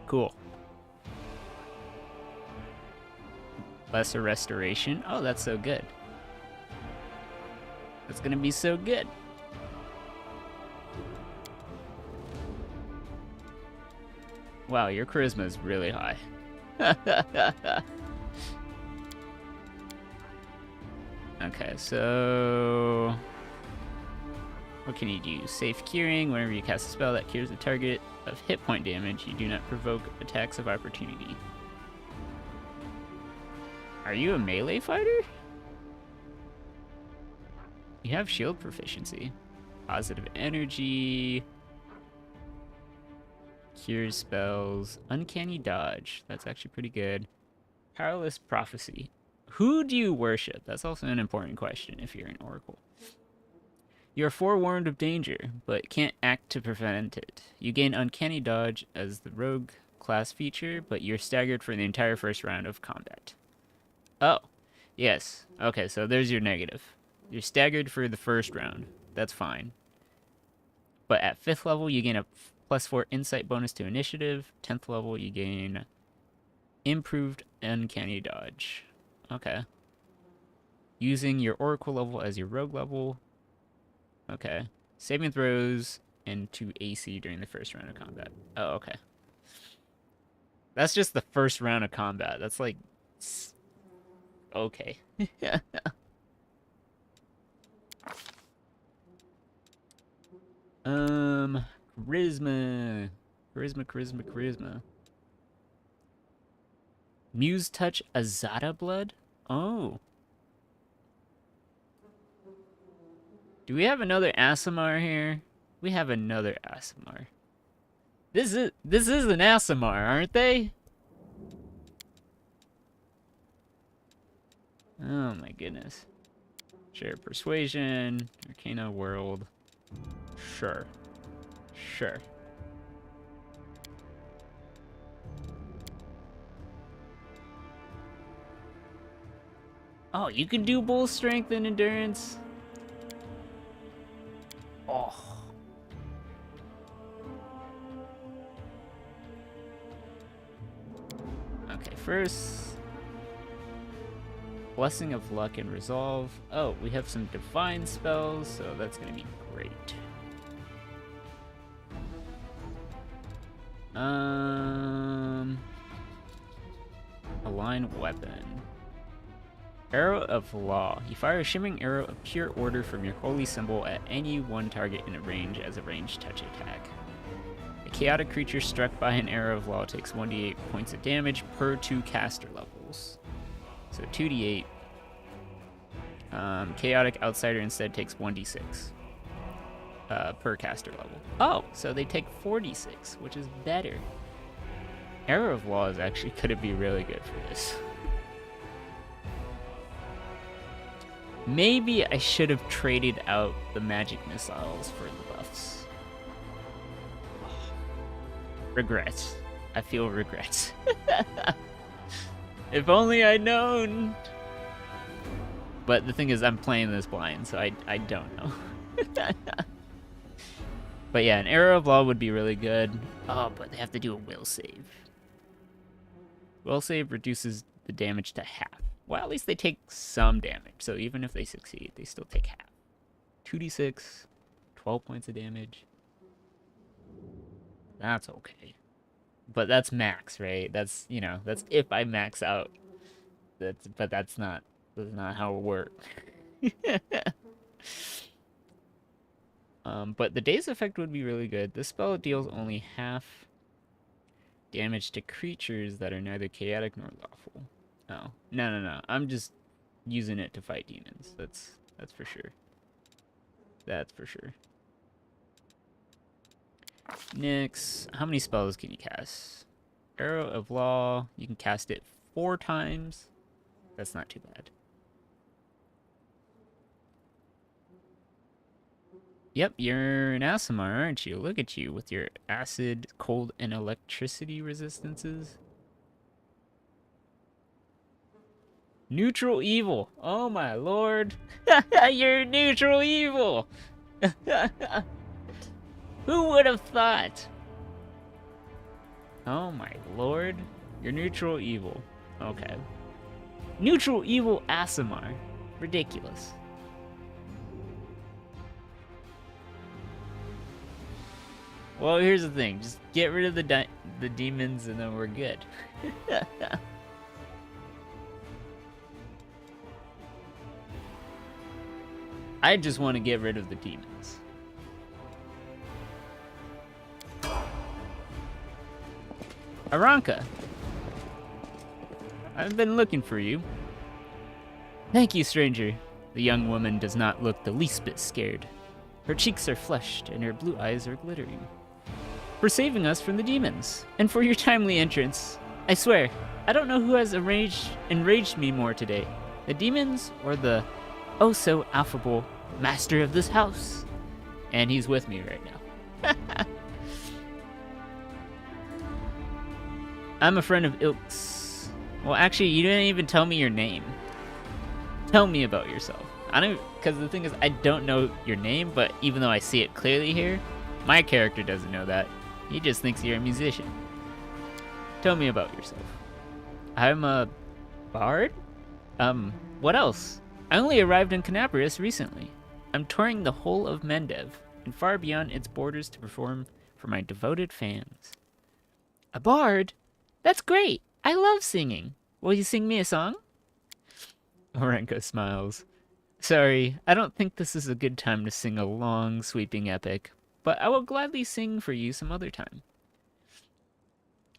Cool. Lesser restoration. Oh, that's so good. That's gonna be so good. Wow, your charisma is really high. Okay, so... what can you do? Safe curing. Whenever you cast a spell that cures the target of hit point damage, you do not provoke attacks of opportunity. Are you a melee fighter? You have shield proficiency. Positive energy. Cures spells. Uncanny dodge. That's actually pretty good. Powerless prophecy. Who do you worship? That's also an important question if you're an oracle. You're forewarned of danger, but can't act to prevent it. You gain uncanny dodge as the rogue class feature, but you're staggered for the entire first round of combat. Oh, yes. Okay, so there's your negative. You're staggered for the first round. That's fine. But at 5th level, you gain a +4 insight bonus to initiative. 10th level, you gain improved uncanny dodge. Okay. Using your oracle level as your rogue level. Okay. Saving throws and 2 AC during the first round of combat. Oh, okay. That's just the first round of combat. That's like... okay. Charisma. Charisma. Muse touch Azada blood? Oh. Do we have another Aasimar here? We have another Aasimar. This is an Aasimar, aren't they? Oh my goodness. Share persuasion, Arcana world. Sure. Oh, you can do bull strength and endurance? Oh. Okay, first... Blessing of Luck and Resolve. Oh, we have some Divine spells, so that's gonna be great. Align weapon. Arrow of Law. You fire a shimmering arrow of pure order from your holy symbol at any one target in a range as a ranged touch attack. A chaotic creature struck by an arrow of law takes 1d8 points of damage per 2 caster levels. So 2d8. Chaotic outsider instead takes 1d6 per caster level. Oh, so they take 4d6, which is better. Arrow of Law is actually going to be really good for this. Maybe I should have traded out the magic missiles for the buffs. Regrets. I feel regrets. If only I'd known. But the thing is, I'm playing this blind, so I don't know. But yeah, an Arrow of Law would be really good. Oh, but they have to do a will save. Will save reduces the damage to half. Well, at least they take some damage. So even if they succeed, they still take half. 2d6, 12 points of damage. That's okay. But that's max, right? That's, you know, that's if I max out. But that's not how it works. But the Daze effect would be really good. This spell deals only half damage to creatures that are neither chaotic nor lawful. Oh, no. I'm just using it to fight demons. That's for sure. That's for sure. Nyx, how many spells can you cast? Arrow of Law, you can cast it 4 times. That's not too bad. Yep, you're an Aasimar, aren't you? Look at you with your acid, cold, and electricity resistances. Neutral evil. Oh my lord. You're neutral evil. Who would have thought? Oh my lord. You're neutral evil. Okay. Neutral evil Aasimar. Ridiculous. Well, here's the thing. Just get rid of the demons and then we're good. I just want to get rid of the demons. Aranka. I've been looking for you. Thank you, stranger. The young woman does not look the least bit scared. Her cheeks are flushed and her blue eyes are glittering. For saving us from the demons, and for your timely entrance. I swear, I don't know who has enraged me more today, the demons or the oh-so-affable master of this house. And he's with me right now. I'm a friend of Ilk's. Well, actually, you didn't even tell me your name. Tell me about yourself. Because the thing is, I don't know your name, but even though I see it clearly here, my character doesn't know that. He just thinks you're a musician. Tell me about yourself. I'm a bard? What else? I only arrived in Canabrius recently. I'm touring the whole of Mendev and far beyond its borders to perform for my devoted fans. A bard? That's great! I love singing. Will you sing me a song? Orenko smiles. Sorry, I don't think this is a good time to sing a long, sweeping epic, but I will gladly sing for you some other time.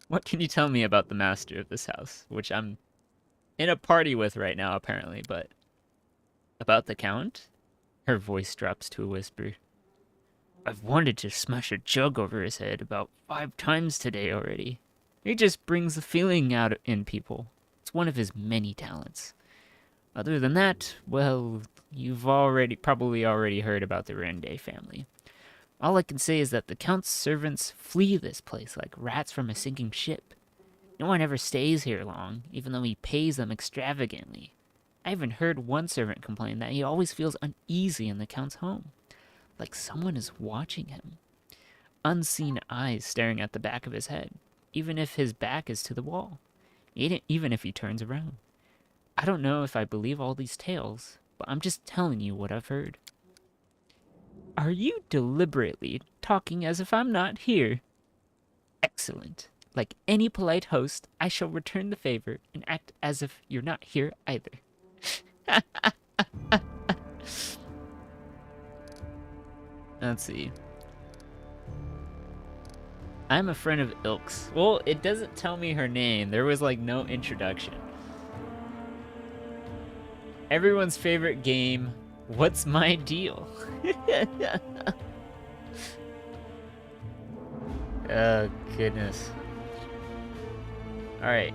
What can you tell me about the master of this house, which I'm in a party with right now, apparently, but... About the Count? Her voice drops to a whisper. I've wanted to smash a jug over his head about 5 times today already. He just brings the feeling out in people. It's one of his many talents. Other than that, well, you've probably already heard about the Rende family. All I can say is that the Count's servants flee this place like rats from a sinking ship. No one ever stays here long, even though he pays them extravagantly. I even heard one servant complain that he always feels uneasy in the Count's home, like someone is watching him. Unseen eyes staring at the back of his head, even if his back is to the wall, even if he turns around. I don't know if I believe all these tales, but I'm just telling you what I've heard. Are you deliberately talking as if I'm not here? Excellent. Like any polite host, I shall return the favor and act as if you're not here either. Let's see. I'm a friend of Ilk's. Well, it doesn't tell me her name. There was like no introduction. Everyone's favorite game. What's my deal? Oh, goodness. Alright.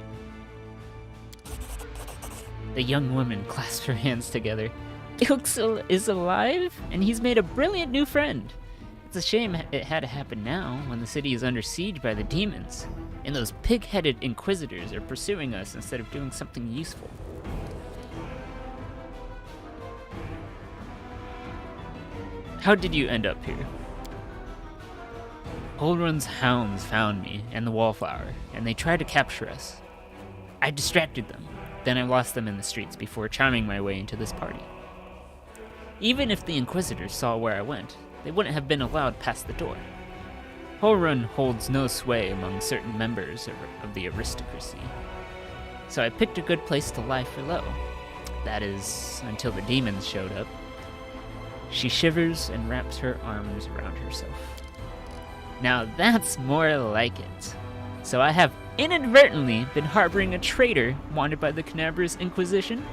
The young woman clasped her hands together. Ilks is alive, and he's made a brilliant new friend. It's a shame it had to happen now, when the city is under siege by the demons, and those pig-headed inquisitors are pursuing us instead of doing something useful. How did you end up here? Holrun's hounds found me and the wallflower, and they tried to capture us. I distracted them, then I lost them in the streets before charming my way into this party. Even if the Inquisitors saw where I went, they wouldn't have been allowed past the door. Holrun holds no sway among certain members of the aristocracy, so I picked a good place to lie for low. That is, until the demons showed up. She shivers and wraps her arms around herself. Now that's more like it. So I have inadvertently been harboring a traitor wanted by the Canabra's Inquisition.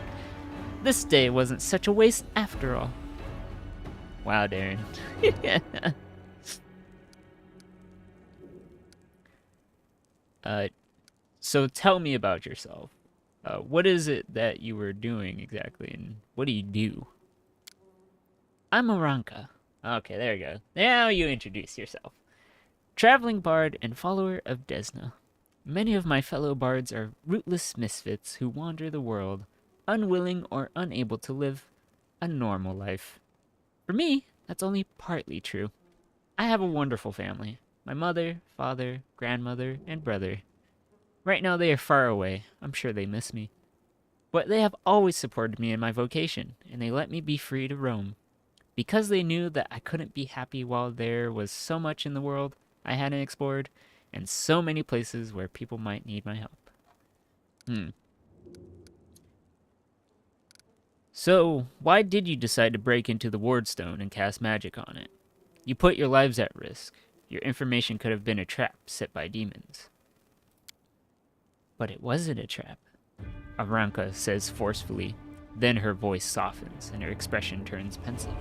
This day wasn't such a waste after all. Wow, Darren. So tell me about yourself. What is it that you were doing exactly, and what do you do? I'm Aranka. Okay, there you go. Now you introduce yourself. Traveling bard and follower of Desna. Many of my fellow bards are rootless misfits who wander the world, unwilling or unable to live a normal life. For me, that's only partly true. I have a wonderful family. My mother, father, grandmother, and brother. Right now they are far away. I'm sure they miss me. But they have always supported me in my vocation, and they let me be free to roam. Because they knew that I couldn't be happy while there was so much in the world I hadn't explored, and so many places where people might need my help. So, why did you decide to break into the Wardstone and cast magic on it? You put your lives at risk. Your information could have been a trap set by demons. But it wasn't a trap, Aranka says forcefully. Then her voice softens and her expression turns pensive.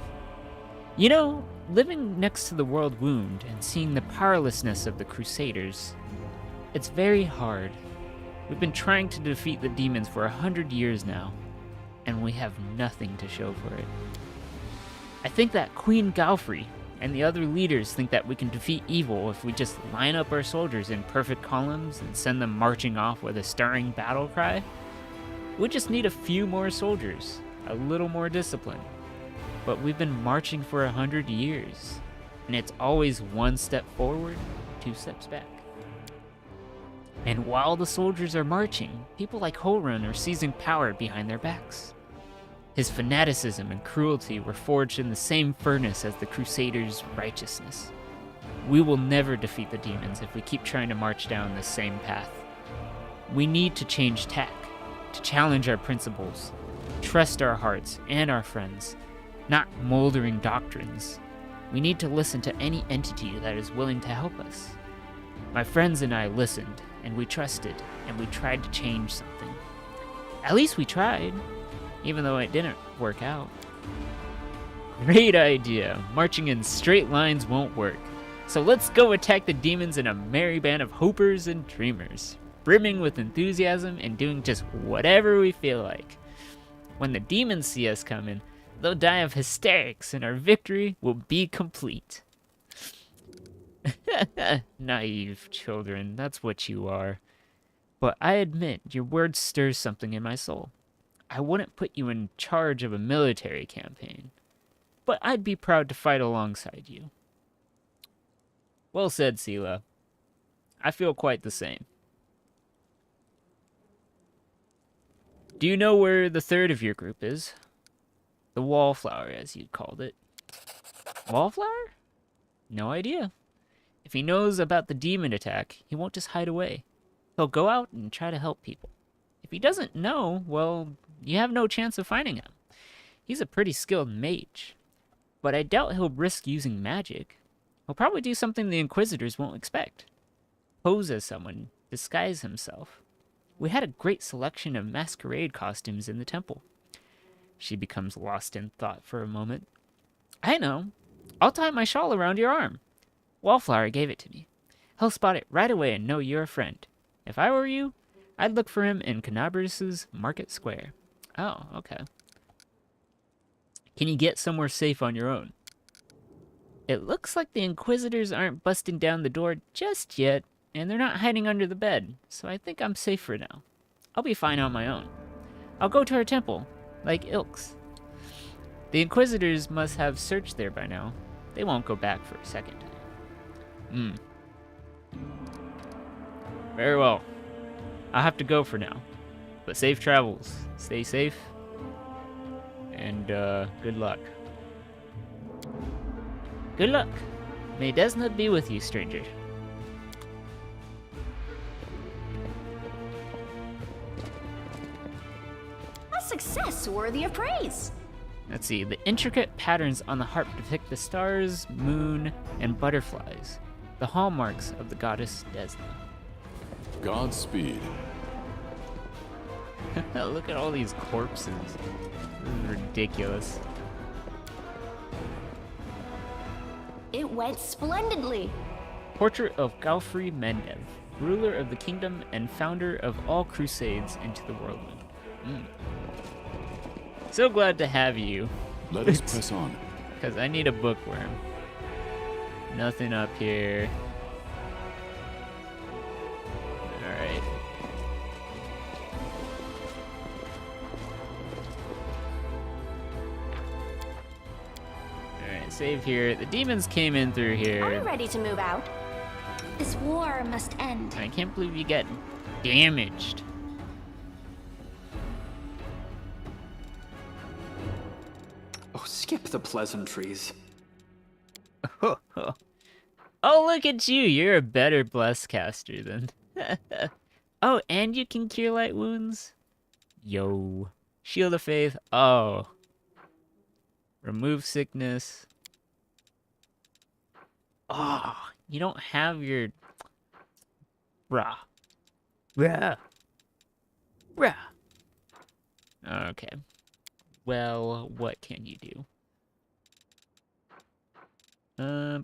You know, living next to the World Wound and seeing the powerlessness of the Crusaders, it's very hard. We've been trying to defeat the demons for 100 years now, and we have nothing to show for it. I think that Queen Galfrey and the other leaders think that we can defeat evil if we just line up our soldiers in perfect columns and send them marching off with a stirring battle cry. We just need a few more soldiers, a little more discipline. But we've been marching for 100 years, and it's always one step forward, 2 steps back. And while the soldiers are marching, people like Holrun are seizing power behind their backs. His fanaticism and cruelty were forged in the same furnace as the Crusaders' righteousness. We will never defeat the demons if we keep trying to march down the same path. We need to change tack, to challenge our principles, trust our hearts and our friends, not moldering doctrines. We need to listen to any entity that is willing to help us. My friends and I listened, and we trusted, and we tried to change something. At least we tried, even though it didn't work out. Great idea. Marching in straight lines won't work. So let's go attack the demons in a merry band of hopers and dreamers, brimming with enthusiasm and doing just whatever we feel like. When the demons see us coming, they'll die of hysterics and our victory will be complete. Naive children, that's what you are. But I admit, your word stirs something in my soul. I wouldn't put you in charge of a military campaign, but I'd be proud to fight alongside you. Well said, Sela. I feel quite the same. Do you know where the third of your group is? The wallflower, as you called it. Wallflower? No idea. If he knows about the demon attack, he won't just hide away. He'll go out and try to help people. If he doesn't know, well, you have no chance of finding him. He's a pretty skilled mage, but I doubt he'll risk using magic. He'll probably do something the Inquisitors won't expect. Pose as someone, disguise himself. We had a great selection of masquerade costumes in the temple. She becomes lost in thought for a moment. I know. I'll tie my shawl around your arm. Wallflower gave it to me. He'll spot it right away and know you're a friend. If I were you, I'd look for him in Canabris's Market Square. Oh, okay. Can you get somewhere safe on your own? It looks like the Inquisitors aren't busting down the door just yet, and they're not hiding under the bed, so I think I'm safe for now. I'll be fine on my own. I'll go to her temple, like Ilk's. The Inquisitors must have searched there by now. They won't go back for a second time. Very well. I'll have to go for now. But safe travels. Stay safe. And, good luck. Good luck. May Desna be with you, stranger. A success worthy of praise. Let's see. The intricate patterns on the harp depict the stars, moon, and butterflies, the hallmarks of the goddess Desna. Godspeed. Look at all these corpses. This is ridiculous. It went splendidly. Portrait of Galfrey Mendev, ruler of the kingdom and founder of all crusades into the whirlwind. So glad to have you. Let us press on. Because I need a bookworm. Nothing up here. Alright. Alright, save here. The demons came in through here. I'm ready to move out. This war must end. I can't believe you got damaged. Oh, skip the pleasantries. Oh, look at you. You're a better bless caster than... Oh, and you can cure light wounds? Yo. Shield of Faith. Oh. Remove sickness. Oh, you don't have your... Rah. Rah. Rah. Okay. Well, what can you do? Yeah,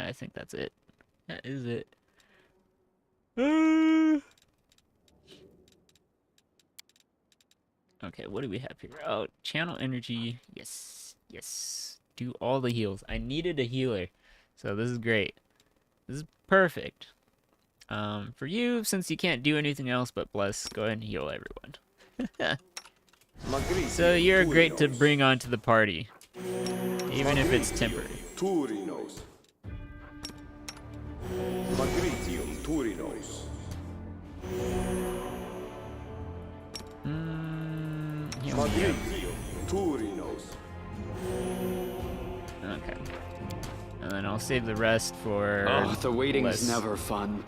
I think that's it. That is it. Okay, what do we have here? Oh, channel energy. Yes, yes. Do all the heals. I needed a healer, so this is great. This is perfect. For you, since you can't do anything else but bless, go ahead and heal everyone. So you're great to bring onto the party, even if it's temporary. Okay. And then I'll save the rest for... Oh, the waiting's never fun.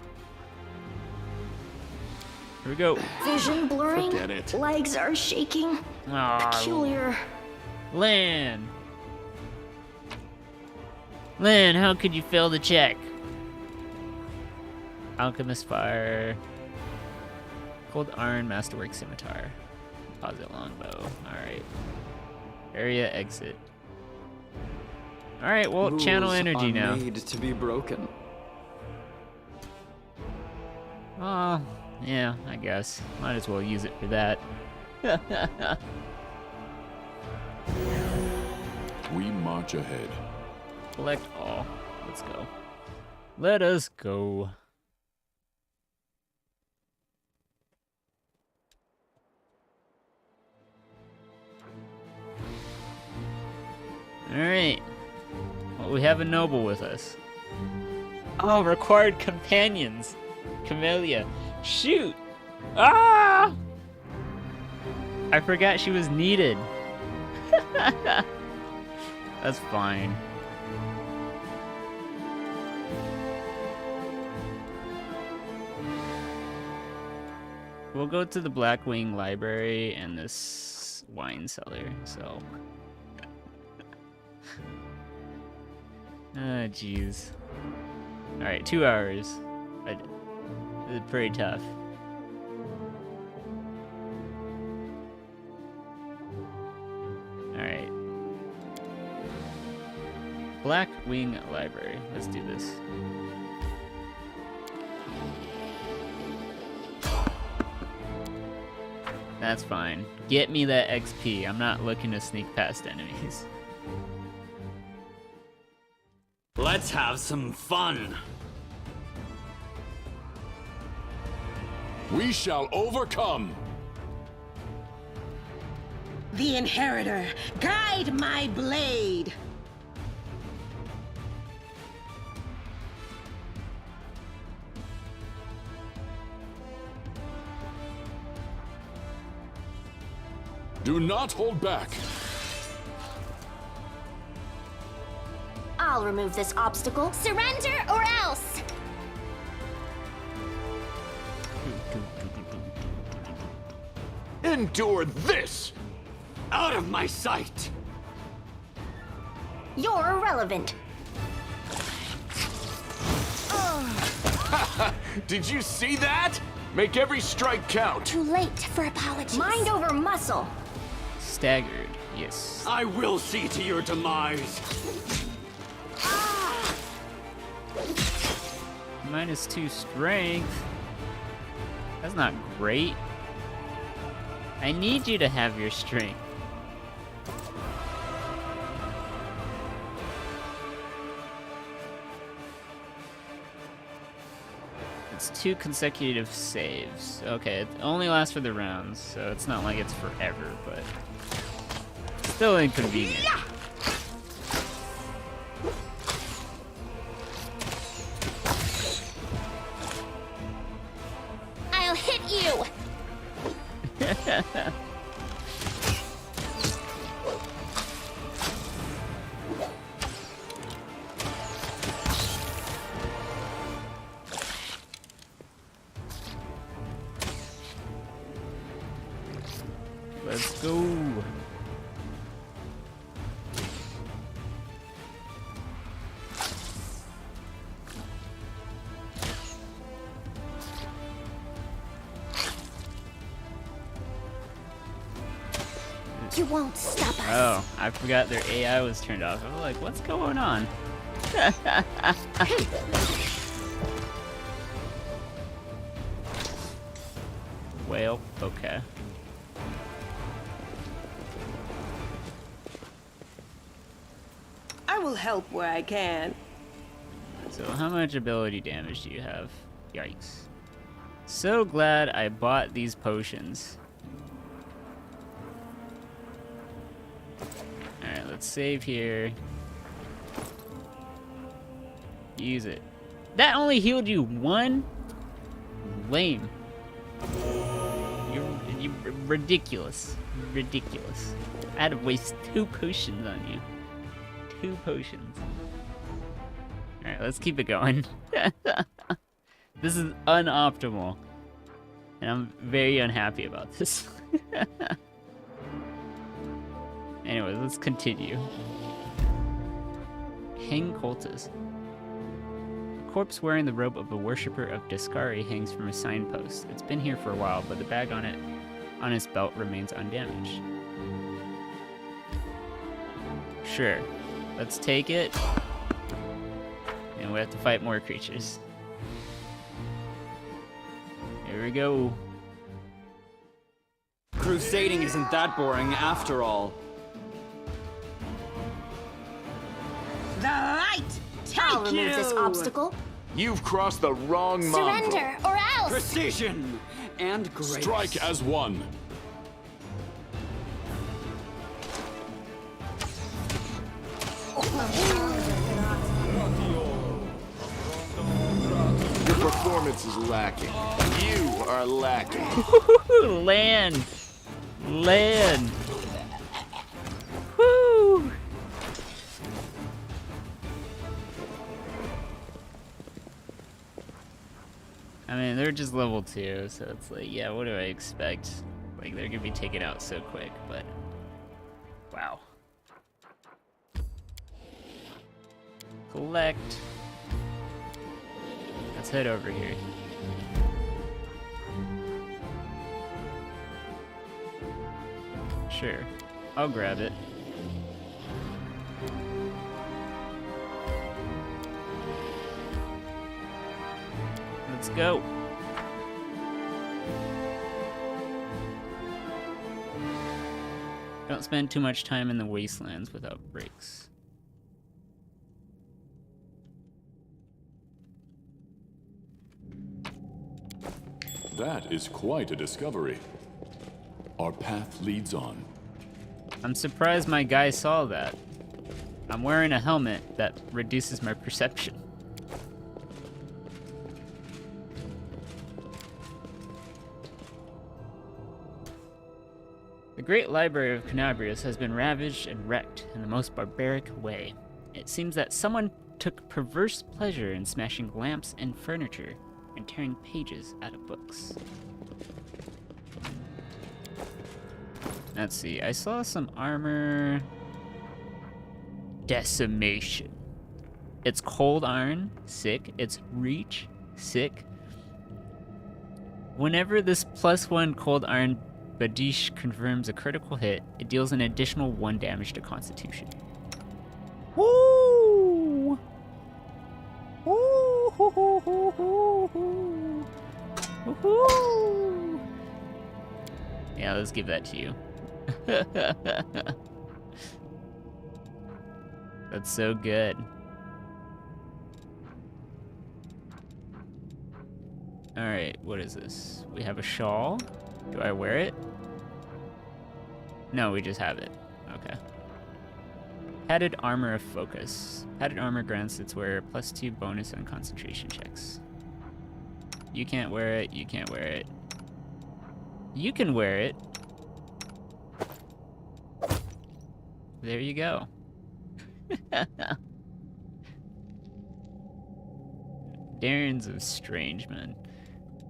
Here we go. Vision blurring. Forget it. Legs are shaking. Peculiar. Lan! Lan, how could you fail the check? Alchemist Fire. Cold Iron, Masterwork Scimitar. Deposit Longbow. Alright. Area exit. Alright, well, Rules channel energy are now. made to be broken. Oh, yeah, I guess. Might as well use it for that. We march ahead. Collect all. Let's go. Let us go. Alright. Well, we have a noble with us. Oh, required companions. Camellia. Shoot! Ah! I forgot she was needed. That's fine. We'll go to the Blackwing Library and this wine cellar, so. Ah, jeez. Alright, 2 hours. It's pretty tough. Alright. Blackwing Library. Let's do this. That's fine. Get me that XP. I'm not looking to sneak past enemies. Let's have some fun. We shall overcome. The Inheritor, guide my blade. Do not hold back. I'll remove this obstacle. Surrender or else! Endure this! Out of my sight! You're irrelevant. Did you see that? Make every strike count. Too late for apologies. Mind over muscle. Staggered, yes. I will see to your demise. -2 strength. That's not great. I need you to have your strength. It's 2 consecutive saves. Okay, it only lasts for the rounds, so it's not like it's forever, but still inconvenient. I'll hit you! Let's go. You won't stop us. Oh, I forgot their AI was turned off. I was like, what's going on? Well, okay. I will help where I can. So how much ability damage do you have? Yikes. So glad I bought these potions. Alright, let's save here. Use it. That only healed you 1? Lame. You're ridiculous. Ridiculous. I had to waste 2 potions on you. 2 potions. Alright, let's keep it going. This is unoptimal. And I'm very unhappy about this. Anyways, let's continue. Hang cultist. A corpse wearing the robe of a worshipper of Discari hangs from a signpost. It's been here for a while, but the bag on its belt remains undamaged. Sure. Let's take it. And we have to fight more creatures. Here we go. Crusading isn't that boring after all. The light! I'll remove this obstacle. You've crossed the wrong mongrel. Surrender or else! Precision and grace. Strike as one. Your performance is lacking. You are lacking. Land. Land. Woo. I mean, they're just level 2, so it's like, yeah, what do I expect? Like, they're gonna be taken out so quick, but... Wow. Collect. Let's head over here. Sure. I'll grab it. Let's go. Don't spend too much time in the wastelands without breaks. That is quite a discovery. Our path leads on. I'm surprised my guy saw that. I'm wearing a helmet that reduces my perception. The Great Library of Canabrius has been ravaged and wrecked in the most barbaric way. It seems that someone took perverse pleasure in smashing lamps and furniture and tearing pages out of books. Let's see, I saw some armor. Decimation. It's cold iron, sick. It's reach, sick. Whenever this +1 cold iron Badish confirms a critical hit, it deals an additional 1 damage to Constitution. Woo! Woo! Hoo, hoo, hoo, hoo, hoo. Woo-hoo! Yeah, let's give that to you. That's so good. Alright, what is this? We have a shawl. Do I wear it? No, we just have it. Okay. Padded armor of focus. Padded armor grants its wearer +2 bonus on concentration checks. You can't wear it, you can't wear it. You can wear it. There you go. Darren's a strange man.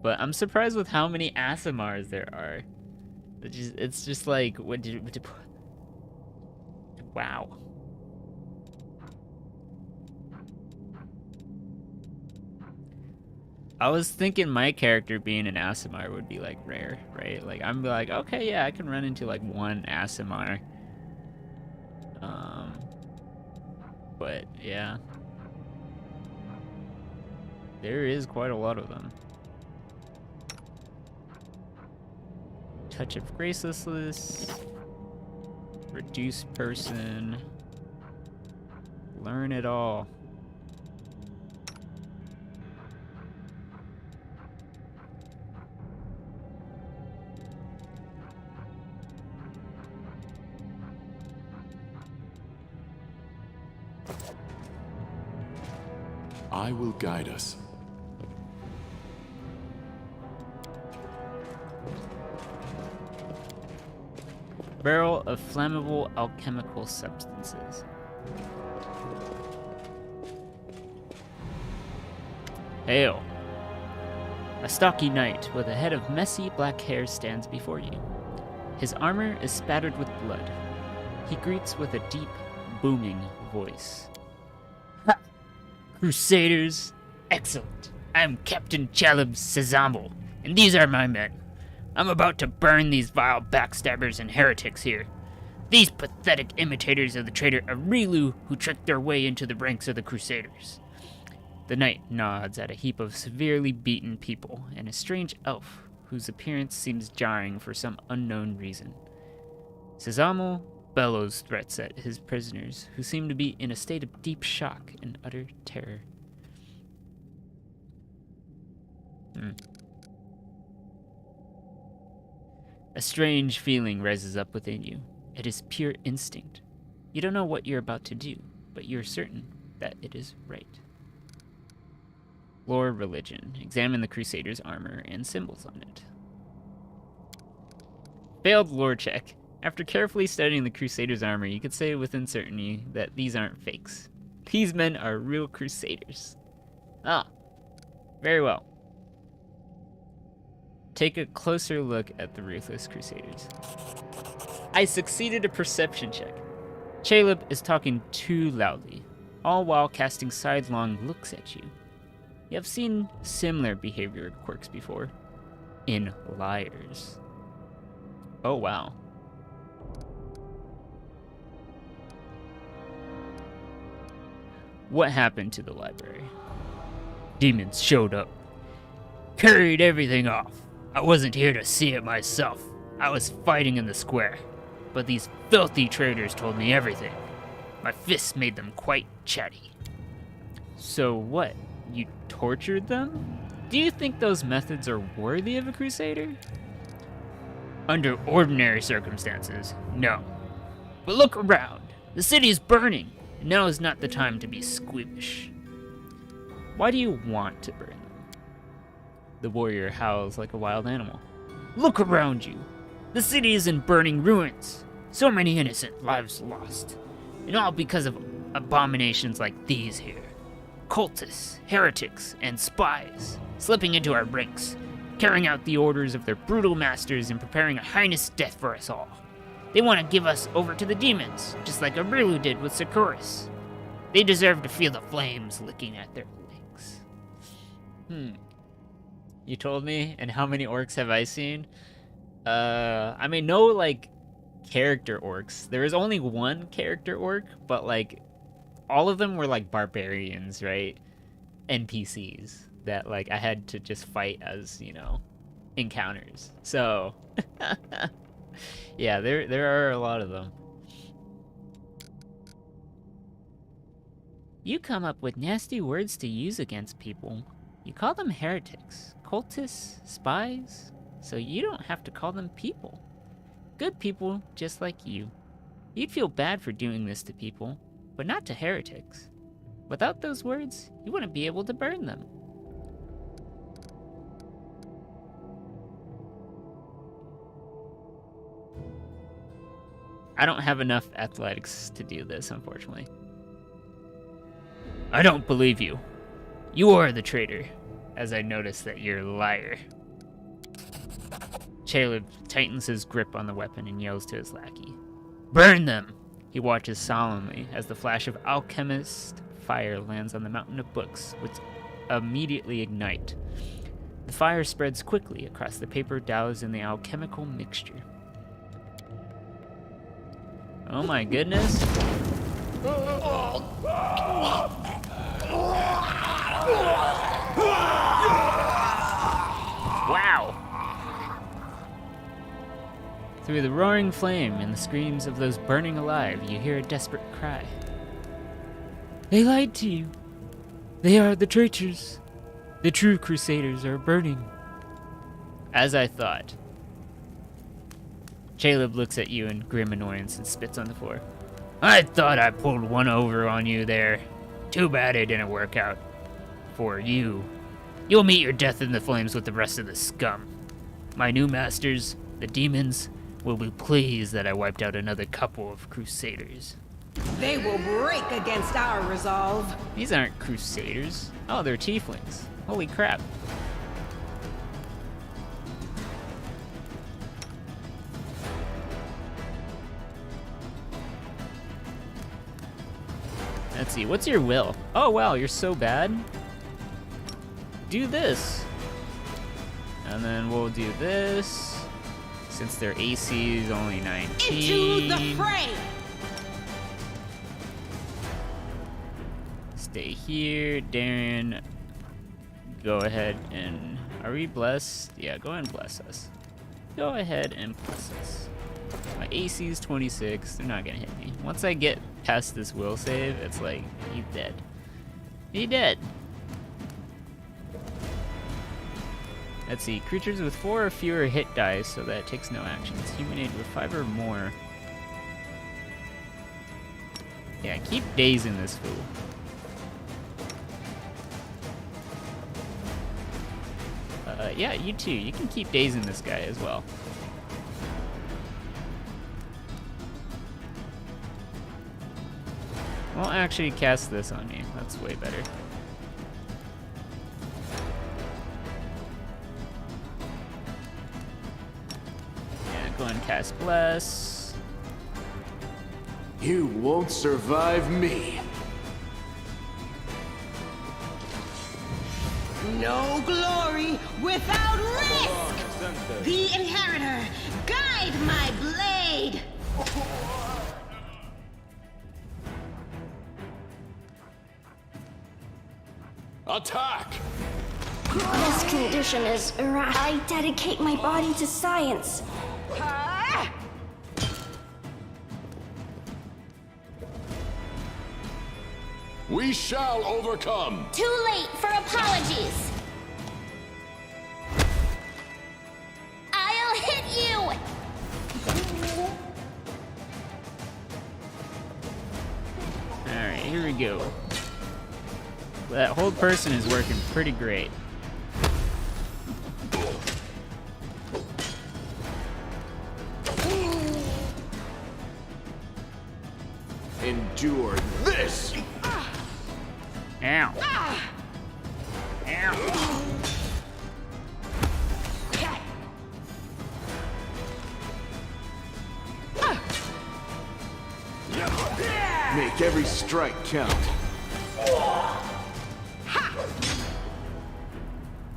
But I'm surprised with how many Asimars there are. It's just like, what did you... Wow. I was thinking my character being an Asimar would be like rare, right? Like, I'm like, okay, yeah, I can run into like 1 Asimar. But yeah. There is quite a lot of them. Touch of Gracelessness. Reduce person. Learn it all. I will guide us. Barrel of flammable alchemical substances. Hail. A stocky knight with a head of messy black hair stands before you. His armor is spattered with blood. He greets with a deep, booming voice. Ha! Crusaders, excellent. I am Captain Chalib Sezamel, and these are my men. I'm about to burn these vile backstabbers and heretics here. These pathetic imitators of the traitor Arilu who tricked their way into the ranks of the Crusaders. The knight nods at a heap of severely beaten people and a strange elf whose appearance seems jarring for some unknown reason. Sezamel bellows threats at his prisoners, who seem to be in a state of deep shock and utter terror. A strange feeling rises up within you. It is pure instinct. You don't know what you're about to do, but you're certain that it is right. Lore religion. Examine the Crusader's armor and symbols on it. Failed lore check. After carefully studying the Crusader's armor, you could say with certainty that these aren't fakes. These men are real Crusaders. Ah, very well. Take a closer look at the ruthless Crusaders. I succeeded a perception check. Caleb is talking too loudly, all while casting sidelong looks at you. You have seen similar behavior quirks before, in liars. Oh wow. What happened to the library? Demons showed up. Carried everything off. I wasn't here to see it myself. I was fighting in the square. But these filthy traitors told me everything. My fists made them quite chatty. So what? You tortured them? Do you think those methods are worthy of a Crusader? Under ordinary circumstances, no. But look around. The city is burning. And now is not the time to be squeamish. Why do you want to burn them? The warrior howls like a wild animal. Look around you. The city is in burning ruins. So many innocent lives lost. And all because of abominations like these here. Cultists, heretics, and spies slipping into our ranks, carrying out the orders of their brutal masters and preparing a heinous death for us all. They want to give us over to the demons, just like Abrilu did with Sakuras. They deserve to feel the flames licking at their legs. You told me, and how many orcs have I seen? I mean, no, like, character orcs. There was only one character orc, but, like, all of them were, like, barbarians, right? NPCs that, like, I had to just fight as, you know, encounters. So, yeah, there are a lot of them. You come up with nasty words to use against people. You call them heretics, cultists, spies, so you don't have to call them people. Good people just like you. You'd feel bad for doing this to people, but not to heretics. Without those words, you wouldn't be able to burn them. I don't have enough athletics to do this, unfortunately. I don't believe you. You are the traitor, as I notice that you're a liar. Caleb tightens his grip on the weapon and yells to his lackey. Burn them! He watches solemnly as the flash of alchemist fire lands on the mountain of books, which immediately ignite. The fire spreads quickly across the paper doused in the alchemical mixture. Oh my goodness. Wow! Through the roaring flame and the screams of those burning alive, you hear a desperate cry. They lied to you. They are the traitors. The true Crusaders are burning. As I thought. Caleb looks at you in grim annoyance and spits on the floor. I thought I pulled one over on you there. Too bad it didn't work out. For you. You'll meet your death in the flames with the rest of the scum. My new masters, the demons, will be pleased that I wiped out another couple of Crusaders. They will break against our resolve. These aren't Crusaders. Oh, they're tieflings. Holy crap. Let's see, what's your will? Oh wow, you're so bad. Do this. And then we'll do this. Since their AC is only 19. Into the fray! Stay here, Darren. Go ahead and... Are we blessed? Yeah, go ahead and bless us. Go ahead and bless us. My AC is 26. They're not gonna hit me. Once I get past this will save, it's like, he's dead. He dead. Let's see, creatures with 4 or fewer hit dice, so that it takes no actions. Humanoid with 5 or more. Yeah, keep dazing this fool. Yeah, you too. You can keep dazing this guy as well. I'll actually cast this on me. That's way better. Yeah, go ahead and cast Bless. You won't survive me. No glory without risk! The Inheritor, guide my blade! Attack! This condition is I dedicate my body to science. We shall overcome! Too late for apologies. I'll hit you! Alright, here we go. That whole person is working pretty great. Endure this! Ow. Ow. Make every strike count.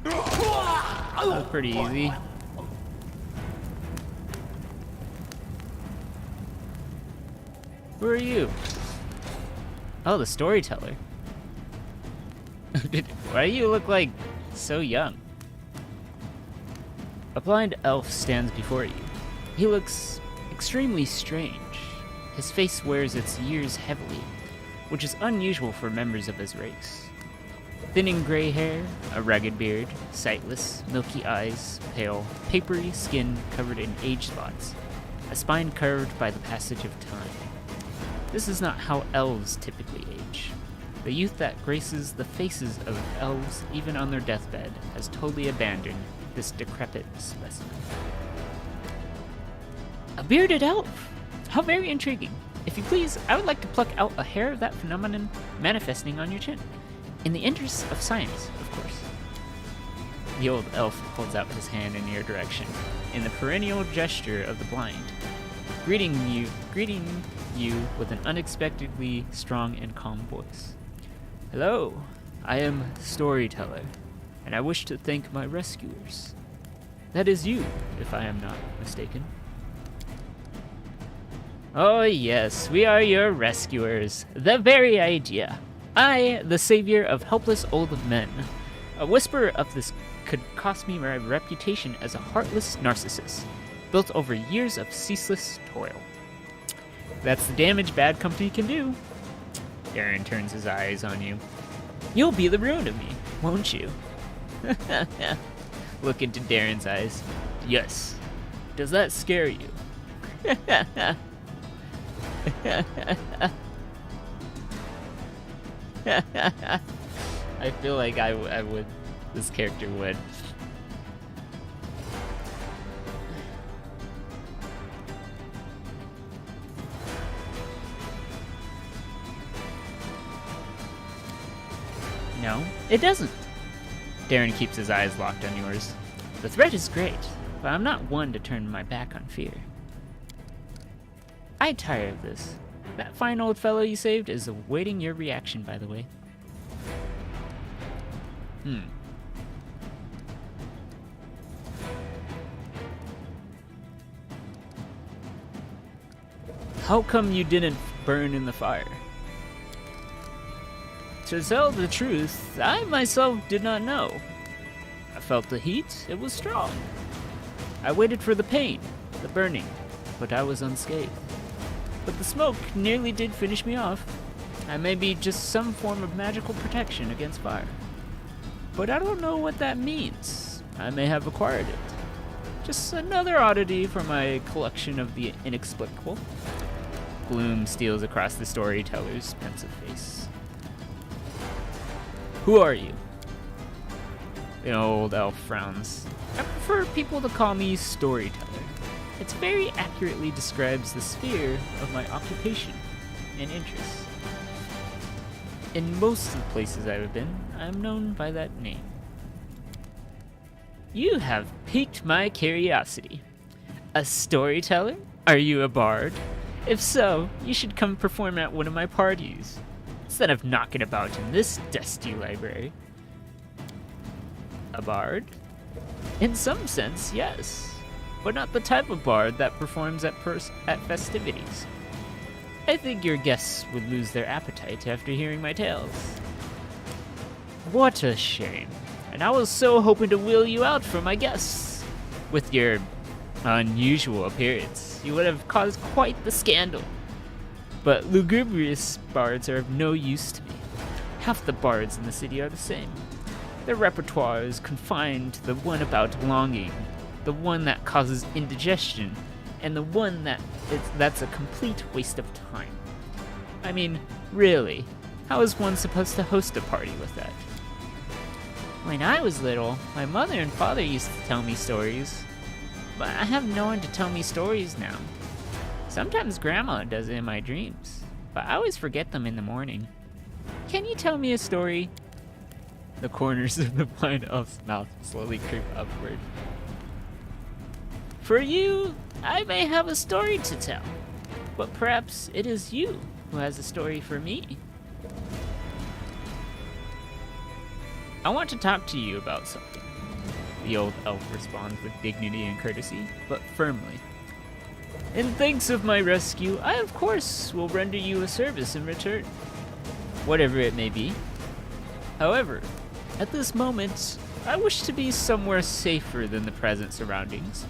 That was pretty easy. Who are you? Oh, the storyteller. Why do you look like so young? A blind elf stands before you. He looks extremely strange. His face wears its years heavily, which is unusual for members of his race. Thinning gray hair, a ragged beard, sightless, milky eyes, pale, papery skin covered in age spots, a spine curved by the passage of time. This is not how elves typically age. The youth that graces the faces of elves, even on their deathbed, has totally abandoned this decrepit specimen. A bearded elf! How very intriguing. If you please, I would like to pluck out a hair of that phenomenon manifesting on your chin. In the interests of science, of course. The old elf holds out his hand in your direction, in the perennial gesture of the blind, greeting you with an unexpectedly strong and calm voice. Hello, I am Storyteller, and I wish to thank my rescuers. That is you, if I am not mistaken. Oh yes, we are your rescuers. The very idea. I, the savior of helpless old men. A whisper of this could cost me my reputation as a heartless narcissist, built over years of ceaseless toil. That's the damage bad company can do. Darren turns his eyes on you. You'll be the ruin of me, won't you? Look into Darren's eyes. Yes. Does that scare you? I feel like I would. This character would. No, it doesn't. Darren keeps his eyes locked on yours. The threat is great, but I'm not one to turn my back on fear. I tire of this. That fine old fellow you saved is awaiting your reaction, by the way. How come you didn't burn in the fire? To tell the truth, I myself did not know. I felt the heat, it was strong. I waited for the pain, the burning, but I was unscathed. But the smoke nearly did finish me off. I may be just some form of magical protection against fire. But I don't know what that means. I may have acquired it. Just another oddity from my collection of the inexplicable. Gloom steals across the storyteller's pensive face. Who are you? The old elf frowns. I prefer people to call me storyteller. It very accurately describes the sphere of my occupation and interests. In most of the places I have been, I am known by that name. You have piqued my curiosity. A storyteller? Are you a bard? If so, you should come perform at one of my parties, instead of knocking about in this dusty library. A bard? In some sense, yes. But not the type of bard that performs at festivities. I think your guests would lose their appetite after hearing my tales. What a shame. And I was so hoping to wheel you out for my guests. With your unusual appearance, you would have caused quite the scandal. But lugubrious bards are of no use to me. Half the bards in the city are the same. Their repertoire is confined to the one about longing, the one that causes indigestion, and the one that's a complete waste of time. I mean, really, how is one supposed to host a party with that? When I was little, my mother and father used to tell me stories, but I have no one to tell me stories now. Sometimes Grandma does it in my dreams, but I always forget them in the morning. Can you tell me a story? The corners of the blind elf's mouth slowly creep upward. For you, I may have a story to tell, but perhaps it is you who has a story for me. I want to talk to you about something. The old elf responds with dignity and courtesy, but firmly. In thanks of my rescue, I of course will render you a service in return, whatever it may be. However, at this moment, I wish to be somewhere safer than the present surroundings.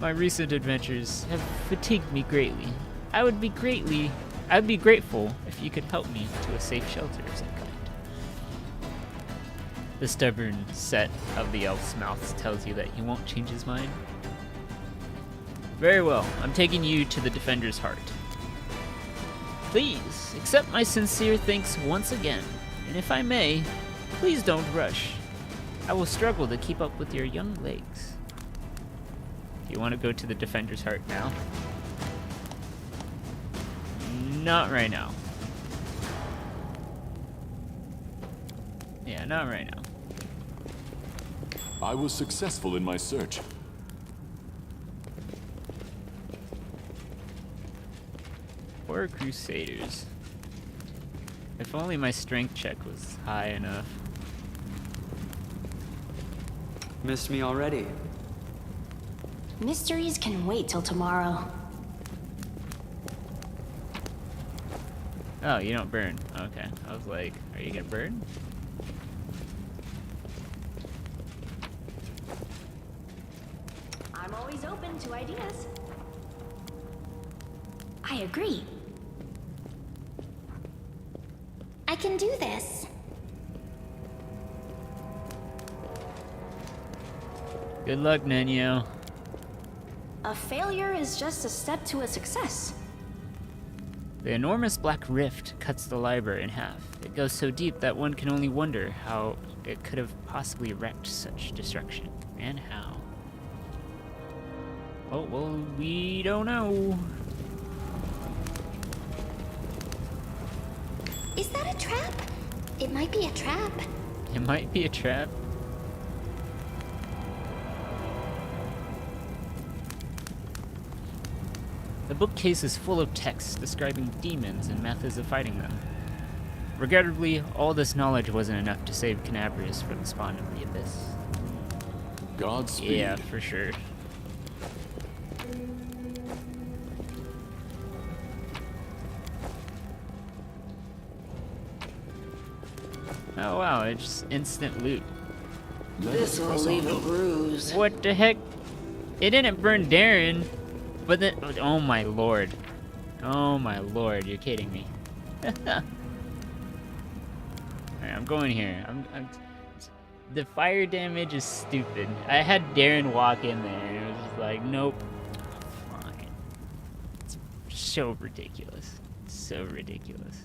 My recent adventures have fatigued me greatly. I would be grateful if you could help me to a safe shelter of some kind. The stubborn set of the elf's mouth tells you that he won't change his mind. Very well, I'm taking you to the Defender's Heart. Please, accept my sincere thanks once again, and if I may, please don't rush. I will struggle to keep up with your young legs. Do you want to go to the Defender's Heart now? Not right now. Yeah, not right now. I was successful in my search. Poor Crusaders. If only my strength check was high enough. Missed me already? Mysteries can wait till tomorrow. Oh, you don't burn. Okay. I was like, are you gonna burn? I'm always open to ideas. I agree. I can do this. Good luck, Nenyo. A failure is just a step to a success. The enormous black rift cuts the library in half. It goes so deep that one can only wonder how it could have possibly wreaked such destruction. And how. Oh, well, we don't know. Is that a trap? It might be a trap. It might be a trap. The bookcase is full of texts describing demons and methods of fighting them. Regrettably, all this knowledge wasn't enough to save Canabrius from the spawn of the Abyss. Godspeed. Yeah, for sure. Oh wow, it's just instant loot. This will leave a bruise. What the heck? It didn't burn Darren, but then, oh my lord. Oh my lord, you're kidding me. Alright, I'm going here. The fire damage is stupid. I had Darren walk in there and it was just like, nope. Fine. It's so ridiculous. So ridiculous.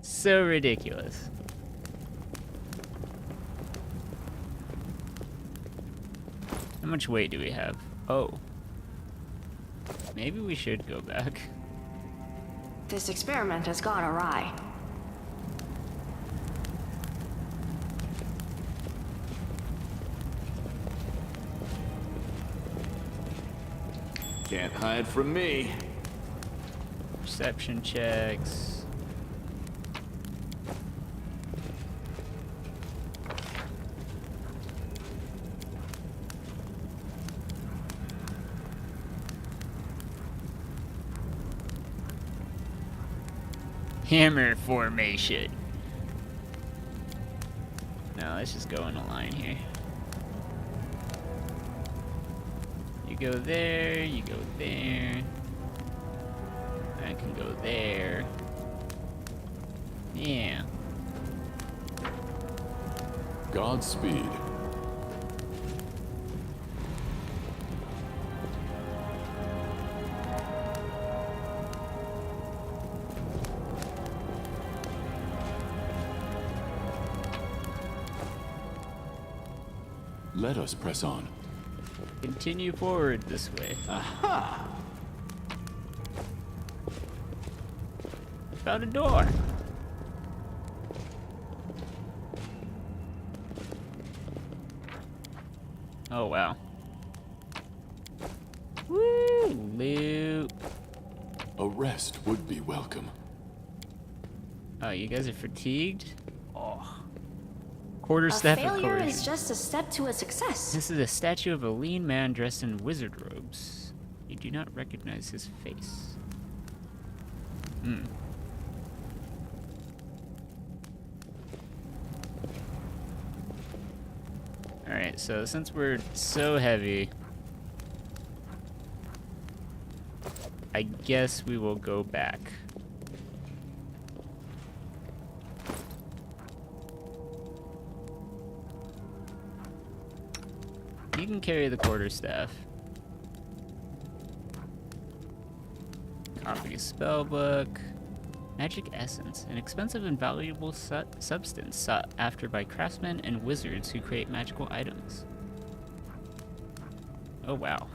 So ridiculous. How much weight do we have? Oh. Maybe we should go back. This experiment has gone awry. Can't hide from me. Perception checks. Hammer formation. Now let's just go in a line here. You go there, you go there. I can go there. Yeah. Godspeed. Let us press on. Continue forward this way. Aha! Found a door. Oh wow. Woo! Loot. A rest would be welcome. Oh, you guys are fatigued? Oh. Quarterstaff of failure coercion. is just a step to a success. This is a statue of a lean man dressed in wizard robes. You do not recognize his face. Hmm. Alright, so since we're so heavy, I guess we will go back. You can carry the quarterstaff. Copy spellbook. Magic essence, an expensive and valuable substance sought after by craftsmen and wizards who create magical items. Oh wow.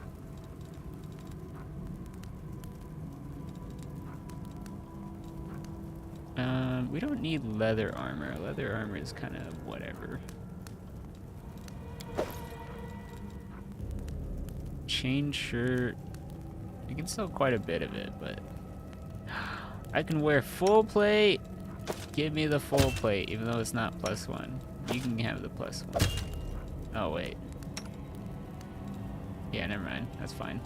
We don't need leather armor. Leather armor is kind of whatever. Chain shirt. I can sell quite a bit of it, but I can wear full plate. Give me the full plate, even though it's not +1. You can have the +1. Oh wait. Yeah, never mind. That's fine.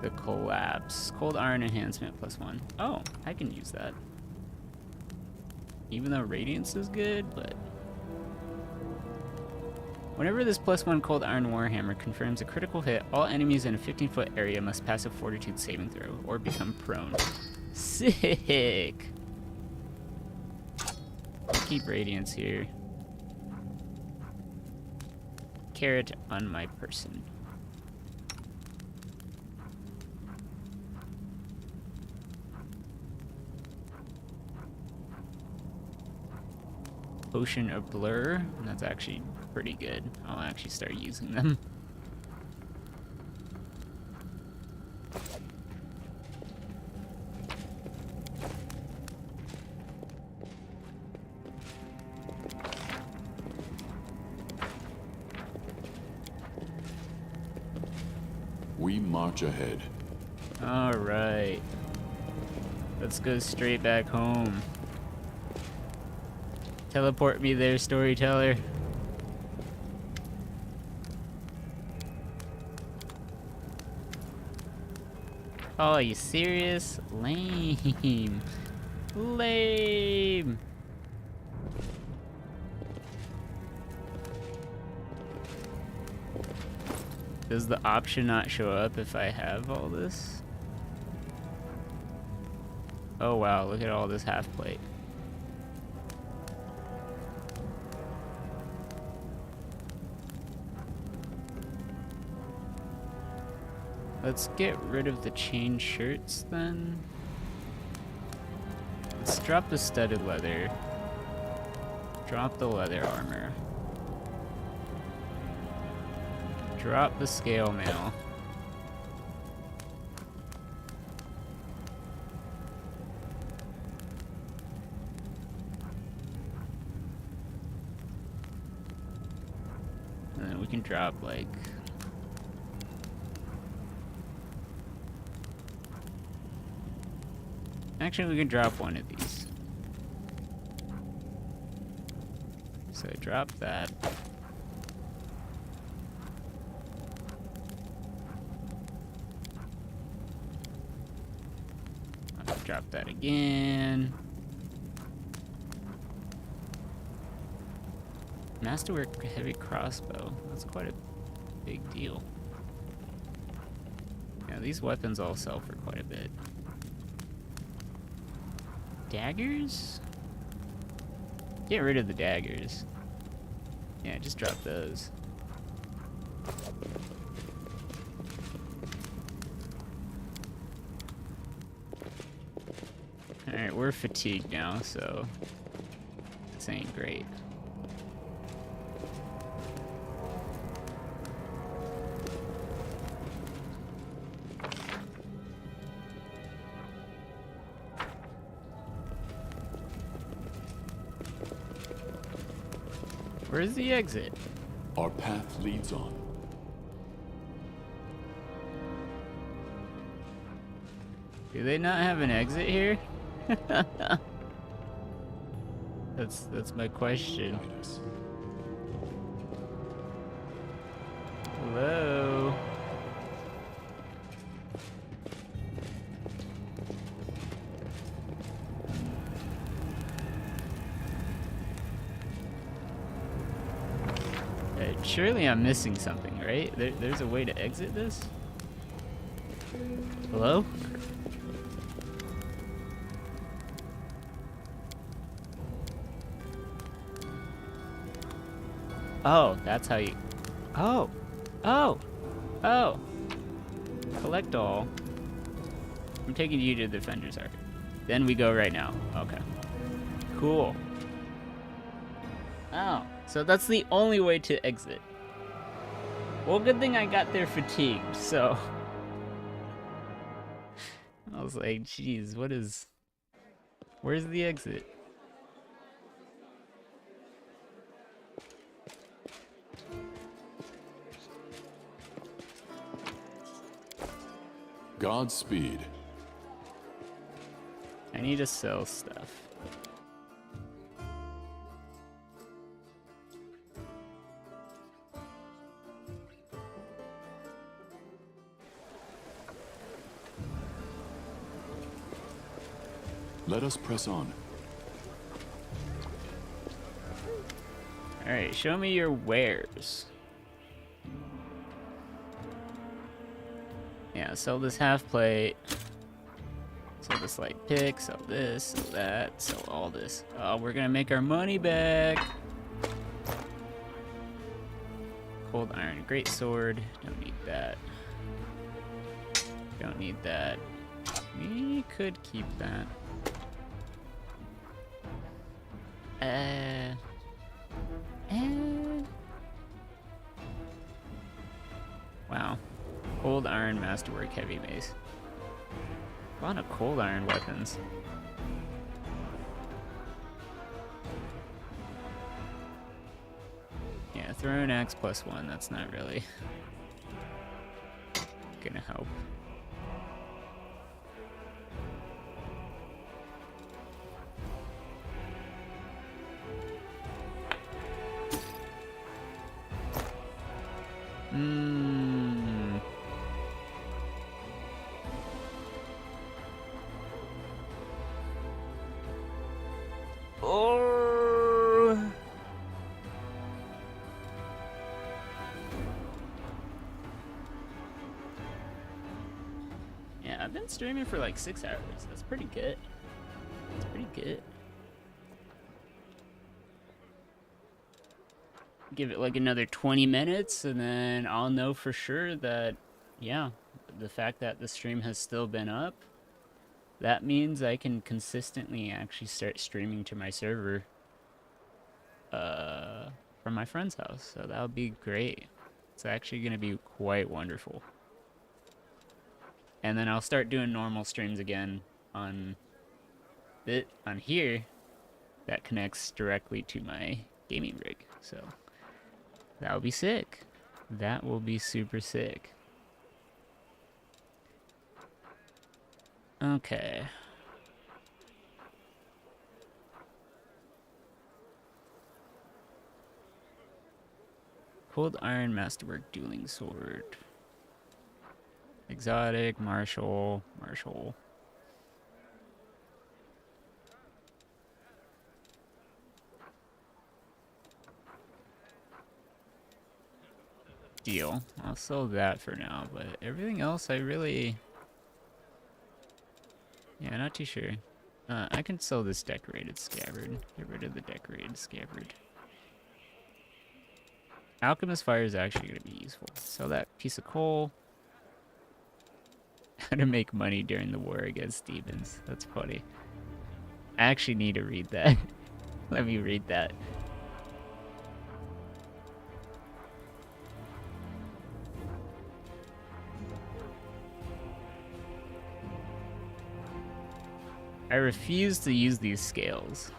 The collapse. Cold iron enhancement +1. Oh, I can use that. Even though radiance is good, but... Whenever this +1 cold iron warhammer confirms a critical hit, all enemies in a 15-foot area must pass a fortitude saving throw or become prone. Sick! Keep radiance here. Carrot on my person. Potion of Blur. That's actually pretty good. I'll actually start using them. We march ahead. All right. Let's go straight back home. Teleport me there, storyteller. Oh, are you serious? Lame. Lame. Does the option not show up if I have all this? Oh wow, look at all this half plate. Let's get rid of the chain shirts then. Let's drop the studded leather. Drop the leather armor. Drop the scale mail. And then we can drop like... Actually, we can drop one of these. So drop that. I'll drop that again. Masterwork heavy crossbow. That's quite a big deal. Yeah, these weapons all sell for quite a bit. Daggers? Get rid of the daggers. Yeah, just drop those. Alright, we're fatigued now, so this ain't great. Where's the exit? Our path leads on. Do they not have an exit here? That's my question. Hello? Surely I'm missing something, right? There's a way to exit this? Hello? Oh, that's how you... Oh! Oh! Oh! Collect all. I'm taking you to the Defender's Arc. Then we go right now. Okay. Cool. Oh, so that's the only way to exit. Well, good thing I got there fatigued, so... I was like, geez, what is... Where's the exit? Godspeed. I need to sell stuff. Let us press on. Alright, show me your wares. Yeah, sell this half plate. Sell this light pick, sell this, sell that, sell all this. Oh, we're gonna make our money back. Cold iron, great sword. Don't need that. Don't need that. We could keep that. Wow. Cold iron masterwork heavy mace. A lot of cold iron weapons. Yeah, thrown axe +1, that's not really gonna help. Oh. Yeah, I've been streaming for like 6 hours. That's pretty good. That's pretty good. Give it like another 20 minutes and then I'll know for sure that, yeah, the fact that the stream has still been up, that means I can consistently actually start streaming to my server from my friend's house. So that would be great. It's actually going to be quite wonderful. And then I'll start doing normal streams again on here that connects directly to my gaming rig. So that will be sick. That will be super sick. Okay. Cold Iron Masterwork Dueling Sword. Exotic, Martial. Deal. I'll sell that for now, but everything else I really... Yeah, not too sure. I can sell this decorated scabbard. Get rid of the decorated scabbard. Alchemist Fire is actually going to be useful. Sell that piece of coal. How to make money during the war against demons. That's funny. I actually need to read that. Let me read that. I refuse to use these scales.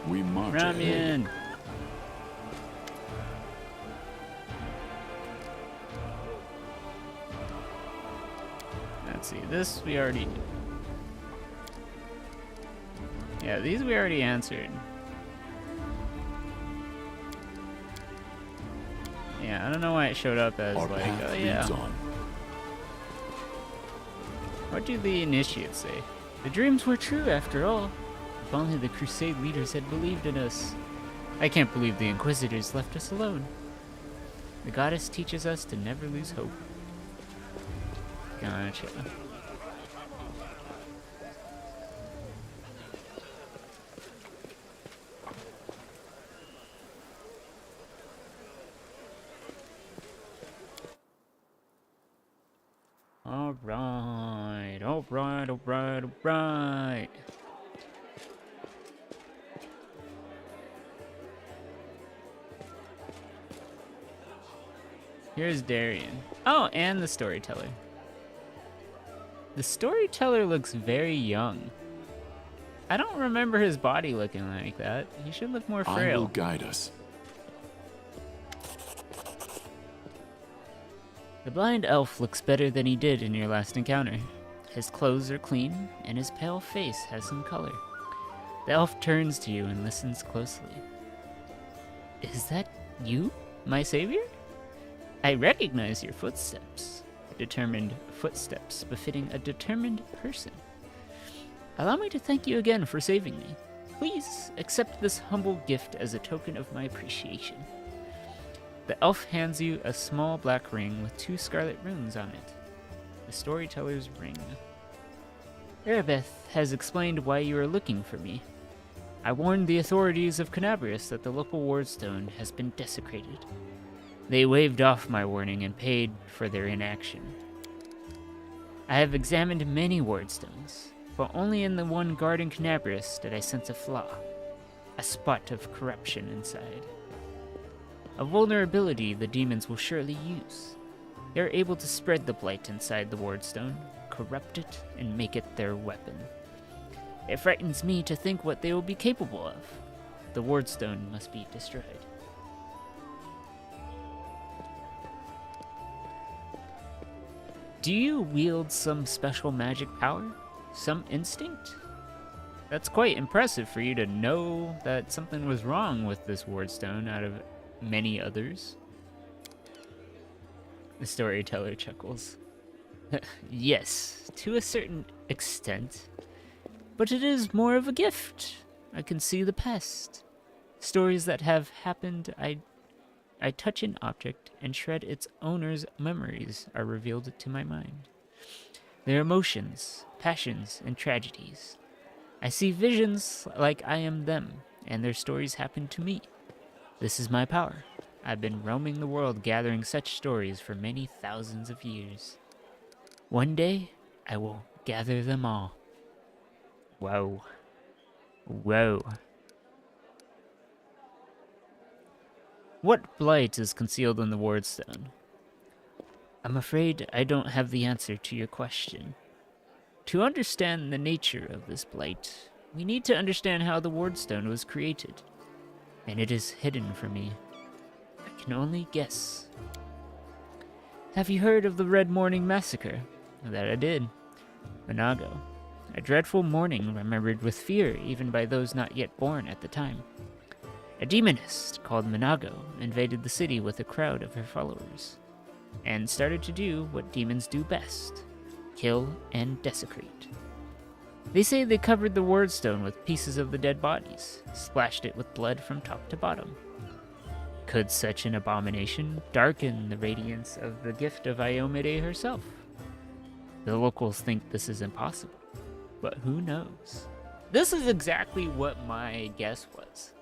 We march Ramen. Let's see, this we already... Yeah, these we already answered. Yeah, I don't know why it showed up as like, oh yeah. What do the initiates say? The dreams were true after all. If only the crusade leaders had believed in us. I can't believe the Inquisitors left us alone. The goddess teaches us to never lose hope. Gotcha. Alright. Here's Darian. Oh, and the storyteller. The storyteller looks very young. I don't remember his body looking like that. He should look more frail. I will guide us. The blind elf looks better than he did in your last encounter. His clothes are clean, and his pale face has some color. The elf turns to you and listens closely. Is that you, my savior? I recognize your footsteps. Determined footsteps befitting a determined person. Allow me to thank you again for saving me. Please accept this humble gift as a token of my appreciation. The elf hands you a small black ring with 2 scarlet runes on it. The storyteller's ring. Erebeth has explained why you are looking for me. I warned the authorities of Canabrius that the local wardstone has been desecrated. They waved off my warning and paid for their inaction. I have examined many wardstones, but only in the one guarding Canabrius did I sense a flaw. A spot of corruption inside. A vulnerability the demons will surely use. They are able to spread the blight inside the wardstone, corrupt it, and make it their weapon. It frightens me to think what they will be capable of. The wardstone must be destroyed. Do you wield some special magic power? Some instinct? That's quite impressive for you to know that something was wrong with this wardstone out of many others. The storyteller chuckles. Yes, to a certain extent. But it is more of a gift. I can see the past. Stories that have happened, I touch an object and shred its owner's memories are revealed to my mind. Their emotions, passions, and tragedies. I see visions like I am them, and their stories happen to me. This is my power. I've been roaming the world gathering such stories for many thousands of years. One day, I will gather them all. Whoa. Whoa. What blight is concealed in the wardstone? I'm afraid I don't have the answer to your question. To understand the nature of this blight, we need to understand how the wardstone was created. And it is hidden from me. I can only guess. Have you heard of the Red Morning Massacre? That I did. Monago. A dreadful morning remembered with fear even by those not yet born at the time. A demoness called Monago invaded the city with a crowd of her followers, and started to do what demons do best, kill and desecrate. They say they covered the wardstone with pieces of the dead bodies, splashed it with blood from top to bottom. Could such an abomination darken the radiance of the gift of Iomide herself? The locals think this is impossible, but who knows? This is exactly what my guess was.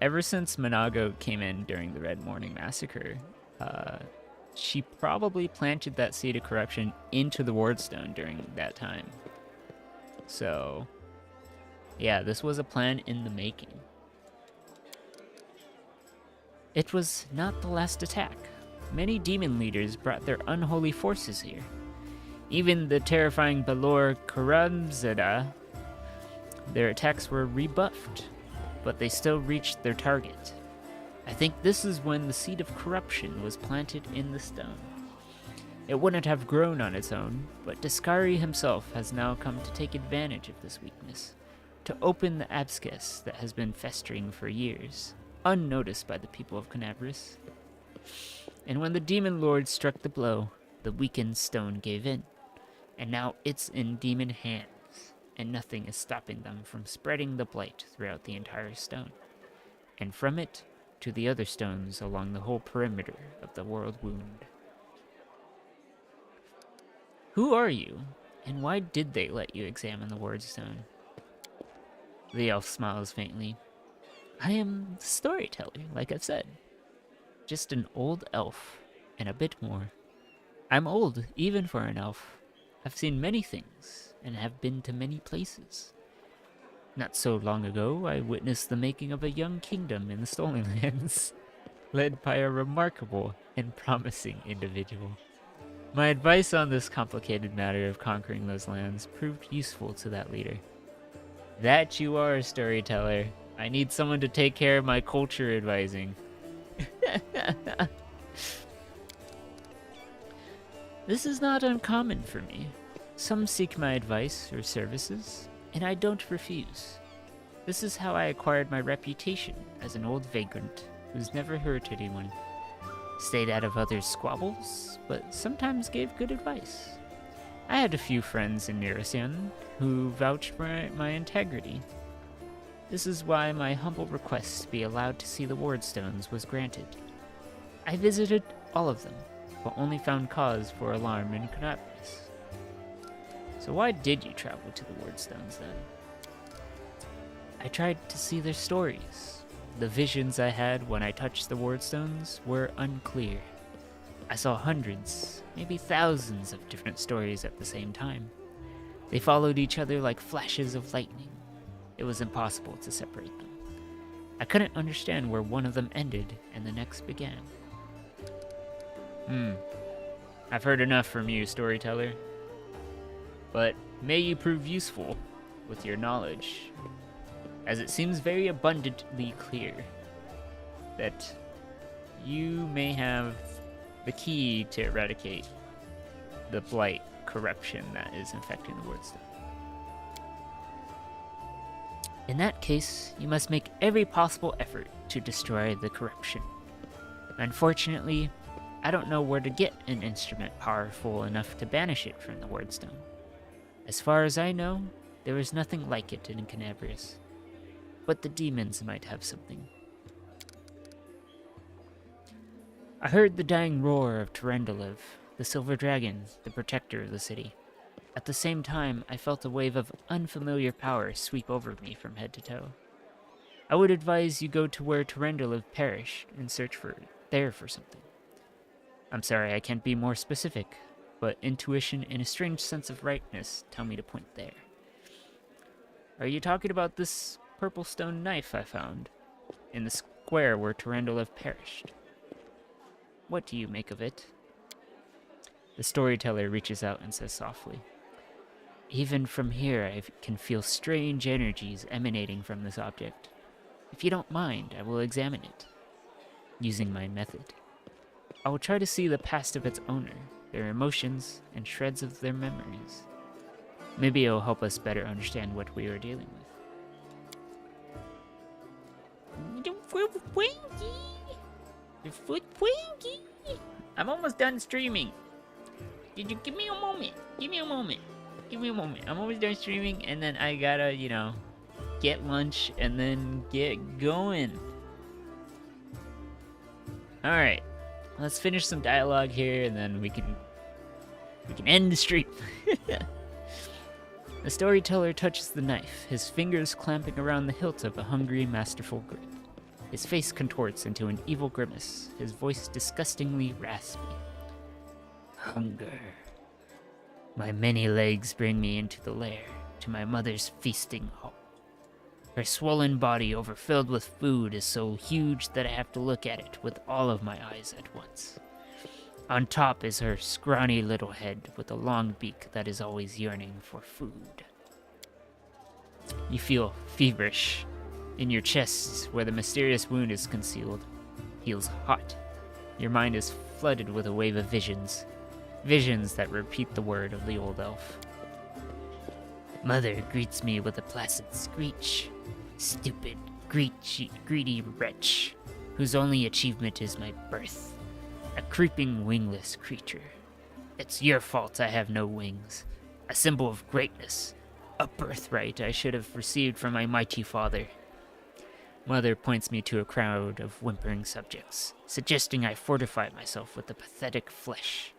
Ever since Monago came in during the Red Morning Massacre, she probably planted that seed of corruption into the wardstone during that time. So, yeah, this was a plan in the making. It was not the last attack. Many demon leaders brought their unholy forces here. Even the terrifying Balor Karamzada, their attacks were rebuffed, but they still reached their target. I think this is when the seed of corruption was planted in the stone. It wouldn't have grown on its own, but Discari himself has now come to take advantage of this weakness, to open the abscess that has been festering for years, unnoticed by the people of Canabris. And when the demon lord struck the blow, the weakened stone gave in, and now it's in demon hands, and nothing is stopping them from spreading the blight throughout the entire stone, and from it to the other stones along the whole perimeter of the world wound. Who are you, and why did they let you examine the wardstone? The elf smiles faintly. I am the storyteller, like I've said. Just an old elf, and a bit more. I'm old, even for an elf. I've seen many things, and have been to many places. Not so long ago, I witnessed the making of a young kingdom in the Stolen Lands, led by a remarkable and promising individual. My advice on this complicated matter of conquering those lands proved useful to that leader. That you are a storyteller. I need someone to take care of my culture advising. This is not uncommon for me. Some seek my advice or services, and I don't refuse. This is how I acquired my reputation as an old vagrant who's never hurt anyone. Stayed out of others' squabbles, but sometimes gave good advice. I had a few friends in Neresian who vouched for my integrity. This is why my humble request to be allowed to see the wardstones was granted. I visited all of them, but only found cause for alarm in Canabris. So why did you travel to the wardstones then? I tried to see their stories. The visions I had when I touched the wardstones were unclear. I saw hundreds, maybe thousands of different stories at the same time. They followed each other like flashes of lightning. It was impossible to separate them. I couldn't understand where one of them ended and the next began. I've heard enough from you, storyteller. But may you prove useful with your knowledge, as it seems very abundantly clear that you may have the key to eradicate the blight corruption that is infecting the wardstone. In that case, you must make every possible effort to destroy the corruption. Unfortunately, I don't know where to get an instrument powerful enough to banish it from the Wardstone. As far as I know, there is nothing like it in Canabrius. But the demons might have something. I heard the dying roar of Terendelev, the Silver Dragon, the protector of the city. At the same time, I felt a wave of unfamiliar power sweep over me from head to toe. I would advise you go to where Terendelev perished and search for something. I'm sorry I can't be more specific, but intuition and a strange sense of rightness tell me to point there. Are you talking about this purple stone knife I found in the square where Terendelev perished? What do you make of it? The storyteller reaches out and says softly, "Even from here I can feel strange energies emanating from this object. If you don't mind, I will examine it, using my method. I will try to see the past of its owner, their emotions, and shreds of their memories. Maybe it will help us better understand what we are dealing with." I'm almost done streaming. Did you give me a moment? Give me a moment. I'm almost done streaming, and then I gotta, get lunch and then get going. Alright. Let's finish some dialogue here, and then we can end the stream. The storyteller touches the knife, his fingers clamping around the hilt of a hungry, masterful grip. His face contorts into an evil grimace, his voice disgustingly raspy. Hunger. My many legs bring me into the lair, to my mother's feasting hall. Her swollen body overfilled with food is so huge that I have to look at it with all of my eyes at once. On top is her scrawny little head with a long beak that is always yearning for food. You feel feverish. In your chest, where the mysterious wound is concealed, feels hot. Your mind is flooded with a wave of visions. Visions that repeat the word of the old elf. Mother greets me with a placid screech. Stupid, greedy wretch, whose only achievement is my birth. A creeping, wingless creature. It's your fault I have no wings. A symbol of greatness. A birthright I should have received from my mighty father. Mother points me to a crowd of whimpering subjects, suggesting I fortify myself with the pathetic flesh.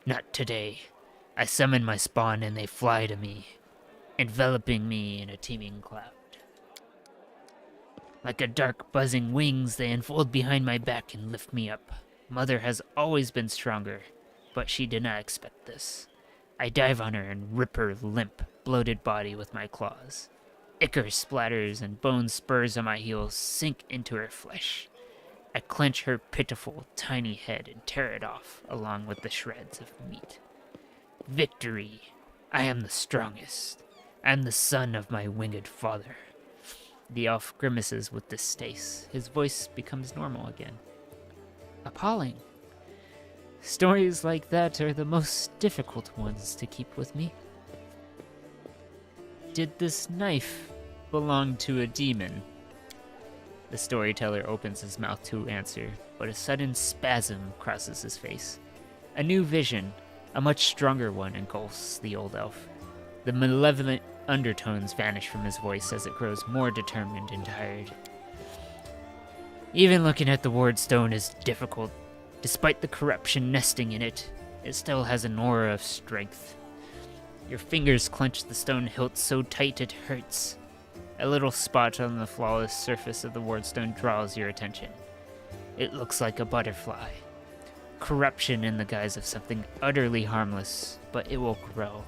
Not today. I summon my spawn and they fly to me, enveloping me in a teeming cloud. Like a dark buzzing wings, they unfold behind my back and lift me up. Mother has always been stronger, but she did not expect this. I dive on her and rip her limp, bloated body with my claws. Ichor splatters and bone spurs on my heels sink into her flesh. I clench her pitiful, tiny head and tear it off, along with the shreds of meat. Victory! I am the strongest. I am the son of my winged father. The elf grimaces with distaste. His voice becomes normal again. Appalling. Stories like that are the most difficult ones to keep with me. Did this knife belong to a demon? The storyteller opens his mouth to answer, but a sudden spasm crosses his face. A new vision, a much stronger one, engulfs the old elf. The malevolent undertones vanish from his voice as it grows more determined and tired. Even looking at the Wardstone is difficult. Despite the corruption nesting in it, it still has an aura of strength. Your fingers clench the stone hilt so tight it hurts. A little spot on the flawless surface of the Wardstone draws your attention. It looks like a butterfly. Corruption in the guise of something utterly harmless, but it will grow.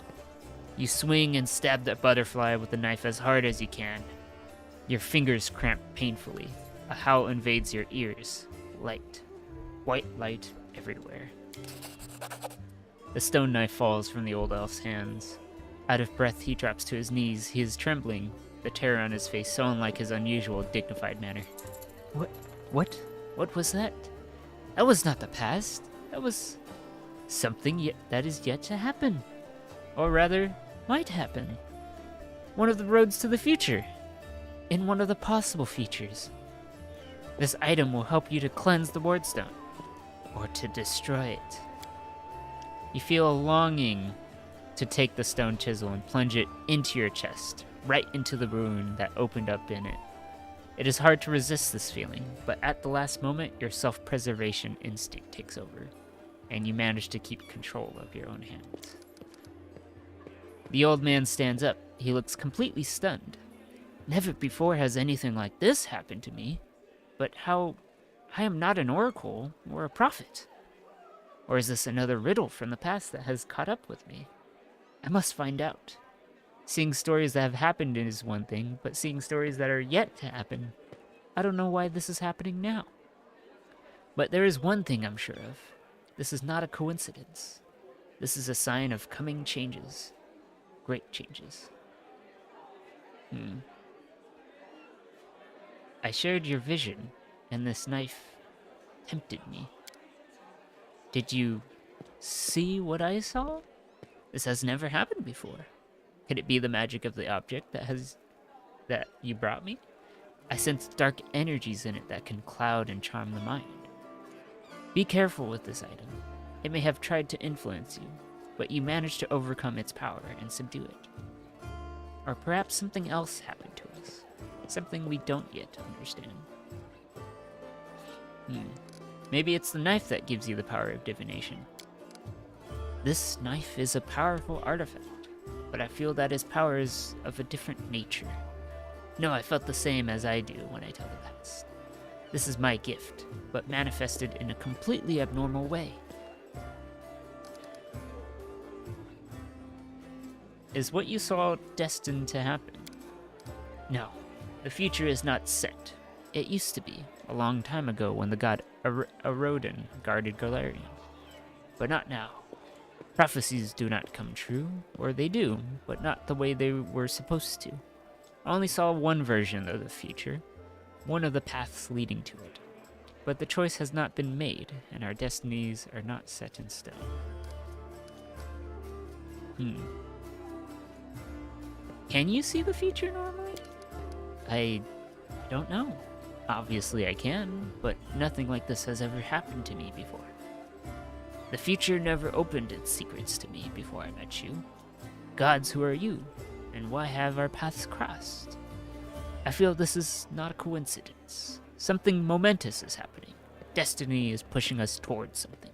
You swing and stab that butterfly with the knife as hard as you can. Your fingers cramp painfully. A howl invades your ears. Light. White light everywhere. The stone knife falls from the old elf's hands. Out of breath, he drops to his knees. He is trembling, the terror on his face so unlike his unusual, dignified manner. What was that? That was not the past. That was something that is yet to happen. Or rather, might happen. One of the roads to the future. In one of the possible futures. This item will help you to cleanse the wardstone, or to destroy it. You feel a longing to take the stone chisel and plunge it into your chest, right into the wound that opened up in it. It is hard to resist this feeling, but at the last moment, your self-preservation instinct takes over, and you manage to keep control of your own hands. The old man stands up. He looks completely stunned. Never before has anything like this happened to me. But how? I am not an oracle or a prophet. Or is this another riddle from the past that has caught up with me? I must find out. Seeing stories that have happened is one thing, but seeing stories that are yet to happen, I don't know why this is happening now. But there is one thing I'm sure of. This is not a coincidence. This is a sign of coming changes. Great changes. I shared your vision, and this knife tempted me. Did you see what I saw? This has never happened before. Could it be the magic of the object that you brought me? I sense dark energies in it that can cloud and charm the mind. Be careful with this item. It may have tried to influence you, but you managed to overcome its power and subdue it. Or perhaps something else happened to us. Something we don't yet understand. Maybe it's the knife that gives you the power of divination. This knife is a powerful artifact, but I feel that its power is of a different nature. No, I felt the same as I do when I tell the past. This is my gift, but manifested in a completely abnormal way. Is what you saw destined to happen? No, the future is not set. It used to be, a long time ago when the god Aroden guarded Galarian. But not now. Prophecies do not come true, or they do, but not the way they were supposed to. I only saw one version of the future, one of the paths leading to it. But the choice has not been made, and our destinies are not set in stone. Can you see the future normally? I don't know. Obviously I can, but nothing like this has ever happened to me before. The future never opened its secrets to me before I met you. Gods, who are you? And why have our paths crossed? I feel this is not a coincidence. Something momentous is happening. Destiny is pushing us towards something.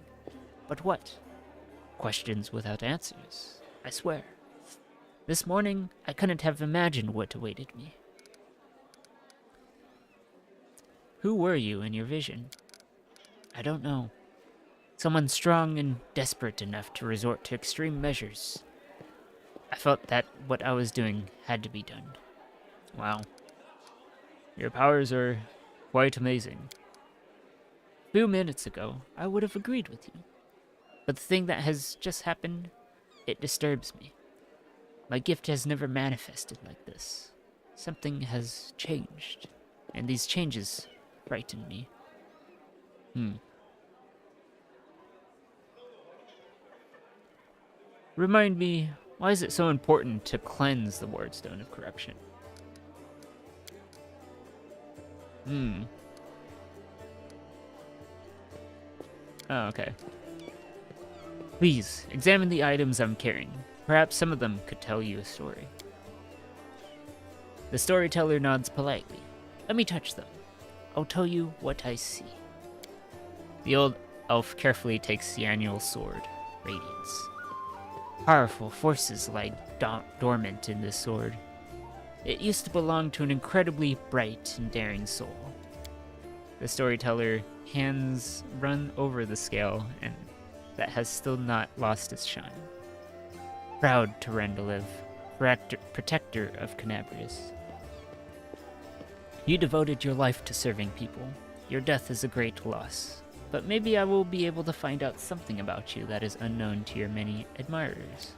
But what? Questions without answers, I swear. This morning, I couldn't have imagined what awaited me. Who were you in your vision? I don't know. Someone strong and desperate enough to resort to extreme measures. I felt that what I was doing had to be done. Wow. Your powers are quite amazing. A few minutes ago, I would have agreed with you. But the thing that has just happened, it disturbs me. My gift has never manifested like this. Something has changed, and these changes frighten me. Remind me, why is it so important to cleanse the Wardstone of Corruption? Oh, okay. Please, examine the items I'm carrying. Perhaps some of them could tell you a story. The storyteller nods politely. Let me touch them. I'll tell you what I see. The old elf carefully takes the annual sword, Radiance. Powerful forces lie dormant in this sword. It used to belong to an incredibly bright and daring soul. The storyteller hands run over the scale and that has still not lost its shine. Proud to Rendeliv, protector of Canabrius. You devoted your life to serving people. Your death is a great loss, but maybe I will be able to find out something about you that is unknown to your many admirers.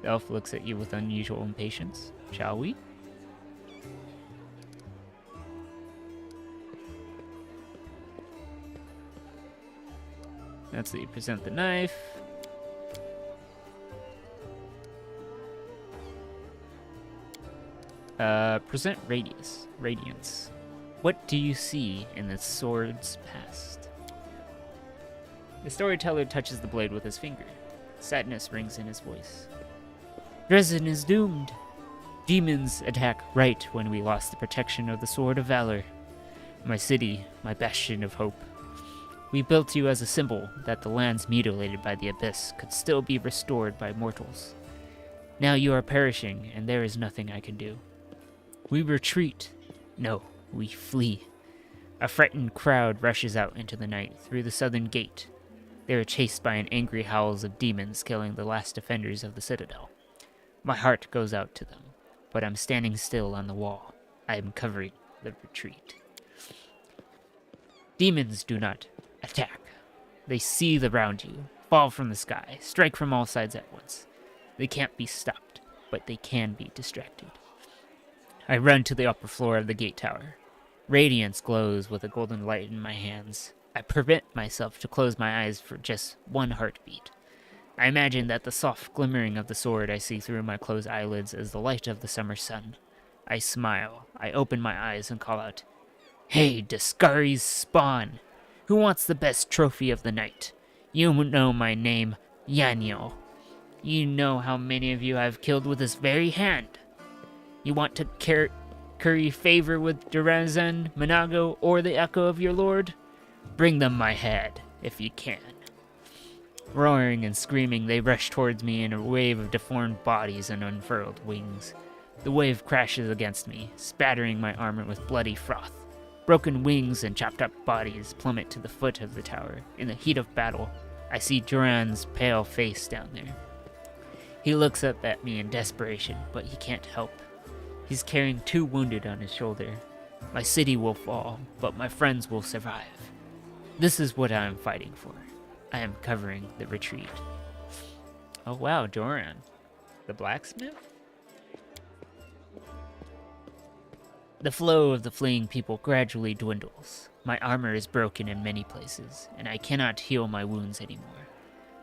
The elf looks at you with unusual impatience. Shall we? Let's see, present the knife. Present Radiance. What do you see in the sword's past? The storyteller touches the blade with his finger. Sadness rings in his voice. Dresden is doomed. Demons attack right when we lost the protection of the Sword of Valor. My city, my bastion of hope. We built you as a symbol that the lands mutilated by the Abyss could still be restored by mortals. Now you are perishing, and there is nothing I can do. We retreat. No, we flee. A frightened crowd rushes out into the night through the southern gate. They are chased by an angry howls of demons killing the last defenders of the citadel. My heart goes out to them, but I'm standing still on the wall. I am covering the retreat. Demons do not attack. They seethe around you, fall from the sky, strike from all sides at once. They can't be stopped, but they can be distracted. I run to the upper floor of the gate tower. Radiance glows with a golden light in my hands. I permit myself to close my eyes for just one heartbeat. I imagine that the soft glimmering of the sword I see through my closed eyelids is the light of the summer sun. I smile. I open my eyes and call out, "Hey, Discari's spawn! Who wants the best trophy of the night? You know my name, Yanyo. You know how many of you I've killed with this very hand. You want to curry favor with Durazen, Manago, or the echo of your lord? Bring them my head, if you can." Roaring and screaming, they rush towards me in a wave of deformed bodies and unfurled wings. The wave crashes against me, spattering my armor with bloody froth. Broken wings and chopped up bodies plummet to the foot of the tower. In the heat of battle, I see Duran's pale face down there. He looks up at me in desperation, but he can't help. He's carrying 2 wounded on his shoulder. My city will fall, but my friends will survive. This is what I am fighting for. I am covering the retreat. Oh wow, Doran. The blacksmith? The flow of the fleeing people gradually dwindles. My armor is broken in many places, and I cannot heal my wounds anymore.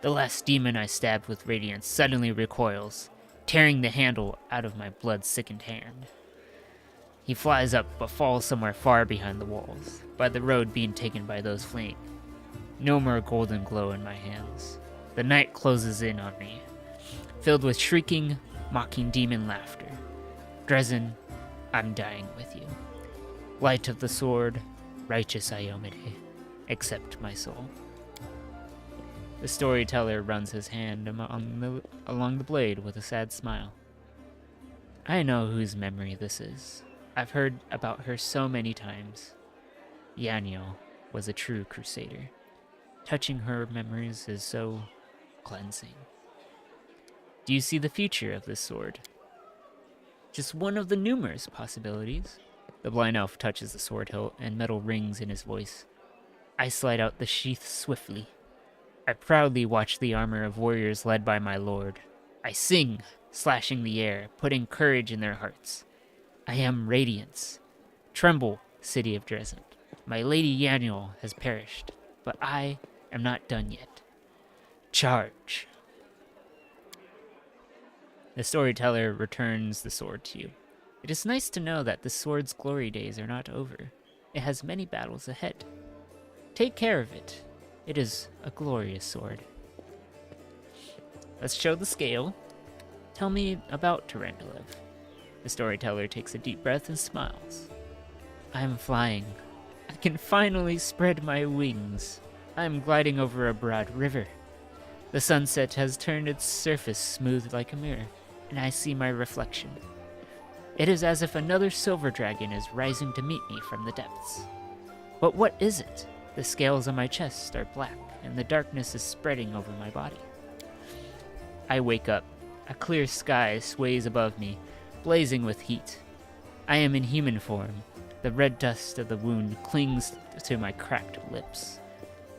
The last demon I stabbed with radiance suddenly recoils, tearing the handle out of my blood-sickened hand. He flies up, but falls somewhere far behind the walls, by the road being taken by those fleeing. No more golden glow in my hands. The night closes in on me, filled with shrieking, mocking demon laughter. Dresden, I'm dying with you. Light of the sword, righteous Iomade, accept my soul. The storyteller runs his hand along the blade with a sad smile. I know whose memory this is. I've heard about her so many times. Yanyo was a true crusader. Touching her memories is so cleansing. Do you see the future of this sword? Just one of the numerous possibilities. The blind elf touches the sword hilt, and metal rings in his voice. I slide out the sheath swiftly. I proudly watch the armor of warriors led by my lord. I sing, slashing the air, putting courage in their hearts. I am radiance. Tremble, city of Dresden. My lady Yanyo has perished, but I am not done yet. Charge. The storyteller returns the sword to you. It is nice to know that the sword's glory days are not over. It has many battles ahead. Take care of it. It is a glorious sword. Let's show the scale. Tell me about Tarantula. The storyteller takes a deep breath and smiles. I am flying. I can finally spread my wings. I am gliding over a broad river. The sunset has turned its surface smooth like a mirror, and I see my reflection. It is as if another silver dragon is rising to meet me from the depths. But what is it? The scales on my chest are black, and the darkness is spreading over my body. I wake up. A clear sky sways above me, blazing with heat. I am in human form. The red dust of the wound clings to my cracked lips.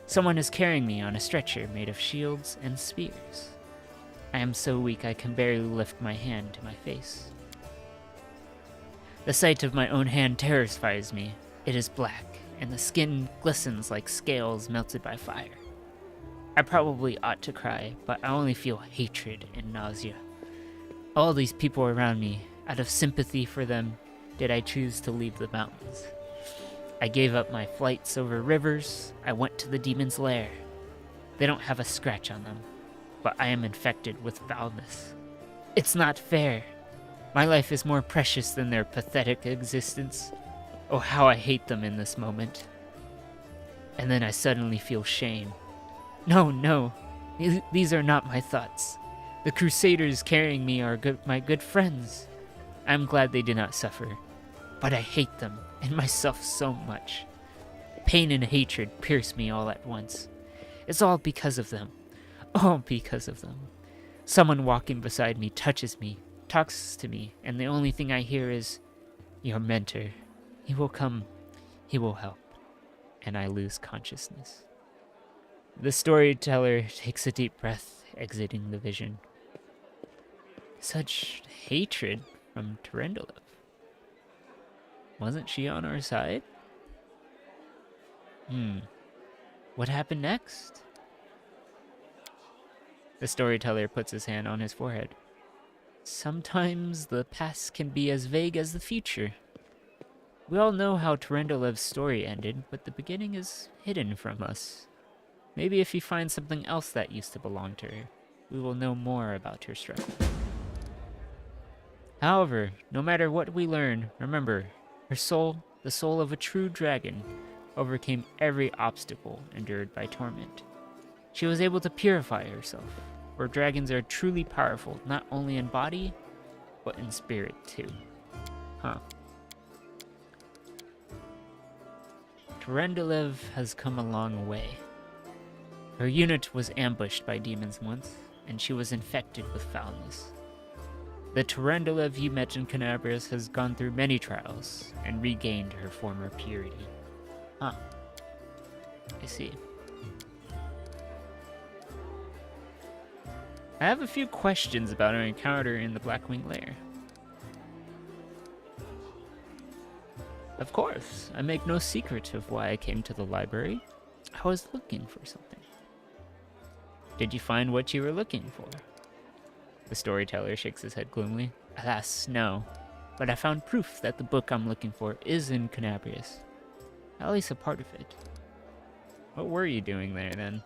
Someone is carrying me on a stretcher made of shields and spears. I am so weak I can barely lift my hand to my face. The sight of my own hand terrifies me. It is black, and the skin glistens like scales melted by fire. I probably ought to cry, but I only feel hatred and nausea. All these people around me, out of sympathy for them, did I choose to leave the mountains. I gave up my flights over rivers. I went to the demon's lair. They don't have a scratch on them, but I am infected with foulness. It's not fair. My life is more precious than their pathetic existence. Oh, how I hate them in this moment. And then I suddenly feel shame. No. These are not my thoughts. The Crusaders carrying me are my good friends. I'm glad they did not suffer. But I hate them and myself so much. Pain and hatred pierce me all at once. It's all because of them. All because of them. Someone walking beside me touches me, talks to me, and the only thing I hear is, "Your mentor. He will come. He will help." And I lose consciousness. The storyteller takes a deep breath, exiting the vision. Such hatred from Turendelev. Wasn't she on our side? What happened next? The storyteller puts his hand on his forehead. Sometimes the past can be as vague as the future. We all know how Turendelev's story ended, but the beginning is hidden from us. Maybe if you find something else that used to belong to her, we will know more about her struggle. However, no matter what we learn, remember, her soul, the soul of a true dragon, overcame every obstacle endured by torment. She was able to purify herself, for dragons are truly powerful, not only in body, but in spirit too. Turendelev has come a long way. Her unit was ambushed by demons once, and she was infected with foulness. The Turendelev you met in Canabrius has gone through many trials and regained her former purity. I see. I have a few questions about our encounter in the Blackwing Lair. Of course, I make no secret of why I came to the library. I was looking for something. Did you find what you were looking for? The storyteller shakes his head gloomily. Alas, no. But I found proof that the book I'm looking for is in Canabrius. At least a part of it. What were you doing there, then?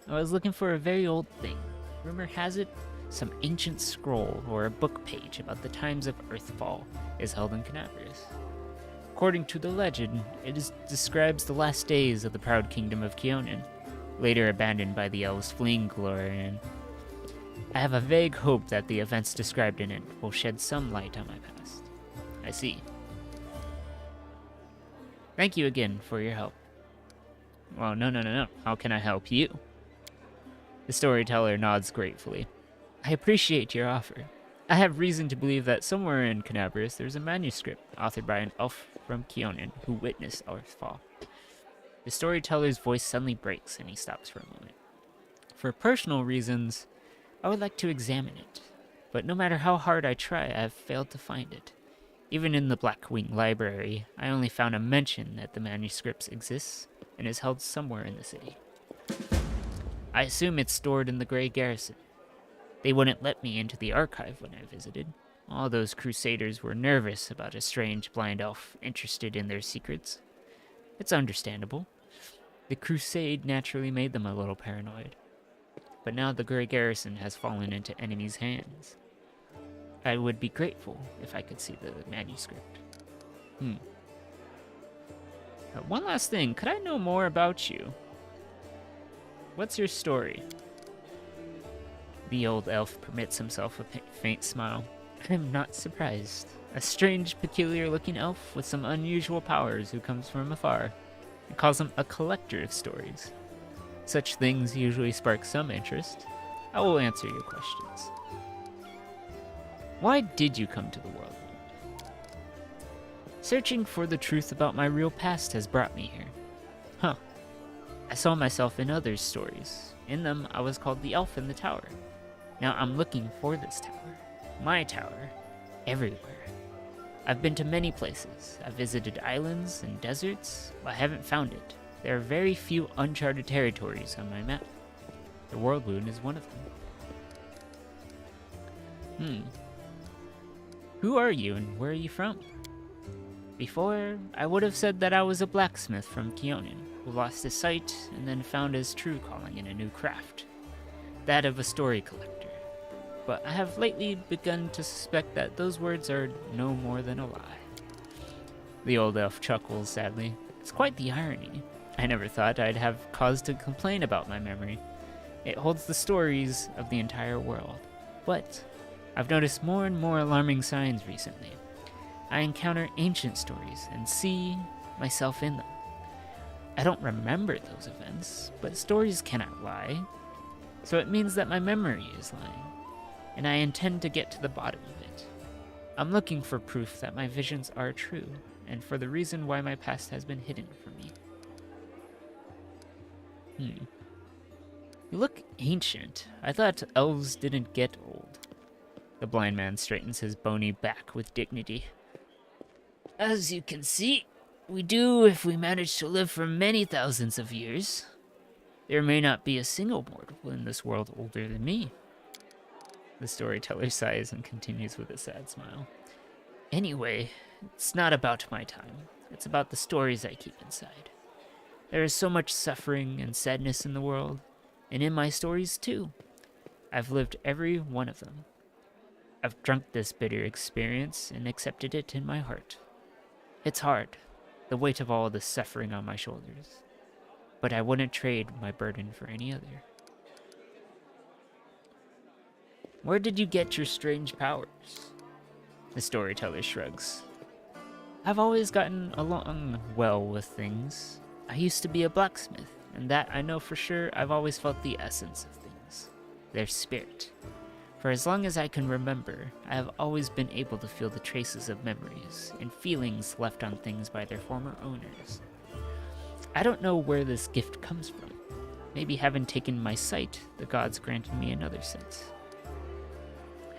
I was looking for a very old thing. Rumor has it, some ancient scroll or a book page about the times of Earthfall is held in Canabrius. According to the legend, describes the last days of the proud kingdom of Keonan, later abandoned by the elves fleeing Glorian. I have a vague hope that the events described in it will shed some light on my past. I see. Thank you again for your help. Well, no. How can I help you? The storyteller nods gratefully. I appreciate your offer. I have reason to believe that somewhere in Canabrius there's a manuscript authored by an elf from Keonan who witnessed Earthfall. The storyteller's voice suddenly breaks and he stops for a moment. For personal reasons, I would like to examine it, but no matter how hard I try, I have failed to find it. Even in the Blackwing Library, I only found a mention that the manuscript exists and is held somewhere in the city. I assume it's stored in the Grey Garrison. They wouldn't let me into the archive when I visited. All those crusaders were nervous about a strange blind elf interested in their secrets. It's understandable. The crusade naturally made them a little paranoid. But now the Grey Garrison has fallen into enemies' hands. I would be grateful if I could see the manuscript. One last thing, could I know more about you? What's your story? The old elf permits himself a faint smile. I'm not surprised. A strange, peculiar-looking elf with some unusual powers who comes from afar. He calls him a collector of stories. Such things usually spark some interest. I will answer your questions. Why did you come to the world? Searching for the truth about my real past has brought me here. I saw myself in others' stories. In them, I was called the elf in the tower. Now I'm looking for this tower. My tower. Everywhere. I've been to many places. I've visited islands and deserts, but I haven't found it. There are very few uncharted territories on my map. The World Wound is one of them. Who are you and where are you from? Before, I would have said that I was a blacksmith from Keonan, who lost his sight and then found his true calling in a new craft, that of a story collector. But I have lately begun to suspect that those words are no more than a lie. The old elf chuckles sadly. It's quite the irony. I never thought I'd have cause to complain about my memory. It holds the stories of the entire world. But I've noticed more and more alarming signs recently. I encounter ancient stories and see myself in them. I don't remember those events, but stories cannot lie. So it means that my memory is lying, and I intend to get to the bottom of it. I'm looking for proof that my visions are true, and for the reason why my past has been hidden from me. You look ancient. I thought elves didn't get old. The blind man straightens his bony back with dignity. As you can see, we do if we manage to live for many thousands of years. There may not be a single mortal in this world older than me. The storyteller sighs and continues with a sad smile. Anyway, it's not about my time. It's about the stories I keep inside. There is so much suffering and sadness in the world, and in my stories too. I've lived every one of them. I've drunk this bitter experience and accepted it in my heart. It's hard, the weight of all this suffering on my shoulders, but I wouldn't trade my burden for any other. Where did you get your strange powers? The storyteller shrugs. I've always gotten along well with things. I used to be a blacksmith, and that I know for sure. I've always felt the essence of things, their spirit. For as long as I can remember, I have always been able to feel the traces of memories and feelings left on things by their former owners. I don't know where this gift comes from. Maybe having taken my sight, the gods granted me another sense.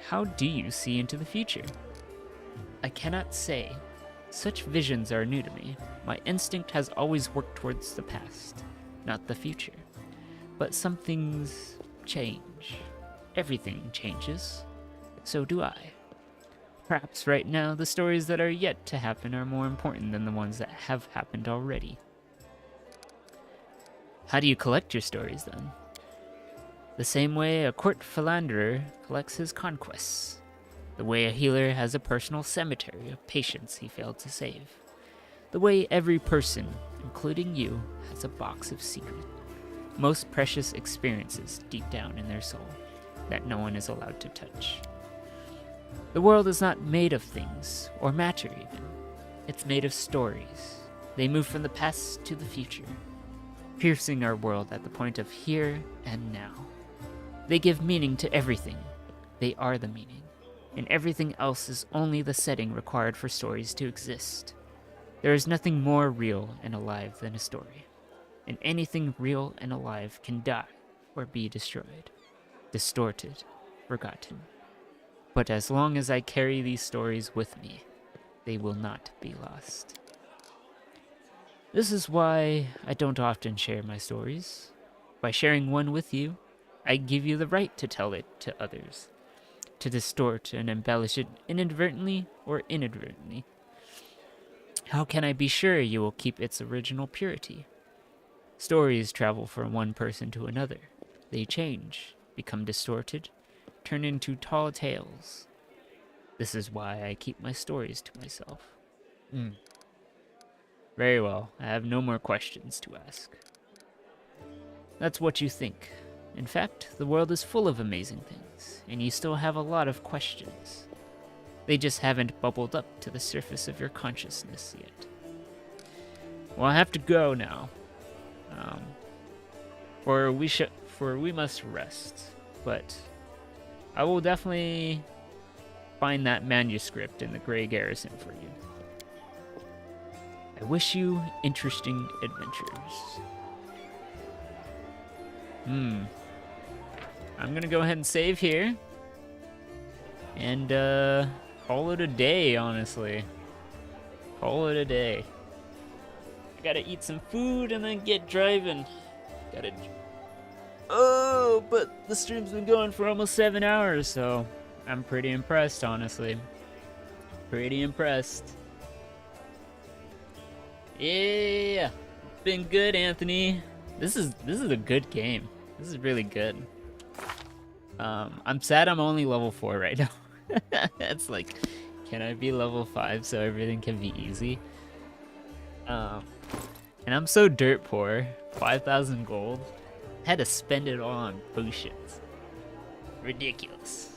How do you see into the future? I cannot say. Such visions are new to me. My instinct has always worked towards the past, not the future. But some things change. Everything changes. So do I. Perhaps right now the stories that are yet to happen are more important than the ones that have happened already. How do you collect your stories then? The same way a court philanderer collects his conquests. The way a healer has a personal cemetery of patients he failed to save. The way every person, including you, has a box of secret, most precious experiences deep down in their soul that no one is allowed to touch. The world is not made of things, or matter even. It's made of stories. They move from the past to the future, piercing our world at the point of here and now. They give meaning to everything. They are the meaning. And everything else is only the setting required for stories to exist. There is nothing more real and alive than a story. And anything real and alive can die or be destroyed, distorted, forgotten. But as long as I carry these stories with me, they will not be lost. This is why I don't often share my stories. By sharing one with you, I give you the right to tell it to others, to distort and embellish it inadvertently or inadvertently. How can I be sure you will keep its original purity? Stories travel from one person to another. They change, become distorted, turn into tall tales. This is why I keep my stories to myself. Very well, I have no more questions to ask. That's what you think. In fact, the world is full of amazing things, and you still have a lot of questions. They just haven't bubbled up to the surface of your consciousness yet. Well, I have to go now. For we must rest. But I will definitely find that manuscript in the Grey Garrison for you. I wish you interesting adventures. I'm gonna go ahead and save here. And call it a day, honestly. Call it a day. I gotta eat some food and then get driving. But the stream's been going for almost 7 hours, so I'm pretty impressed, honestly. Pretty impressed. Yeah, been good, Anthony. This is a good game. This is really good. I'm sad I'm only level 4 right now. It's like, can I be level 5 so everything can be easy? And I'm so dirt poor. 5,000 gold. Had to spend it all on potions. Ridiculous.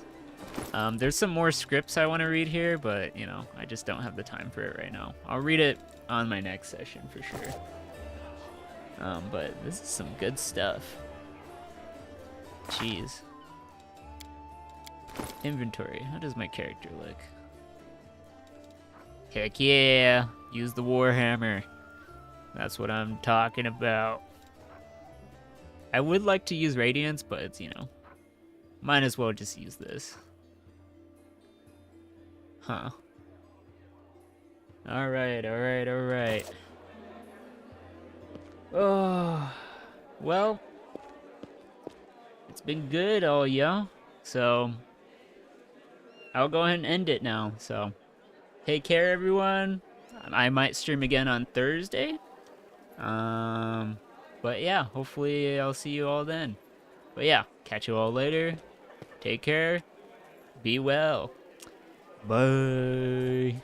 There's some more scripts I want to read here, but you know, I just don't have the time for it right now. I'll read it on my next session for sure. But this is some good stuff. Jeez. Inventory. How does my character look? Heck yeah! Use the Warhammer. That's what I'm talking about. I would like to use Radiance, but it's, you know, might as well just use this. Huh. Alright, alright, alright. Oh, well, it's been good, all y'all. So, I'll go ahead and end it now. So, take care, everyone. I might stream again on Thursday. But yeah, hopefully I'll see you all then. But yeah, catch you all later. Take care. Be well. Bye.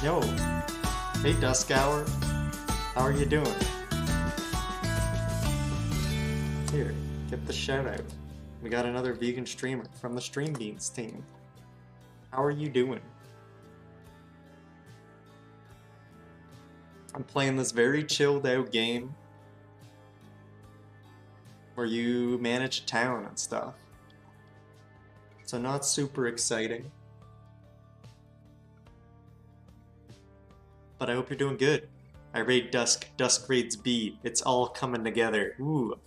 Yo, hey Dusk Hour, how are you doing? Here, get the shout out. We got another vegan streamer from the Stream Beans team. How are you doing? I'm playing this very chilled out game where you manage a town and stuff. So not super exciting. But I hope you're doing good. I raid Dusk, Dusk raids B. It's all coming together. Ooh,